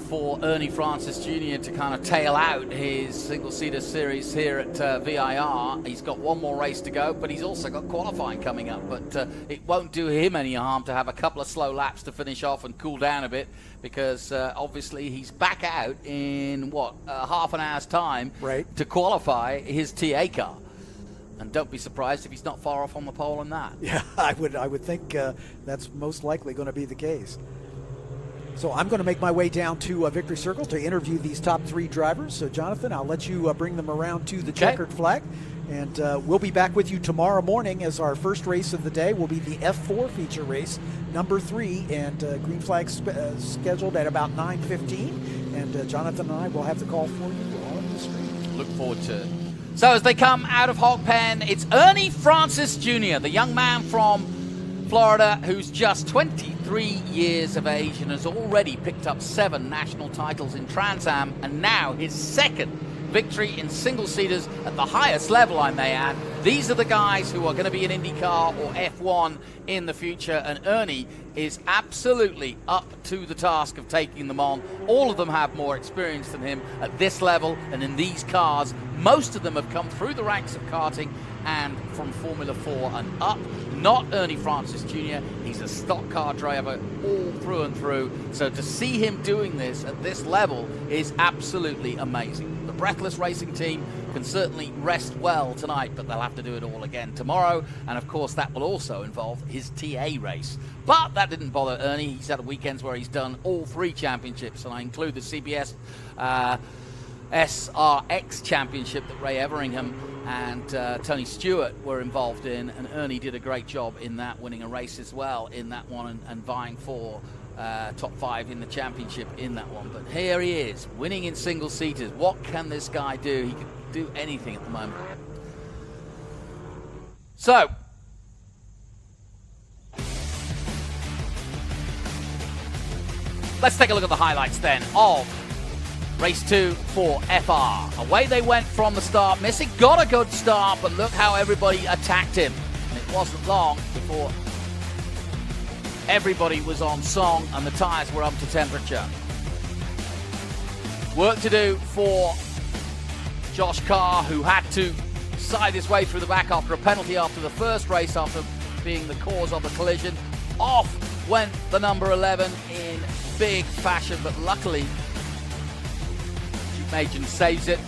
N: for Ernie Francis Jr. to kind of tail out his single-seater series here at VIR. He's got one more race to go, but he's also got qualifying coming up. But it won't do him any harm to have a couple of slow laps to finish off and cool down a bit, because obviously he's back out in, half an hour's time to qualify his TA car. And don't be surprised if he's not far off on the pole in that.
I: Yeah, I would think that's most likely going to be the case. So I'm going to make my way down to Victory Circle to interview these top 3 drivers. So Jonathan, I'll let you bring them around to the checkered flag. And we'll be back with you tomorrow morning, as our first race of the day will be the F4 feature race, number 3. And green flag scheduled at about 9:15. And Jonathan and I will have the call for you on the screen.
N: Look forward to it. So as they come out of Hog Pen, it's Ernie Francis Jr., the young man from Florida, who's just 23 years of age and has already picked up 7 national titles in Trans Am, and now his 2nd victory in single-seaters at the highest level, I may add. These are the guys who are going to be in IndyCar or F1 in the future, and Ernie is absolutely up to the task of taking them on. All of them have more experience than him at this level and in these cars. Most of them have come through the ranks of karting and from Formula 4 and up. Not Ernie Francis Jr. He's a stock car driver all through and through. So to see him doing this at this level is absolutely amazing. The Breathless Racing team can certainly rest well tonight, but they'll have to do it all again tomorrow. And of course, that will also involve his TA race. But that didn't bother Ernie. He's had weekends where he's done all 3 championships, and I include the CBS SRX championship that Ray Everingham and Tony Stewart were involved in, and Ernie did a great job in that, winning a race as well in that one and vying for top 5 in the championship in that one. But here he is, winning in single-seaters. What can this guy do? He can do anything at the moment. So, let's take a look at the highlights then of Race 2 for FR. Away they went from the start. Missing got a good start, but look how everybody attacked him. And it wasn't long before everybody was on song and the tyres were up to temperature. Work to do for Josh Carr, who had to side his way through the back after a penalty after the first race, after being the cause of the collision. Off went the number 11 in big fashion, but luckily Majan saves it.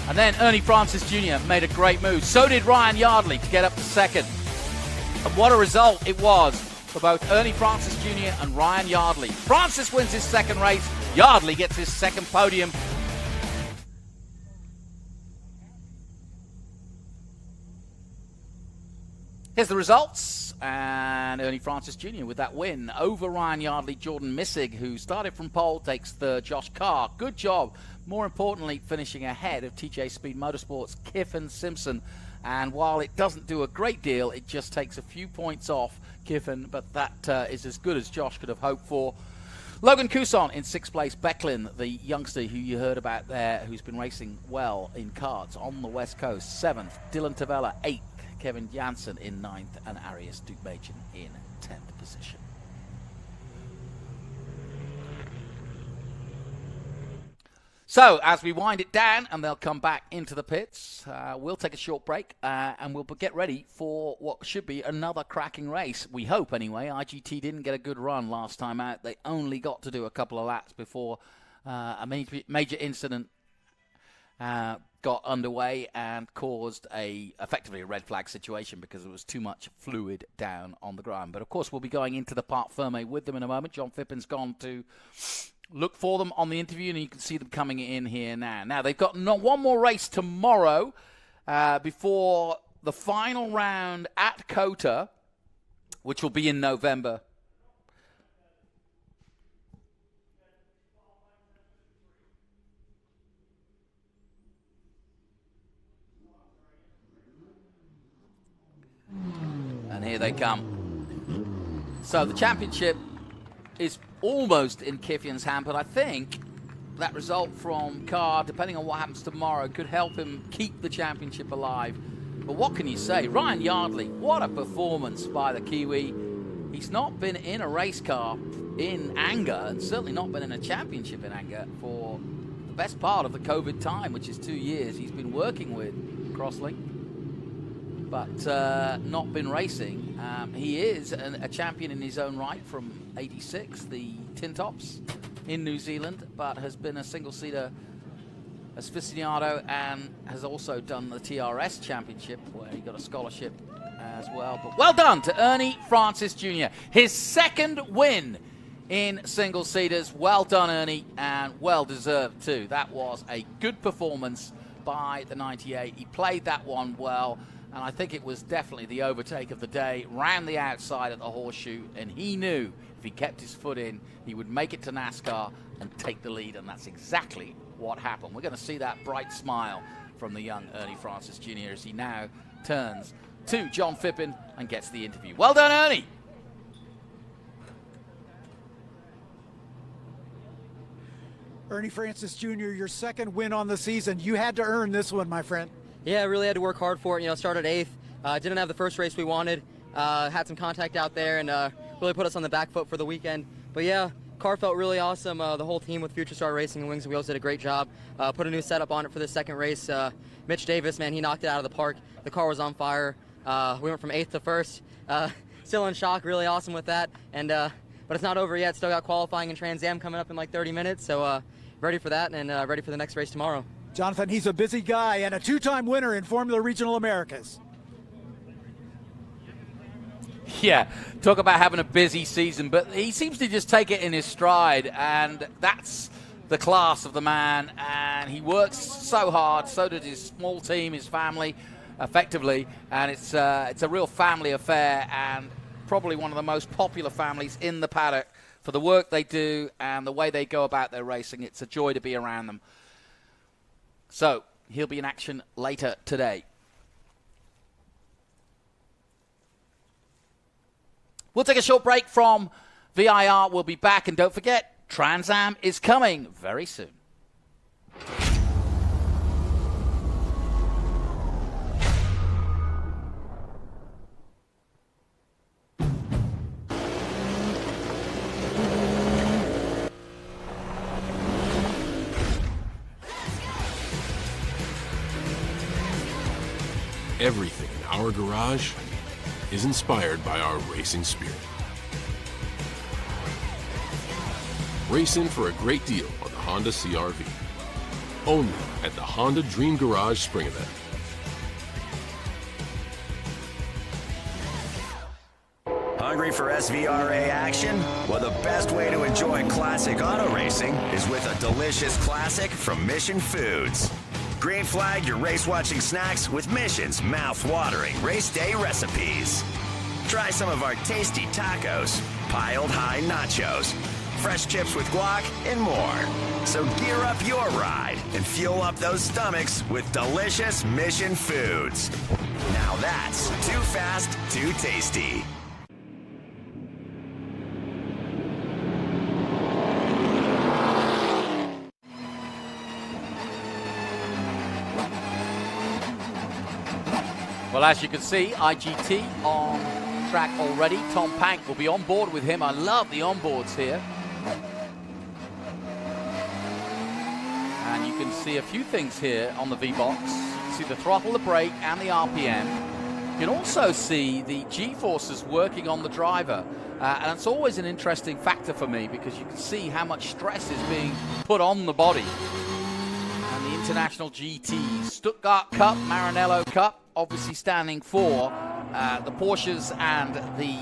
N: And then Ernie Francis Jr. made a great move. So did Ryan Yardley to get up to second. And what a result it was for both Ernie Francis Jr. and Ryan Yardley. Francis wins his second race. Yardley gets his second podium. Here's the results, and Ernie Francis Jr. with that win over Ryan Yardley. Jordan Missig, who started from pole, takes third. Josh Carr, good job. More importantly, finishing ahead of TJ Speed Motorsports' Kiffin Simpson. And while it doesn't do a great deal, it just takes a few points off Kiffin, but that is as good as Josh could have hoped for. Logan Cousson in 6th place. Becklin, the youngster who you heard about there, who's been racing well in karts on the West Coast, 7th. Dylan Tavella, 8th. Kevin Jansen in 9th, and Arias Dukmajian in 10th position. So, as we wind it down, and they'll come back into the pits, we'll take a short break, and we'll get ready for what should be another cracking race. We hope, anyway. IGT didn't get a good run last time out. They only got to do a couple of laps before a major incident got underway and caused effectively a red flag situation because there was too much fluid down on the ground. But of course, we'll be going into the Parc Fermé with them in a moment. John Fippin's gone to look for them on the interview, and you can see them coming in here now. Now, they've got one more race tomorrow before the final round at COTA, which will be in November. And here they come. So the championship is almost in Kiffian's hand, but I think that result from Carr, depending on what happens tomorrow, could help him keep the championship alive. But what can you say? Ryan Yardley, what a performance by the Kiwi. He's not been in a race car in anger, and certainly not been in a championship in anger for the best part of the COVID time, which is 2 years. He's been working with Crosslink, but not been racing. He is a champion in his own right from 86, the Tin Tops in New Zealand, but has been a single-seater aficionado and has also done the TRS Championship, where he got a scholarship as well. But well done to Ernie Francis Jr. His second win in single-seaters. Well done, Ernie, and well-deserved too. That was a good performance by the 98. He played that one well, and I think it was definitely the overtake of the day. Ran the outside at the horseshoe, and he knew if he kept his foot in, he would make it to NASCAR and take the lead, and that's exactly what happened. We're going to see that bright smile from the young Ernie Francis Jr. as he now turns to John Fippin and gets the interview. Well done, Ernie.
A: Ernie Francis Jr., your second win on the season. You had to earn this one, my friend.
C: Yeah, I really had to work hard for it. You know, started 8th. Didn't have the first race we wanted. Had some contact out there and really put us on the back foot for the weekend. But yeah, car felt really awesome. The whole team with Future Star Racing and Wings and Wheels did a great job. Put a new setup on it for the second race. Mitch Davis, man, he knocked it out of the park. The car was on fire. We went from 8th to 1st. Still in shock, really awesome with that. And but it's not over yet. Still got qualifying and Trans Am coming up in like 30 minutes. So ready for that and ready for the next race tomorrow.
A: Jonathan, he's a busy guy and a 2-time winner in Formula Regional Americas.
B: Yeah, talk about having a busy season, but he seems to just take it in his stride, and that's the class of the man, and he works so hard, so does his small team, his family, effectively, and it's a real family affair, and probably one of the most popular families in the paddock for the work they do and the way they go about their racing. It's a joy to be around them. So he'll be in action later today. We'll take a short break from VIR. We'll be back, and don't forget, Trans Am is coming very soon.
T: Everything in our garage is inspired by our racing spirit. Race in for a great deal on the Honda CR-V. Only at the Honda Dream Garage Spring Event.
Q: Hungry for SVRA action? Well, the best way to enjoy classic auto racing is with a delicious classic from Mission Foods. Green flag your race-watching snacks with Mission's mouth-watering race day recipes. Try some of our tasty tacos, piled high nachos, fresh chips with guac, and more. So gear up your ride and fuel up those stomachs with delicious Mission Foods. Now that's too fast, too tasty.
B: Well, as you can see, IGT on track already. Tom Pank will be on board with him. I love the onboards here. And you can see a few things here on the V-Box. You can see the throttle, the brake, and the RPM. You can also see the G-forces working on the driver. And it's always an interesting factor for me because you can see how much stress is being put on the body. And the International GT Stuttgart Cup, Maranello Cup, obviously standing for the Porsches and the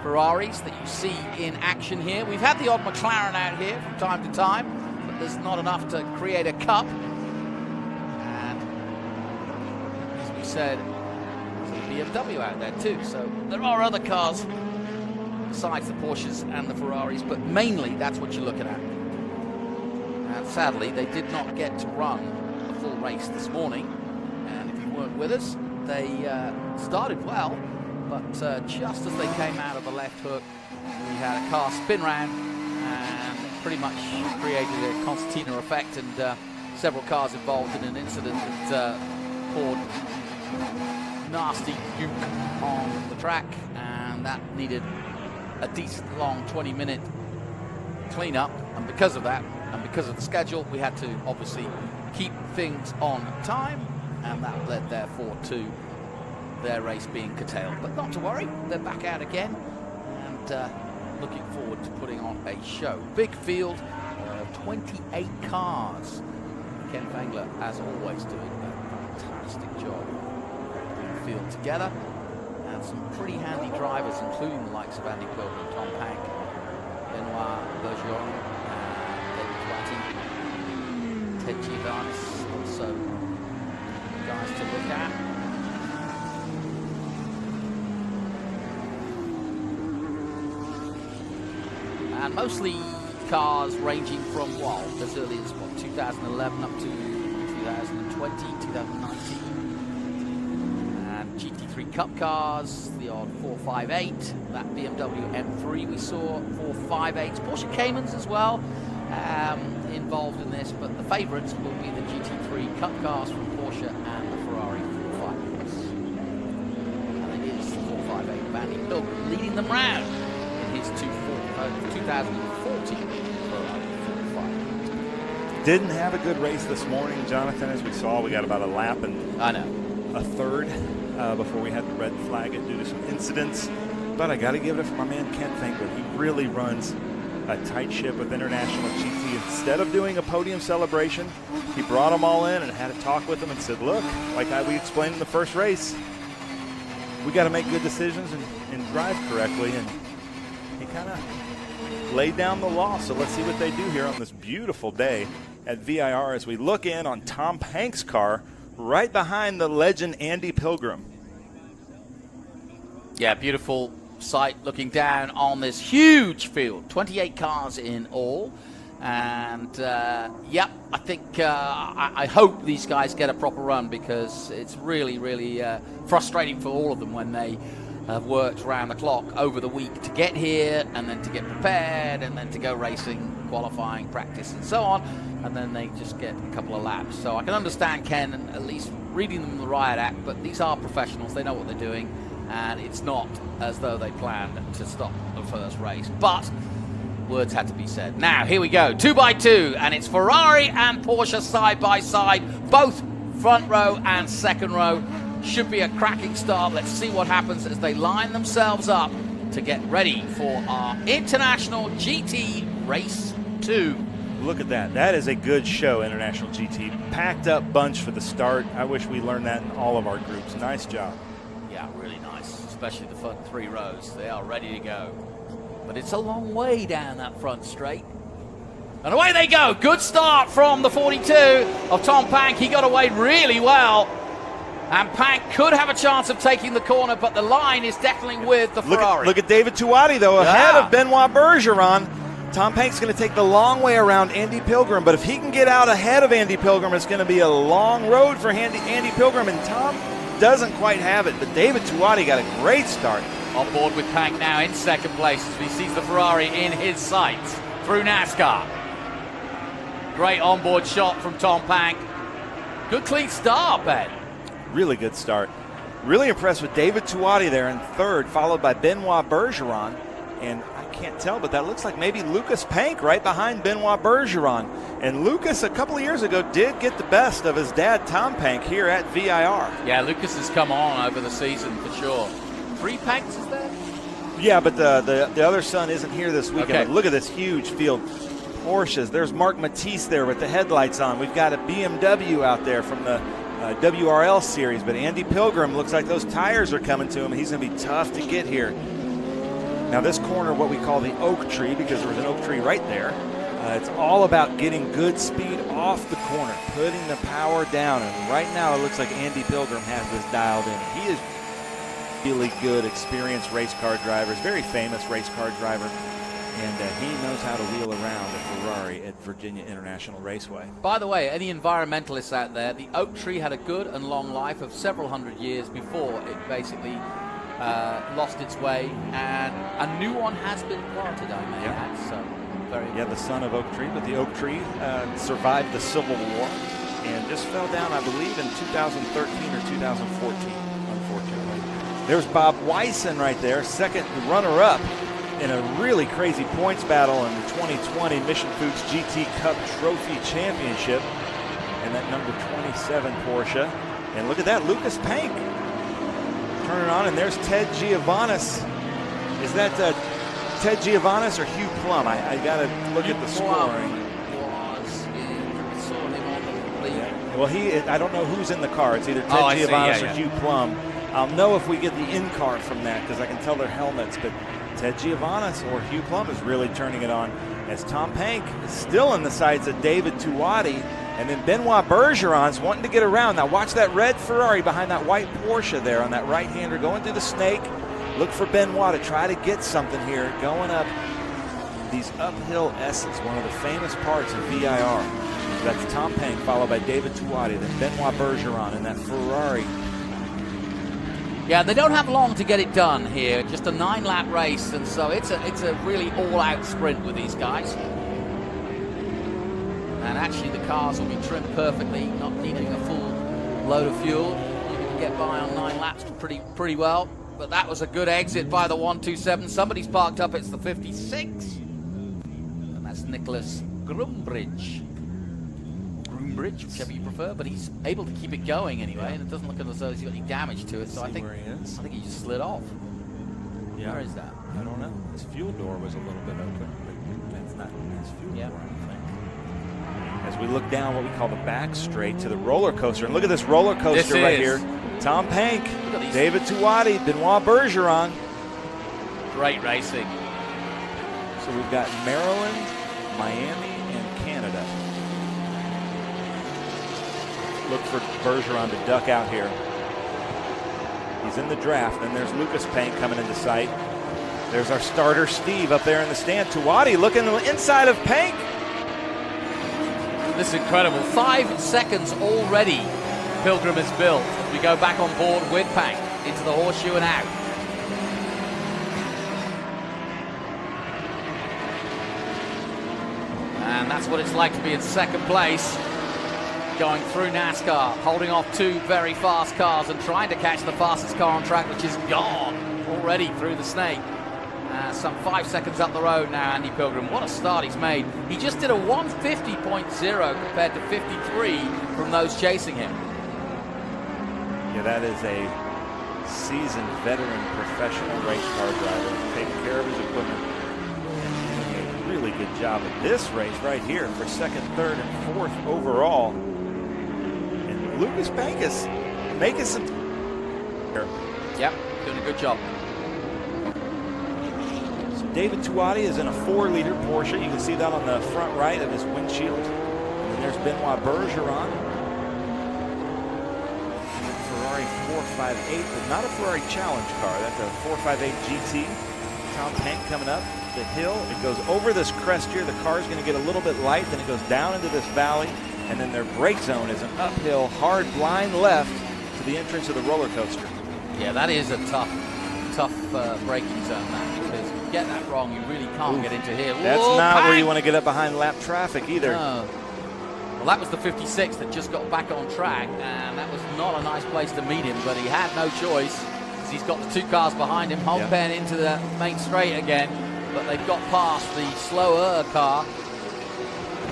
B: Ferraris that you see in action here. We've had the odd McLaren out here from time to time, but there's not enough to create a cup. And as we said, there's a BMW out there too. So there are other cars besides the Porsches and the Ferraris, but mainly that's what you're looking at. And sadly, they did not get to run a full race this morning. And if you weren't with us, they started well, but just as they came out of the left hook, we had a car spin round and pretty much created a concertina effect, and several cars involved in an incident that poured nasty goop on the track, and that needed a decent long 20-minute cleanup. And because of that, and because of the schedule, we had to obviously keep things on time, and that led therefore to their race being curtailed. But not to worry, they're back out again, and looking forward to putting on a show. Big field of 28 cars. Ken Fangler, as always, doing a fantastic job putting the field together, and some pretty handy drivers, including the likes of Andy Coulter and Tom Pank, Benoit Bergeron, David Twatty, Ted Giovannis, also guys to look at. And mostly cars ranging from, well, as early as, what, 2011 up to 2020, 2019. And GT3 Cup cars, the odd 458, that BMW M3 we saw, 458s, Porsche Caymans as well.
N: involved in this, but the favourites will be the GT3 Cup cars from Porsche and the Ferrari 458s. And it is the 458 Vandy Pilgrim leading them round in his 2014 Ferrari 458.
L: Didn't have a good race this morning, Jonathan, as we saw. We got about a lap and a third before we had the red flag due to some incidents. But I got to give it up for my man Ken Finkler. He really runs a tight ship with International GT. Instead of doing a podium celebration, he brought them all in and had a talk with them and said, look, like we explained in the first race, we got to make good decisions and drive correctly. And he kind of laid down the law. So let's see what they do here on this beautiful day at VIR as we look in on Tom Pank's car right behind the legend Andy Pilgrim.
N: Yeah, beautiful sight looking down on this huge field. 28 cars in all. And, yep, I think I hope these guys get a proper run, because it's really, really frustrating for all of them when they have worked around the clock over the week to get here and then to get prepared and then to go racing, qualifying, practice and so on, and then they just get a couple of laps. So I can understand Ken and at least reading them the riot act, but these are professionals. They know what they're doing, and it's not as though they planned to stop the first race. But words had to be said. Now, here we go, 2x2, and it's Ferrari and Porsche side by side, both front row and second row. Should be a cracking start. Let's see what happens as they line themselves up to get ready for our International GT Race 2.
L: Look at that. That is a good show, International GT. Packed up bunch for the start. I wish we learned that in all of our groups. Nice job.
N: Yeah, really nice, especially the front three rows. They are ready to go. But it's a long way down that front straight. And away they go. Good start from the 42 of Tom Pank. He got away really well. And Pank could have a chance of taking the corner, but the line is definitely with the Ferrari.
L: Look at David Tuati, though, ahead of Benoit Bergeron. Tom Pank's going to take the long way around Andy Pilgrim, but if he can get out ahead of Andy Pilgrim, it's going to be a long road for Andy Pilgrim, and Tom doesn't quite have it, but David Tuati got a great start.
N: On board with Pank now in second place as he sees the Ferrari in his sights through NASCAR. Great onboard shot from Tom Pank. Good clean start, Ben.
L: Really good start. Really impressed with David Tuati there in third, followed by Benoit Bergeron. And I can't tell, but that looks like maybe Lucas Pank right behind Benoit Bergeron. And Lucas, a couple of years ago, did get the best of his dad, Tom Pank, here at VIR.
N: Yeah, Lucas has come on over the season for sure. 3 Panks, is there?
L: Yeah, but the other son isn't here this weekend.
N: Okay.
L: But look at this huge field. Porsches. There's Mark Matisse there with the headlights on. We've got a BMW out there from the WRL series, but Andy Pilgrim looks like those tires are coming to him. He's going to be tough to get here. Now this corner, what we call the oak tree, because there was an oak tree right there, it's all about getting good speed off the corner, putting the power down, and right now it looks like Andy Pilgrim has this dialed in. He is really good, experienced race car driver, very famous race car driver, and he knows how to wheel around a Ferrari at Virginia International Raceway.
N: By the way, any environmentalists out there, the oak tree had a good and long life of several hundred years before it basically lost its way, and a new one has been planted, I may add. So, very
L: the son of oak tree, but the oak tree survived the Civil War and just fell down, I believe, in 2013 or 2014, unfortunately. There's Bob Weisen right there, second runner-up in a really crazy points battle in the 2020 Mission Foods GT Cup Trophy Championship, and that number 27 Porsche. And look at that, Lucas Pank turning on, and there's Ted Giovannis. Is that Ted Giovannis or Hugh Plum? I got to look at the scoring. Well, I don't know who's in the car. It's either Ted Giovannis or Hugh Plum. I'll know if we get the in-car from that, because I can tell their helmets, but Ted Giovannis or Hugh Plum is really turning it on, as Tom Pank is still in the sights of David Tuati, and then Benoit Bergeron's wanting to get around. Now watch that red Ferrari behind that white Porsche there on that right-hander going through the snake. Look for Benoit to try to get something here going up these uphill S's, one of the famous parts of VIR. That's Tom Pank followed by David Tuati, then Benoit Bergeron in that Ferrari.
N: Yeah, they don't have long to get it done here. Just a 9-lap race, and so it's a really all-out sprint with these guys. And actually the cars will be trimmed perfectly, not needing a full load of fuel. You can get by on 9 laps pretty well. But that was a good exit by the 127. Somebody's parked up, it's the 56. And that's Nicholas Groombridge, whichever you prefer, but he's able to keep it going anyway, and it doesn't look as though he's got any damage to it, so I think he just slid off.
L: Yeah.
N: Where is that?
L: I don't know. His fuel door was a little bit open, but that's not his fuel door, I think. As we look down what we call the back straight to the roller coaster, and look at this roller coaster right here. Tom Pank, David Tuwadi, Benoit Bergeron.
N: Great racing.
L: So we've got Maryland, Miami, and Canada. Look for Bergeron to duck out here. He's in the draft. Then there's Lucas Pank coming into sight. There's our starter Steve up there in the stand. Tuwadi looking inside of Pank.
N: This is incredible. 5 seconds already Pilgrim has built. We go back on board with Pank into the horseshoe and out. And that's what it's like to be in second place, going through NASCAR, holding off 2 very fast cars and trying to catch the fastest car on track, which is gone already through the snake. Some 5 seconds up the road now, Andy Pilgrim. What a start he's made. He just did a 150.0 compared to 53 from those chasing him.
L: Yeah, that is a seasoned veteran professional race car driver, taking care of his equipment and doing a really good job at this race right here for 2nd, 3rd, and 4th overall. And Lucas Pank is making some.
N: Yep, doing a good job.
L: So David Tuwadi is in a 4-liter Porsche. You can see that on the front right of his windshield. And then there's Benoit Bergeron. Ferrari 458, but not a Ferrari Challenge car. That's a 458 GT. Tom Pank coming up the hill. It goes over this crest here. The car's going to get a little bit light. Then it goes down into this valley. And then their brake zone is an uphill, hard blind left to the entrance of the roller coaster.
N: Yeah, that is a tough braking zone, that, because if you get that wrong, you really can't get into here.
L: That's not where you want to get up behind lap traffic either.
N: No. Well, that was the 56 that just got back on track, and that was not a nice place to meet him, but he had no choice, because he's got the 2 cars behind him. Holmpen into the main straight again, but they've got past the slower car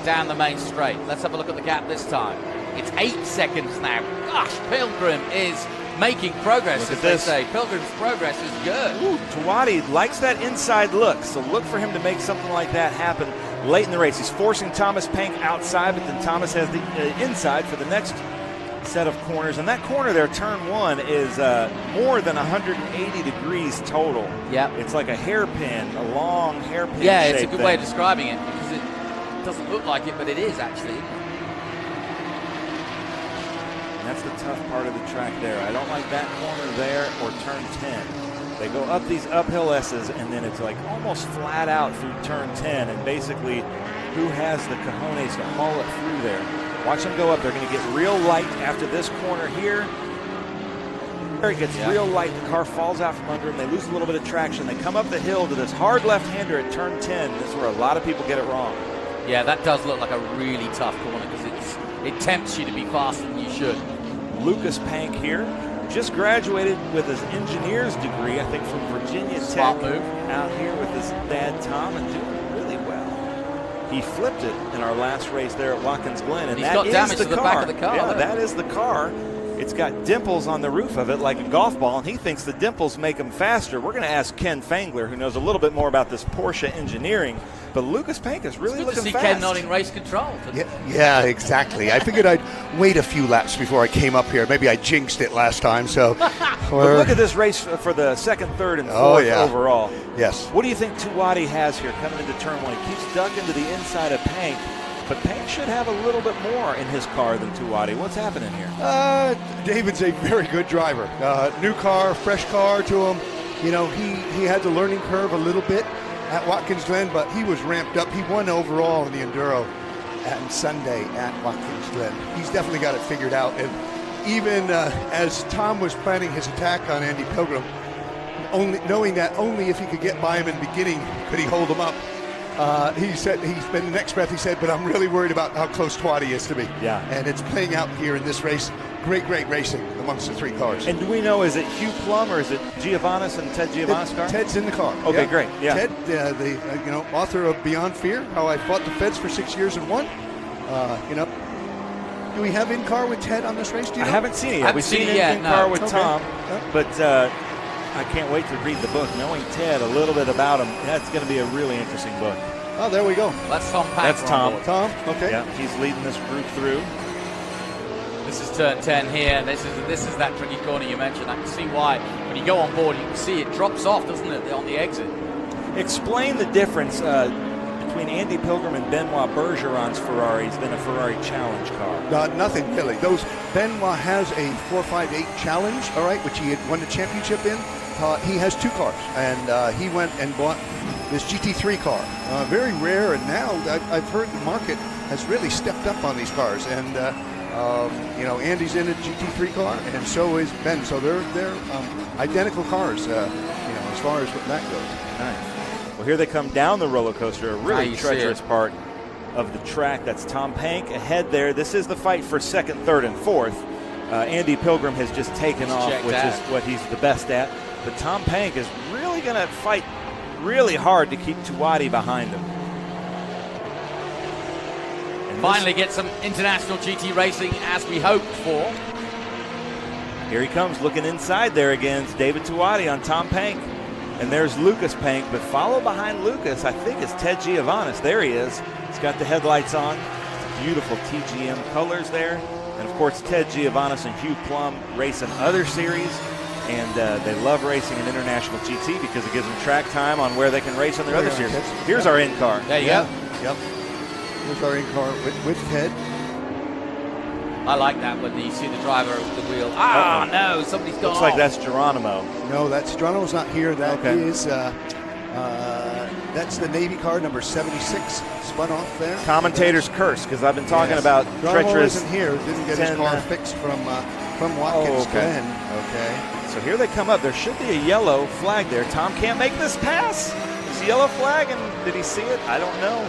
N: down the main straight. Let's have a look at the gap this time. It's 8 seconds now. Gosh, Pilgrim is making progress, as they say. Pilgrim's progress is good.
L: Ooh, Tuwadi likes that inside look, so look for him to make something like that happen late in the race. He's forcing Thomas Pank outside, but then Thomas has the inside for the next set of corners. And that corner there, turn 1, is more than 180 degrees total.
N: Yep.
L: It's like a hairpin, a long hairpin
N: Yeah,
L: shape
N: it's a good
L: thing.
N: way of describing it, because it doesn't look like it, but it is actually.
L: That's the tough part of the track there. I don't like that corner there or turn 10. They go up these uphill S's, and then it's like almost flat out through turn 10, and basically who has the cojones to haul it through there. Watch them go up. They're going to get real light after this corner here. There it gets real light. The car falls out from under them. They lose a little bit of traction. They come up the hill to this hard left-hander at turn 10. This is where a lot of people get it wrong.
N: Yeah, that does look like a really tough corner, because it tempts you to be faster than you should.
L: Lucas Pank here, just graduated with his engineer's degree, I think from Virginia Tech.
N: Move.
L: Out here with his dad Tom, and doing really well. He flipped it in our last race there at Watkins Glen, and
N: he's
L: that
N: got
L: is
N: damage
L: the
N: to the
L: car.
N: back of the car.
L: Yeah, that is the car. It's got dimples on the roof of it like a golf ball, and he thinks the dimples make him faster. We're going to ask Ken Fangler, who knows a little bit more about this Porsche engineering, but Lucas Pank is really looking
N: fast. It's good to see
L: fast.
N: Ken not in race control.
U: Yeah, exactly. I figured I'd wait a few laps before I came up here. Maybe I jinxed it last time, so.
L: But look at this race for the 2nd, 3rd, and 4th overall.
U: Yes.
L: What do you think Tuwadi has here coming into turn 1? He keeps ducking to the inside of Pank, but Pank should have a little bit more in his car than Tuwadi. What's happening here?
U: David's a very good driver. New car, fresh car to him. You know, he had the learning curve a little bit at Watkins Glen, but he was ramped up. He won overall in the Enduro on Sunday at Watkins Glen. He's definitely got it figured out. And even as Tom was planning his attack on Andy Pilgrim, knowing that only if he could get by him in the beginning could he hold him up, he said, the next breath he said, but I'm really worried about how close Tuati is to me.
L: Yeah.
U: And it's playing out here in this race. Great racing amongst the 3 cars.
L: And do we know, is it Hugh Plum or is it Giovannis and Ted Giovannis' car?
U: Ted's in the car.
L: Okay, great. Yeah.
U: Ted, the author of Beyond Fear, How I Fought the Feds for 6 Years and Won. Do we have in-car with Ted on this race? Do you know?
L: I haven't seen it yet. We've seen in-car with Tom, but I can't wait to read the book. Knowing Ted a little bit about him, that's going to be a really interesting book.
U: Oh, there we go.
B: That's Tom Pack.
L: That's Tom.
U: Tom, okay.
L: Yeah, he's leading this group through.
N: This is turn 10 here. This is that tricky corner you mentioned. I can see why. When you go on board, you can see it drops off, doesn't it, on the exit? Explain the difference
L: Between Andy Pilgrim and Benoit Bergeron's Ferrari's been a Ferrari Challenge car.
U: Nothing really. Benoit has a 458 Challenge, all right, which he had won the championship in. He has 2 cars, and he went and bought this GT3 car. Very rare, and now I've heard the market has really stepped up on these cars. And Andy's in a GT3 car, and so is Ben. So they're identical cars, as far as that goes.
L: Nice. Well, here they come down the roller coaster, a really treacherous part of the track. That's Tom Pank ahead there. This is the fight for second, third, and fourth. Andy Pilgrim has just taken off, which is what he's the best at. But Tom Pank is really going to fight really hard to keep Tuati behind him.
N: And finally get some international GT racing as we hoped for.
L: Here he comes looking inside there again. It's David Tuati on Tom Pank. And there's Lucas Pank, but follow behind Lucas, I think, is Ted Giovannis. There he is. He's got the headlights on. Beautiful TGM colors there. And, of course, Ted Giovannis and Hugh Plum race in other series. And they love racing in International GT because it gives them track time on where they can race in their other series. Here's our in-car.
N: There you go.
U: Yep. Here's our in-car with Ted.
N: I like that when you see the driver over the wheel. No, somebody's gone
L: Looks like that's Geronimo.
U: No, Geronimo's not here. That is, that's the Navy car, number 76, spun off there.
L: Commentator's curse, because I've been talking about
U: Geronimo
L: treacherous.
U: Isn't here. Didn't get his car fixed from Watkins Glen. Okay.
L: So here they come up. There should be a yellow flag there. Tom can't make this pass. There's a yellow flag, and did he see it? I don't know.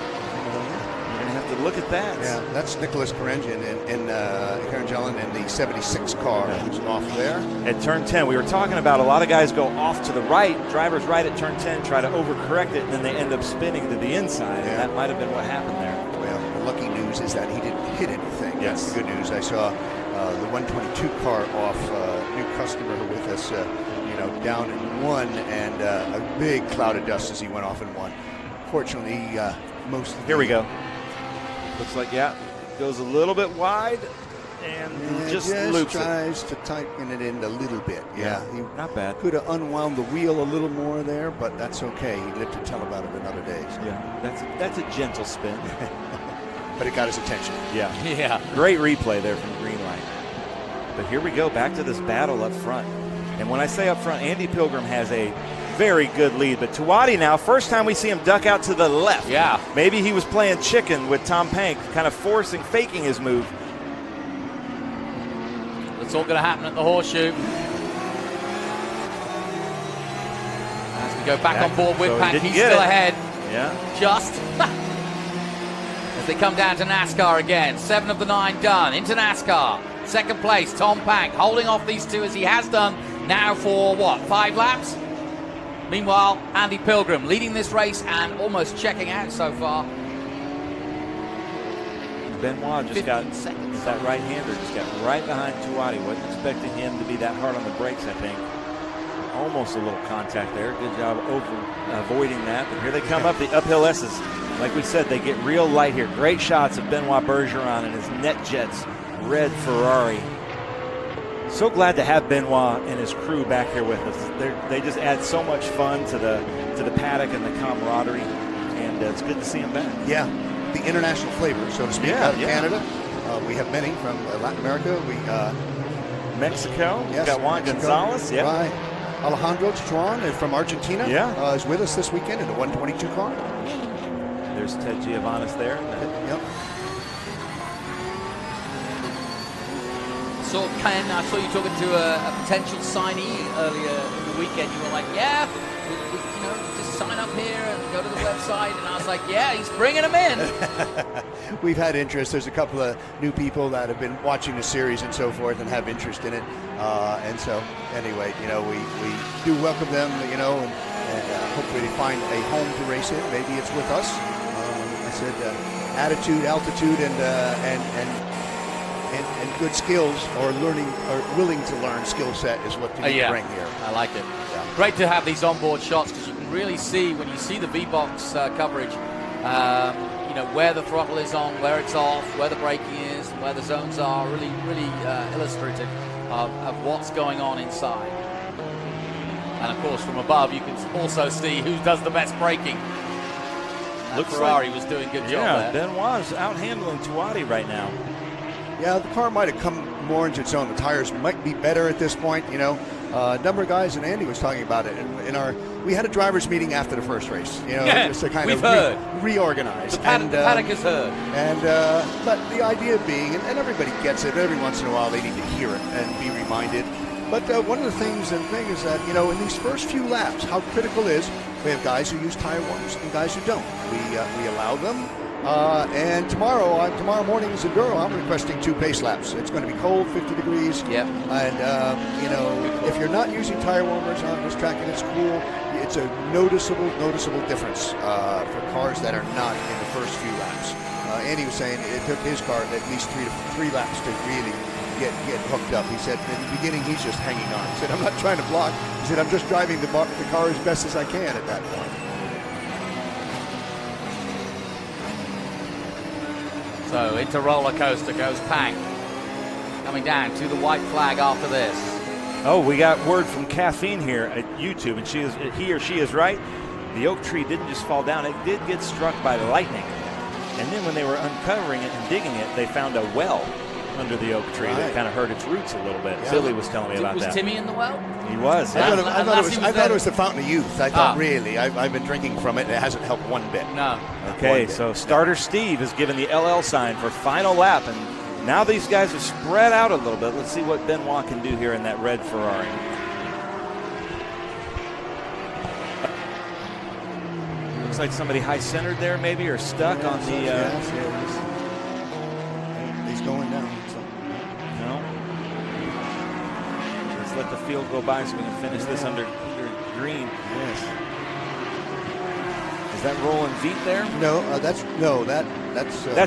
L: To look at that.
U: Yeah, that's Nicholas Karenjan in the 76 car who's off there.
L: At turn 10, we were talking about a lot of guys go off to the right, drivers right at turn 10, try to overcorrect it, and then they end up spinning to the inside, and that might have been what happened there.
U: Well, the lucky news is that he didn't hit anything. Yes. That's the good news. I saw the 122 car off, new customer with us, down in 1, and a big cloud of dust as he went off in 1. Fortunately,
L: Here we go. Looks like, it goes a little bit wide and just loops
U: tries to tighten it in a little bit. Yeah, he
L: not bad.
U: Could have unwound the wheel a little more there, but that's okay. He lived to tell about it another day. So.
L: Yeah, that's a gentle spin.
U: But it got his attention.
L: Yeah. Great replay there from Green Light. But here we go, back to this battle up front. And when I say up front, Andy Pilgrim has a very good lead, but Tuati now, first time we see him duck out to the left.
N: Yeah.
L: Maybe he was playing chicken with Tom Pank, kind of faking his move.
N: It's all going to happen at the horseshoe. As we go back on board with Pank, he's still ahead.
L: Yeah.
N: Just. As they come down to NASCAR again. 7 of the 9 done. Into NASCAR. Second place, Tom Pank, holding off these two as he has done now for, 5 laps? Meanwhile, Andy Pilgrim leading this race and almost checking out so far.
L: Benoit just got that right-hander, just got right behind Tuati. Wasn't expecting him to be that hard on the brakes, I think. Almost a little contact there. Good job avoiding that. But here they come up, the uphill S's. Like we said, they get real light here. Great shots of Benoit Bergeron and his NetJets red Ferrari. So glad to have Benoit and his crew back here with us. They just add so much fun to the paddock and the camaraderie, and it's good to see them back.
U: Yeah, the international flavor, so to speak, out of Canada. We have many from Latin America.
L: Mexico.
U: Yes,
L: we got Juan Gonzalez. Yeah.
U: Right. Alejandro Chitron from Argentina. Is with us this weekend in a 122 car.
L: There's Ted Giovannis there.
U: Yep.
N: So, Ken, I saw you talking to a potential signee earlier in the weekend. You were like, you know, just sign up here and go to the website. And I was like, yeah, he's bringing them in.
U: We've had interest. There's a couple of new people that have been watching the series and so forth and have interest in it. And so, anyway, you know, we do welcome them, you know, and hopefully they find a home to race in. Maybe it's with us. I said attitude, altitude, and good skills, or learning, or willing to learn skill set is what you need to bring here.
N: I like it. Yeah. Great to have these onboard shots, because you can really see, when you see the V-Box coverage, you know, where the throttle is on, where it's off, where the braking is, and where the zones are, really illustrative of what's going on inside. And of course, from above, you can also see who does the best braking.
L: Looks
N: Ferrari
L: like,
N: was doing a good job
L: yeah,
N: there.
L: Benoit's out-handling Tuati right now.
U: Yeah, the car might have come more into its own. The tires might be better at this point, you know. A number of guys, and Andy was talking about it we had a drivers meeting after the first race, you know, just to kind of reorganize.
N: The paddock has heard.
U: And but the idea being, and everybody gets it, every once in a while they need to hear it and be reminded. But one of the things is that, you know, in these first few laps, how critical is, we have guys who use tire warmers and guys who don't. We allow them. And tomorrow morning is Enduro. I'm requesting 2 pace laps. It's going to be cold, 50 degrees.
N: Yeah.
U: And, you know, if you're not using tire warmers on this track and it's cool, it's a noticeable difference for cars that are not in the first few laps. Andy was saying it took his car at least 3 laps to really get hooked up. He said in the beginning he's just hanging on. He said, I'm not trying to block. He said, I'm just driving the car as best as I can at that point.
N: So into roller coaster goes Pang, coming down to the white flag after this.
L: Oh, we got word from Caffeine here at YouTube, and he or she is right. The oak tree didn't just fall down; it did get struck by lightning. And then when they were uncovering it and digging it, they found a well under the oak tree that kind of hurt its roots a little bit. Yeah. Billy was telling me about that.
N: Was Timmy in the well?
L: He was.
U: I thought it was the Fountain of Youth. I thought, really, I've been drinking from it, and it hasn't helped one bit.
N: No.
L: Okay, so starter Steve is given the LL sign for final lap, and now these guys are spread out a little bit. Let's see what Benoit can do here in that red Ferrari. Looks like somebody high-centered there, maybe, or stuck on the...
U: He's going down.
L: No. Let's let the field go by so we can finish this under green.
U: Yes.
L: Is that Roland Veet there?
U: No, that's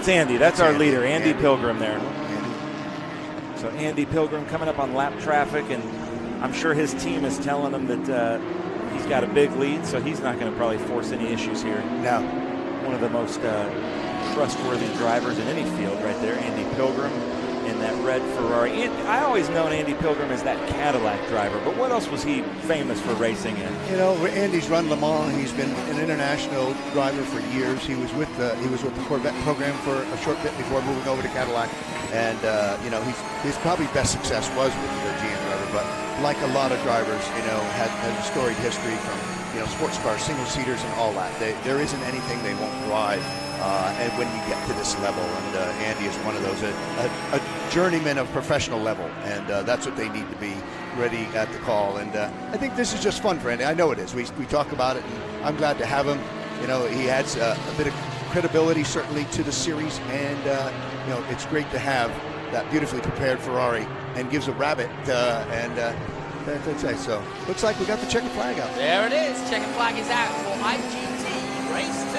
L: Andy. That's our
U: Andy.
L: leader, Andy Pilgrim there. So Andy Pilgrim coming up on lap traffic, and I'm sure his team is telling him that he's got a big lead, so he's not going to probably force any issues here.
U: No.
L: One of the most trustworthy drivers in any field right there, Andy Pilgrim in that red Ferrari. I always known Andy Pilgrim as that Cadillac driver, but what else was he famous for racing in?
U: You know, Andy's run Le Mans. He's been an international driver for years. He was with the Corvette program for a short bit before moving over to Cadillac. And you know, his probably best success was with the GM driver, but like a lot of drivers, you know, has a storied history from, you know, sports cars, single seaters, and all that. There isn't anything they won't drive. And when you get to this level, and Andy is one of those, a journeyman of professional level, and that's what they need to be ready at the call. And I think this is just fun for Andy. I know it is. We talk about it, and I'm glad to have him. You know, he adds a bit of credibility certainly to the series, and you know, it's great to have that beautifully prepared Ferrari, and gives a rabbit. So looks like we got the checkered flag out.
N: There it is. Checkered flag is out for IGT Race 2.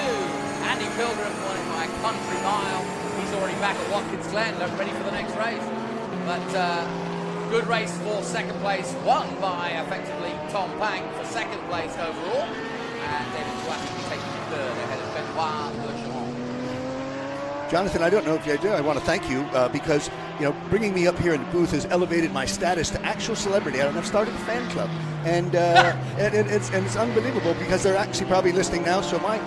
N: Andy Pilgrim won it by a country mile. He's already back at Watkins Glen, ready for the next race. But good race for second place, won by effectively Tom Pang for second place overall. And David Tuati taking third ahead of Benoit Bergeron.
U: Jonathan, I don't know if you do. I want to thank you because, you know, bringing me up here in the booth has elevated my status to actual celebrity. I've started a fan club, and it's unbelievable because they're actually probably listening now. So my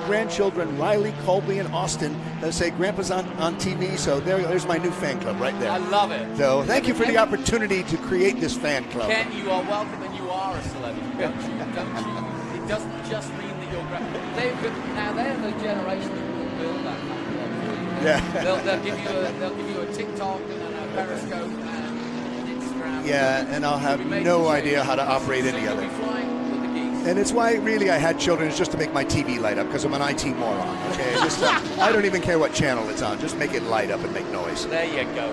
U: grandchildren, Riley, Colby, and Austin, say Grandpa's on TV. So there's my new fan club right there.
N: I love it.
U: So thank you for the opportunity to create this fan club.
N: Ken, you are welcome, and you are a celebrity, don't you? It doesn't just mean that you're now they're the generation that will build that kind of club.
U: Yeah.
N: They'll give you a TikTok and a Periscope and an Instagram.
U: Yeah, and I'll have no idea how to operate any of it.
N: You'll be flying with the geese.
U: And it's why really I had children, is just to make my TV light up, because I'm an IT moron. Okay, just I don't even care what channel it's on. Just make it light up and make noise.
N: There you go.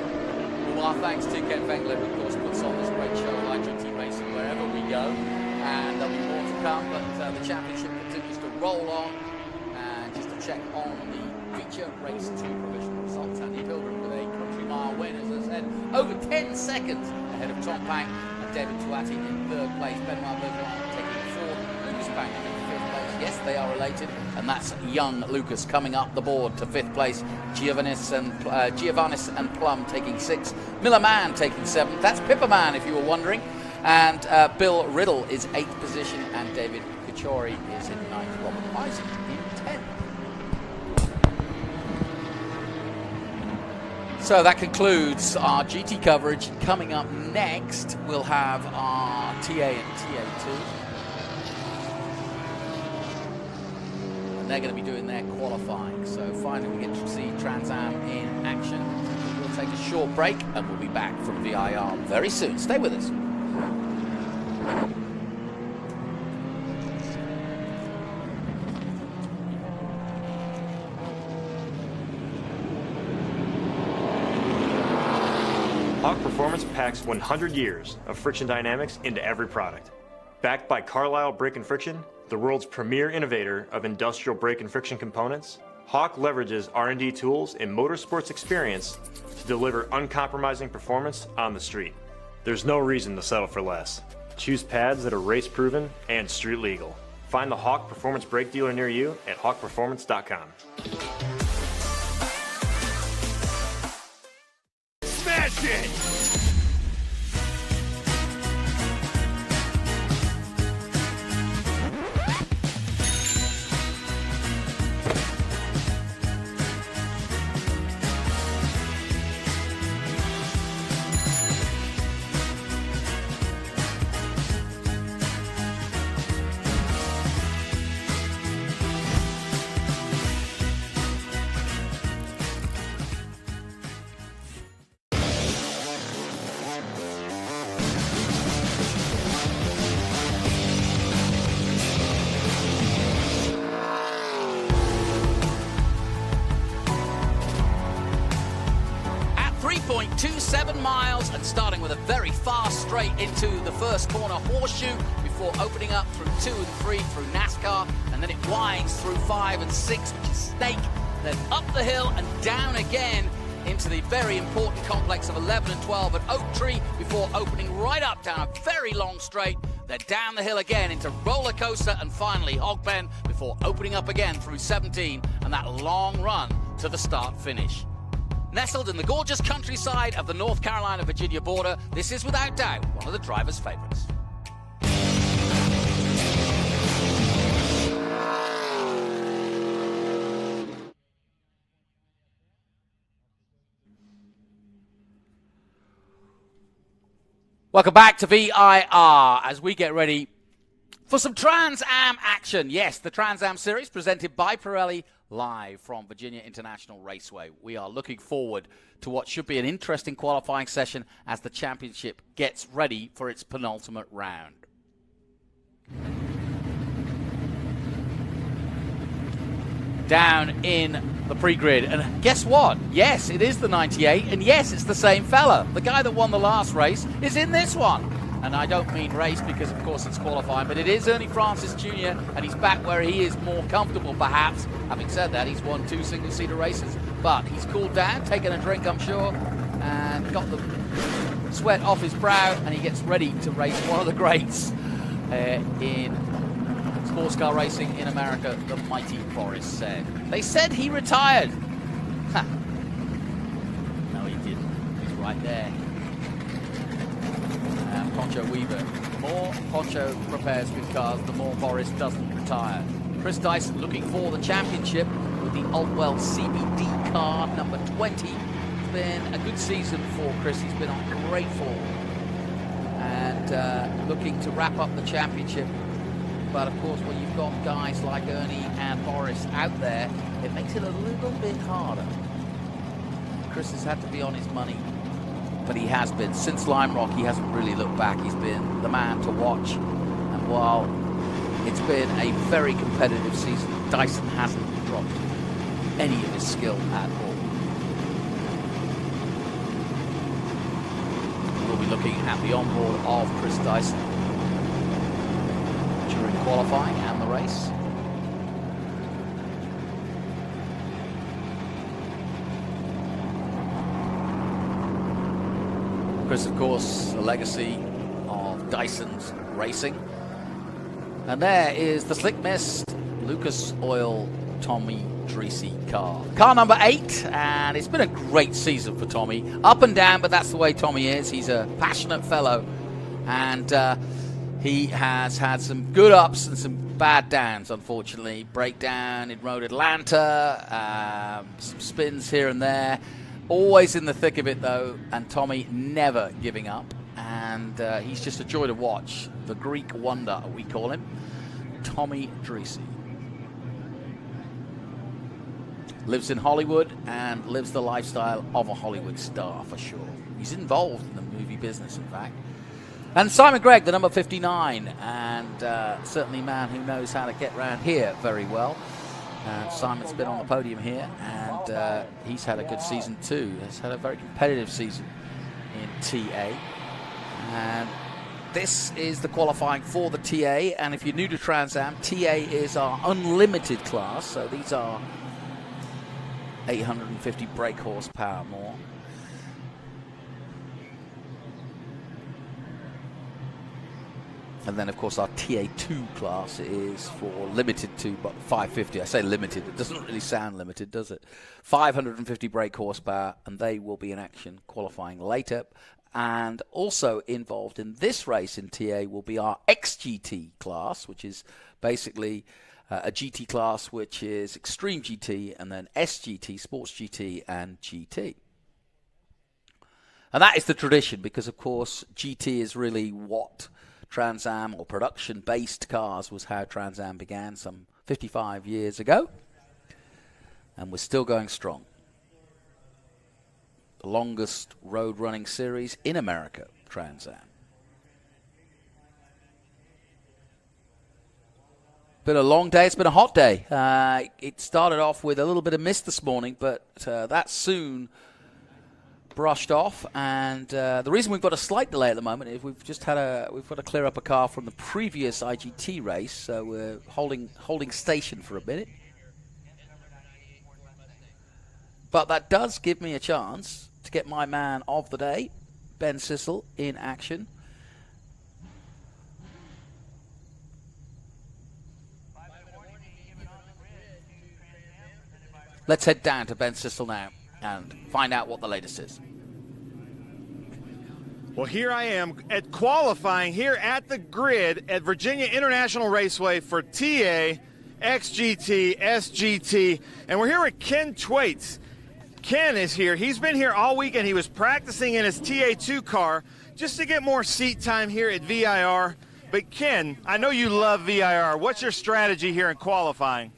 N: Well, our thanks to Ken Fengler, who of course puts on this great show like GT Racing wherever we go, and there'll be more to come. But the championship continues to roll on, and just to check on the feature race 2 provisional results. Andy Pilgrim with a country mile win, as I said, over 10 seconds ahead of Tom Pank and David Tuati in 3rd place. Benoit Bergeron taking 4th, Lucas Pank in 5th place. Yes, they are related, and that's young Lucas coming up the board to 5th place. Giovannis and Plum taking 6th. Miller Man taking 7th. That's Pipperman, if you were wondering. And Bill Riddle is 8th position, and David Cacciari is in 9th. Robert Isaac in 10th. So that concludes our GT coverage. Coming up next, we'll have our TA and TA2. And they're going to be doing their qualifying. So finally we get to see Trans Am in action. We'll take a short break and we'll be back from VIR very soon. Stay with us.
E: Hawk Performance packs 100 years of friction dynamics into every product. Backed by Carlisle Brake and Friction, the world's premier innovator of industrial brake and friction components, Hawk leverages R&D tools and motorsports experience to deliver uncompromising performance on the street. There's no reason to settle for less. Choose pads that are race-proven and street legal. Find the Hawk Performance brake dealer near you at hawkperformance.com.
Q: Smash it!
N: Into the first corner horseshoe before opening up through 2 and 3 through NASCAR, and then it winds through 5 and 6, which is Snake, then up the hill and down again into the very important complex of 11 and 12 at Oak Tree before opening right up down a very long straight, then down the hill again into Roller Coaster and finally Hogpen before opening up again through 17 and that long run to the start finish. Nestled in the gorgeous countryside of the North Carolina-Virginia border, this is without doubt one of the drivers' favorites. Welcome back to VIR as we get ready for some Trans Am action. Yes, the Trans Am series presented by Pirelli live from Virginia International Raceway. We are looking forward to what should be an interesting qualifying session as the championship gets ready for its penultimate round. Down in the pre-grid, and guess what? Yes, it is the 98, and yes, it's the same fella. The guy that won the last race is in this one. And I don't mean race because, of course, it's qualifying, but it is Ernie Francis Jr., and he's back where he is more comfortable, perhaps. Having said that, he's won 2 single-seater races, but he's cooled down, taken a drink, I'm sure, and got the sweat off his brow, and he gets ready to race one of the greats in sports car racing in America, the mighty Boris Said. They said he retired. Ha. No, he didn't. He's right there. Poncho Weaver. The more Poncho prepares good cars, the more Boris doesn't retire. Chris Dyson looking for the championship with the Altwell CBD car, number 20. It's been a good season for Chris. He's been on great form. And looking to wrap up the championship. But of course, when you've got guys like Ernie and Boris out there, it makes it a little bit harder. Chris has had to be on his money. But he has been. Since Lime Rock, he hasn't really looked back. He's been the man to watch. And while It's been a very competitive season. Dyson hasn't dropped any of his skill at all. We'll be looking at the onboard of Chris Dyson during qualifying and the race. Chris, of course, a legacy of Dyson's racing. And there is the Slick Mist Lucas Oil Tommy Dreese car. Car number 8, and it's been a great season for Tommy. Up and down, but that's the way Tommy is. He's a passionate fellow, and he has had some good ups and some bad downs, unfortunately. Breakdown in Road Atlanta, some spins here and there. Always in the thick of it, though, and Tommy never giving up. And he's just a joy to watch. The Greek wonder, we call him. Tommy Dreese. Lives in Hollywood and lives the lifestyle of a Hollywood star, for sure. He's involved in the movie business, in fact. And Simon Gregg, the number 59, and certainly a man who knows how to get around here very well. And Simon's been on the podium here, and he's had a good season too. He's had a very competitive season in TA. And this is the qualifying for the TA, and if you're new to Trans Am, TA is our unlimited class, so these are 850 brake horsepower more. And then, of course, our TA2 class is for limited to 550. I say limited. It doesn't really sound limited, does it? 550 brake horsepower, and they will be in action qualifying later. And also involved in this race in TA will be our XGT class, which is basically a GT class, which is Extreme GT, and then SGT, Sports GT, and GT. And that is the tradition because, of course, GT is really what Trans Am, or production-based cars, was how Trans Am began some 55 years ago. And we're still going strong. The longest road running series in America, Trans Am. Been a long day. It's been a hot day. It started off with a little bit of mist this morning, but that soon brushed off. And the reason we've got a slight delay at the moment is we've got to clear up a car from the previous IGT race, so we're holding station for a minute. But that does give me a chance to get my man of the day, Ben Sissel, in action. Let's head down to Ben Sissel now and find out what the latest is.
G: Well, here I am at qualifying here at the grid at Virginia International Raceway for TA, XGT, SGT, and we're here with Ken Twaits. Ken is here. He's been here all weekend. He was practicing in his TA2 car just to get more seat time here at VIR. But Ken, I know you love VIR. What's your strategy here in qualifying?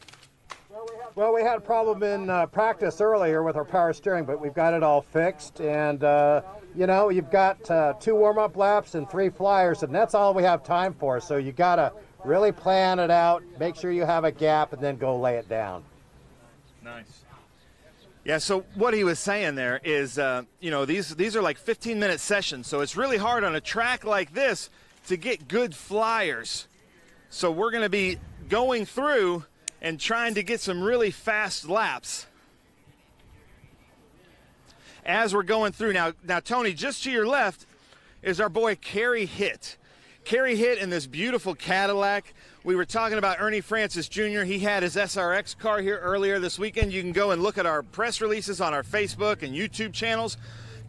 V: Well, we had a problem in practice earlier with our power steering, but we've got it all fixed. And, you know, you've got 2 warm-up laps and 3 flyers, and that's all we have time for. So you got to really plan it out, make sure you have a gap, and then go lay it down.
G: Nice. Yeah, so what he was saying there is, you know, these are like 15-minute sessions, so it's really hard on a track like this to get good flyers. So we're going to be going through and trying to get some really fast laps as we're going through. Now, Tony, just to your left is our boy Kerry Hitt. Kerry Hitt in this beautiful Cadillac. We were talking about Ernie Francis Jr. He had his SRX car here earlier this weekend. You can go and look at our press releases on our Facebook and YouTube channels.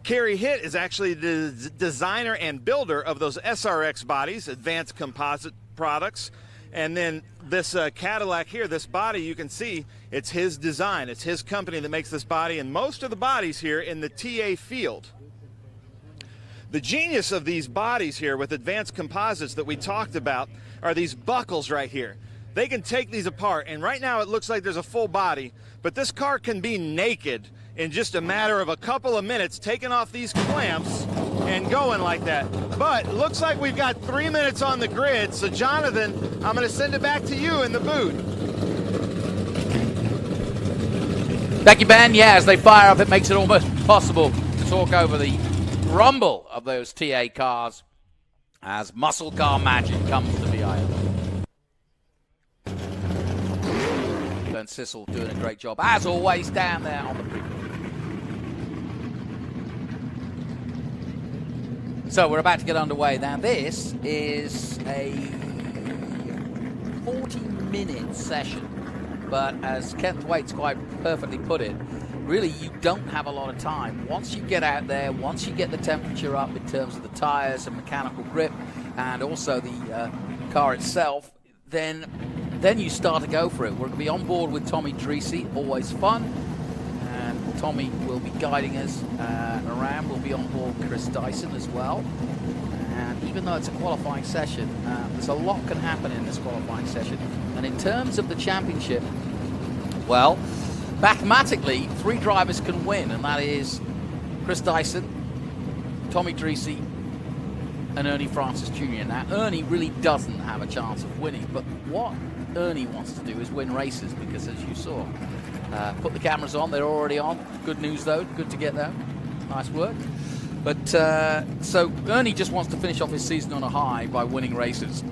G: Kerry Hitt is actually the designer and builder of those SRX bodies, Advanced Composite Products. And then this Cadillac here, this body, you can see it's his design. It's his company that makes this body and most of the bodies here in the TA field. The genius of these bodies here with Advanced Composites that we talked about are these buckles right here. They can take these apart, and right now it looks like there's a full body, but this car can be naked in just a matter of a couple of minutes, taking off these clamps and going like that. But looks like we've got 3 minutes on the grid. So Jonathan, I'm going to send it back to you in the booth.
N: Thank you, Ben. Yeah, as they fire up, it makes it almost impossible to talk over the rumble of those TA cars as muscle car magic comes to VIR. Ben Sissel doing a great job, as always, down there on the preview. So we're about to get underway. Now, this is a 40-minute session. But as Kent Thwaites quite perfectly put it, really you don't have a lot of time. Once you get out there, once you get the temperature up in terms of the tires and mechanical grip and also the car itself, then you start to go for it. We're going to be on board with Tommy Dreesy, always fun. And Tommy will be guiding us around. We'll be on board with Chris Dyson as well. And even though it's a qualifying session, there's a lot can happen in this qualifying session. And in terms of the championship, well, mathematically, 3 drivers can win, and that is Chris Dyson, Tommy Dreesy, and Ernie Francis Jr. Now, Ernie really doesn't have a chance of winning, but what Ernie wants to do is win races, because as you saw, put the cameras on, they're already on. Good news, though. Good to get that. Nice work. But so Ernie just wants to finish off his season on a high by winning races.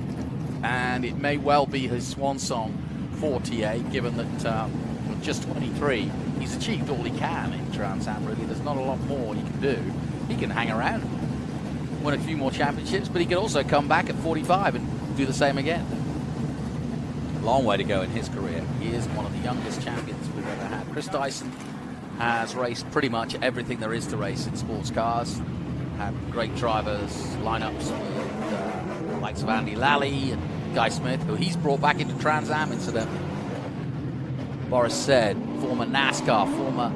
N: And it may well be his swan song for TA, given that with just 23, he's achieved all he can in Trans Am, really. There's not a lot more he can do. He can hang around, win a few more championships, but he can also come back at 45 and do the same again. Long way to go in his career. He is one of the youngest champions we've ever had. Chris Dyson has raced pretty much everything there is to race in sports cars. Had great drivers, lineups with the likes of Andy Lally and Guy Smith, who he's brought back into Trans Am, incidentally. Boris Said, former NASCAR, former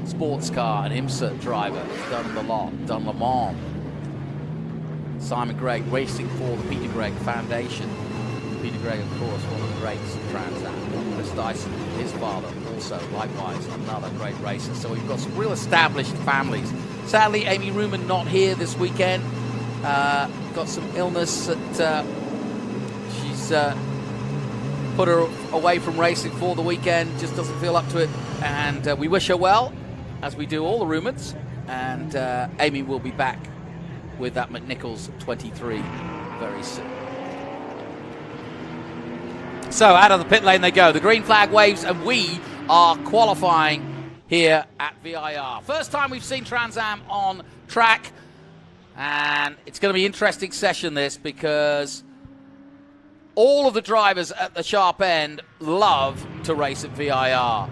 N: sports car and IMSA driver, done the lot, done Le Mans. Simon Gregg racing for the Peter Gregg Foundation. Peter Gregg, of course, one of the greats of Trans Am. Chris Dyson, his father, also likewise another great racer. So we've got some real established families. Sadly, Amy Ruman not here this weekend. Got some illness that she's put her away from racing for the weekend. Just doesn't feel up to it. And we wish her well, as we do all the Rumans. And Amy will be back with that McNichols 23 very soon. So out of the pit lane they go. The green flag waves, and we are qualifying here at VIR. First time we've seen Trans Am on track, and it's going to be an interesting session, this, because all of the drivers at the sharp end love to race at VIR.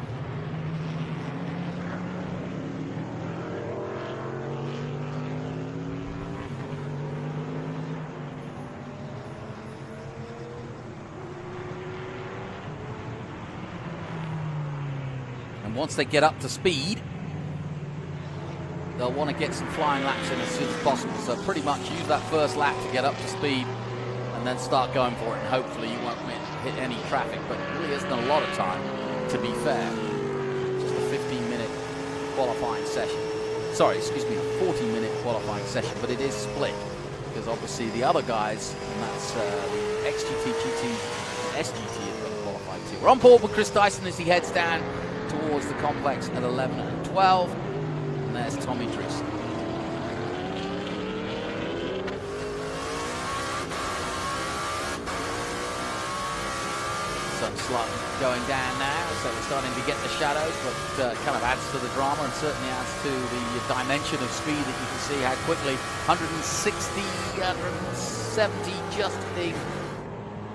N: Once they get up to speed, they'll want to get some flying laps in as soon as possible. So pretty much use that first lap to get up to speed and then start going for it. And hopefully you won't hit any traffic. But it really isn't a lot of time, to be fair. Just a 15-minute qualifying session. Sorry, excuse me, a 40-minute qualifying session. But it is split, because obviously the other guys, and that's the XGT, GT, and SGT, are going to qualify too. We're on board with Chris Dyson as he heads down towards the complex at 11 and 12. And there's Tommy Dreesy. Sun's slightly going down now, so we're starting to get the shadows, but kind of adds to the drama and certainly adds to the dimension of speed that you can see how quickly 160, 170, just hitting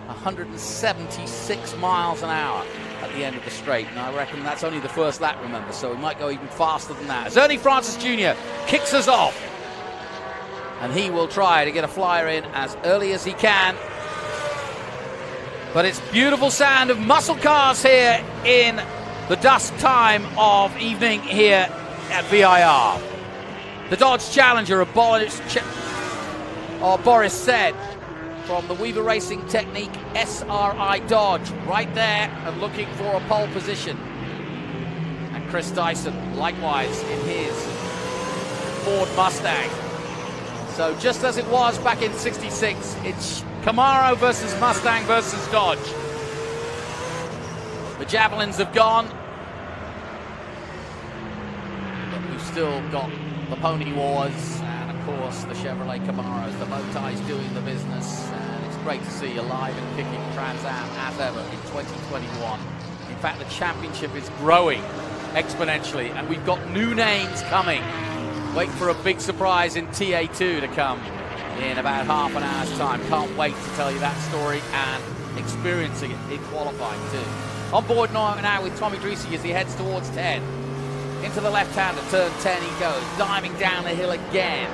N: 176 miles an hour at the end of the straight, and I reckon that's only the first lap, remember, so we might go even faster than that. As Ernie Francis Jr. kicks us off, and he will try to get a flyer in as early as he can. But it's beautiful sound of muscle cars here in the dusk time of evening here at VIR. The Dodge Challenger of Boris Said, from the Weaver Racing Technique SRI Dodge, right there and looking for a pole position. And Chris Dyson, likewise in his Ford Mustang. So just as it was back in '66, it's Camaro versus Mustang versus Dodge. The Javelins have gone, but we've still got the Pony Wars and, of course, the Chevrolet Camaros. The bow tie's doing the business, and it's great to see alive and kicking Trans Am as ever in 2021. In fact, the championship is growing exponentially, and we've got new names coming. Wait for a big surprise in TA2 to come in about half an hour's time. Can't wait to tell you that story and experiencing it in qualifying too. On board now with Tommy Dreesy as he heads towards 10. Into the left-hander, turn 10 he goes, diving down the hill again,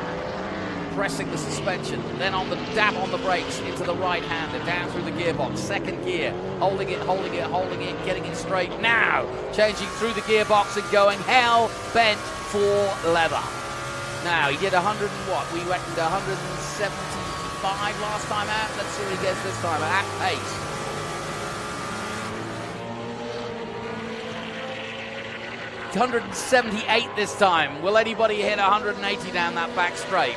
N: pressing the suspension, then on the dab on the brakes, into the right-hander, down through the gearbox, second gear, holding it, getting it straight now, changing through the gearbox and going hell-bent for leather. Now, he did 100 and what? We reckoned 175 last time out. Let's see what he gets this time at pace. It's 178 this time. Will anybody hit 180 down that back straight?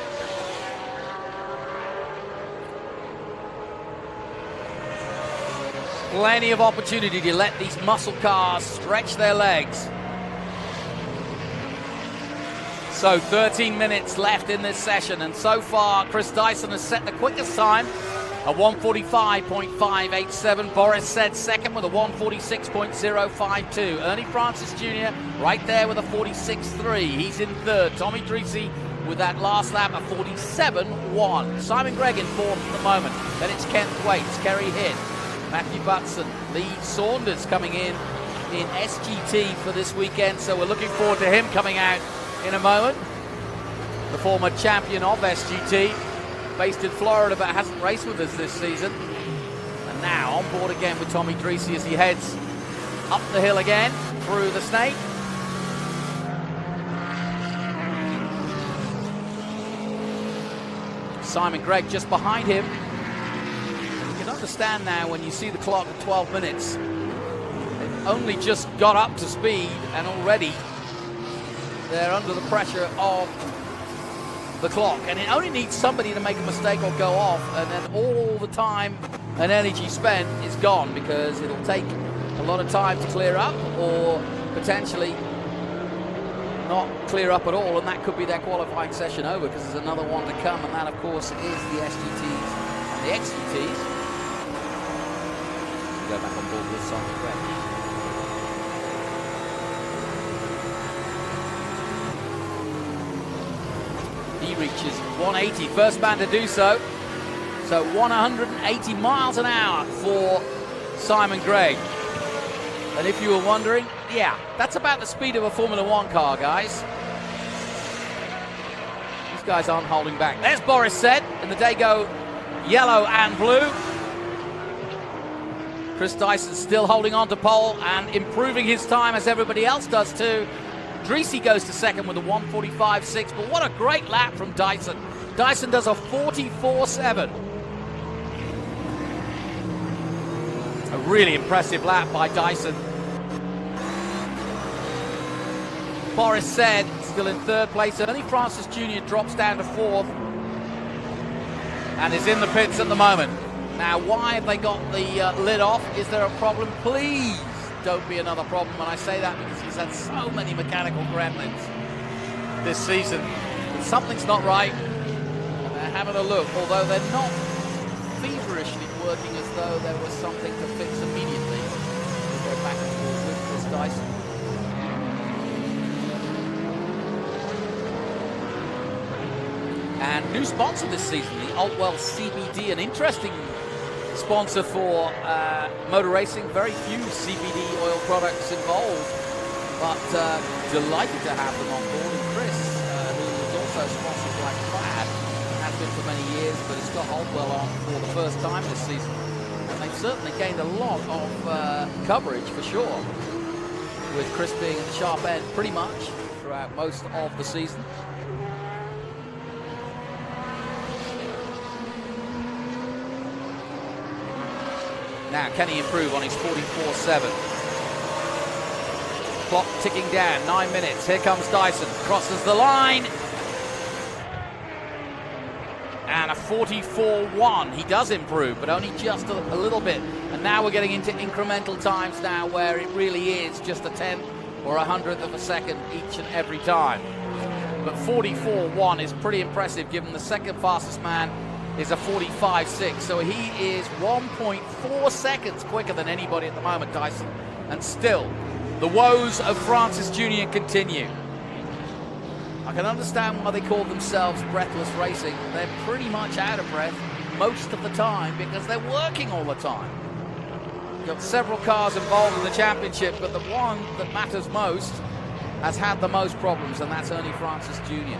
N: Plenty of opportunity to let these muscle cars stretch their legs. So 13 minutes left in this session, and so far Chris Dyson has set the quickest time, a 1:45.587. Boris said second with a 1:46.052. Ernie Francis Jr. right there with a 46.3. He's in third. Tommy Dreesy with that last lap, a 47.1. Simon Gregg in fourth at the moment. Then it's Ken Thwaites, Kerry Hitt, Matthew Butson, Lee Saunders coming in SGT for this weekend. So we're looking forward to him coming out in a moment. The former champion of SGT, based in Florida, but hasn't raced with us this season. And now on board again with Tommy Dreesy as he heads up the hill again through the snake. Simon Gregg just behind him. You can understand now when you see the clock at 12 minutes. They've only just got up to speed and already they're under the pressure of the clock, and it only needs somebody to make a mistake or go off, and then all the time and energy spent is gone, because it'll take a lot of time to clear up or potentially not clear up at all, and that could be their qualifying session over, because there's another one to come, and that of course is the SGTs and the XGTs. Go back on board with Simon Gregg. He reaches 180, first man to do so. So 180 miles an hour for Simon Gregg. And if you were wondering, yeah, that's about the speed of a Formula One car, guys. These guys aren't holding back. There's Boris Said in the Dago yellow and blue. Chris Dyson still holding on to pole and improving his time as everybody else does too. Dreesy goes to second with a 1:45.6, but what a great lap from Dyson. Dyson does a 44.7. A really impressive lap by Dyson. Boris Said still in third place. Ernie Francis Jr. drops down to fourth and is in the pits at the moment. Now, why have they got the lid off? Is there a problem? Please don't be another problem when I say that, because he's had so many mechanical gremlins this season. Something's not right, and they're having a look, although they're not feverishly working as though there was something to fix immediately. We'll go back and forth with Chris Dyson. And new sponsor this season, the Altwell CBD, an interesting sponsor for motor racing. Very few CBD oil products involved, but delighted to have them on board. And Chris, who was also sponsored by Plaid, has been for many years, but it's got Altwell on for the first time this season. And they've certainly gained a lot of coverage for sure, with Chris being at the sharp end pretty much throughout most of the season. Now, can he improve on his 44.7? Clock ticking down, 9 minutes. Here comes Dyson, crosses the line. 44.1. He does improve, but only just a little bit. And now we're getting into incremental times now where it really is just a 10th or 100th of a second each and every time. But 44.1 is pretty impressive given the second fastest man is a 45.6. So he is 1.4 seconds quicker than anybody at the moment, Dyson. And still, the woes of Francis Jr. continue. I can understand why they call themselves breathless racing. They're pretty much out of breath most of the time because they're working all the time. You've got several cars involved in the championship, but the one that matters most has had the most problems, and that's Ernie Francis Jr.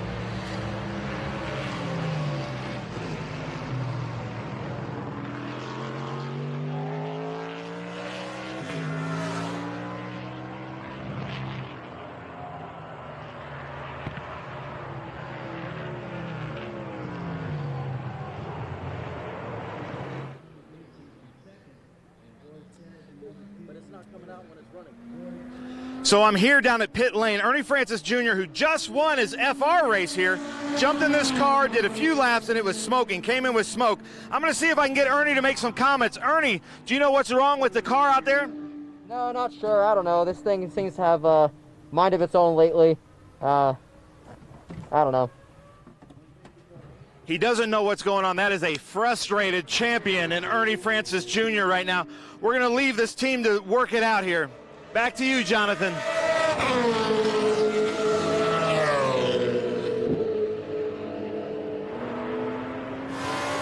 G: So I'm here down at pit lane. Ernie Francis Jr., who just won his FR race here, jumped in this car, did a few laps, and it was smoking, came in with smoke. I'm going to see if I can get Ernie to make some comments. Ernie, do you know what's wrong with the car out there?
C: No, not sure. I don't know. This thing seems to have a mind of its own lately. I don't know.
G: He doesn't know what's going on. That is a frustrated champion in Ernie Francis Jr. right now. We're going to leave this team to work it out here. Back to you, Jonathan.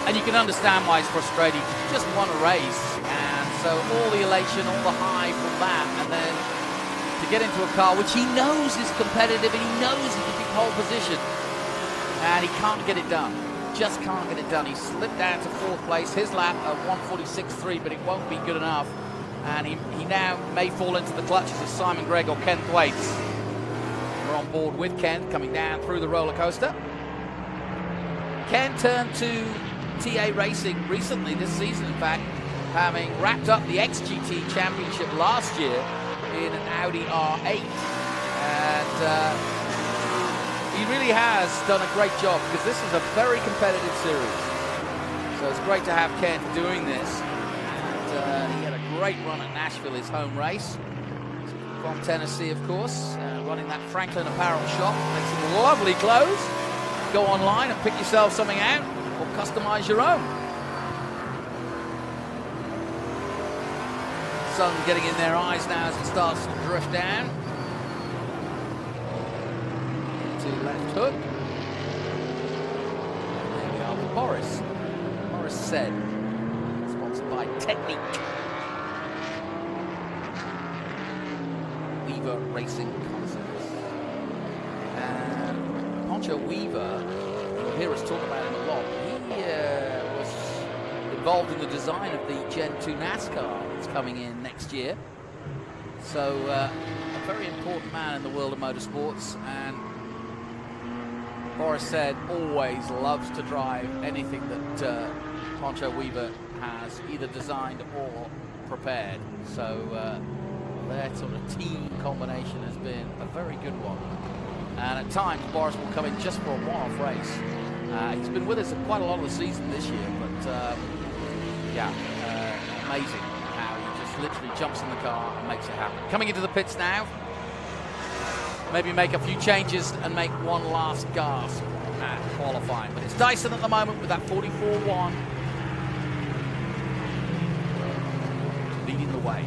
N: And you can understand why he's frustrated. He just won a race, and so all the elation, all the high from that, and then to get into a car which he knows is competitive and he knows he can be pole position, and he can't get it done. Just can't get it done. He slipped down to 4th place. His lap at 1:46.3, but it won't be good enough. And he now may fall into the clutches of Simon Gregg or Ken Thwaites. We're on board with Ken coming down through the roller coaster. Ken turned to TA Racing recently, this season in fact, having wrapped up the XGT Championship last year in an Audi R8. And he really has done a great job because this is a very competitive series. So it's great to have Ken doing this. And he had a great run at Nashville, his home race. From Tennessee, of course, running that Franklin apparel shop. Makes some lovely clothes. Go online and pick yourself something out or customize your own. Sun getting in their eyes now as it starts to drift down. To left hook. There we are with Boris. Boris said, sponsored by Technique. Weaver Racing Concepts. And Poncho Weaver, you'll hear us talk about him a lot. He was involved in the design of the Gen 2 NASCAR that's coming in next year. So a very important man in the world of motorsports, and Boris said always loves to drive anything that Poncho Weaver has either designed or prepared. So their sort of team combination has been a very good one. And at times Boris will come in just for a one-off race. He's been with us quite a lot of the season this year, but yeah, amazing how he just literally jumps in the car and makes it happen. Coming into the pits now. Maybe make a few changes and make one last gasp at qualifying. But it's Dyson at the moment with that 44.1 leading the way.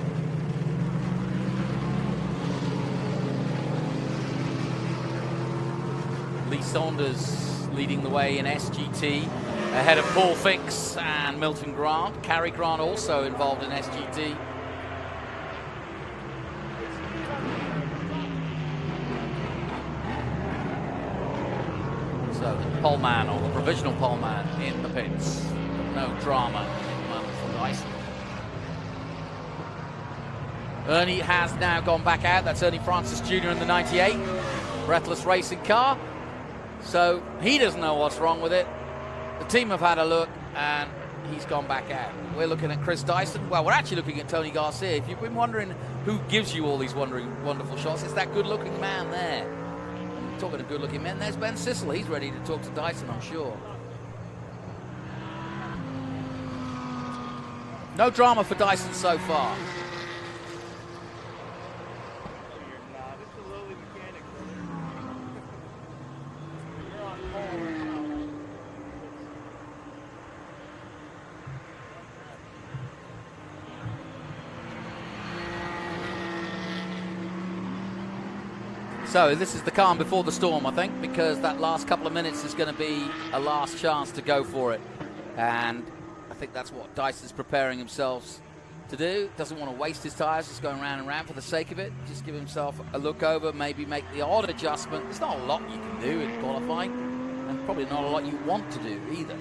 N: Lee Saunders leading the way in SGT ahead of Paul Fix and Milton Grant. Cary Grant also involved in SGT. So the pole man, or the provisional pole man, in the pits. No drama at the moment for Dyson. Ernie has now gone back out. That's Ernie Francis Jr. in the 98. Breathless racing car. So he doesn't know what's wrong with it. The team have had a look and he's gone back out. We're looking at Chris Dyson. Well, we're actually looking at Tony Garcia. If you've been wondering who gives you all these wonderful shots, it's that good-looking man there. And talking of good-looking men, there's Ben Sissel. He's ready to talk to Dyson, I'm sure. No drama for Dyson so far. So this is the calm before the storm, I think, because that last couple of minutes is going to be a last chance to go for it. And I think that's what Dyson's preparing himself to do. Doesn't want to waste his tyres, just going round and round for the sake of it. Just give himself a look over, maybe make the odd adjustment. There's not a lot you can do in qualifying, and probably not a lot you want to do either.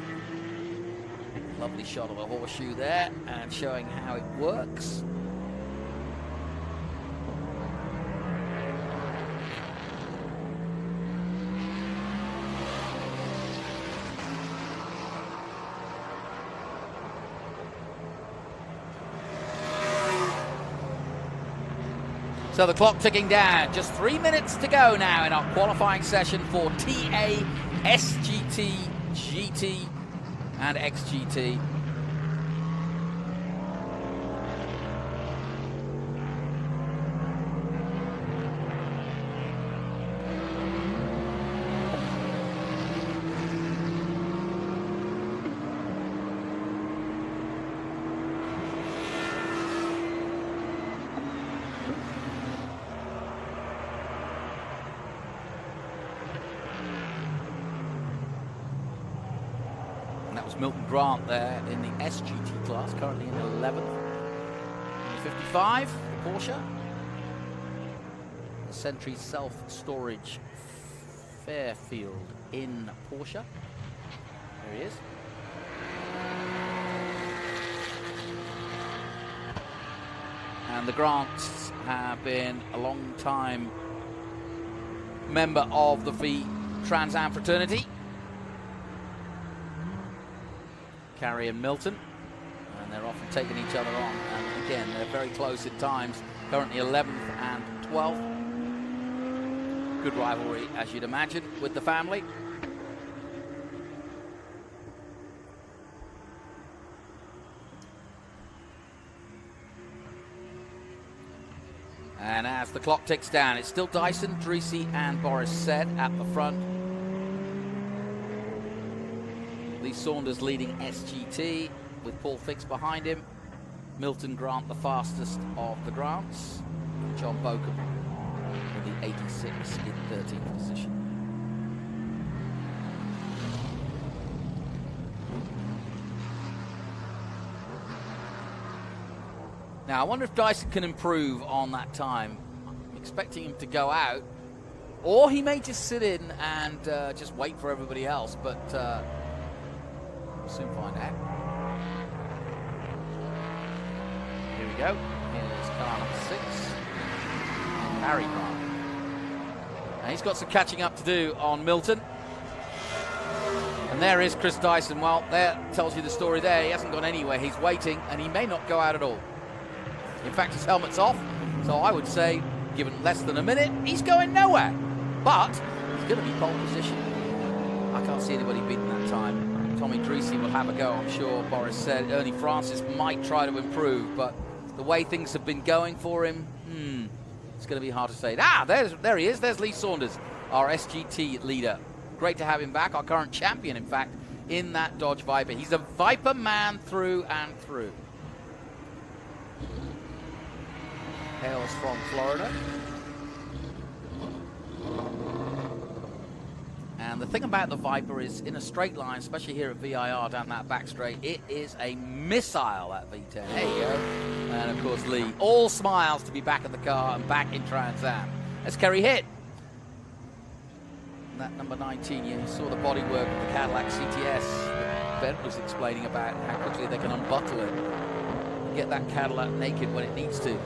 N: Lovely shot of the horseshoe there, and showing how it works. So the clock ticking down. Just 3 minutes to go now in our qualifying session for TA, SGT, GT, and XGT. Milton Grant there in the SGT class, currently in 11th. 55, the Porsche. The Sentry self-storage Fairfield in Porsche. There he is. And the Grants have been a long time member of the VIR Trans Am fraternity. Carey and Milton, and they're often taking each other on, and again they're very close at times, currently 11th and 12th. Good rivalry, as you'd imagine, with the family. And as the clock ticks down, it's still Dyson, Dreesy and Boris Said at the front. Lee Saunders leading SGT with Paul Fix behind him. Milton Grant the fastest of the Grants. John Bokum with the 86 in 13th position. Now I wonder if Dyson can improve on that time. I'm expecting him to go out, or he may just sit in and just wait for everybody else, but we'll soon find out. Here we go. Here's car number 6. Harry Grant. And he's got some catching up to do on Milton. And there is Chris Dyson. Well, that tells you the story there. He hasn't gone anywhere. He's waiting, and he may not go out at all. In fact, his helmet's off. So I would say, given less than a minute, he's going nowhere. But he's going to be pole position. I can't see anybody beating that time. Tommy Dreesy will have a go, I'm sure. Boris Said Ernie Francis might try to improve, but the way things have been going for him, it's going to be hard to say. There he is. There's Lee Saunders, our SGT leader. Great to have him back, our current champion, in fact, in that Dodge Viper. He's a Viper man through and through. Hails from Florida. And the thing about the Viper is, in a straight line, especially here at VIR down that back straight, it is a missile, that V10. There you go. And of course, Lee, all smiles to be back at the car and back in Trans Am. That's Kerry Hitt. And that number 19, you saw the bodywork of the Cadillac CTS that Ben was explaining about how quickly they can unbuckle it. Get that Cadillac naked when it needs to. It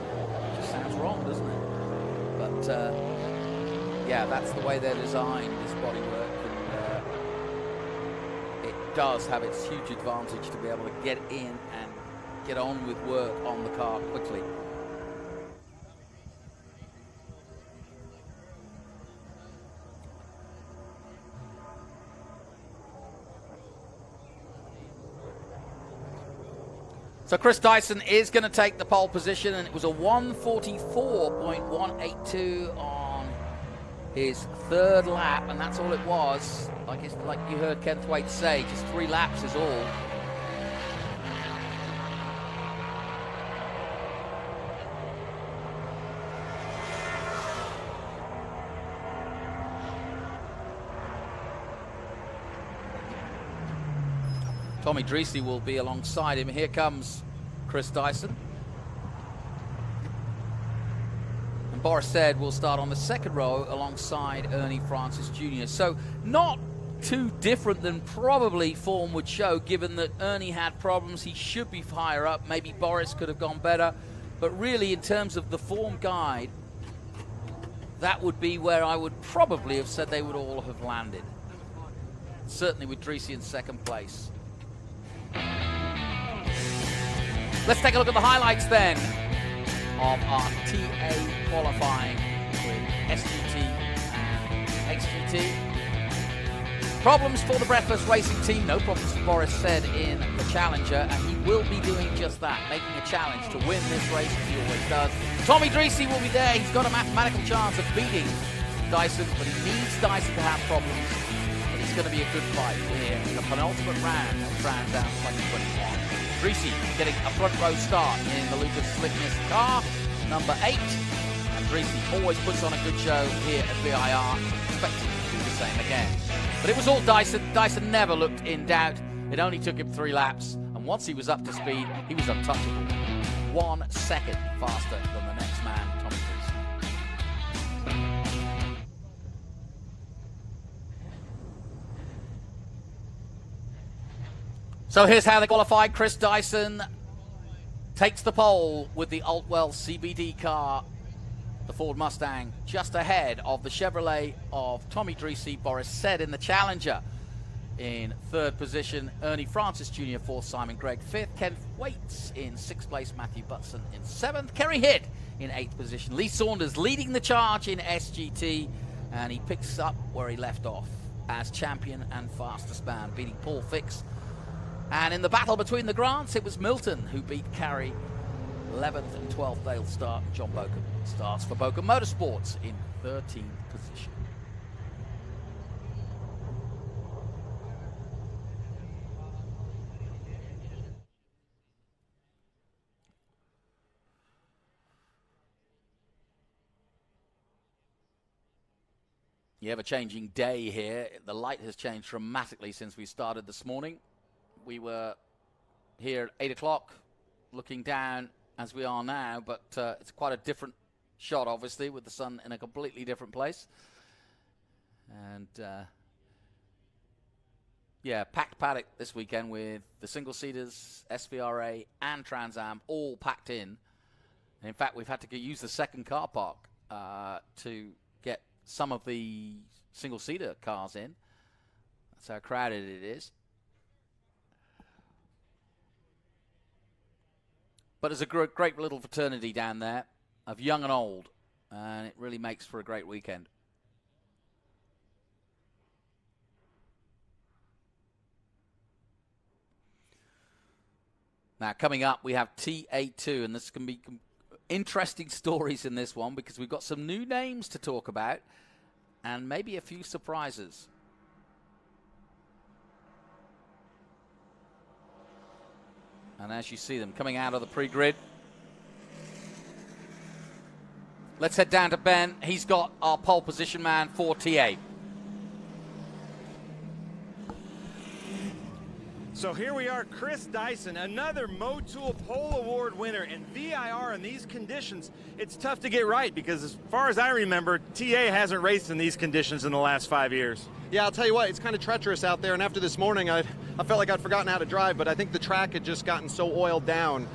N: just sounds wrong, doesn't it? But yeah, that's the way they're designed, this bodywork. It does have its huge advantage to be able to get in and get on with work on the car quickly. So Chris Dyson is going to take the pole position, and it was a 1:44.182 on his third lap, and that's all it was. Like you heard Kenneth Wade say, just 3 laps is all. Tommy Dreesy will be alongside him. Here comes Chris Dyson. And Boris Said will start on the second row alongside Ernie Francis Jr. So not too different than probably form would show, given that Ernie had problems. He should be higher up. Maybe Boris could have gone better. But really, in terms of the form guide, that would be where I would probably have said they would all have landed. Certainly with Dreesy in second place. Let's take a look at the highlights then of our TA qualifying with SGT and XGT. Problems for the Breakfast Racing team. No problems for Boris Said in the Challenger, and he will be doing just that, making a challenge to win this race as he always does. Tommy Dreesy will be there. He's got a mathematical chance of beating Dyson, but he needs Dyson to have problems. But it's going to be a good fight here in the penultimate round of Trans Am 2021. Dreesy getting a front row start in the Lucas Slickness car, number 8. And Dreesy always puts on a good show here at VIR, expecting to do the same again. But it was all Dyson. Dyson never looked in doubt. It only took him 3 laps, and once he was up to speed, he was untouchable. 1 second faster than the next man, Tommy Dreesy. So here's how they qualified. Chris Dyson takes the pole with the Altwell CBD car, the Ford Mustang, just ahead of the Chevrolet of Tommy Dreesy. Boris Said in the Challenger in 3rd position. Ernie Francis Jr. 4th. Simon Gregg 5th. Ken Waits in 6th place. Matthew Butson in 7th. Kerry Hitt in 8th position. Lee Saunders leading the charge in SGT, and he picks up where he left off as champion and fastest man, beating Paul Fix. And in the battle between the Grants, it was Milton who beat Carey. 11th and 12th they'll start. John Bokum starts for Bokum Motorsports in 13th position. You have a changing day here. The light has changed dramatically since we started this morning. We were here at 8 o'clock looking down as we are now, but it's quite a different shot, obviously, with the sun in a completely different place. And yeah, packed paddock this weekend with the single-seaters, SVRA and Trans Am all packed in. And in fact, we've had to use the second car park to get some of the single-seater cars in. That's how crowded it is. But there's a great little fraternity down there of young and old, and it really makes for a great weekend. Now, coming up, we have TA2, and this can be interesting stories in this one because we've got some new names to talk about and maybe a few surprises. And as you see them coming out of the pre-grid, let's head down to Ben. He's got our pole position man for TA.
G: So here we are, Chris Dyson, another Motul Pole Award winner. And VIR in these conditions, it's tough to get right because as far as I remember, TA hasn't raced in these conditions in the last 5 years.
F: Yeah, I'll tell you what, it's kind of treacherous out there. And after this morning, I felt like I'd forgotten how to drive, but I think the track had just gotten so oiled down.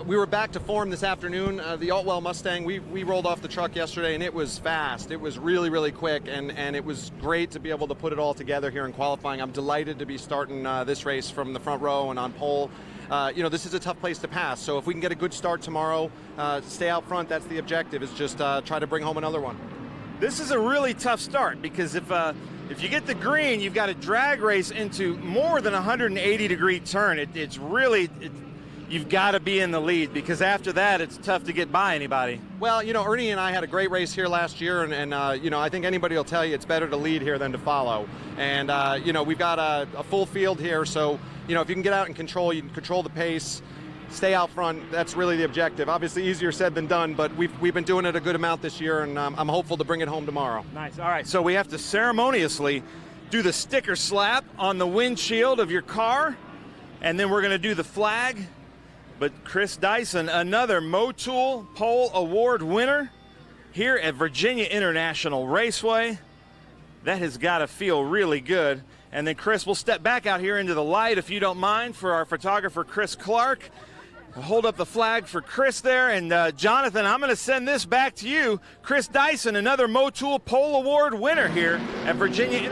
F: We were back to form this afternoon. The Altwell Mustang, we rolled off the truck yesterday, and it was fast. It was really, really quick, and it was great to be able to put it all together here in qualifying. I'm delighted to be starting this race from the front row and on pole. You know, this is a tough place to pass, so if we can get a good start tomorrow, stay out front, that's the objective, is just try to bring home another one.
G: This is a really tough start because if you get the green, you've got a drag race into more than a 180-degree turn. you've got to be in the lead, because after that it's tough to get by anybody.
F: Well, you know, Ernie and I had a great race here last year, and you know, I think anybody will tell you it's better to lead here than to follow. And you know, we've got a full field here, so you know, if you can get out and control, you can control the pace, stay out front. That's really the objective. Obviously, easier said than done, but we've been doing it a good amount this year, and I'm hopeful to bring it home tomorrow.
G: Nice. All right. So we have to ceremoniously do the sticker slap on the windshield of your car, and then we're going to do the flag. But Chris Dyson, another Motul Pole Award winner here at Virginia International Raceway. That has got to feel really good. And then, Chris, we'll step back out here into the light, if you don't mind, for our photographer, Chris Clark. We'll hold up the flag for Chris there. And, Jonathan, I'm going to send this back to you. Chris Dyson, another Motul Pole Award winner here at Virginia.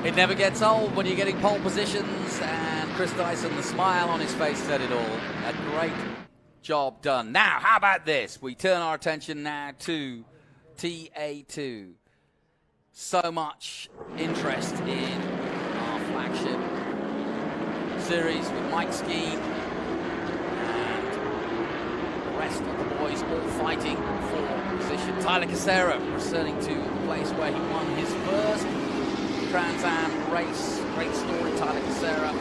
N: It never gets old when you're getting pole positions, and Chris Dyson, the smile on his face said it all. A great job done. Now, how about this? We turn our attention now to TA2. So much interest in our flagship series with Mike Skeen and the rest of the boys all fighting for position. Tyler Casera returning to the place where he won his first Trans Am race. Great story, Tyler Casera.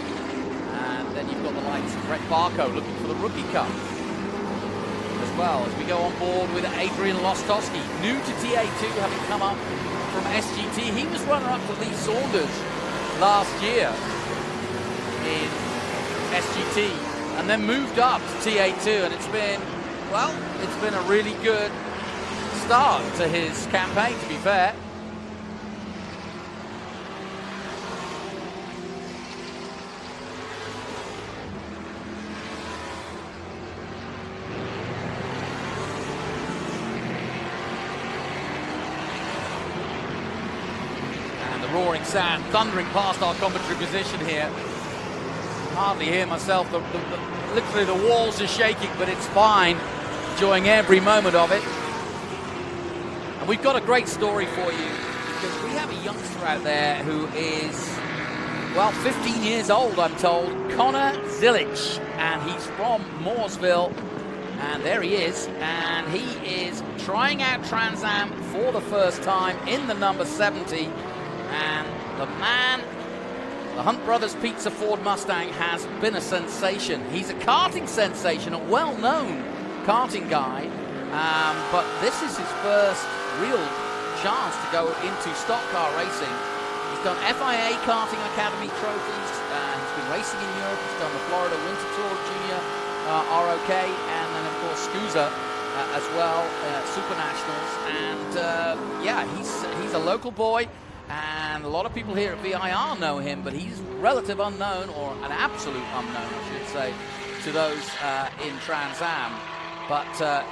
N: And then you've got the likes of Brett Barco looking for the Rookie Cup as well, as we go on board with Adrian Lostowski, new to TA2, having come up from SGT. He was runner-up to Lee Saunders last year in SGT and then moved up to TA2, and it's been a really good start to his campaign, to be fair. Roaring sound, thundering past our commentary position here. Hardly hear myself. Literally the walls are shaking, but it's fine. Enjoying every moment of it. And we've got a great story for you, because we have a youngster out there who is, well, 15 years old, I'm told. Connor Zilich, and he's from Mooresville. And there he is, and he is trying out Trans Am for the first time in the number 70. And the man, the Hunt Brothers Pizza Ford Mustang, has been a sensation. He's a karting sensation, a well-known karting guy, but this is his first real chance to go into stock car racing. He's done FIA Karting Academy trophies, he's been racing in Europe, he's done the Florida Winter Tour Junior ROK, and then of course SCUSA as well, Super Nationals, and yeah, he's a local boy. And a lot of people here at VIR know him, but he's relative unknown, or an absolute unknown, I should say, to those in Trans Am. But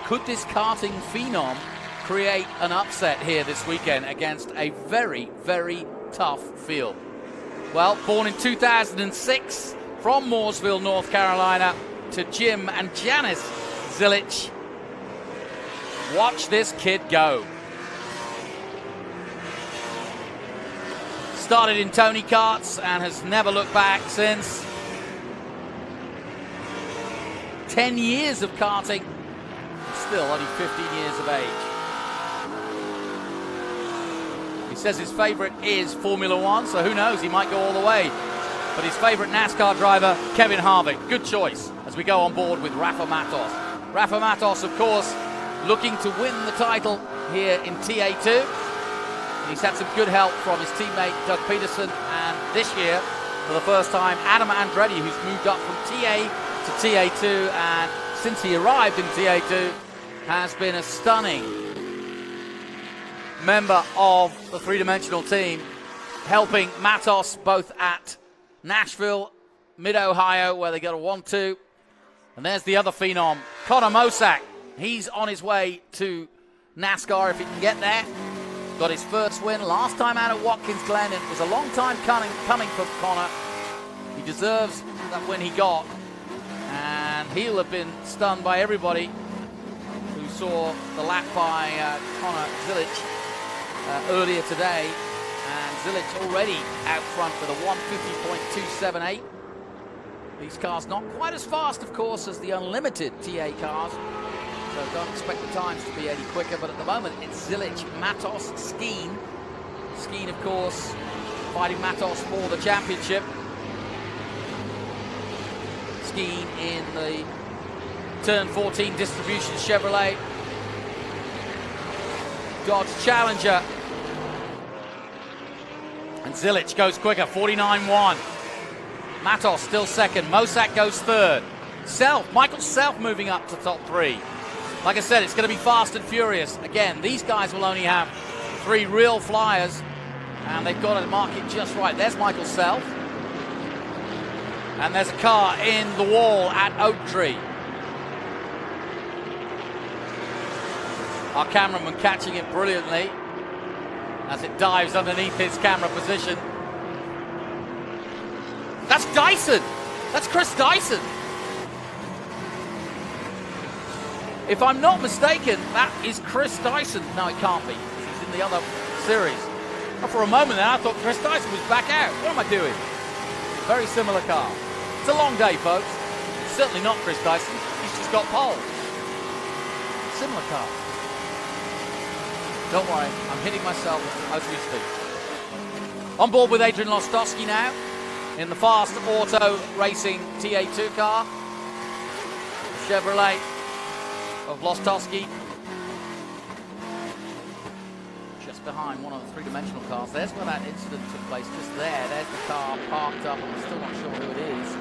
N: could this karting phenom create an upset here this weekend against a very, very tough field? Well, born in 2006 from Mooresville, North Carolina, to Jim and Janice Zilich. Watch this kid go. Started in Tony Karts and has never looked back since. 10 years of karting, still only 15 years of age. He says his favorite is Formula One, so who knows, he might go all the way. But his favorite NASCAR driver, Kevin Harvick. Good choice as we go on board with Rafa Matos. Rafa Matos, of course, looking to win the title here in TA2. He's had some good help from his teammate Doug Peterson, and this year, for the first time, Adam Andretti, who's moved up from TA to TA2, and since he arrived in TA2, has been a stunning member of the three-dimensional team, helping Matos both at Nashville, Mid-Ohio, where they got a 1-2. And there's the other phenom, Connor Mosack. He's on his way to NASCAR if he can get there. Got his first win last time out at Watkins Glen. It was a long time coming for Connor. He deserves that win he got. And he'll have been stunned by everybody who saw the lap by Connor Zilich earlier today. And Zilich already out front with a 150.278. These cars not quite as fast, of course, as the unlimited TA cars. So don't expect the times to be any quicker, but at the moment it's Zilic, Matos, Skeen. Skeen, of course, fighting Matos for the championship. Skeen in the Turn 14 Distribution Chevrolet Dodge Challenger. And Zilic goes quicker, 49.1. Matos still second. Mosak goes third. Michael Self moving up to top 3. Like I said, it's going to be fast and furious. Again, these guys will only have 3 real flyers, and they've got to mark it just right. There's Michael Self. And there's a car in the wall at Oak Tree. Our cameraman catching it brilliantly as it dives underneath his camera position. That's Dyson. That's Chris Dyson. If I'm not mistaken, that is Chris Dyson. No, it can't be. He's in the other series. But for a moment there, I thought Chris Dyson was back out. What am I doing? Very similar car. It's a long day, folks. It's certainly not Chris Dyson. He's just got pole. Similar car. Don't worry, I'm hitting myself as we speak. On board with Adrian Lostowski now in the Fast Auto Racing TA2 car. Chevrolet of Lostowski. Just behind one of the three-dimensional cars. There's where that incident took place, just there. There's the car parked up, and I'm still not sure who it is.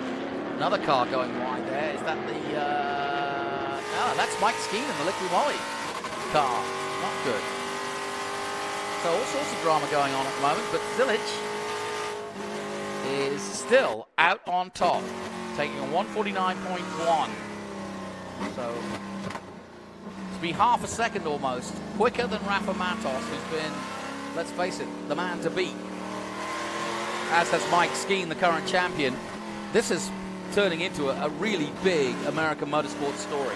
N: Another car going wide there. Is that the... no, that's Mike Skeen in the Liqui Moly car. Not good. So all sorts of drama going on at the moment, but Zilic is still out on top, taking a 149.1. So to be half a second almost quicker than Rafa Matos, who's been, let's face it, the man to beat. As has Mike Skeen, the current champion. This is turning into a really big American motorsport story.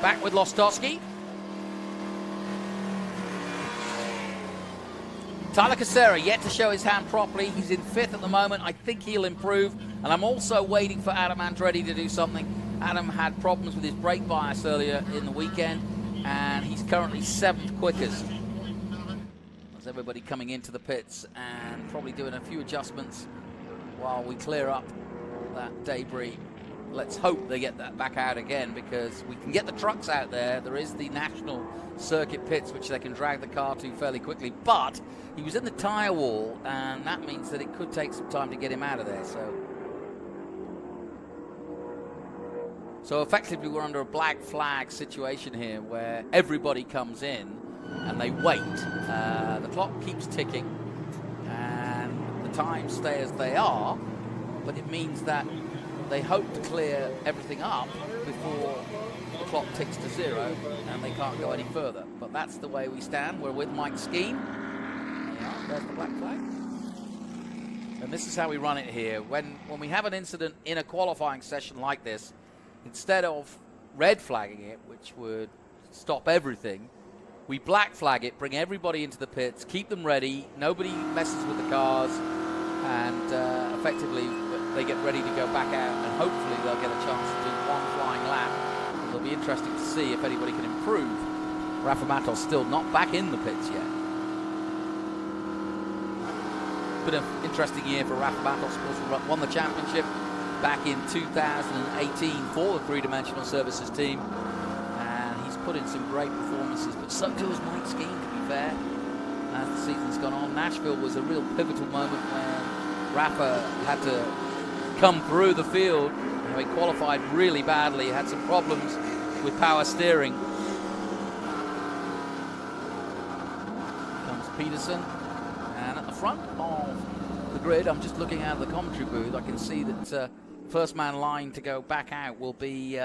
N: Back with Lostowski. Tyler Casera yet to show his hand properly. He's in 5th at the moment. I think he'll improve. And I'm also waiting for Adam Andretti to do something. Adam had problems with his brake bias earlier in the weekend, and he's currently 7th quickest. There's everybody coming into the pits and probably doing a few adjustments while we clear up that debris. Let's hope they get that back out again, because we can get the trucks out there. There is the national circuit pits, which they can drag the car to fairly quickly, but he was in the tyre wall, and that means that it could take some time to get him out of there. So effectively we're under a black flag situation here, where everybody comes in and they wait. The clock keeps ticking and the times stay as they are, but it means that they hope to clear everything up before the clock ticks to 0 and they can't go any further. But that's the way we stand. We're with Mike Skeen. There's the black flag. And this is how we run it here. When we have an incident in a qualifying session like this, instead of red flagging it, which would stop everything, we black flag it, bring everybody into the pits, keep them ready, nobody messes with the cars, and effectively they get ready to go back out, and hopefully they'll get a chance to do one flying lap. It'll be interesting to see if anybody can improve. Rafa Matos still not back in the pits yet. Been an interesting year for Rafa Matos. Of course, won the championship back in 2018 for the three-dimensional services team, and he's put in some great performances, but so too has Mike Skeen, to be fair, as the season's gone on. Nashville was a real pivotal moment when Rafa had to come through the field. He qualified really badly, had some problems with power steering. Comes Peterson, and at the front of the grid, I'm just looking out of the commentary booth, I can see that first man line to go back out will be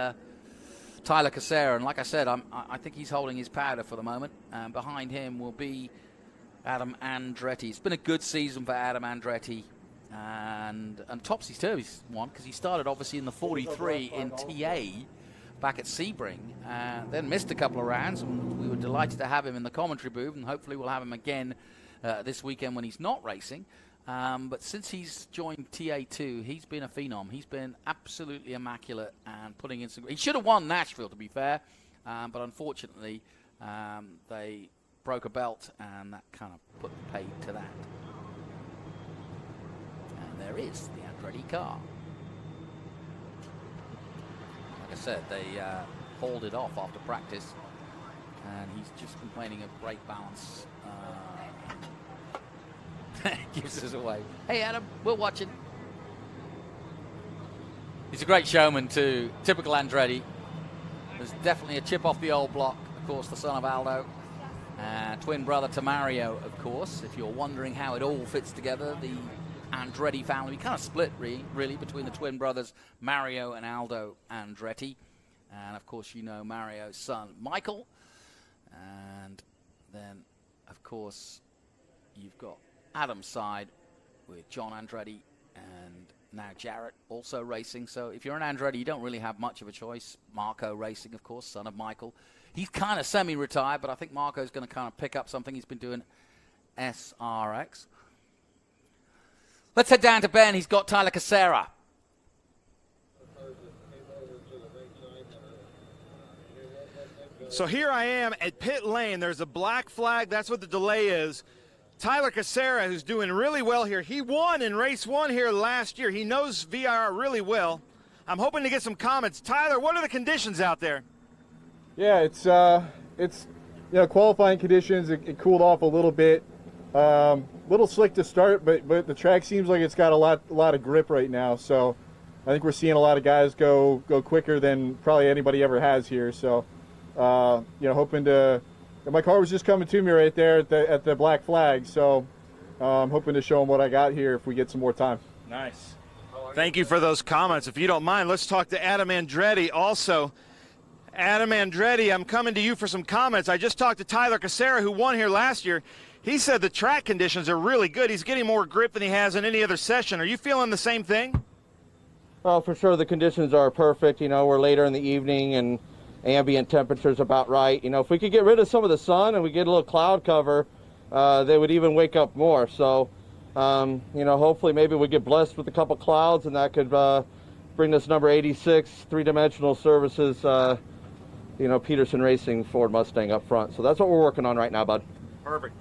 N: Tyler Casera, and like I said, I think he's holding his powder for the moment, and behind him will be Adam Andretti. It's been a good season for Adam Andretti, and topsy-turvy's one, because he started obviously in the 43 in TA back at Sebring, then missed a couple of rounds, and we were delighted to have him in the commentary booth, and hopefully we'll have him again this weekend when he's not racing. But since he's joined TA2, he's been a phenom. He's been absolutely immaculate and putting in some. He should have won Nashville, to be fair, but unfortunately, they broke a belt, and that kind of put paid to that. And there is the Andretti car. Like I said, they hauled it off after practice, and he's just complaining of brake balance. Gives us away. Hey, Adam, we're watching. He's a great showman, too. Typical Andretti. There's definitely a chip off the old block. Of course, the son of Aldo. Twin brother to Mario, of course. If you're wondering how it all fits together, the Andretti family kind of split, really, between the twin brothers, Mario and Aldo Andretti. And, of course, you know Mario's son, Michael. And then, of course, you've got Adam's side with John Andretti and now Jarrett also racing. So if you're an Andretti, you don't really have much of a choice. Marco Racing, of course, son of Michael. He's kind of semi-retired, but I think Marco's going to kind of pick up something. He's been doing SRX. Let's head down to Ben. He's got Tyler Casera.
G: So here I am at pit lane. There's a black flag. That's what the delay is. Tyler Casera, who's doing really well here. He won in race 1 here last year. He knows VIR really well. I'm hoping to get some comments. Tyler, what are the conditions out there?
D: Yeah, it's qualifying conditions. It cooled off a little bit. Little slick to start, but the track seems like it's got a lot of grip right now. So I think we're seeing a lot of guys go quicker than probably anybody ever has here. So hoping to. My car was just coming to me right there at the black flag, so I'm hoping to show them what I got here if we get some more time.
G: Nice. Thank you for those comments. If you don't mind, let's talk to Adam Andretti also. Adam Andretti, I'm coming to you for some comments. I just talked to Tyler Casera, who won here last year. He said the track conditions are really good. He's getting more grip than he has in any other session. Are you feeling the same thing?
H: Well, for sure the conditions are perfect. We're later in the evening and ambient temperature's about right. If we could get rid of some of the sun and we get a little cloud cover, they would even wake up more. So, hopefully maybe we get blessed with a couple clouds and that could bring this number 86 three-dimensional services, Peterson Racing Ford Mustang up front. So that's what we're working on right now, bud.
G: Perfect.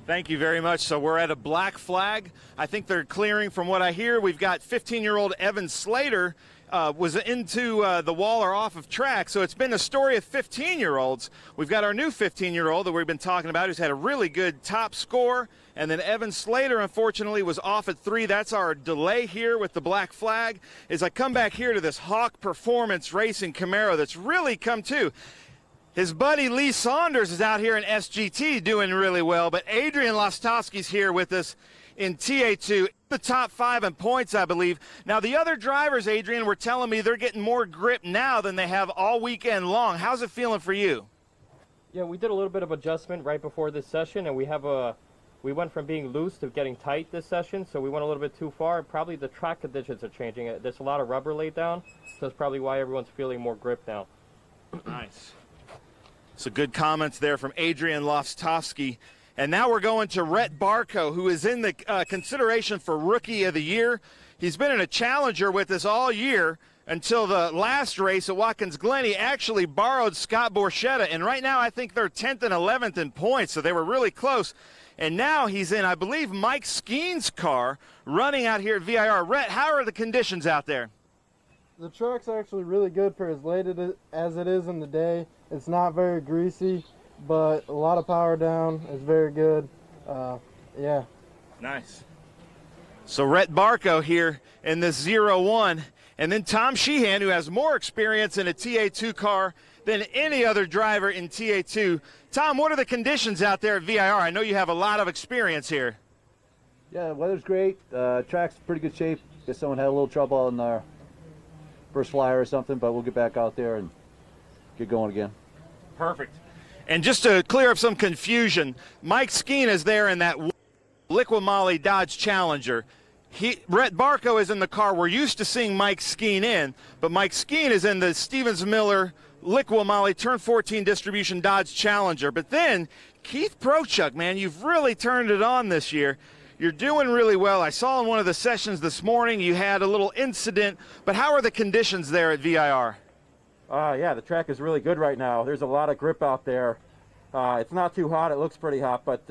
G: Thank you very much. So we're at a black flag. I think they're clearing from what I hear. We've got 15-year-old Evan Slater was into the wall or off of track. So it's been a story of 15-year-olds. We've got our new 15-year-old that we've been talking about who's had a really good top score. And then Evan Slater, unfortunately, was off at 3. That's our delay here with the black flag. As I come back here to this Hawk Performance Racing Camaro that's really come to. His buddy Lee Saunders is out here in SGT doing really well. But Adrian Lostowski's here with us in TA2, the top 5 in points, I believe. Now, the other drivers, Adrian, were telling me they're getting more grip now than they have all weekend long. How's it feeling for you?
W: Yeah, we did a little bit of adjustment right before this session, and we went from being loose to getting tight this session, so we went a little bit too far. Probably the track conditions are changing. There's a lot of rubber laid down, so that's probably why everyone's feeling more grip now.
G: Nice. So good comments there from Adrian Lostowski. And now we're going to Rhett Barco, who is in the consideration for Rookie of the Year. He's been in a Challenger with us all year until the last race at Watkins Glen. He actually borrowed Scott Borchetta, and right now I think they're 10th and 11th in points, so they were really close. And now he's in, I believe, Mike Skeen's car running out here at VIR. Rhett, how are the conditions out there?
X: The track's actually really good for as late as it is in the day. It's not very greasy, but a lot of power down. It's very good. Yeah.
G: Nice. So Rhett Barco here in this 0-1. And then Tom Sheehan, who has more experience in a TA2 car than any other driver in TA2. Tom, what are the conditions out there at VIR? I know you have a lot of experience here.
Y: Yeah, weather's great. Track's in pretty good shape. Guess someone had a little trouble on our first flyer or something, but we'll get back out there and get going again.
G: Perfect. And just to clear up some confusion, Mike Skeen is there in that Liqui Moly Dodge Challenger. Rhett Barco is in the car we're used to seeing Mike Skeen in, but Mike Skeen is in the Stevens Miller Liqui Moly Turn 14 Distribution Dodge Challenger. But then Keith Prochuk, man, you've really turned it on this year. You're doing really well. I saw in one of the sessions this morning you had a little incident, but how are the conditions there at VIR?
J: Yeah, the track is really good right now. There's a lot of grip out there. It's not too hot. It looks pretty hot, but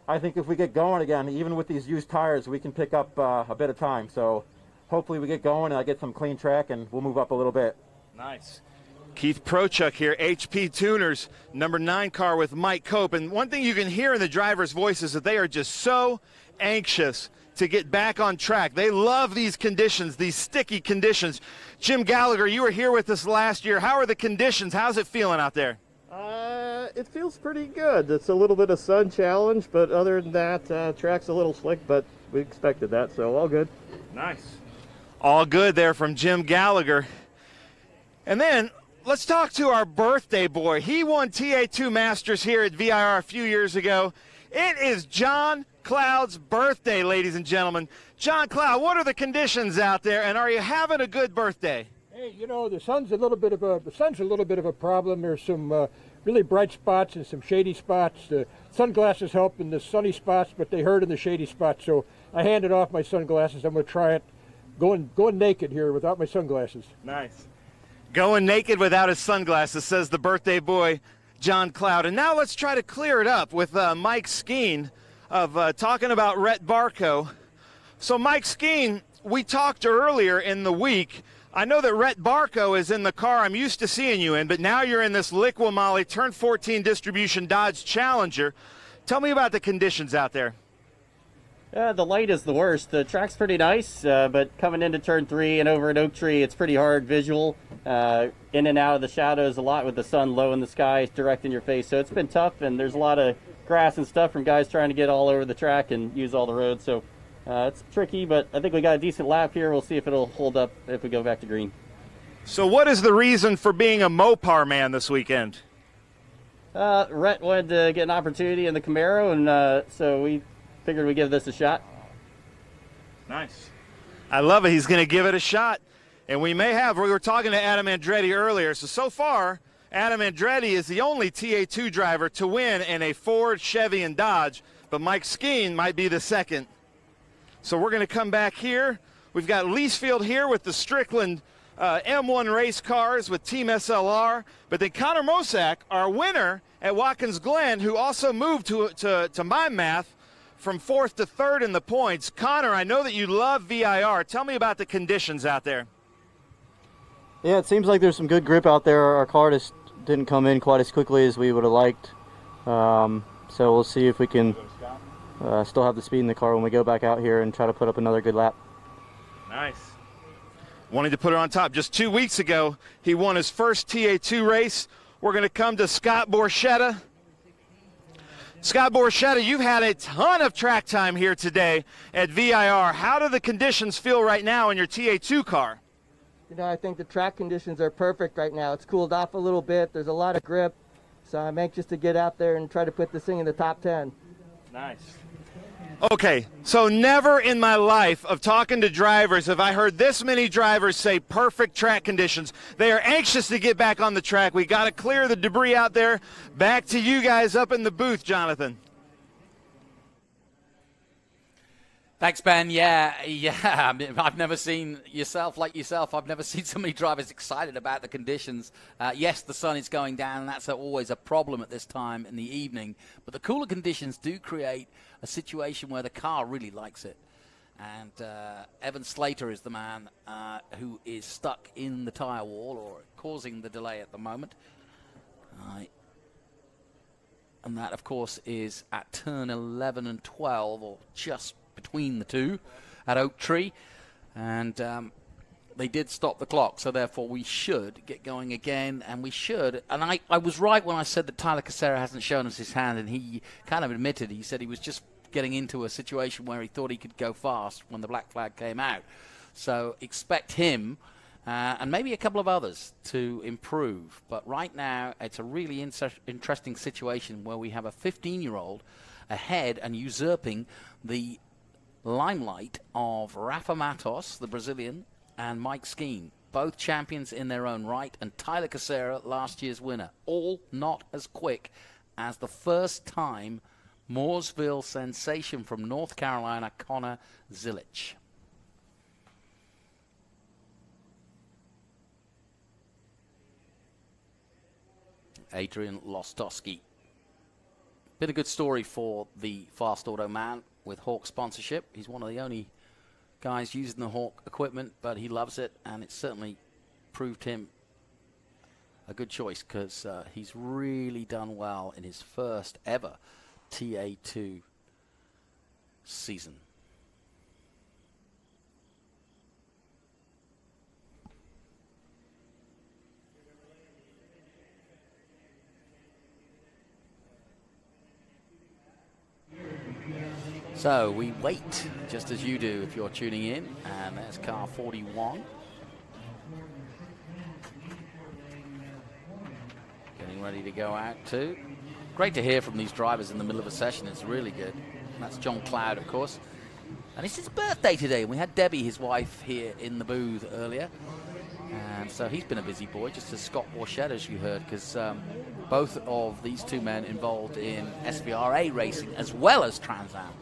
J: I think if we get going again, even with these used tires, we can pick up a bit of time. So hopefully we get going and I get some clean track and we'll move up a little bit.
G: Nice. Keith Prochuk here, HP Tuners, number 9 car with Mike Cope. And one thing you can hear in the driver's voice is that they are just so anxious to get back on track. They love these conditions, these sticky conditions. Jim Gallagher, you were here with us last year. How are the conditions? How's it feeling out there?
K: It feels pretty good. It's a little bit of sun challenge, but other than that, track's a little slick, but we expected that, so all good.
G: Nice. All good there from Jim Gallagher. And then let's talk to our birthday boy. He won TA2 Masters here at VIR a few years ago. It is John Cloud's birthday, ladies and gentlemen. John Cloud, what are the conditions out there, and are you having a good birthday?
O: Hey, you know, the sun's a little bit of a problem. There's some really bright spots and some shady spots. The sunglasses help in the sunny spots, but they hurt in the shady spots. So I handed off my sunglasses. I'm going to try it going naked here without my sunglasses.
G: Nice. Going naked without his sunglasses, says the birthday boy, John Cloud. And now let's try to clear it up with Mike Skeen of talking about Rhett Barco. So Mike Skeen, we talked earlier in the week. I know that Rhett Barco is in the car I'm used to seeing you in, but now you're in this Liqui Moly Turn 14 distribution Dodge Challenger. Tell me about the conditions out there.
P: The light is the worst. The track's pretty nice, but coming into turn 3 and over at Oak Tree, it's pretty hard visual. In and out of the shadows a lot with the sun low in the sky, direct in your face. So it's been tough, and there's a lot of grass and stuff from guys trying to get all over the track and use all the roads. So it's tricky, but I think we got a decent lap here. We'll see if it'll hold up if we go back to green.
G: So what is the reason for being a Mopar man this weekend?
P: Rhett wanted to get an opportunity in the Camaro, and so we figured we'd give this a shot.
G: Nice. I love it. He's going to give it a shot. And we were talking to Adam Andretti earlier. So far, Adam Andretti is the only TA2 driver to win in a Ford, Chevy, and Dodge. But Mike Skeen might be the second. So we're going to come back here. We've got Leesfield here with the Strickland M1 race cars with Team SLR. But then Connor Mosak, our winner at Watkins Glen, who also moved to my math, from 4th to 3rd in the points. Connor, I know that you love VIR. Tell me about the conditions out there.
R: Yeah, it seems like there's some good grip out there. Our car just didn't come in quite as quickly as we would have liked. So we'll see if we can still have the speed in the car when we go back out here and try to put up another good lap.
G: Nice. Wanting to put it on top. Just 2 weeks ago, he won his first TA2 race. We're going to come to Scott Borchetta. Scott Borchetta, you've had a ton of track time here today at VIR. How do the conditions feel right now in your TA2 car?
Z: You know, I think the track conditions are perfect right now. It's cooled off a little bit. There's a lot of grip. So I'm anxious to get out there and try to put this thing in the top 10.
G: Nice. Okay, so never in my life of talking to drivers have I heard this many drivers say perfect track conditions. They are anxious to get back on the track. We got to clear the debris out there. Back to you guys up in the booth, Jonathan.
N: Thanks, Ben. Yeah. I mean, I've never seen like yourself. I've never seen so many drivers excited about the conditions. Yes, the sun is going down, and that's always a problem at this time in the evening. But the cooler conditions do create a situation where the car really likes it. And Evan Slater is the man who is stuck in the tire wall or causing the delay at the moment. And that, of course, is at turn 11 and 12, or just between the two at Oak Tree. And they did stop the clock, so therefore we should get going again, and we should. And I was right when I said that Tyler Casera hasn't shown us his hand, and he kind of admitted, he said he was just getting into a situation where he thought he could go fast when the black flag came out. So expect him and maybe a couple of others to improve. But right now it's a really interesting situation where we have a 15-year-old ahead and usurping the limelight of Rafa Matos, the Brazilian, and Mike Skeen, both champions in their own right, and Tyler Casera, last year's winner, all not as quick as the first time Mooresville sensation from North Carolina, Connor Zilich. Adrian Lostowski. Been a good story for the Fast Auto man with Hawk sponsorship. He's one of the only guys using the Hawk equipment, but he loves it, and it certainly proved him a good choice because he's really done well in his first ever TA2 season. So we wait, just as you do if you're tuning in, and there's car 41. Getting ready to go out too. Great to hear from these drivers in the middle of a session, it's really good. And that's John Cloud, of course. And it's his birthday today, and we had Debbie, his wife, here in the booth earlier. And so he's been a busy boy, just as Scott Borchett, as you heard, because both of these two men involved in SVRA racing as well as Trans Am.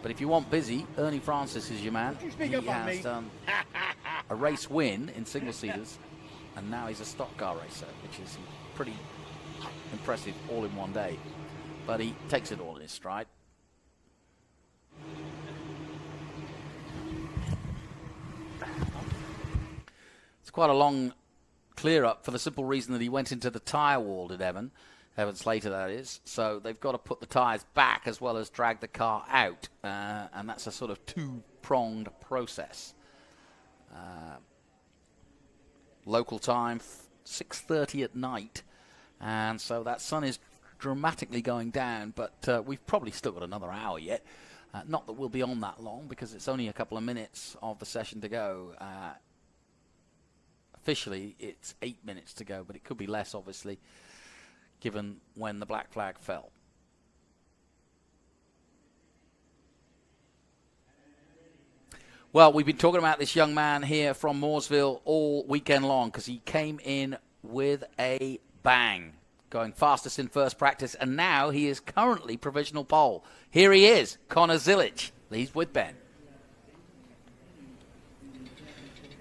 N: But if you want busy, Ernie Francis is your man. He has done a race win in single-seaters, and now he's a stock car racer, which is pretty impressive all in one day. But he takes it all in his stride. It's quite a long clear-up for the simple reason that he went into the tyre wall, did Evan Slater, that is. So they've got to put the tyres back as well as drag the car out. And that's a sort of two-pronged process. Local time, 6:30 at night. And so that sun is dramatically going down. But we've probably still got another hour yet. Not that we'll be on that long because it's only a couple of minutes of the session to go. Officially, it's 8 minutes to go, but it could be less, obviously, given when the black flag fell. Well, we've been talking about this young man here from Mooresville all weekend long because he came in with a bang, going fastest in first practice, and now he is currently provisional pole. Here he is, Connor Zilich. He's with Ben.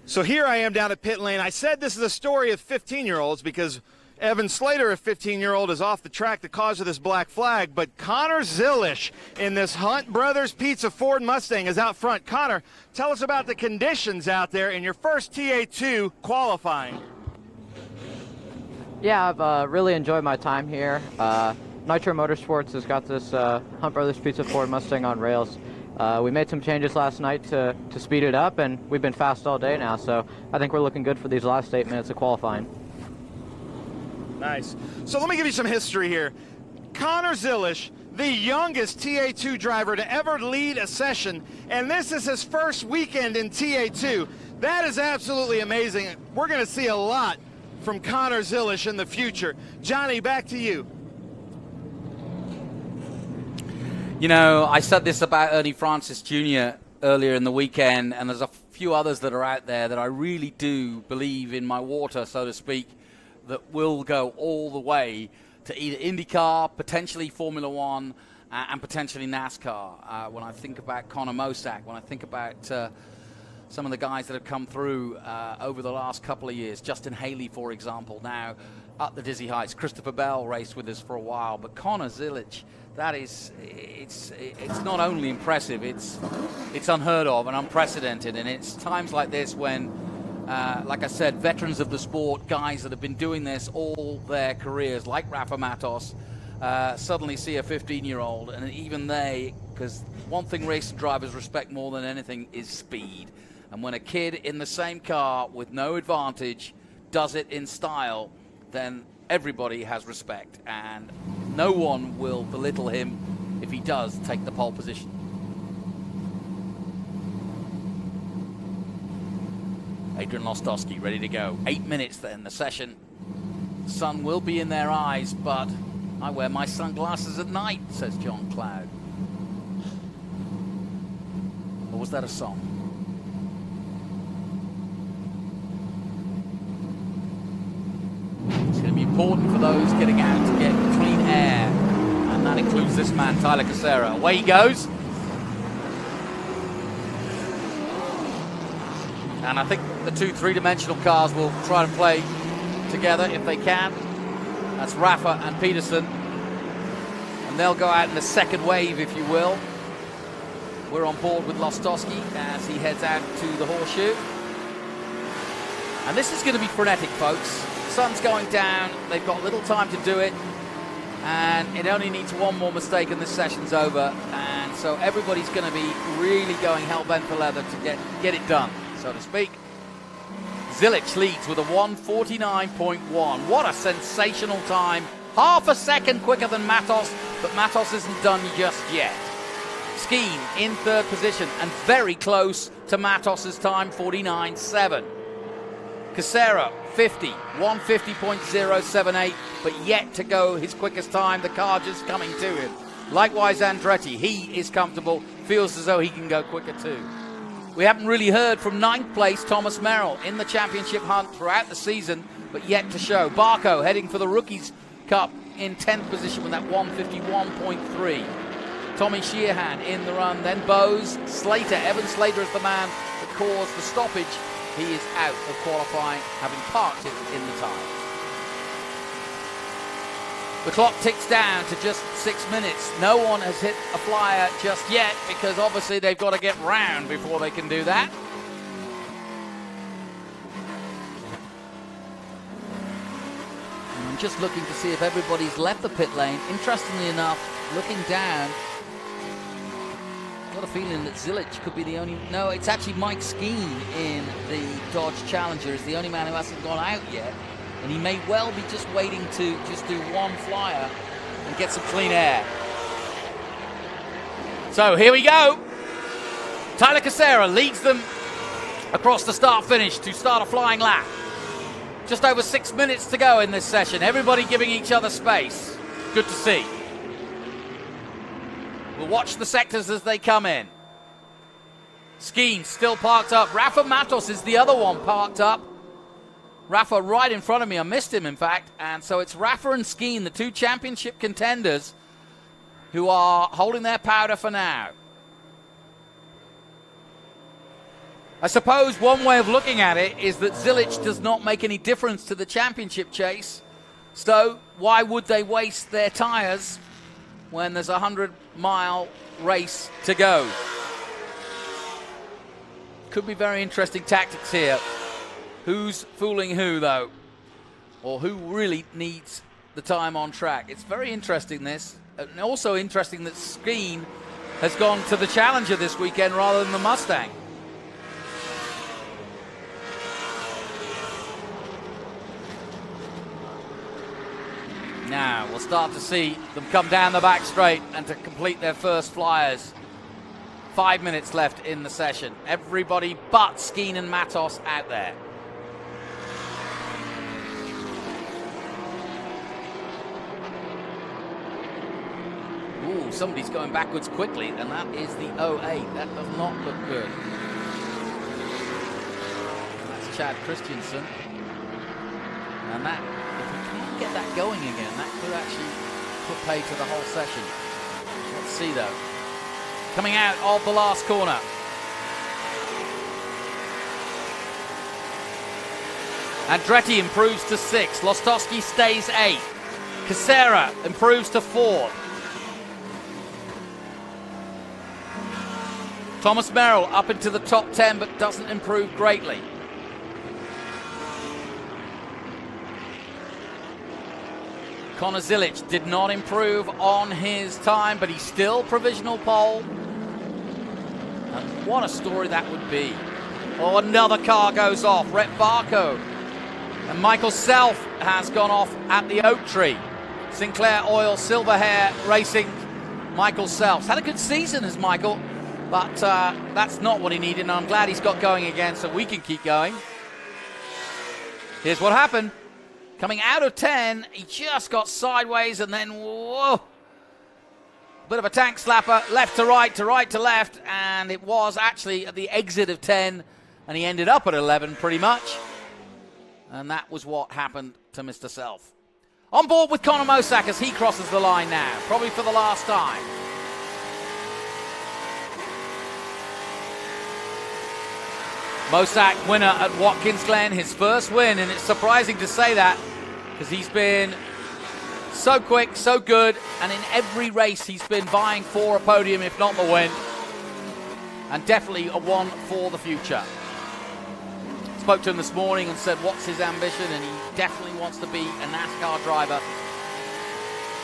G: So here I am down at pit lane. I said this is a story of 15-year-olds because Evan Slater, a 15-year-old, is off the track, the cause of this black flag. But Connor Zilich in this Hunt Brothers Pizza Ford Mustang is out front. Connor, tell us about the conditions out there in your first TA2 qualifying.
A: Yeah, I've really enjoyed my time here. Nitro Motorsports has got this Hunt Brothers Pizza Ford Mustang on rails. We made some changes last night to speed it up, and we've been fast all day now, so I think we're looking good for these last 8 minutes of qualifying.
G: Nice. So let me give you some history here. Connor Zilich, the youngest TA2 driver to ever lead a session, and this is his first weekend in TA2. That is absolutely amazing. We're going to see a lot from Connor Zilich in the future. Johnny, back to you.
N: You know, I said this about Ernie Francis Jr. earlier in the weekend, and there's a few others that are out there that I really do believe in my water, so to speak, that will go all the way to either IndyCar, potentially Formula One, and potentially NASCAR. When I think about Connor Mosack, when I think about some of the guys that have come through over the last couple of years, Justin Haley, for example, now up the dizzy heights. Christopher Bell raced with us for a while, but Connor Zilich, that is, it's not only impressive, it's unheard of and unprecedented, and it's times like this when, like I said, veterans of the sport, guys that have been doing this all their careers, like Rafa Matos, suddenly see a 15-year-old, and even they, because one thing racing drivers respect more than anything is speed, and when a kid in the same car with no advantage does it in style, then everybody has respect, and no one will belittle him if he does take the pole position. Adrian Lostowski ready to go. 8 minutes then, the session. The sun will be in their eyes, but I wear my sunglasses at night, says John Cloud. Or was that a song? It's going to be important for those getting out to get clean air, and that That includes this man, Tyler Casera. Away he goes. And I think the two three-dimensional cars will try and play together if they can. That's Rafa and Peterson. And they'll go out in the second wave, if you will. We're on board with Lostowski as he heads out to the horseshoe. And this is going to be frenetic, folks. The sun's going down. They've got little time to do it. And it only needs one more mistake and this session's over. And so everybody's going to be really going hell-bent for leather to get it done, so to speak. Zilic leads with a 1:49.1. What a sensational time. Half a second quicker than Matos, but Matos isn't done just yet. Skeen in third position and very close to Matos' time, 49.7. Casera, 50, 1:50.078, but yet to go his quickest time. The car just coming to him. Likewise, Andretti, he is comfortable, feels as though he can go quicker too. We haven't really heard from 9th place Thomas Merrill in the championship hunt throughout the season, but yet to show. Barco heading for the Rookies Cup in 10th position with that 1:51.3. Tommy Sheehan in the run, then Bose, Slater. Evan Slater is the man that caused the stoppage. He is out of qualifying, having parked it in the time. The clock ticks down to just 6 minutes. No one has hit a flyer just yet because obviously they've got to get round before they can do that. And I'm just looking to see if everybody's left the pit lane. Interestingly enough, looking down, I've got a feeling that Zilic could be the only... No, it's actually Mike Skeen in the Dodge Challenger is the only man who hasn't gone out yet. And he may well be just waiting to just do one flyer and get some clean air. So here we go. Tyler Casera leads them across the start-finish to start a flying lap. Just over 6 minutes to go in this session. Everybody giving each other space. Good to see. We'll watch the sectors as they come in. Skeen still parked up. Rafa Matos is the other one parked up. Rafa right in front of me. I missed him, in fact. And so it's Rafa and Skeen, the two championship contenders, who are holding their powder for now. I suppose one way of looking at it is that Zilic does not make any difference to the championship chase. So why would they waste their tires when there's a 100-mile race to go? Could be very interesting tactics here. Who's fooling who, though? Or who really needs the time on track? It's very interesting, this. And also interesting that Skeen has gone to the Challenger this weekend rather than the Mustang. Now, we'll start to see them come down the back straight and to complete their first flyers. 5 minutes left in the session. Everybody but Skeen and Matos out there. Ooh, somebody's going backwards quickly, and that is the 08. That does not look good. That's Chad Christensen. And that, if we can't get that going again, that could actually put pay to the whole session. Let's see, though. Coming out of the last corner. Andretti improves to 6. Lostowski stays 8. Casera improves to 4. Thomas Merrill up into the top 10, but doesn't improve greatly. Connor Zilic did not improve on his time, but he's still provisional pole. And what a story that would be. Oh, another car goes off. Rhett Barco. And Michael Self has gone off at the Oak Tree. Sinclair Oil, Silver Hair Racing, Michael Self. Had a good season as Michael, but that's not what he needed, and I'm glad he's got going again so we can keep going. Here's what happened. Coming out of 10, he just got sideways and then, whoa. Bit of a tank slapper, left to right to left, and it was actually at the exit of 10, and he ended up at 11 pretty much. And that was what happened to Mr. Self. On board with Conor Mosak as he crosses the line now, probably for the last time. Mosak, winner at Watkins Glen, his first win, and it's surprising to say that because he's been so quick, so good, and in every race he's been vying for a podium, if not the win, and definitely a one for the future. Spoke to him this morning and said what's his ambition, and he definitely wants to be a NASCAR driver.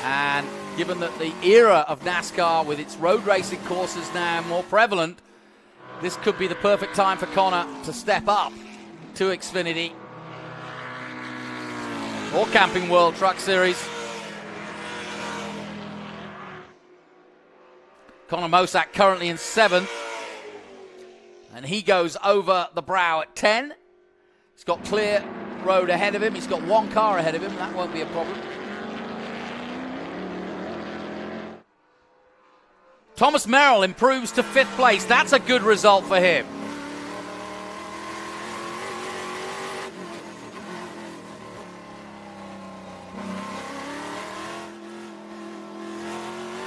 N: And given that the era of NASCAR with its road racing courses now more prevalent, this could be the perfect time for Conor to step up to Xfinity or Camping World Truck Series. Conor Mosak currently in 7th, and he goes over the brow at 10. He's got clear road ahead of him. He's got one car ahead of him. That won't be a problem. Thomas Merrill improves to 5th place. That's a good result for him.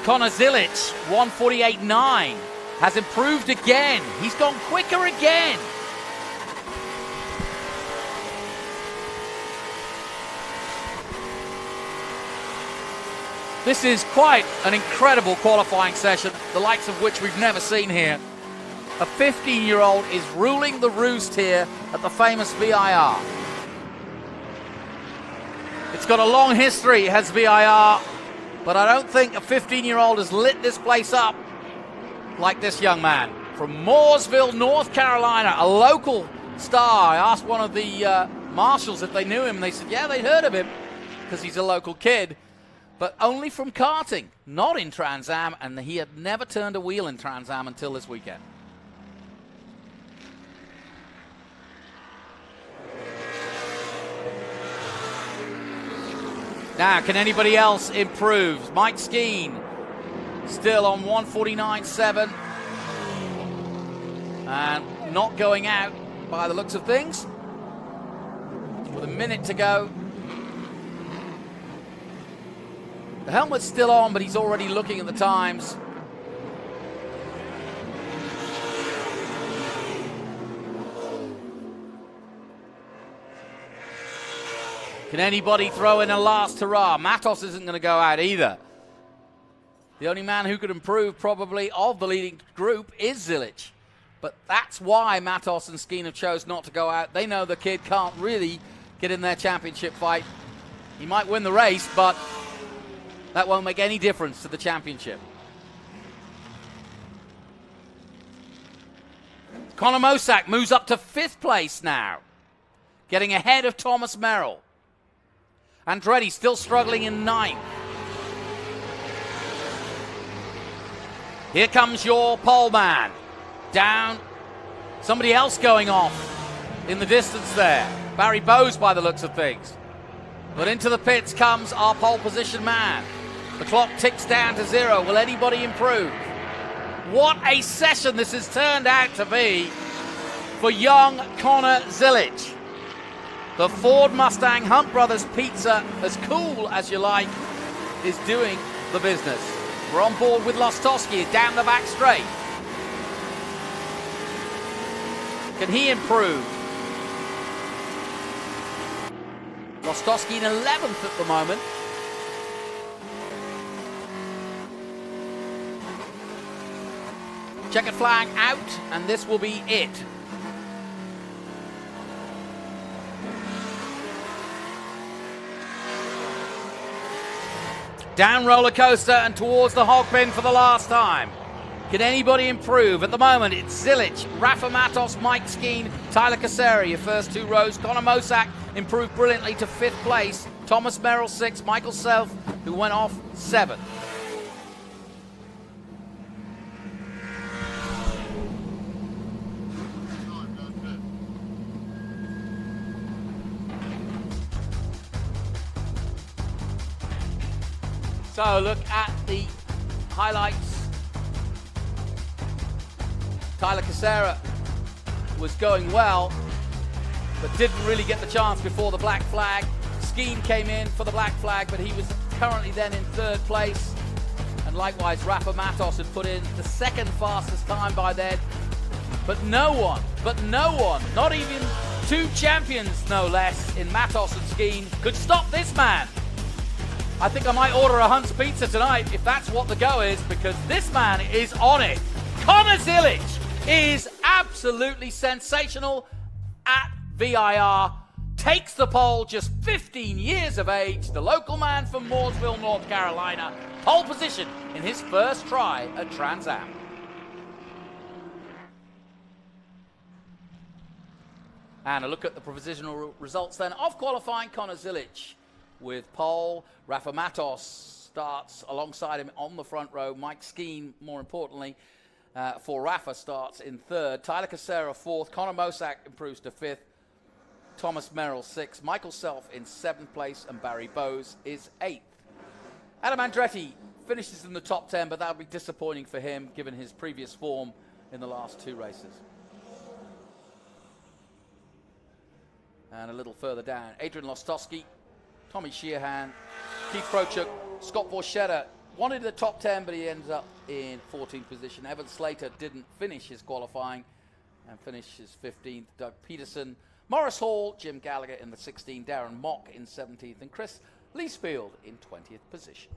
N: Connor Zilic, 1:48.9, has improved again. He's gone quicker again. This is quite an incredible qualifying session, the likes of which we've never seen here. A 15-year-old is ruling the roost here at the famous VIR. It's got a long history, has VIR, but I don't think a 15-year-old has lit this place up like this young man. From Mooresville, North Carolina, a local star. I asked one of the marshals if they knew him, and they said, yeah, they'd heard of him because he's a local kid. But only from karting, not in Trans Am, and he had never turned a wheel in Trans Am until this weekend. Now, can anybody else improve? Mike Skeen still on 1:49.7 and not going out by the looks of things. With a minute to go. The helmet's still on, but he's already looking at the times. Can anybody throw in a last hurrah? Matos isn't going to go out either. The only man who could improve probably of the leading group is Zilic. But that's why Matos and Skeen have chose not to go out. They know the kid can't really get in their championship fight. He might win the race, but that won't make any difference to the championship. Conor Mosak moves up to 5th place now, getting ahead of Thomas Merrill. Andretti still struggling in 9th. Here comes your pole man. Down. Somebody else going off in the distance there. Barry Bowes by the looks of things. But into the pits comes our pole position man. The clock ticks down to 0. Will anybody improve? What a session this has turned out to be for young Connor Zilic. The Ford Mustang Hunt Brothers Pizza, as cool as you like, is doing the business. We're on board with Lostowski down the back straight. Can he improve? Lostowski in 11th at the moment. Checkered flag out, and this will be it. Down roller coaster and towards the hog pen for the last time. Can anybody improve? At the moment, it's Zilic, Rafa Matos, Mike Skeen, Tyler Caseri, your first 2 rows. Conor Mosak improved brilliantly to 5th place. Thomas Merrill 6th. Michael Self, who went off 7th. So look at the highlights. Tyler Casera was going well, but didn't really get the chance before the black flag. Skeen came in for the black flag, but he was currently then in 3rd place. And likewise, Rafa Matos had put in the 2nd fastest time by then. But no one, not even 2 champions, no less, in Matos and Skeen, could stop this man. I think I might order a Hunt's Pizza tonight if that's what the go is, because this man is on it. Connor Zilic is absolutely sensational at VIR. Takes the pole, just 15 years of age, the local man from Mooresville, North Carolina. Pole position in his first try at Trans Am. And a look at the provisional results then of qualifying. Connor Zilic with pole. Rafa Matos starts alongside him on the front row. Mike Skeen, more importantly, for Rafa, starts in 3rd. Tyler Casera 4th. Connor Mosak improves to 5th. Thomas Merrill 6th. Michael Self in 7th place. And Barry Bowes is 8th. Adam Andretti finishes in the top 10, but that'll be disappointing for him given his previous form in the last 2 races. And a little further down, Adrian Lostowski, Tommy Sheehan, Keith Prochuk, Scott Borchetta wanted the top 10, but he ends up in 14th position. Evan Slater didn't finish his qualifying and finishes 15th. Doug Peterson, Morris Hall, Jim Gallagher in the 16th, Darren Mock in 17th, and Chris Leesfield in 20th position.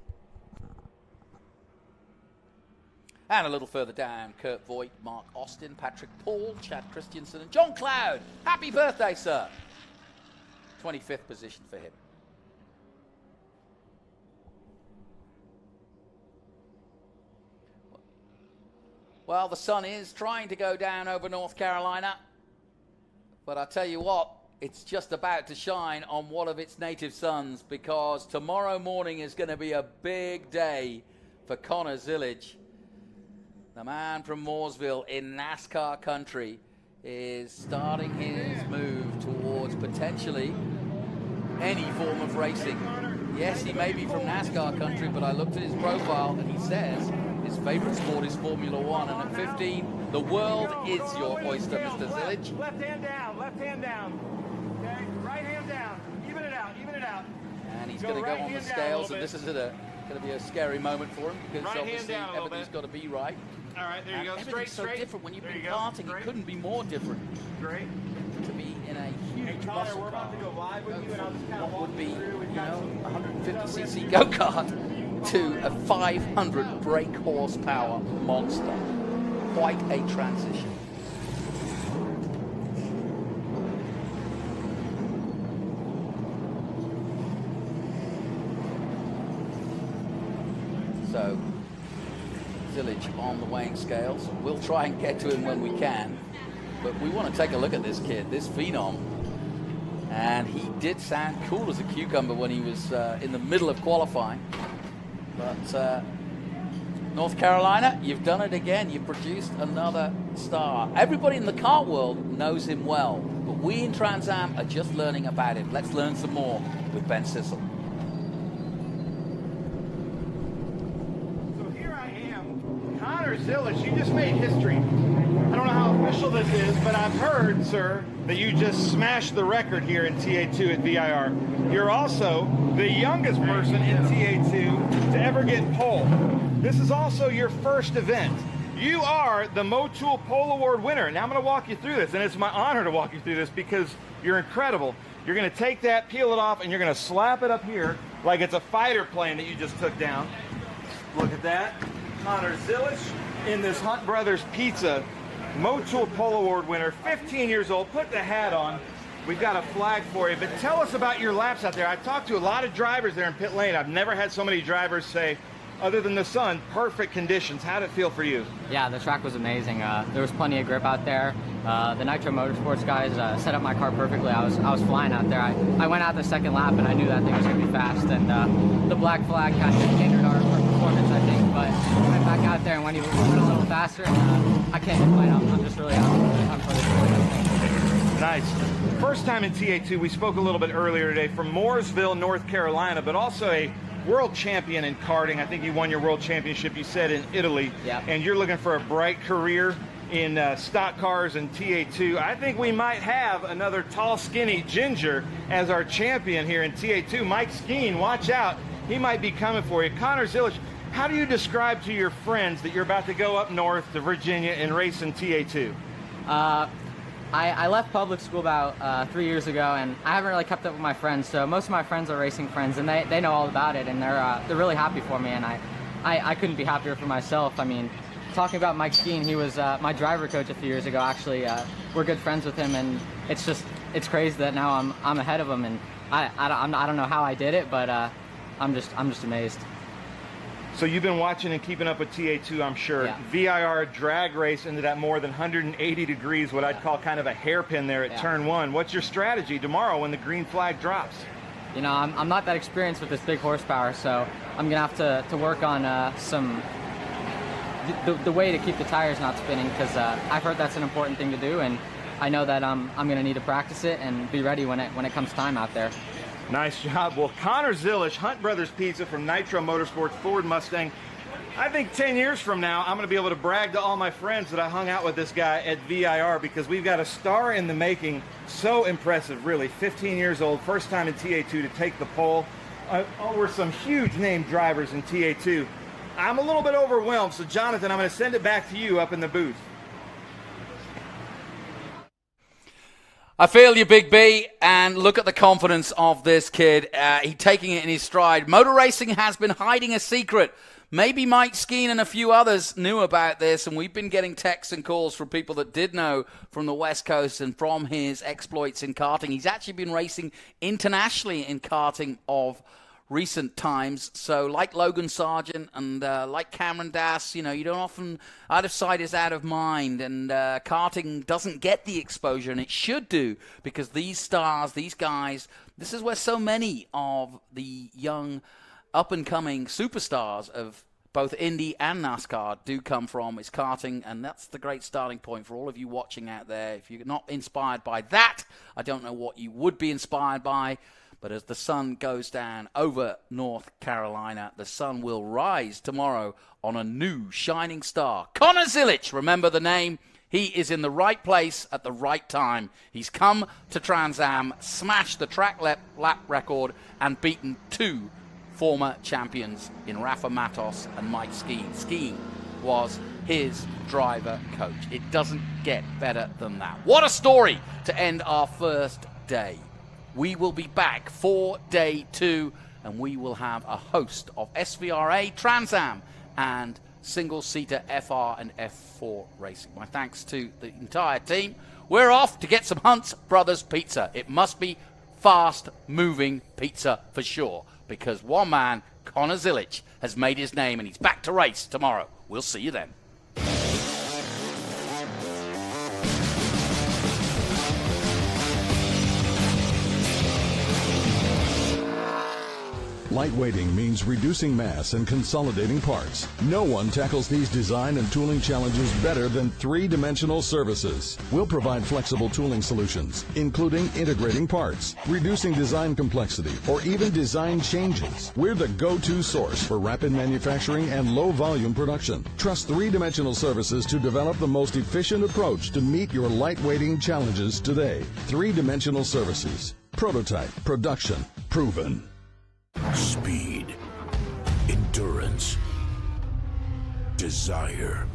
N: And a little further down, Kurt Voigt, Mark Austin, Patrick Paul, Chad Christensen, and John Cloud. Happy birthday, sir. 25th position for him. Well, the sun is trying to go down over North Carolina, but I tell you what, it's just about to shine on one of its native suns, because tomorrow morning is going to be a big day for Connor Zilic. The man from Mooresville in NASCAR country is starting his move towards potentially any form of racing. Yes, he may be from NASCAR country, but I looked at his profile and he says his favorite sport is Formula One. And at 15, the world is your oyster, Mr. Zilic.
B: Left hand down, okay? Right hand down, even it out.
N: And he's going to go on the scales, and this is going to be a scary moment for him, because
B: right
N: obviously everything's got to be right.
B: All right, there you go.
N: Everything's so different. When you've been karting, it couldn't be more different.
B: Great.
N: To be in a huge muscle
B: we're about to go live with you, and I'll just kind of
N: what would be, 150cc go-kart to a 500 brake horsepower monster. Quite a transition. So, Zilic on the weighing scales. We'll try and get to him when we can, but we want to take a look at this kid, this phenom. And he did sound cool as a cucumber when he was in the middle of qualifying. But North Carolina, you've done it again. You've produced another star. Everybody in the kart world knows him well, but we in Trans Am are just learning about him. Let's learn some more with Ben Sissel.
B: Connor Zilic, you just made history. I don't know how official this is, but I've heard, sir, that you just smashed the record here in TA2 at VIR. You're also the youngest person in TA2 to ever get pole. This is also your first event. You are the Motul Pole Award winner. Now I'm going to walk you through this, and it's my honor to walk you through this because you're incredible. You're going to take that, peel it off, and you're going to slap it up here like it's a fighter plane that you just took down. Look at that. Connor Zilic in this Hunt Brothers Pizza Motul Pole Award winner, 15 years old. Put the hat on. We've got a flag for you, but tell us about your laps out there. I've talked to a lot of drivers there in pit lane. I've never had so many drivers say, other than the sun, perfect conditions. How did it feel for you?
I: Yeah, the track was amazing. There was plenty of grip out there. The Nitro Motorsports guys set up my car perfectly. I was flying out there. I went out the second lap and I knew that thing was going to be fast. And the black flag kind of hindered our performance, I think. But I went back out there and went a little faster. And I can't complain. I'm just really happy for this.
B: Nice. First time in TA2. We spoke a little bit earlier today from Mooresville, North Carolina, but also a world champion in karting. I think you won your world championship, you said, in Italy.
I: Yeah.
B: And you're looking for a bright career in stock cars and TA2. I think we might have another tall, skinny ginger as our champion here in TA2. Mike Skeen, watch out. He might be coming for you. Connor Zilich, how do you describe to your friends that you're about to go up north to Virginia and race in TA2?
I: I left public school about 3 years ago, and I haven't really kept up with my friends. So most of my friends are racing friends, and they know all about it, and they're really happy for me. And I couldn't be happier for myself. I mean, talking about Mike Skeen, he was my driver coach a few years ago. Actually, we're good friends with him, and it's crazy that now I'm ahead of him, and I don't know how I did it, but I'm just amazed.
B: So you've been watching and keeping up with TA2, I'm sure.
I: Yeah.
B: VIR drag race into that more than 180 degrees, what I'd call kind of a hairpin there at turn one. What's your strategy tomorrow when the green flag drops?
I: You know, I'm not that experienced with this big horsepower, so I'm gonna have to work on the way to keep the tires not spinning, because I've heard that's an important thing to do, and I know that I'm gonna need to practice it and be ready when it comes time out there.
B: Nice job. Well, Connor Zilich, Hunt Brothers Pizza from Nitro Motorsports Ford Mustang. I think 10 years from now, I'm going to be able to brag to all my friends that I hung out with this guy at VIR, because we've got a star in the making. So impressive, really. 15 years old, first time in TA2 to take the pole over some huge name drivers in TA2. I'm a little bit overwhelmed, so Jonathan, I'm going to send it back to you up in the booth.
N: I feel you, Big B, and look at the confidence of this kid. He's taking it in his stride. Motor racing has been hiding a secret. Maybe Mike Skeen and a few others knew about this, and we've been getting texts and calls from people that did know from the West Coast and from his exploits in karting. He's actually been racing internationally in karting of recent times. So like Logan Sargent and like Cameron Dass, you know, you don't often, out of sight is out of mind, and karting doesn't get the exposure, and it should do, because these stars, these guys, this is where so many of the young up-and-coming superstars of both Indy and NASCAR do come from, is karting, and that's the great starting point for all of you watching out there. If you're not inspired by that, I don't know what you would be inspired by. But as the sun goes down over North Carolina, the sun will rise tomorrow on a new shining star. Connor Zilich, remember the name. He is in the right place at the right time. He's come to Trans Am, smashed the track lap record, and beaten two former champions in Rafa Matos and Mike Skeen. Skeen was his driver coach. It doesn't get better than that. What a story to end our first day. We will be back for day 2, and we will have a host of SVRA, Trans Am, and single-seater FR and F4 racing. My thanks to the entire team. We're off to get some Hunt Brothers Pizza. It must be fast-moving pizza for sure, because one man, Connor Zilich, has made his name, and he's back to race tomorrow. We'll see you then.
E: Lightweighting means reducing mass and consolidating parts. No one tackles these design and tooling challenges better than 3-Dimensional Services. We'll provide flexible tooling solutions, including integrating parts, reducing design complexity, or even design changes. We're the go-to source for rapid manufacturing and low-volume production. Trust 3-Dimensional Services to develop the most efficient approach to meet your lightweighting challenges today. 3-Dimensional Services. Prototype, production, proven.
L: Speed, endurance, desire.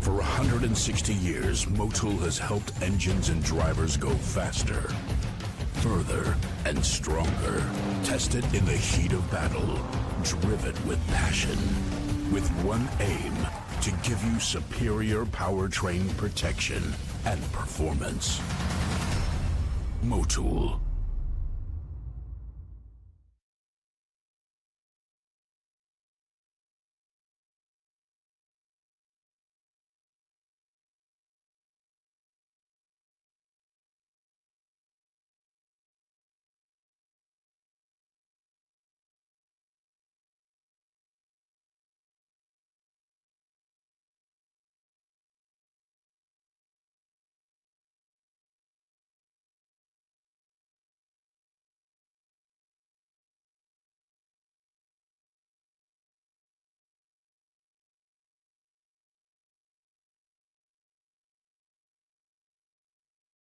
L: For 160 years, Motul has helped engines and drivers go faster, further, and stronger. Tested in the heat of battle, driven with passion, with one aim: to give you superior powertrain protection and performance. Motul.